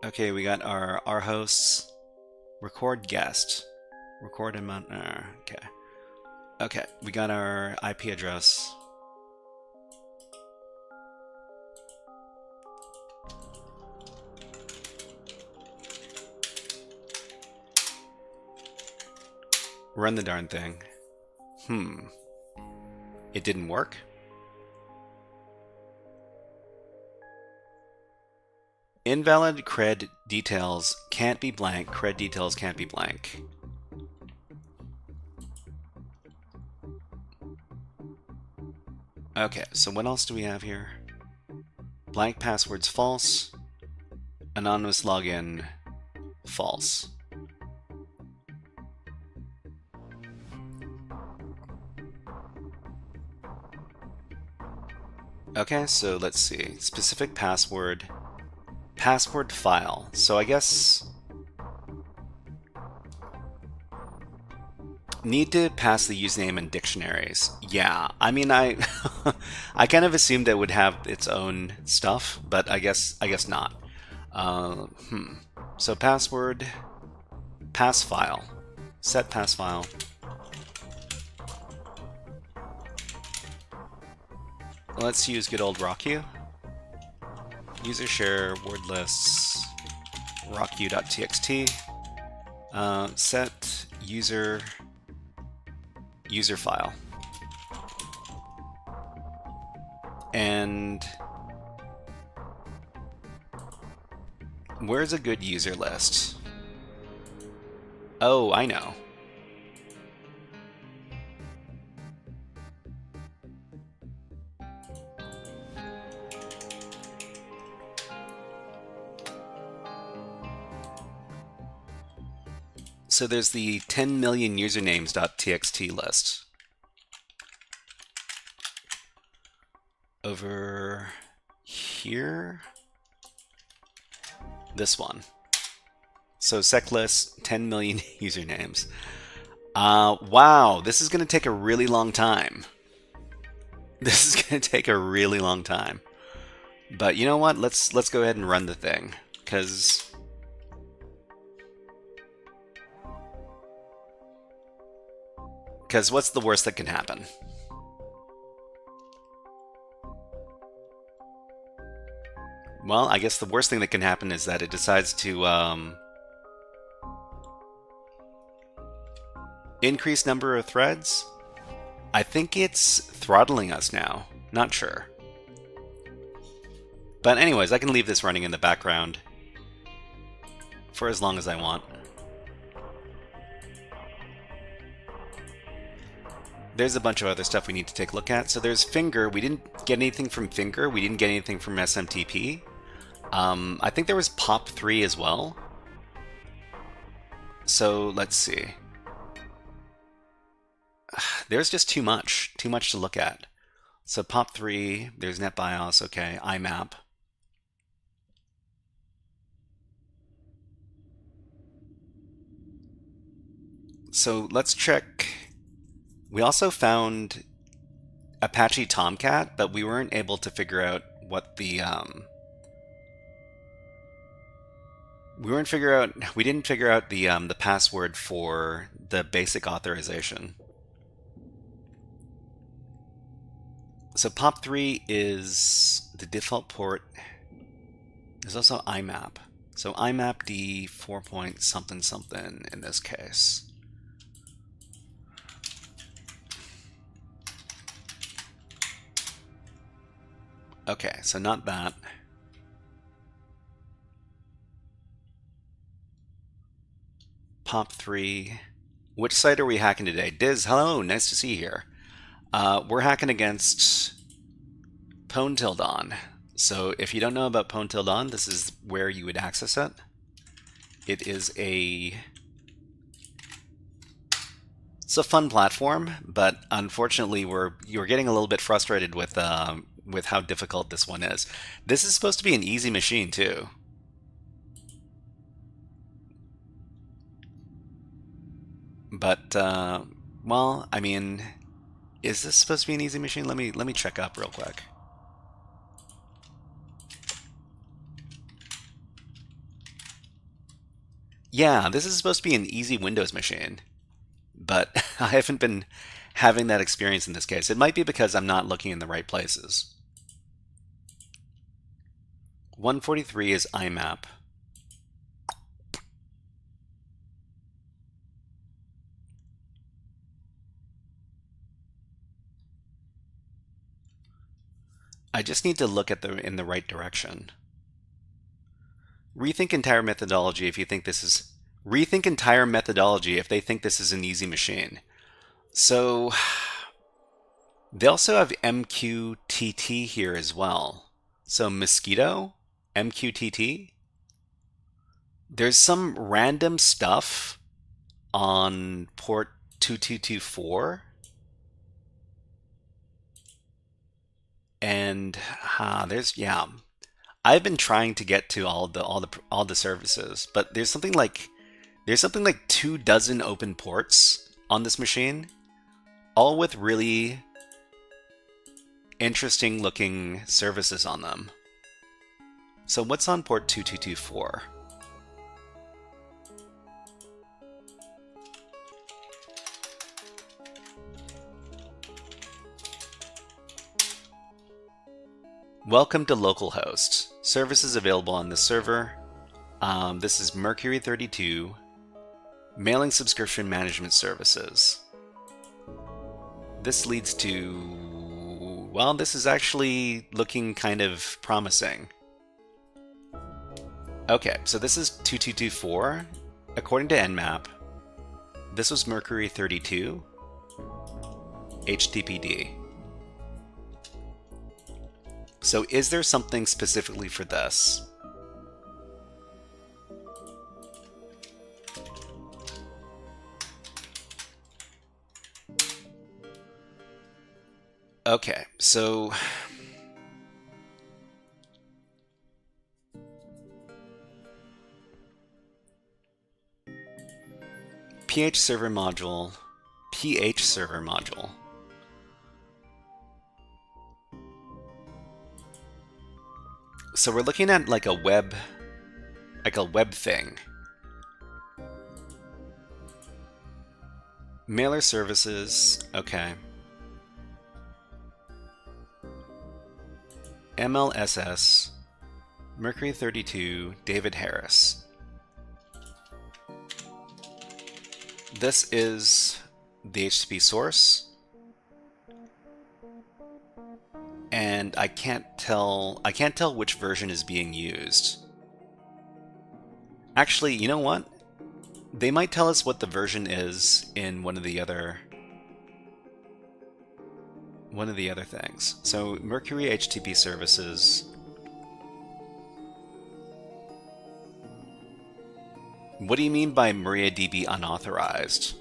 Okay, we got our hosts. Record guest. Record amount. Okay. Okay, we got our IP address. Run the darn thing. It didn't work? Invalid cred details can't be blank. Cred details can't be blank. Okay, so what else do we have here? Blank passwords false. Anonymous login false. Okay, so let's see. Specific password. Password file. So I guess need to pass the username in dictionaries. Yeah, I mean I kind of assumed it would have its own stuff, but I guess not. So password, pass file, set pass file. Let's use good old RockU. User share word lists rocku.txt. Set user file. And where's a good user list? Oh, I know. So there's the 10 million usernames.txt list. Over here? This one. So seclist, 10 million usernames. Wow, this is going to take a really long time. This is going to take a really long time. But you know what? Let's go ahead and run the thing, because what's the worst that can happen? Well, I guess the worst thing that can happen is that it decides to increase number of threads. I think it's throttling us now. Not sure. But anyways, I can leave this running in the background for as long as I want. There's a bunch of other stuff we need to take a look at. So there's Finger. We didn't get anything from Finger. We didn't get anything from SMTP. I think there was POP3 as well. So let's see. There's just too much to look at. So POP3, there's NetBIOS, okay, IMAP. So let's check. We also found Apache Tomcat, but we weren't able to figure out what the we didn't figure out the password for the basic authorization. So POP3 is the default port. There's also IMAP. So IMAP D 4 point something something in this case. Okay, so not that. POP3. Which site are we hacking today? Diz, hello, nice to see you here. We're hacking against PwnTillDawn. So if you don't know about PwnTillDawn, this is where you would access it. It is it's a fun platform, but unfortunately you're getting a little bit frustrated with how difficult this one is. This is supposed to be an easy machine too. But well, I mean, is this supposed to be an easy machine? Let me check up real quick. Yeah, this is supposed to be an easy Windows machine, but I haven't been having that experience in this case. It might be because I'm not looking in the right places. 143 is IMAP. I just need to look at in the right direction. Rethink entire methodology if you think this is rethink entire methodology if they think this is an easy machine. So they also have MQTT here as well. So Mosquito, MQTT. There's some random stuff on port 2224. And there's I've been trying to get to all the services, but there's something like 24 open ports on this machine, all with really interesting looking services on them. So what's on port 2224? Welcome to localhost. Services available on this server. This is Mercury 32. Mailing subscription management services. This leads to... well, this is actually looking kind of promising. Okay, so this is 2224. According to Nmap, this was Mercury 32. HTTPD. So is there something specifically for this? Okay, so PH server module. So we're looking at like a web thing. Mailer services, okay. MLSS, Mercury 32, David Harris. This is the HTTP source. And I can't tell which version is being used. Actually, you know what? They might tell us what the version is in one of the other things. So Mercury HTTP services. What do you mean by MariaDB unauthorized?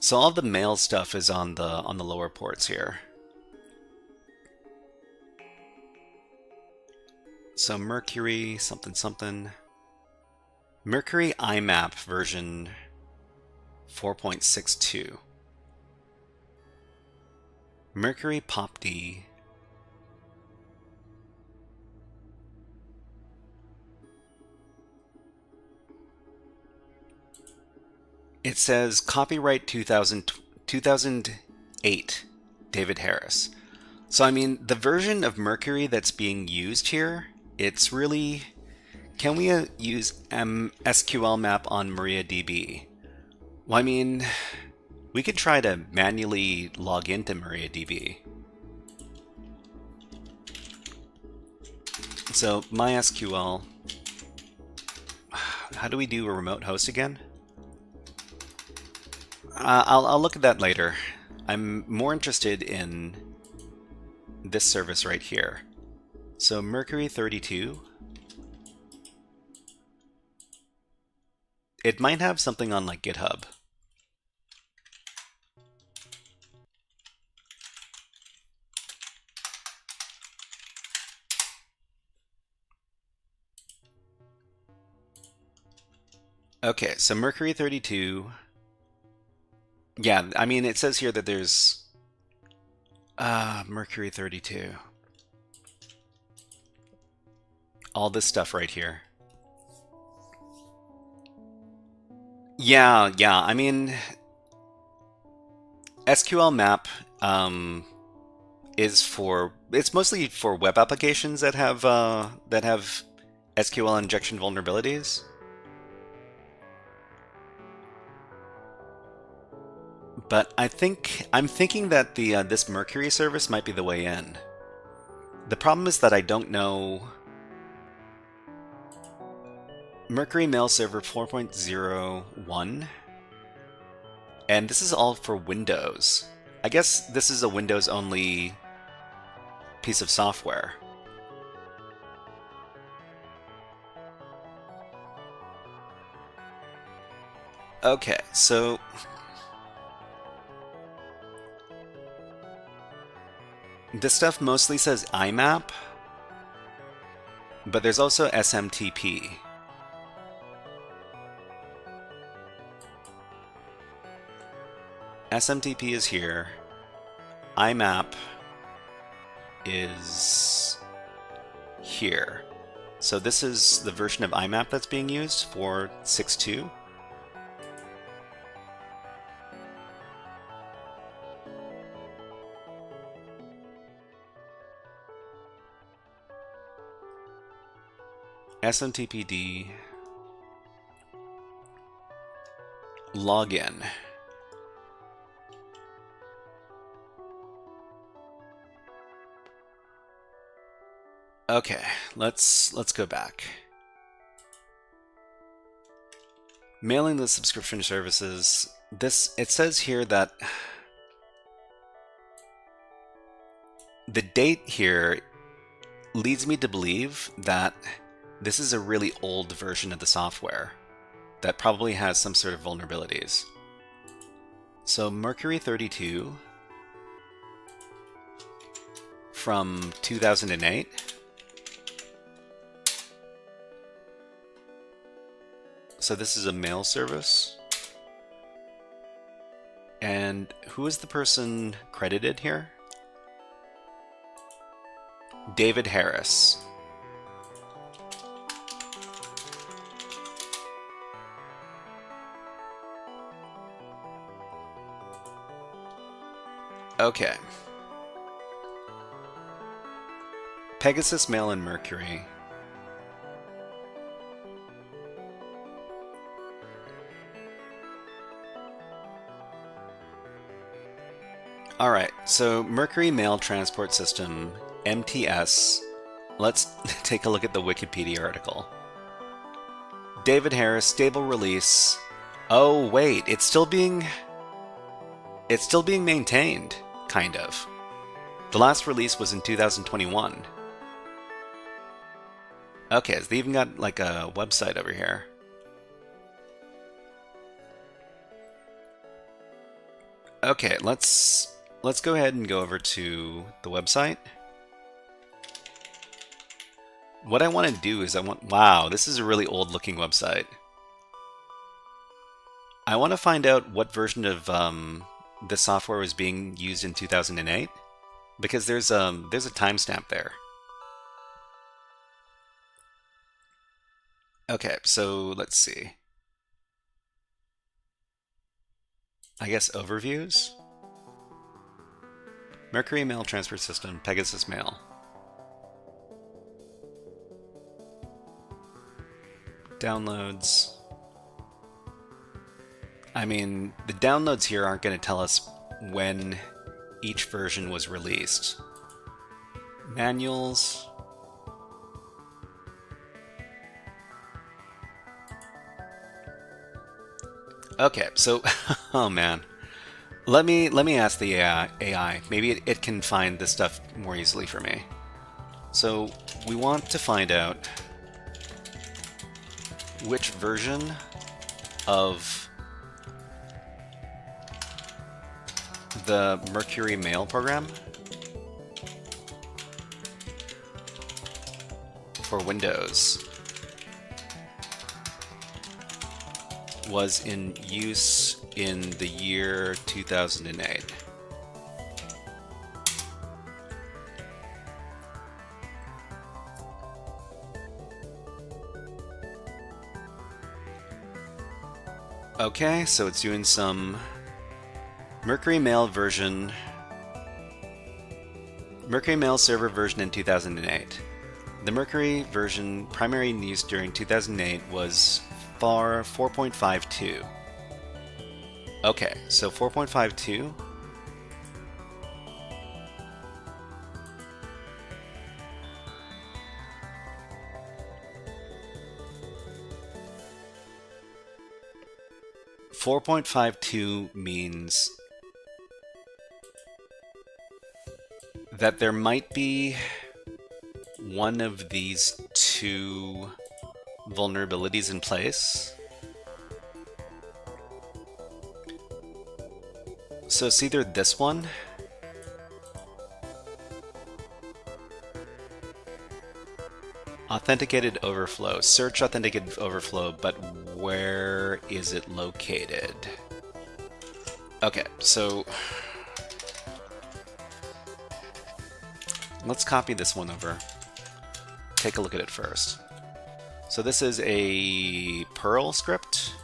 So all the mail stuff is on the lower ports here. So Mercury something. Mercury IMAP version 4.62. Mercury POPD. It says copyright 2008, David Harris. So I mean, the version of Mercury that's being used here, it's really... Can we use SQL map on MariaDB? Well, I mean, we could try to manually log into MariaDB. So MySQL, how do we do a remote host again? I'll look at that later. I'm more interested in this service right here. So Mercury 32. It might have something on like GitHub. Okay, so Mercury 32. Yeah, I mean, it says here that there's Mercury 32. All this stuff right here. Yeah, I mean, SQL map is it's mostly for web applications that have SQL injection vulnerabilities. But I'm thinking that this Mercury service might be the way in. The problem is that I don't know. Mercury mail server 4.01, and this is all for Windows. I guess this is a Windows only piece of software. Okay, so this stuff mostly says IMAP, but there's also SMTP. SMTP is here. IMAP is here. So this is the version of IMAP that's being used for 6.2. SMTPD login. Okay, let's go back. Mailing the subscription services. It says here that the date here leads me to believe that this is a really old version of the software that probably has some sort of vulnerabilities. So Mercury 32 from 2008. So this is a mail service. And who is the person credited here? David Harris. Okay. Pegasus Mail and Mercury. Alright, so Mercury Mail Transport System, MTS. Let's take a look at the Wikipedia article. David Harris, stable release. Oh wait, it's still being maintained, kind of. The last release was in 2021. Okay, so they even got like a website over here. Okay, let's go ahead and go over to the website. What I want to do is wow, this is a really old looking website. I want to find out what version of the software was being used in 2008, because there's a timestamp there. Okay, so let's see. I guess overviews. Mercury Mail Transfer System, Pegasus Mail. Downloads. I mean, the downloads here aren't going to tell us when each version was released. Manuals. Okay, so, oh man. Let me ask the AI. Maybe it can find this stuff more easily for me. So we want to find out which version of the Mercury Mail program for Windows was in use in the year 2008. Okay, so it's doing some Mercury Mail version, Mercury Mail server version in 2008. The Mercury version primary use during 2008 was FAR 4.52. Okay, so 4.52. Means that there might be one of these two vulnerabilities in place. So it's either this one, authenticated overflow, search authenticated overflow, but where is it located? Okay, so let's copy this one over. Take a look at it first. So this is a Perl script.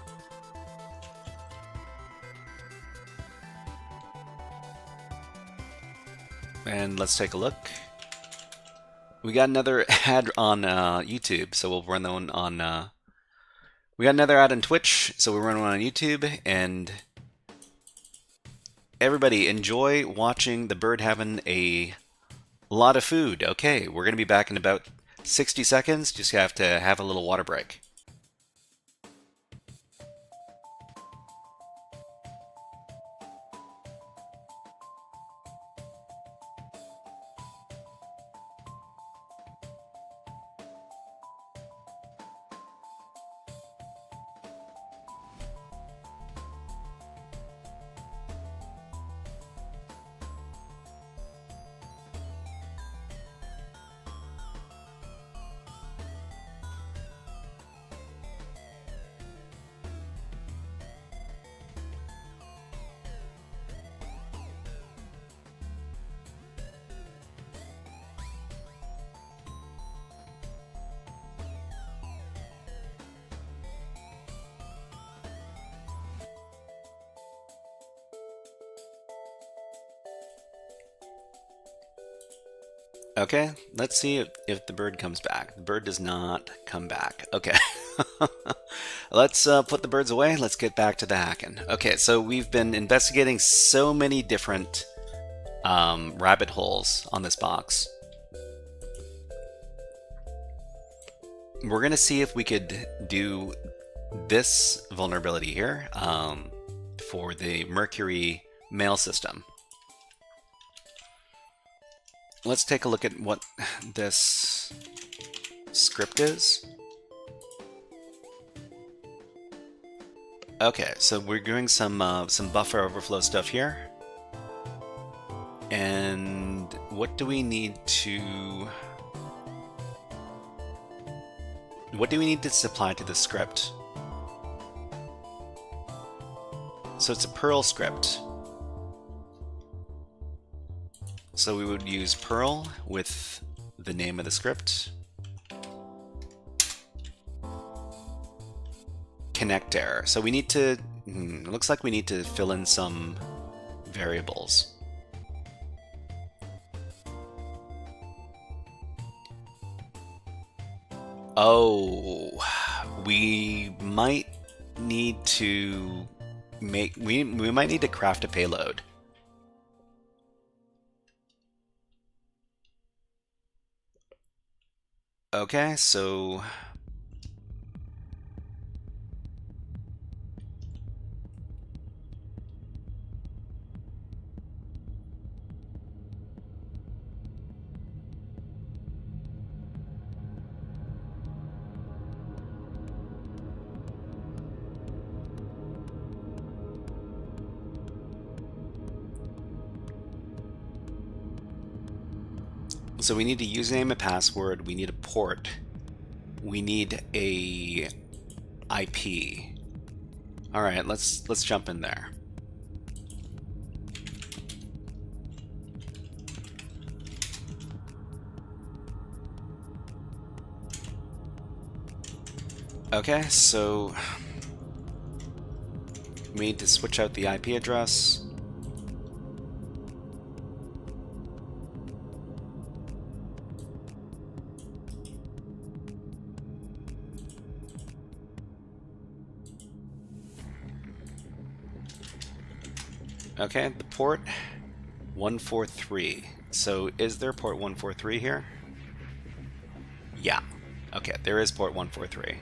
And let's take a look. We got another ad on YouTube, so we'll run that one on... we got another ad on Twitch, so we'll run one on YouTube, and everybody enjoy watching the bird having a lot of food. Okay, we're going to be back in about 60 seconds. Just have to have a little water break. Okay, let's see if the bird comes back. The bird does not come back. Okay. Let's put the birds away. Let's get back to the hacking. Okay, so we've been investigating so many different rabbit holes on this box. We're going to see if we could do this vulnerability here for the Mercury mail system. Let's take a look at what this script is. Okay, so we're doing some buffer overflow stuff here. And what do we need to supply to the script? So it's a Perl script. So we would use Perl with the name of the script. Connect error. So we need to It looks like we need to fill in some variables. Oh, we might need to we might need to craft a payload. Okay, so we need a username, a password, we need a port, we need a IP. All right, let's jump in there. Okay, so we need to switch out the IP address. Okay, the port 143. So is there port 143 here? Yeah. Okay, there is port 143.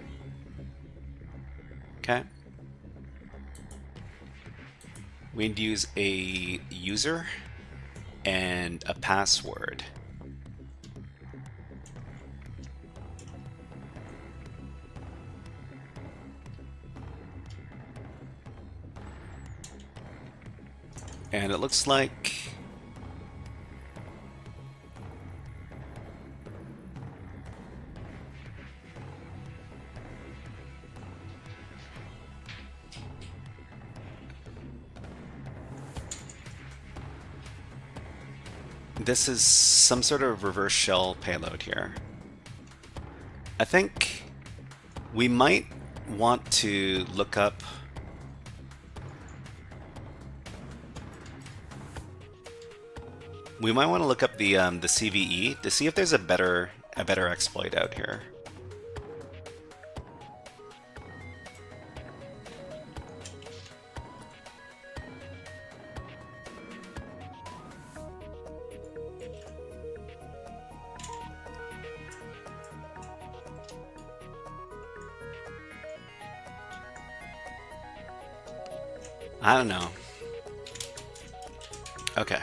Okay. We need to use a user and a password. And it looks like this is some sort of reverse shell payload here. I think we might want to look up the CVE to see if there's a better exploit out here. I don't know. Okay.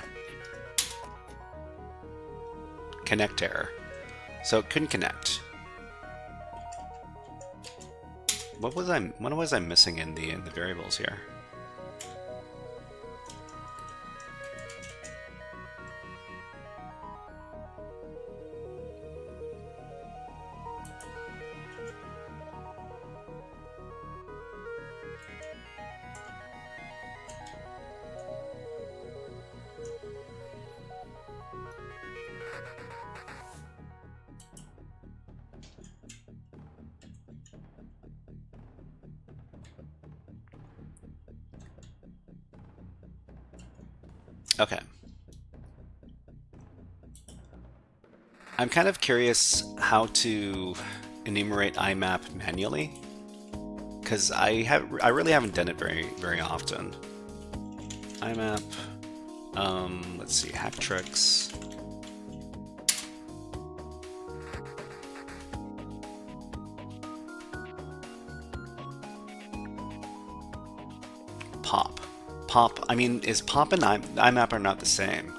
Connect error. So it couldn't connect. What was I missing in the variables here? Okay. I'm kind of curious how to enumerate IMAP manually, because I really haven't done it very often. IMAP. Let's see. Hack tricks. Pop. Pop, I mean, is pop and IMAP are not the same.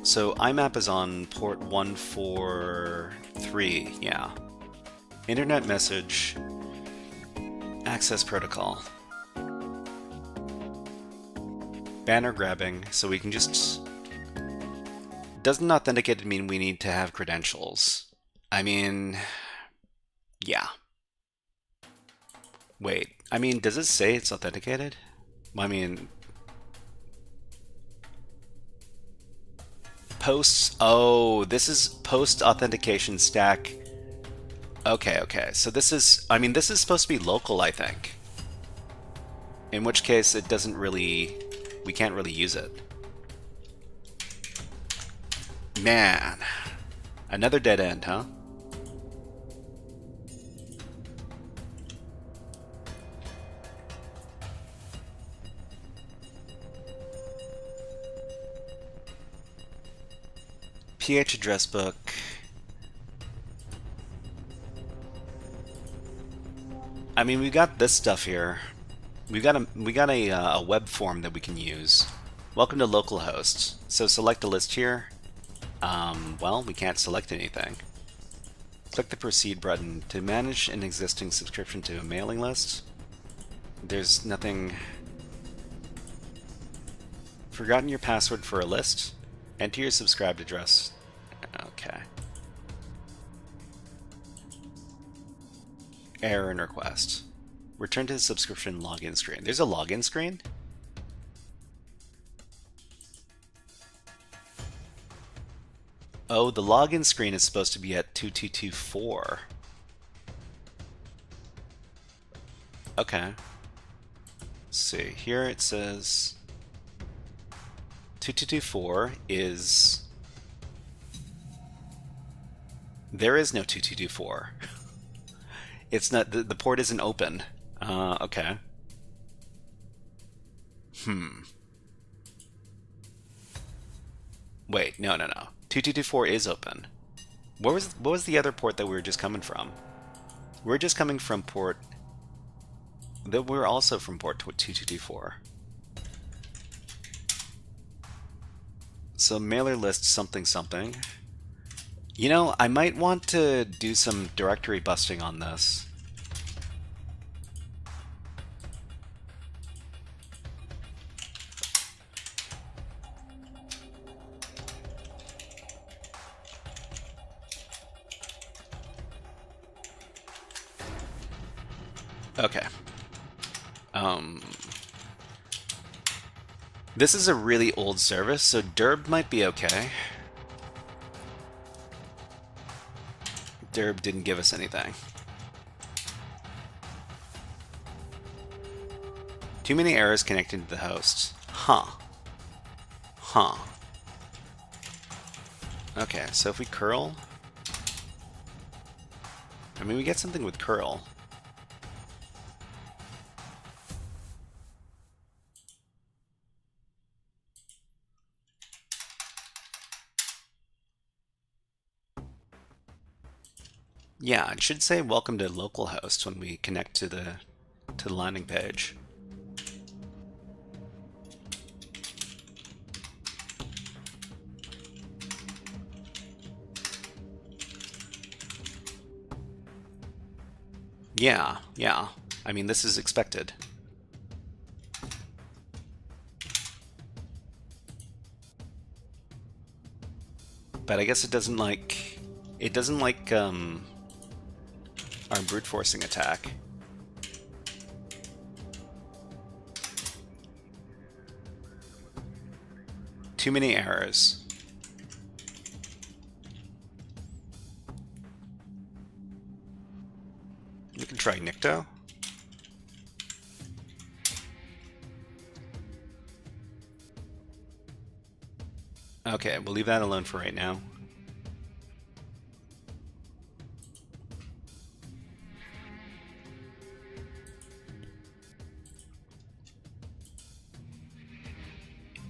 So IMAP is on port 143, yeah. Internet message, access protocol. Banner grabbing, so we can just... Doesn't authenticated mean we need to have credentials? I mean... Yeah. Wait, I mean, does it say it's authenticated? I mean... Posts... Oh, this is post-authentication stack Okay, okay. So this is, I mean, this is supposed to be local, I think. In which case, it doesn't really, we can't really use it. Man. Another dead end, huh? PH address book. I mean, we got this stuff here. We got a web form that we can use. Welcome to localhost. So select a list here. Well, we can't select anything. Click the proceed button to manage an existing subscription to a mailing list. There's nothing. Forgotten your password for a list? Enter your subscribed address. Okay. Error and request. Return to the subscription login screen. There's a login screen? Oh, the login screen is supposed to be at 2224. Okay. Let's see. Here it says 2224 is... There is no 2224. It's not, the port isn't open. Okay. Wait, no. 2224 is open. What was the other port that we were just coming from? We're just coming from port... We're also from port 2224. So mailer list something. You know, I might want to do some directory busting on this. Okay. This is a really old service, so Derb might be okay. Derb didn't give us anything. Too many errors connecting to the host. Huh. Okay, so if we curl... I mean, we get something with curl. Yeah, it should say welcome to localhost when we connect to the landing page. Yeah. I mean, this is expected. But I guess it doesn't like our brute forcing attack. Too many errors. We can try Nikto. Okay, we'll leave that alone for right now.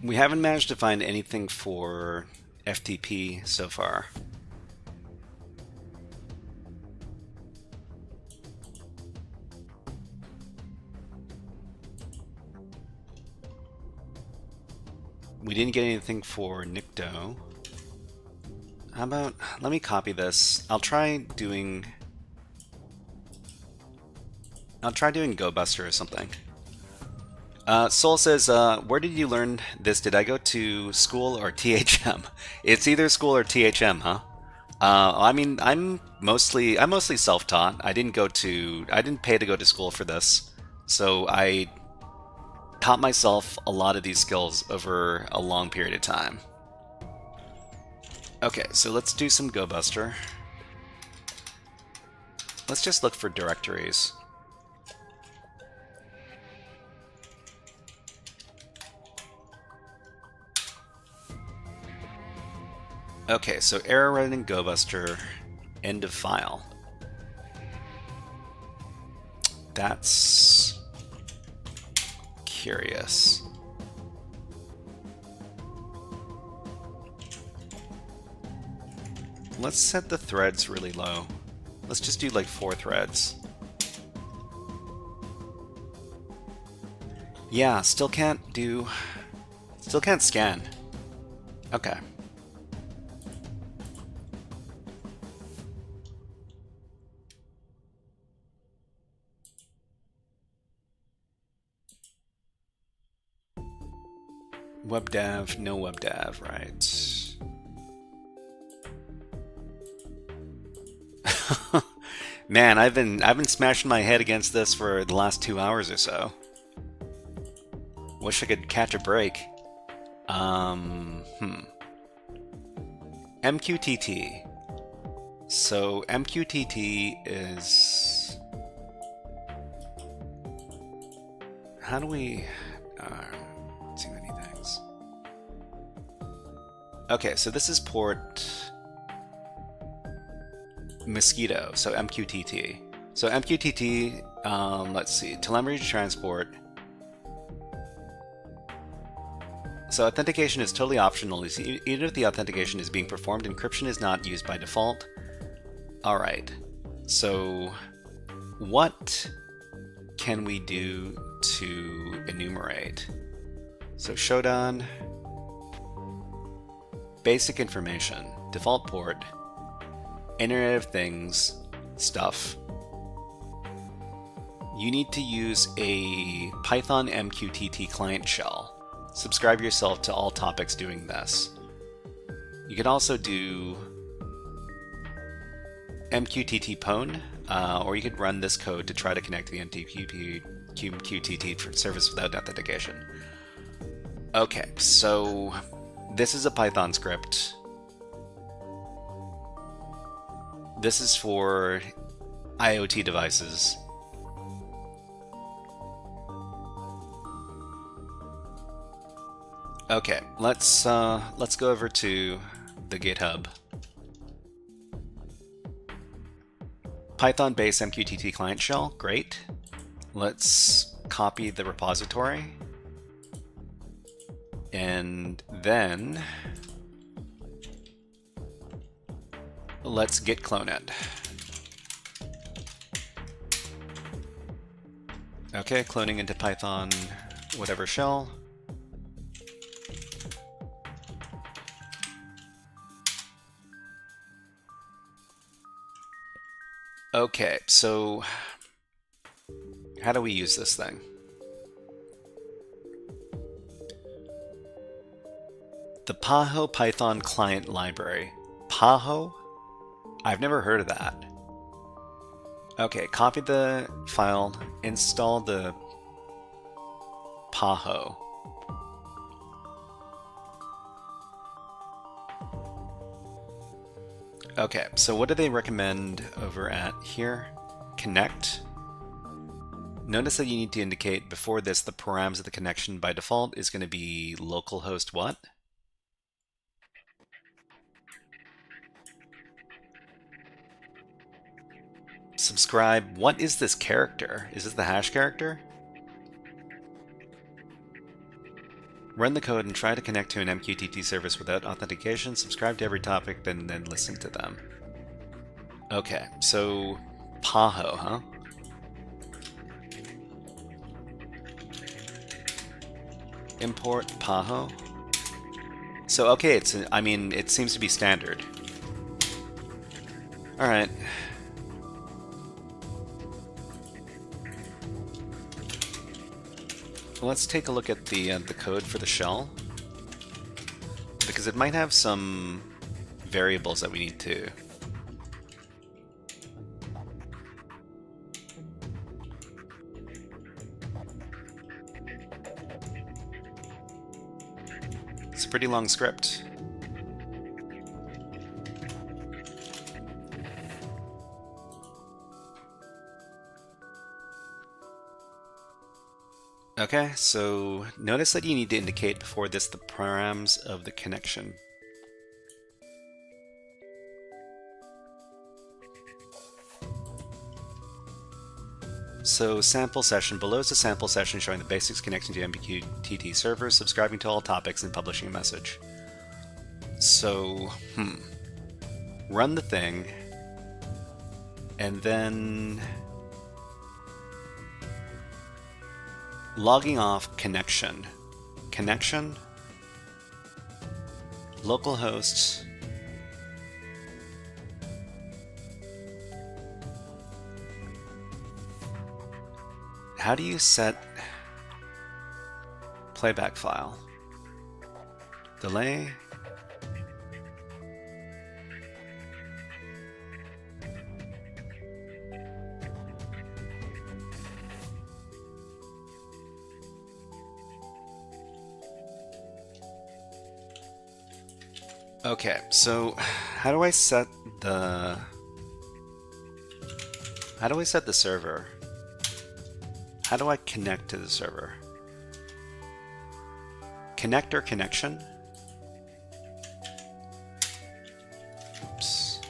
We haven't managed to find anything for FTP so far. We didn't get anything for Nikto. How about, let me copy this. I'll try doing GoBuster or something. Soul says, where did you learn this? Did I go to school or THM? It's either school or THM, huh? I mean, I'm mostly self-taught. I didn't pay to go to school for this. So I taught myself a lot of these skills over a long period of time. Okay, so let's do some GoBuster. Let's just look for directories. Okay, so error running GoBuster, end of file. That's curious. Let's set the threads really low. Let's just do like 4 threads. Yeah, still can't scan. Okay. WebDav, no WebDav, right. Man, I've been smashing my head against this for the last 2 hours or so. Wish I could catch a break. MQTT. So MQTT is... How do we... too many things. Okay, so this is port... Mosquito, so MQTT. So MQTT, let's see, telemetry transport. So authentication is totally optional. Even if the authentication is being performed, encryption is not used by default. Alright, so what can we do to enumerate? So Shodan, basic information, default port, Internet of Things stuff. You need to use a Python MQTT client shell. Subscribe yourself to all topics doing this. You can also do MQTT pwn, or you could run this code to try to connect to the MQTT service without authentication. Okay, so this is a Python script. This is for IoT devices. Okay, let's go over to the GitHub. Python-based MQTT client shell, great. Let's copy the repository. And then let's git clone it. Okay, cloning into Python, whatever shell. Okay, so how do we use this thing? The Paho Python client library. Paho? I've never heard of that. Okay, copy the file, install the Paho. Okay, so what do they recommend over at here? Connect. Notice that you need to indicate before this the params of the connection by default is going to be localhost what? Subscribe. What is this character? Is this the hash character? Run the code and try to connect to an MQTT service without authentication. Subscribe to every topic, then listen to them. Okay, so Paho, huh? Import Paho. So okay, it seems to be standard. All right. Let's take a look at the code for the shell, because it might have some variables that we need to. It's a pretty long script. Okay, so notice that you need to indicate before this the params of the connection. So sample session, below is a sample session showing the basics connecting to MQTT servers, subscribing to all topics, and publishing a message. So, run the thing, and then logging off connection. Connection, localhost, how do you set playback file? Delay. Okay, so how do I set the server? How do I connect to the server? Connect or connection? Oops.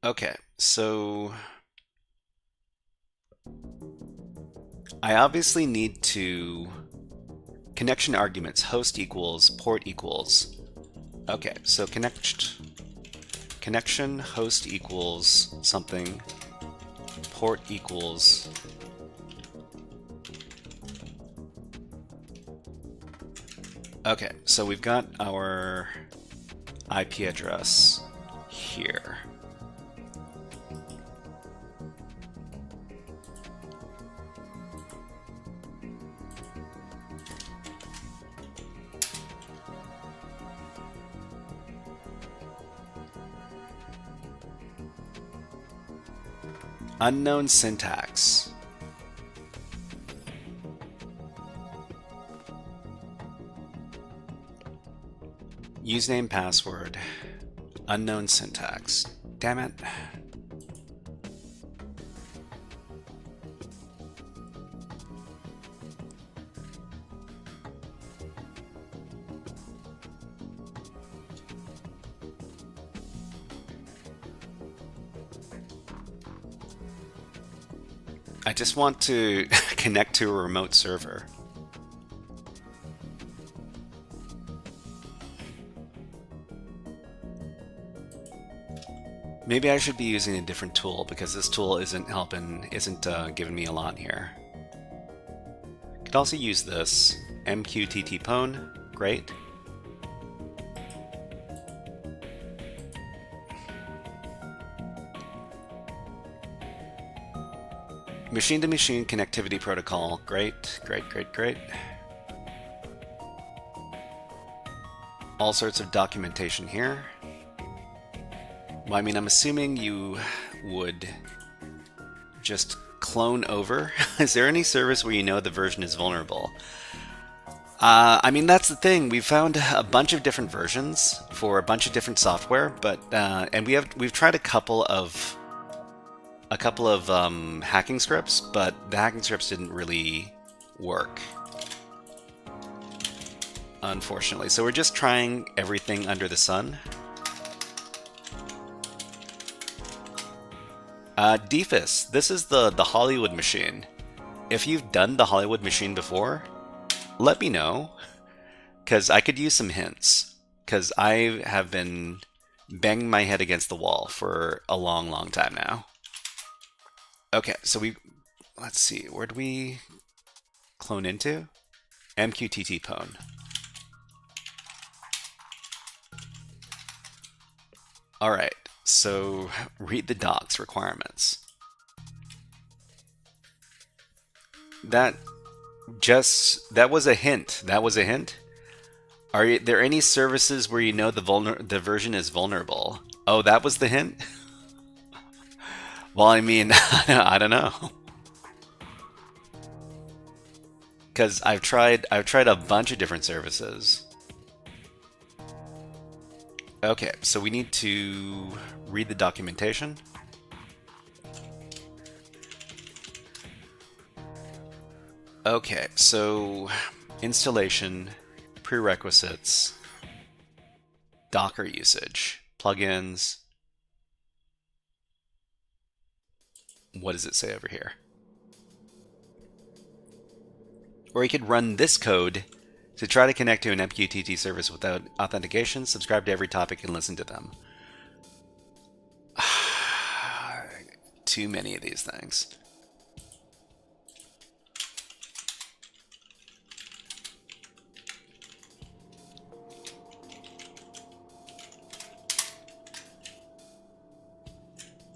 Okay, so I obviously need to connection arguments, host equals, port equals. Okay, so connection, host equals something, port equals. Okay, so we've got our IP address here. Unknown syntax. Username, password. Unknown syntax. Damn it. I just want to connect to a remote server. Maybe I should be using a different tool because this tool isn't giving me a lot here. Could also use this MQTT-Pwn, great. Machine-to-machine connectivity protocol, great, great, great, great. All sorts of documentation here. Well, I mean, I'm assuming you would just clone over. Is there any service where you know the version is vulnerable? I mean, that's the thing. We've found a bunch of different versions for a bunch of different software, but and we've tried a couple of hacking scripts, but the hacking scripts didn't really work, unfortunately. So we're just trying everything under the sun. Defus, this is the Hollywood machine. If you've done the Hollywood machine before, let me know, because I could use some hints, because I have been banging my head against the wall for a long, long time now. Okay, so let's see, where do we clone into? MQTT-Pwn. All right, so read the docs requirements. That was a hint. That was a hint. Are there any services where you know the version is vulnerable? Oh, that was the hint? Well, I mean, I don't know. Because I've tried a bunch of different services. Okay, so we need to read the documentation. Okay, so installation, prerequisites, Docker usage, plugins. What does it say over here? Or you could run this code to try to connect to an MQTT service without authentication, subscribe to every topic, and listen to them. Too many of these things.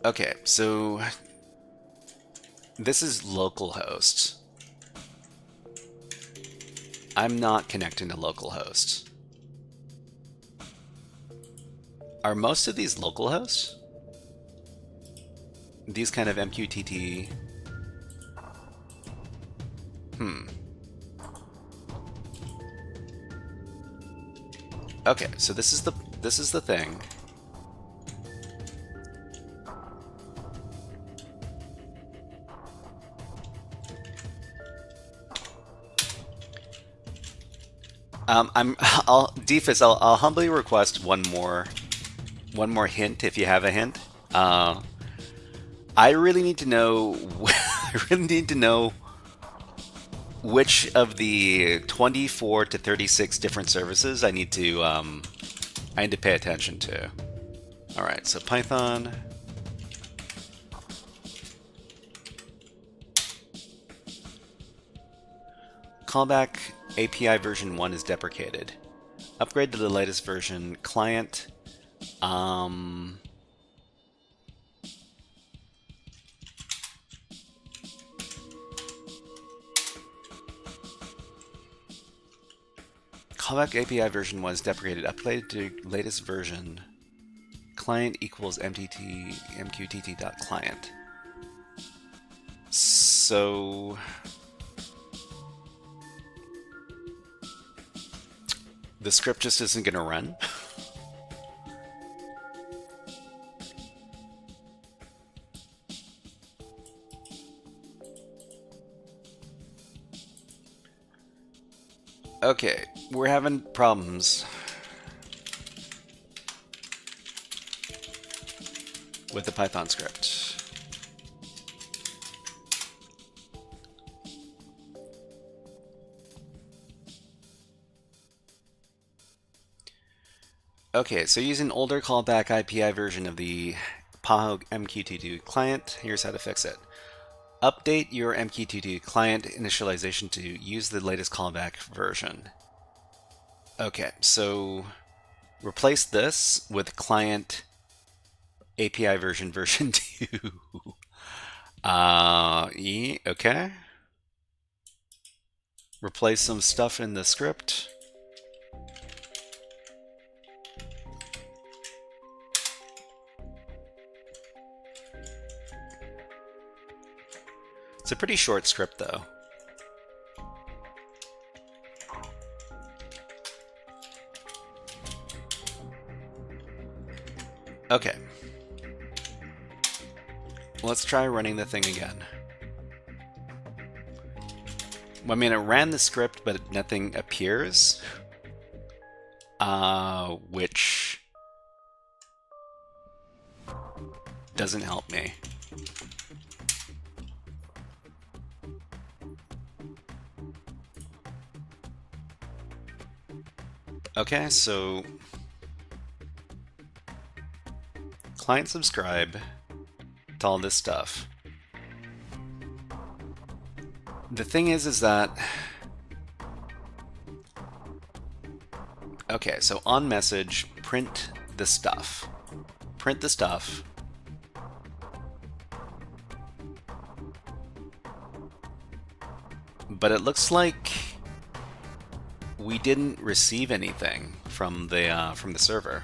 Okay, so this is localhost. I'm not connecting to localhost. Are most of these localhosts? These kind of MQTT. Okay, so this is the thing. I'll humbly request one more hint if you have a hint. I really need to know. I really need to know which of the 24 to 36 different services I need to pay attention to. All right, so Python. Callback API version 1 is deprecated. Upgrade to the latest version. Client. Callback API version 1 is deprecated. Upgrade to latest version. Client equals mqtt.client. So the script just isn't going to run. Okay, we're having problems with the Python script. Okay, so using older callback API version of the PAHO MQTT client, here's how to fix it. Update your MQTT client initialization to use the latest callback version. Okay, so replace this with client API version 2. Okay. Replace some stuff in the script. It's a pretty short script, though. Okay. Let's try running the thing again. I mean, it ran the script, but nothing appears. Which doesn't help me. Okay, so client subscribe to all this stuff. The thing is that okay, so on message, print the stuff. Print the stuff. But it looks like we didn't receive anything from the server.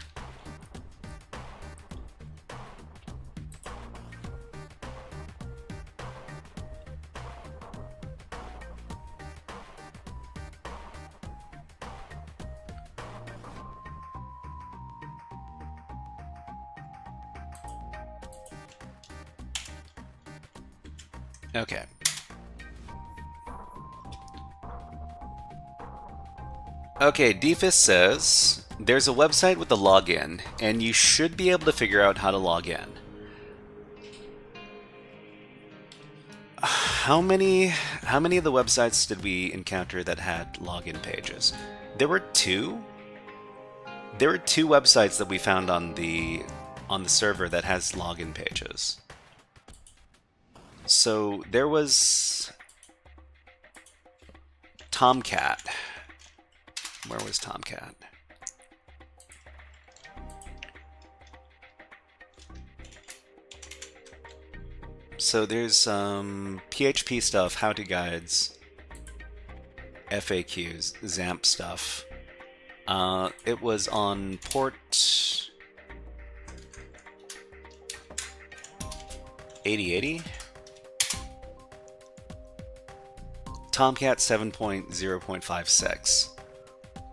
Okay. Okay, Defus says there's a website with a login, and you should be able to figure out how to log in. How many of the websites did we encounter that had login pages? There were two. There were two websites that we found on the server that has login pages. So there was Tomcat. Where was Tomcat? So there's some PHP stuff, how-to guides, FAQs, XAMPP stuff. It was on port 8080. Tomcat 7.0.56.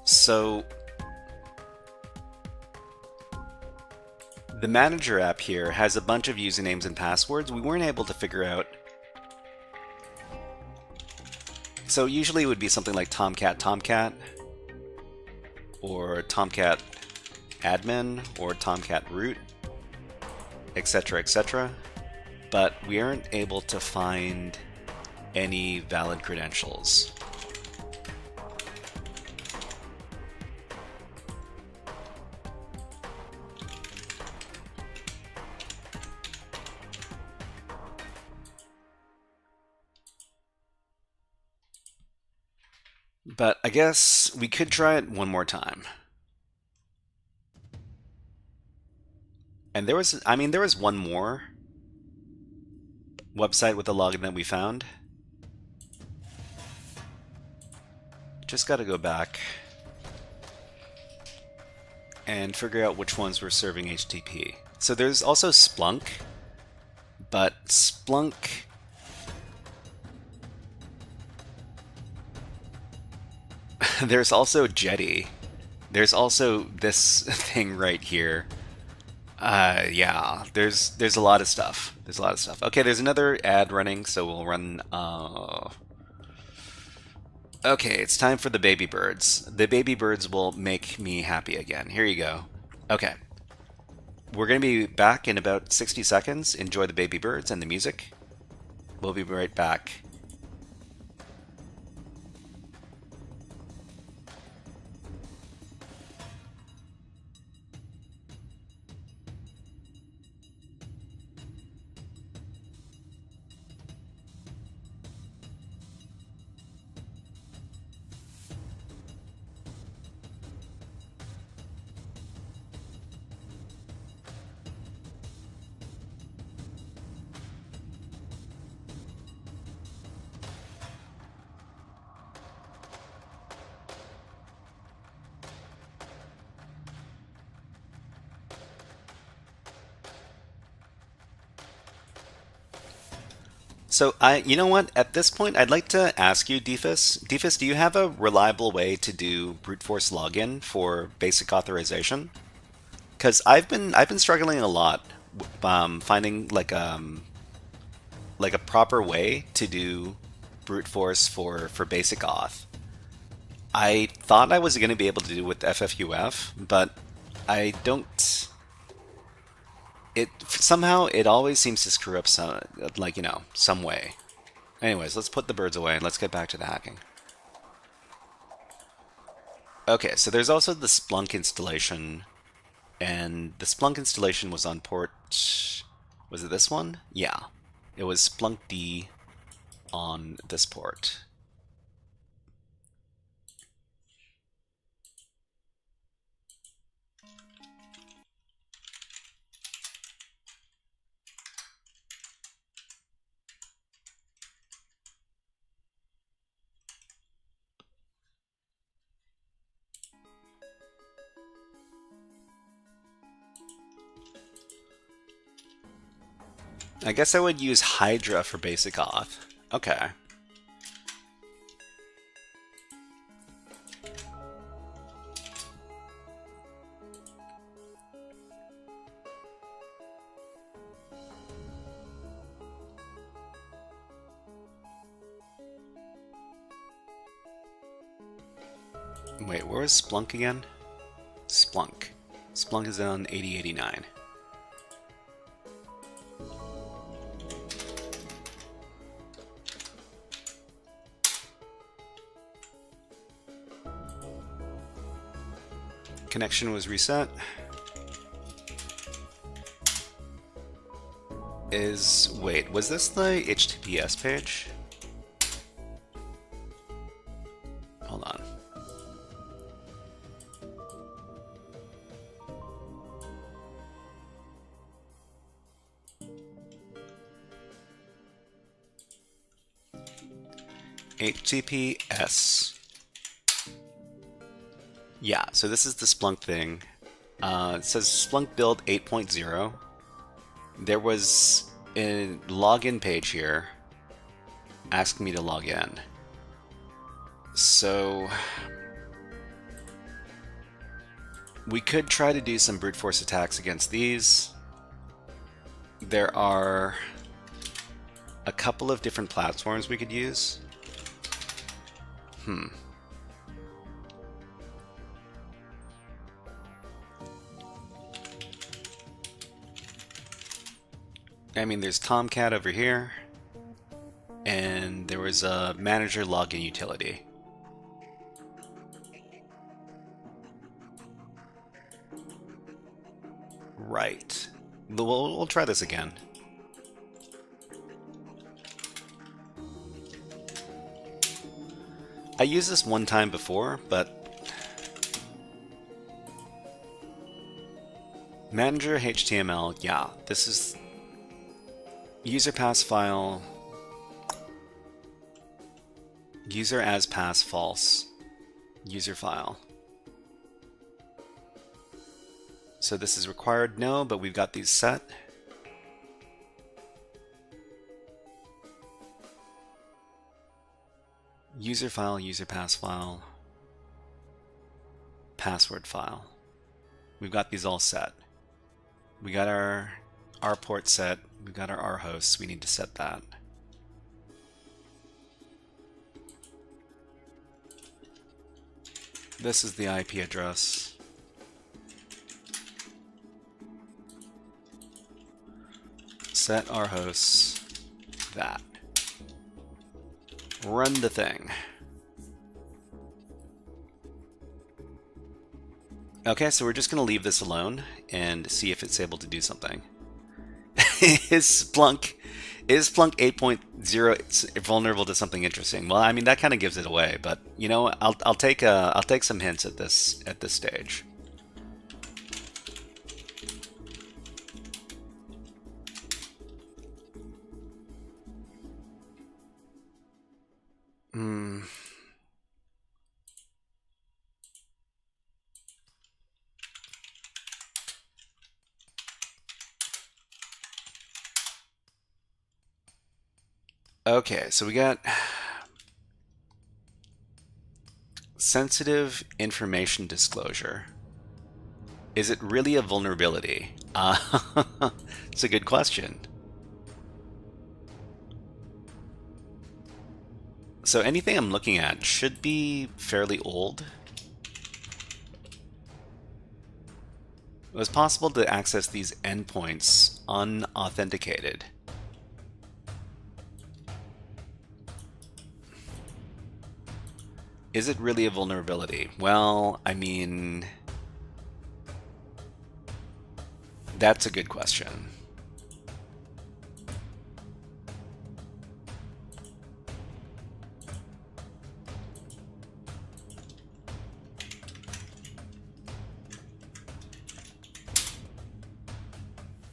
So the manager app here has a bunch of usernames and passwords we weren't able to figure out. So usually it would be something like Tomcat, or Tomcat admin, or Tomcat root, etc., etc. But we aren't able to find any valid credentials. But I guess we could try it one more time. And there was one more website with a login that we found. Just got to go back and figure out which ones were serving HTTP. So there's also Splunk, but Splunk... There's also Jetty. There's also this thing right here. Yeah, there's a lot of stuff. There's a lot of stuff. Okay, there's another ad running, so we'll run... Okay, it's time for the baby birds. The baby birds will make me happy again. Here you go. Okay. We're going to be back in about 60 seconds. Enjoy the baby birds and the music. We'll be right back. So you know what? At this point, I'd like to ask you, Defus. Defus, do you have a reliable way to do brute force login for basic authorization? Because I've been struggling a lot finding like a proper way to do brute force for basic auth. I thought I was going to be able to do it with FFUF, but I don't. Somehow it always seems to screw up some, like, you know, some way. Anyways, let's put the birds away and let's get back to the hacking. Okay, so there's also the Splunk installation, and the Splunk installation was on port... Was it this one? Yeah. It was Splunk D on this port. I guess I would use Hydra for basic auth. Okay. Wait, where was Splunk again? Splunk. Splunk is on 8089. Connection was reset. Wait, was this the HTTPS page? Hold on. HTTPS. Yeah, so this is the Splunk thing. It says Splunk build 8.0. There was a login page here asking me to log in. So we could try to do some brute force attacks against these. There are a couple of different platforms we could use. I mean, there's Tomcat over here, and there was a manager login utility. Right. We'll try this again. I used this one time before, but manager HTML, yeah, this is user pass file, user as pass false, user file. So this is required, no, but we've got these set. User file, user pass file, password file. We've got these all set. We got our port set. We've got our hosts. We need to set that. This is the IP address. Set our hosts. That. Run the thing. Okay, so we're just going to leave this alone and see if it's able to do something. Is Splunk 8.0 vulnerable to something interesting? Well, I mean, that kind of gives it away, but you know, I'll take some hints at this stage. Okay, so we got sensitive information disclosure. Is it really a vulnerability? It's a good question. So anything I'm looking at should be fairly old. It was possible to access these endpoints unauthenticated. Is it really a vulnerability? Well, I mean, that's a good question.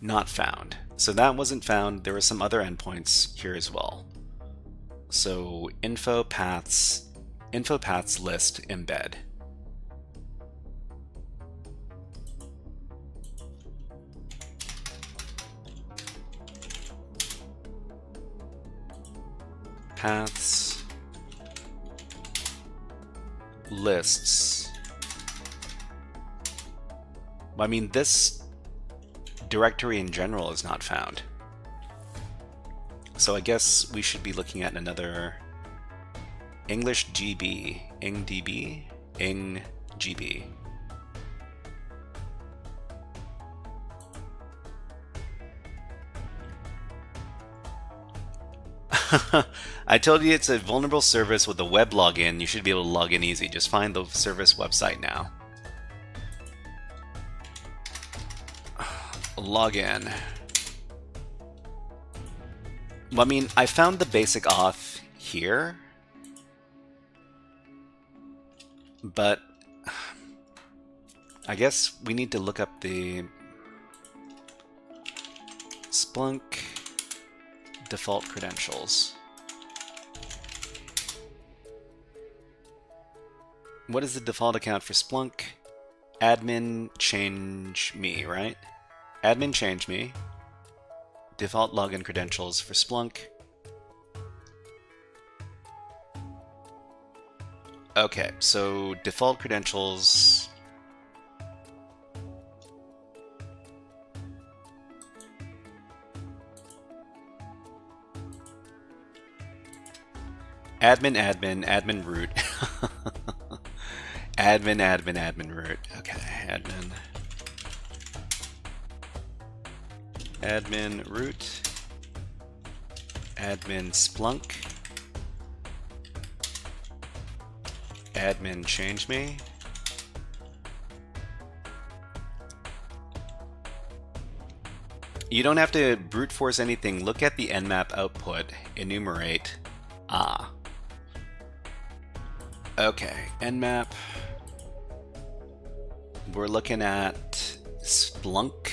Not found. So that wasn't found. There were some other endpoints here as well. So info paths list embed. Paths lists. I mean, this directory in general is not found. So I guess we should be looking at another English GB, IngDB, ing gb. I told you it's a vulnerable service with a web login. You should be able to log in easy. Just find the service website now. Login. Well, I mean, I found the basic auth here, but I guess we need to look up the Splunk default credentials. What is the default account for Splunk? Admin change me, right? Admin change me. Default login credentials for Splunk. Okay, so default credentials. Admin root. admin root. Okay, admin root. Admin Splunk. Admin change me. You don't have to brute force anything. Look at the nmap output. Enumerate. Ah. Okay, nmap. We're looking at Splunk.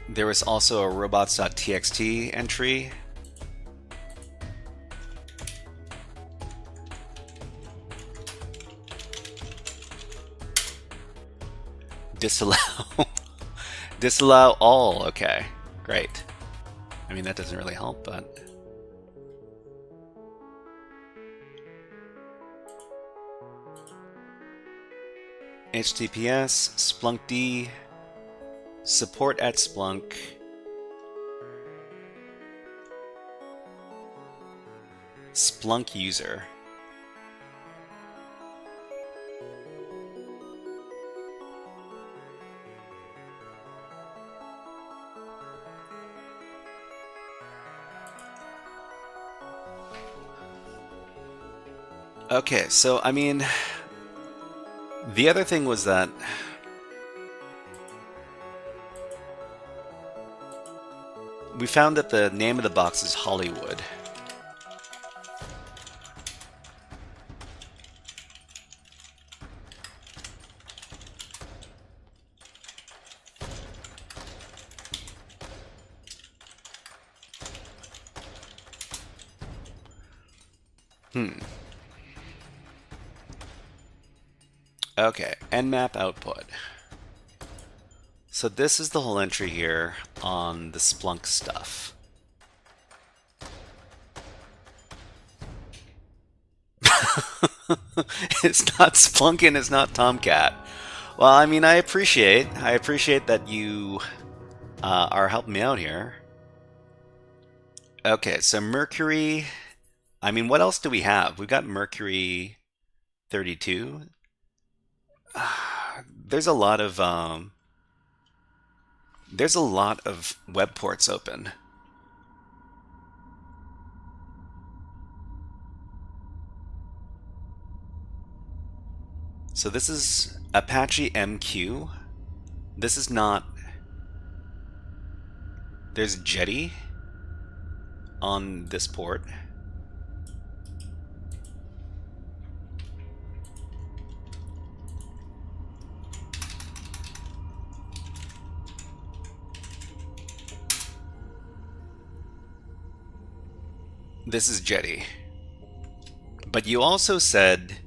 There was also a robots.txt entry. Disallow. Disallow all. Okay, great. I mean, that doesn't really help, but... HTTPS, splunkd, support at Splunk, Splunk user. Okay, so I mean, the other thing was that we found that the name of the box is Hollywood. Okay, nmap output. So this is the whole entry here on the Splunk stuff. It's not Splunk and it's not Tomcat. Well, I mean, I appreciate that you are helping me out here. Okay, so Mercury. I mean, what else do we have? We've got Mercury 32. There's a lot of web ports open. So this is Apache MQ. This is not... There's Jetty on this port. This is Jetty. But you also said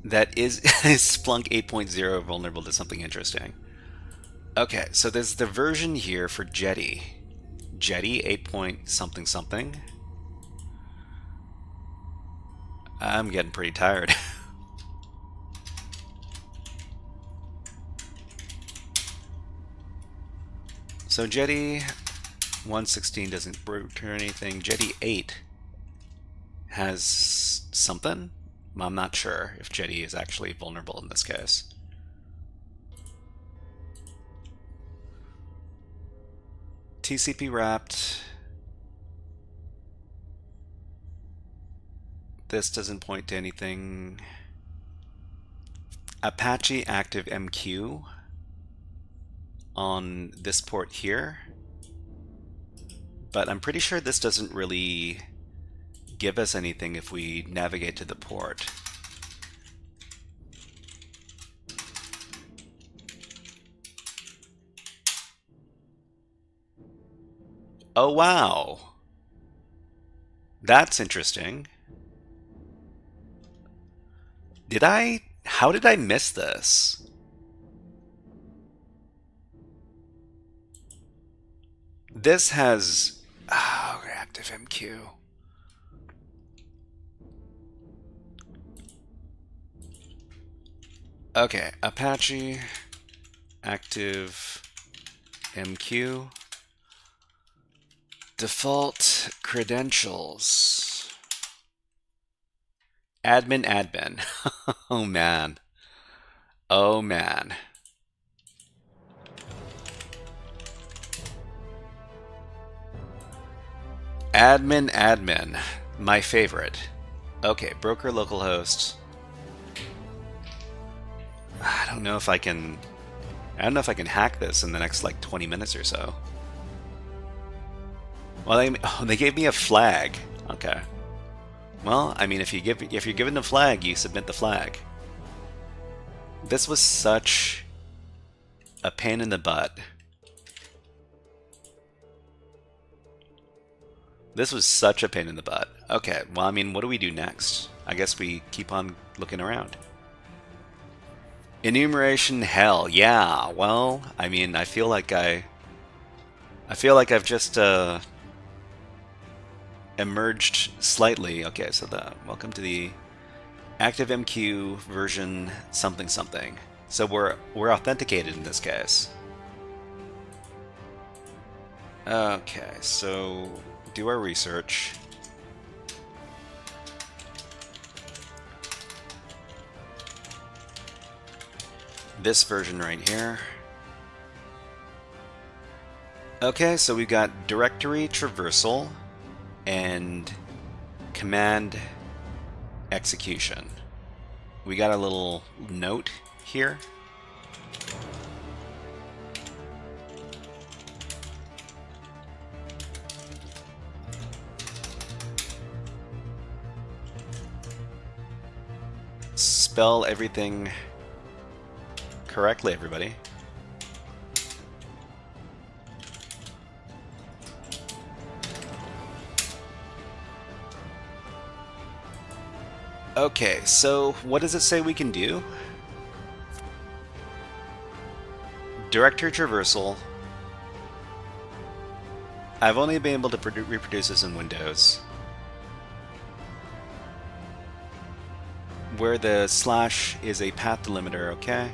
that is Splunk 8.0 vulnerable to something interesting. Okay, so there's the version here for Jetty. Jetty 8 point something something. I'm getting pretty tired. So Jetty 116 doesn't return anything. Jetty 8 has something? I'm not sure if Jetty is actually vulnerable in this case. TCP wrapped. This doesn't point to anything. Apache active MQ on this port here. But I'm pretty sure this doesn't really give us anything if we navigate to the port. Oh wow! That's interesting. How did I miss this? This has, active MQ. Okay, Apache, active MQ, default credentials, admin. Oh man. Oh man. Admin. My favorite. Okay, broker localhost. I don't know if I can hack this in the next like 20 minutes or so. Well, they gave me a flag. Okay. Well, I mean, if you're given a flag, you submit the flag. This was such a pain in the butt. This was such a pain in the butt. Okay, well, I mean, what do we do next? I guess we keep on looking around. Enumeration hell, yeah. Well, I mean, I feel like I've just emerged slightly. Okay, so welcome to the ActiveMQ version something. So we're authenticated in this case. Okay, so do our research. This version right here. Okay, so we've got directory traversal and command execution. We got a little note here. Spell everything correctly, everybody. Okay, so what does it say we can do? Directory traversal. I've only been able to reproduce this in Windows, where the slash is a path delimiter, okay?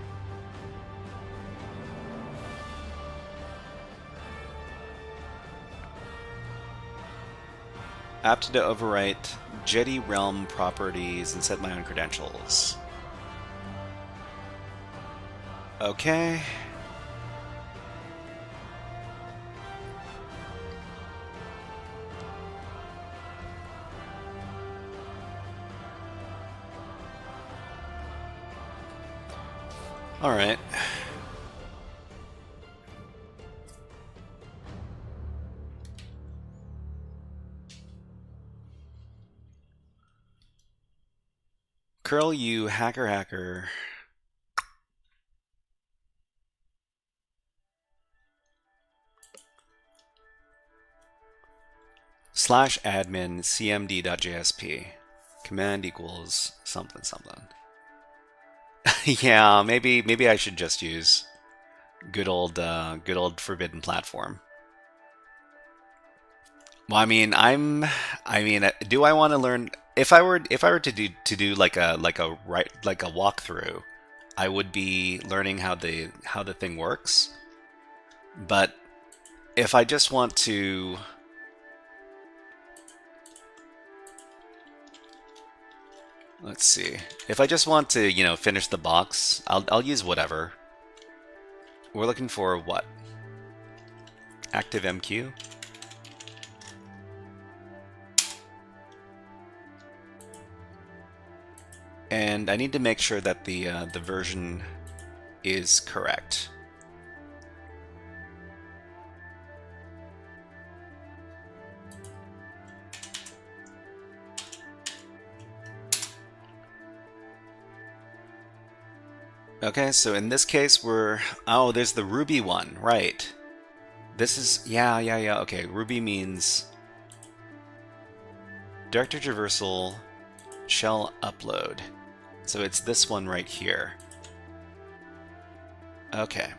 Apt to overwrite Jetty realm properties and set my own credentials. Okay. All right. Curl you hacker. /admin cmd.jsp. Command equals something. Yeah, maybe I should just use good old forbidden platform. Well, I mean, do I want to learn? If I were to do like a walkthrough, I would be learning how the thing works. But if I just want to... Let's see. If I just want to, you know, finish the box, I'll use whatever. We're looking for what? Active MQ? And I need to make sure that the version is correct. Okay, so in this case we're... Oh, there's the Ruby one, right. This is... Yeah, okay. Ruby means... Director traversal shell upload. So it's this one right here. Okay.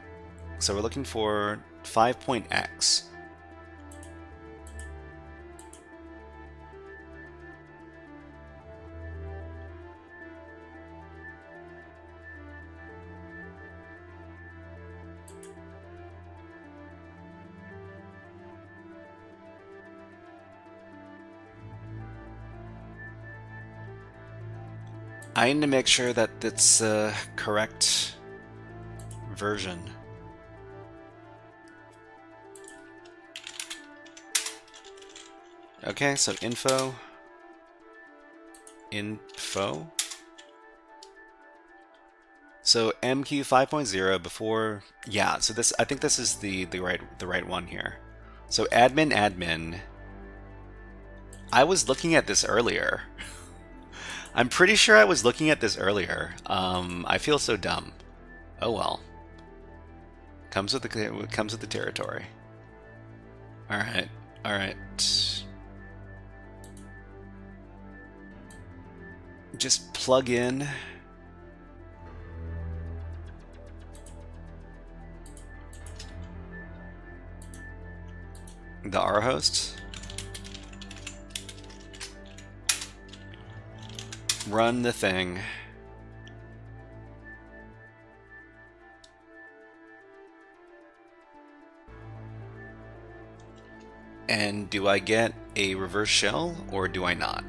So we're looking for 5.x. I need to make sure that it's the correct version. Okay, so info. So MQ 5.0 before, yeah. So this, I think this is the right one here. So admin. I was looking at this earlier. I'm pretty sure I was looking at this earlier. I feel so dumb. Oh well. Comes with the territory. All right. Just plug in. The R host. Run the thing. And do I get a reverse shell or do I not?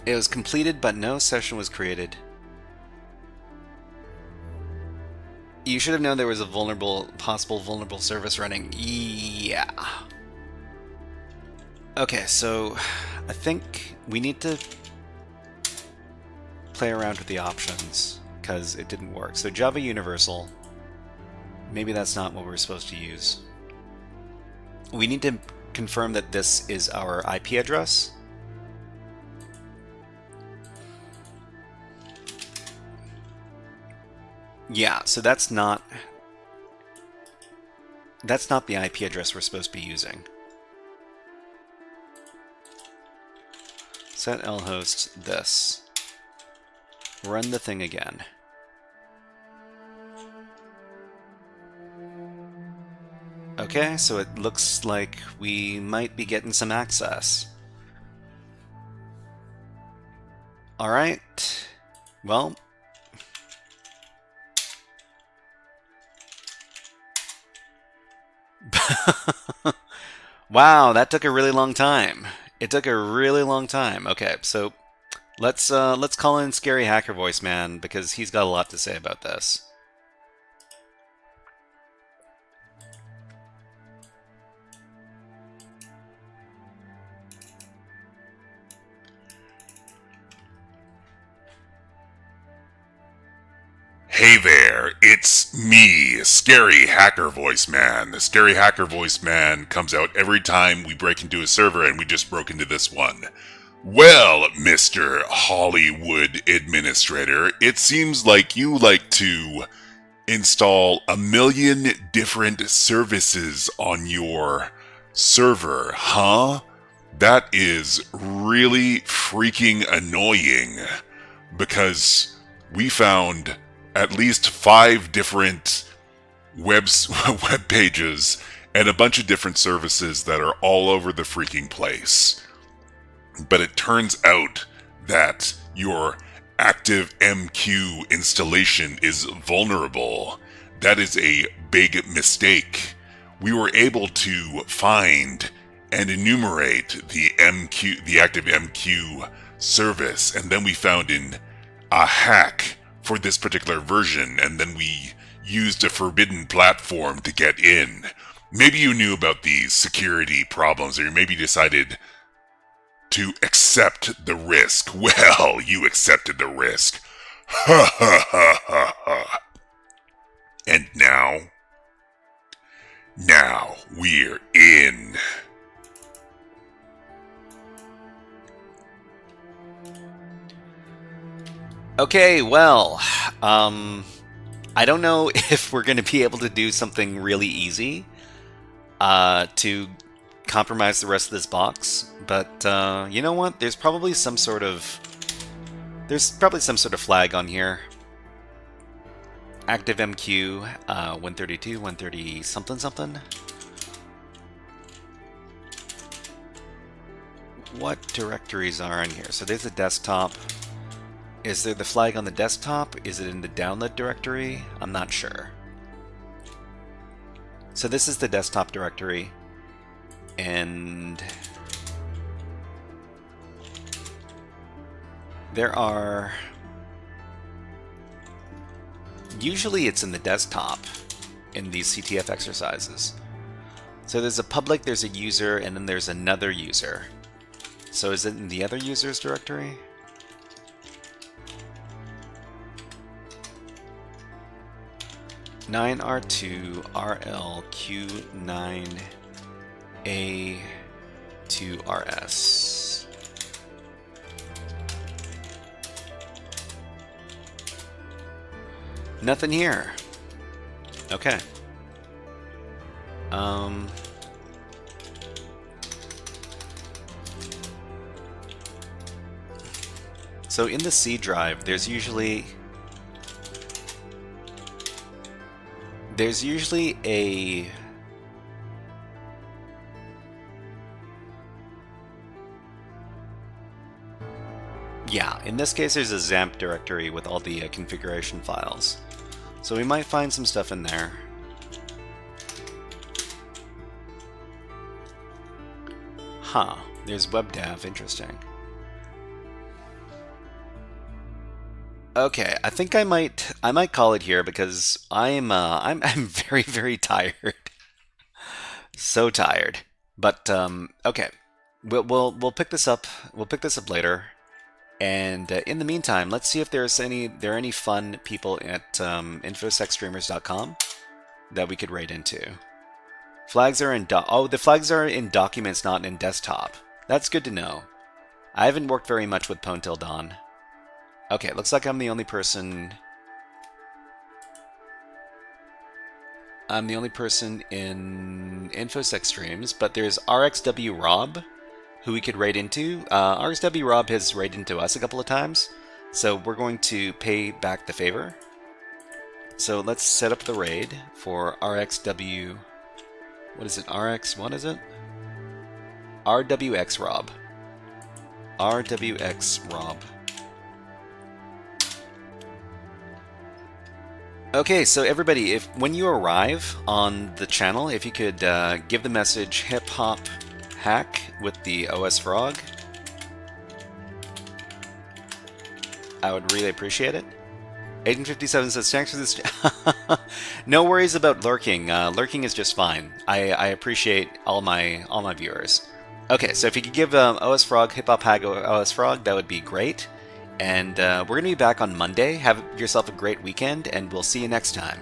It was completed, but no session was created. You should have known there was a possible vulnerable service running. Yeah. Okay, so I think we need to play around with the options because it didn't work. So Java Universal, maybe that's not what we're supposed to use. We need to confirm that this is our IP address. Yeah, so that's not the IP address we're supposed to be using. Set lhost this. Run the thing again. Okay, so it looks like we might be getting some access. Alright. Well. Wow, that took a really long time. It took a really long time. Okay, so let's call in Scary Hacker Voice Man because he's got a lot to say about this. Hey there, it's me, Scary Hacker Voice Man. The Scary Hacker Voice Man comes out every time we break into a server, and we just broke into this one. Well, Mr. Hollywood Administrator, it seems like you like to install 1 million different services on your server, huh? That is really freaking annoying, because we found at least 5 different web pages and a bunch of different services that are all over the freaking place. But it turns out that your ActiveMQ installation is vulnerable. That is a big mistake. We were able to find and enumerate the ActiveMQ service, and then we found a hack for this particular version, and then we used a forbidden platform to get in. Maybe you knew about these security problems, or you maybe decided to accept the risk. Well, you accepted the risk. Ha ha ha ha ha. And now we're in. Okay, well, I don't know if we're going to be able to do something really easy to compromise the rest of this box, but you know what? There's probably some sort of flag on here. ActiveMQ 132, 130 something something. What directories are in here? So there's the desktop. Is there the flag on the desktop? Is it in the download directory? I'm not sure. So this is the desktop directory, and there are... Usually it's in the desktop in these CTF exercises. So there's a public, there's a user, and then there's another user. So is it in the other users directory? (9R2 RLQ9 A2RS). Nothing here. Okay. So in the C drive, there's usually a in this case there's a XAMPP directory with all the configuration files. So we might find some stuff in there. Huh, there's webdev, interesting. Okay, I think I might call it here because I'm very, very tired. So tired. But okay. We'll pick this up. We'll pick this up later. And in the meantime, let's see if there are any fun people at infosecstreamers.com that we could raid into. Flags are in the flags are in documents, not in desktop. That's good to know. I haven't worked very much with PwnTillDawn. Okay, looks like I'm the only person. I'm the only person in InfoSec streams, but there's RXW Rob, who we could raid into. RXW Rob has raided into us a couple of times, so we're going to pay back the favor. So let's set up the raid for RXW. What is it? RX? What is it? RWX Rob. RWX Rob. Okay, so everybody, when you arrive on the channel, if you could give the message hip hop hack with the OS frog, I would really appreciate it. 1857 says thanks for this. No worries about lurking. Lurking is just fine. I appreciate all my viewers. Okay, so if you could give OS frog hip hop hack OS frog, that would be great. And we're going to be back on Monday. Have yourself a great weekend, and we'll see you next time.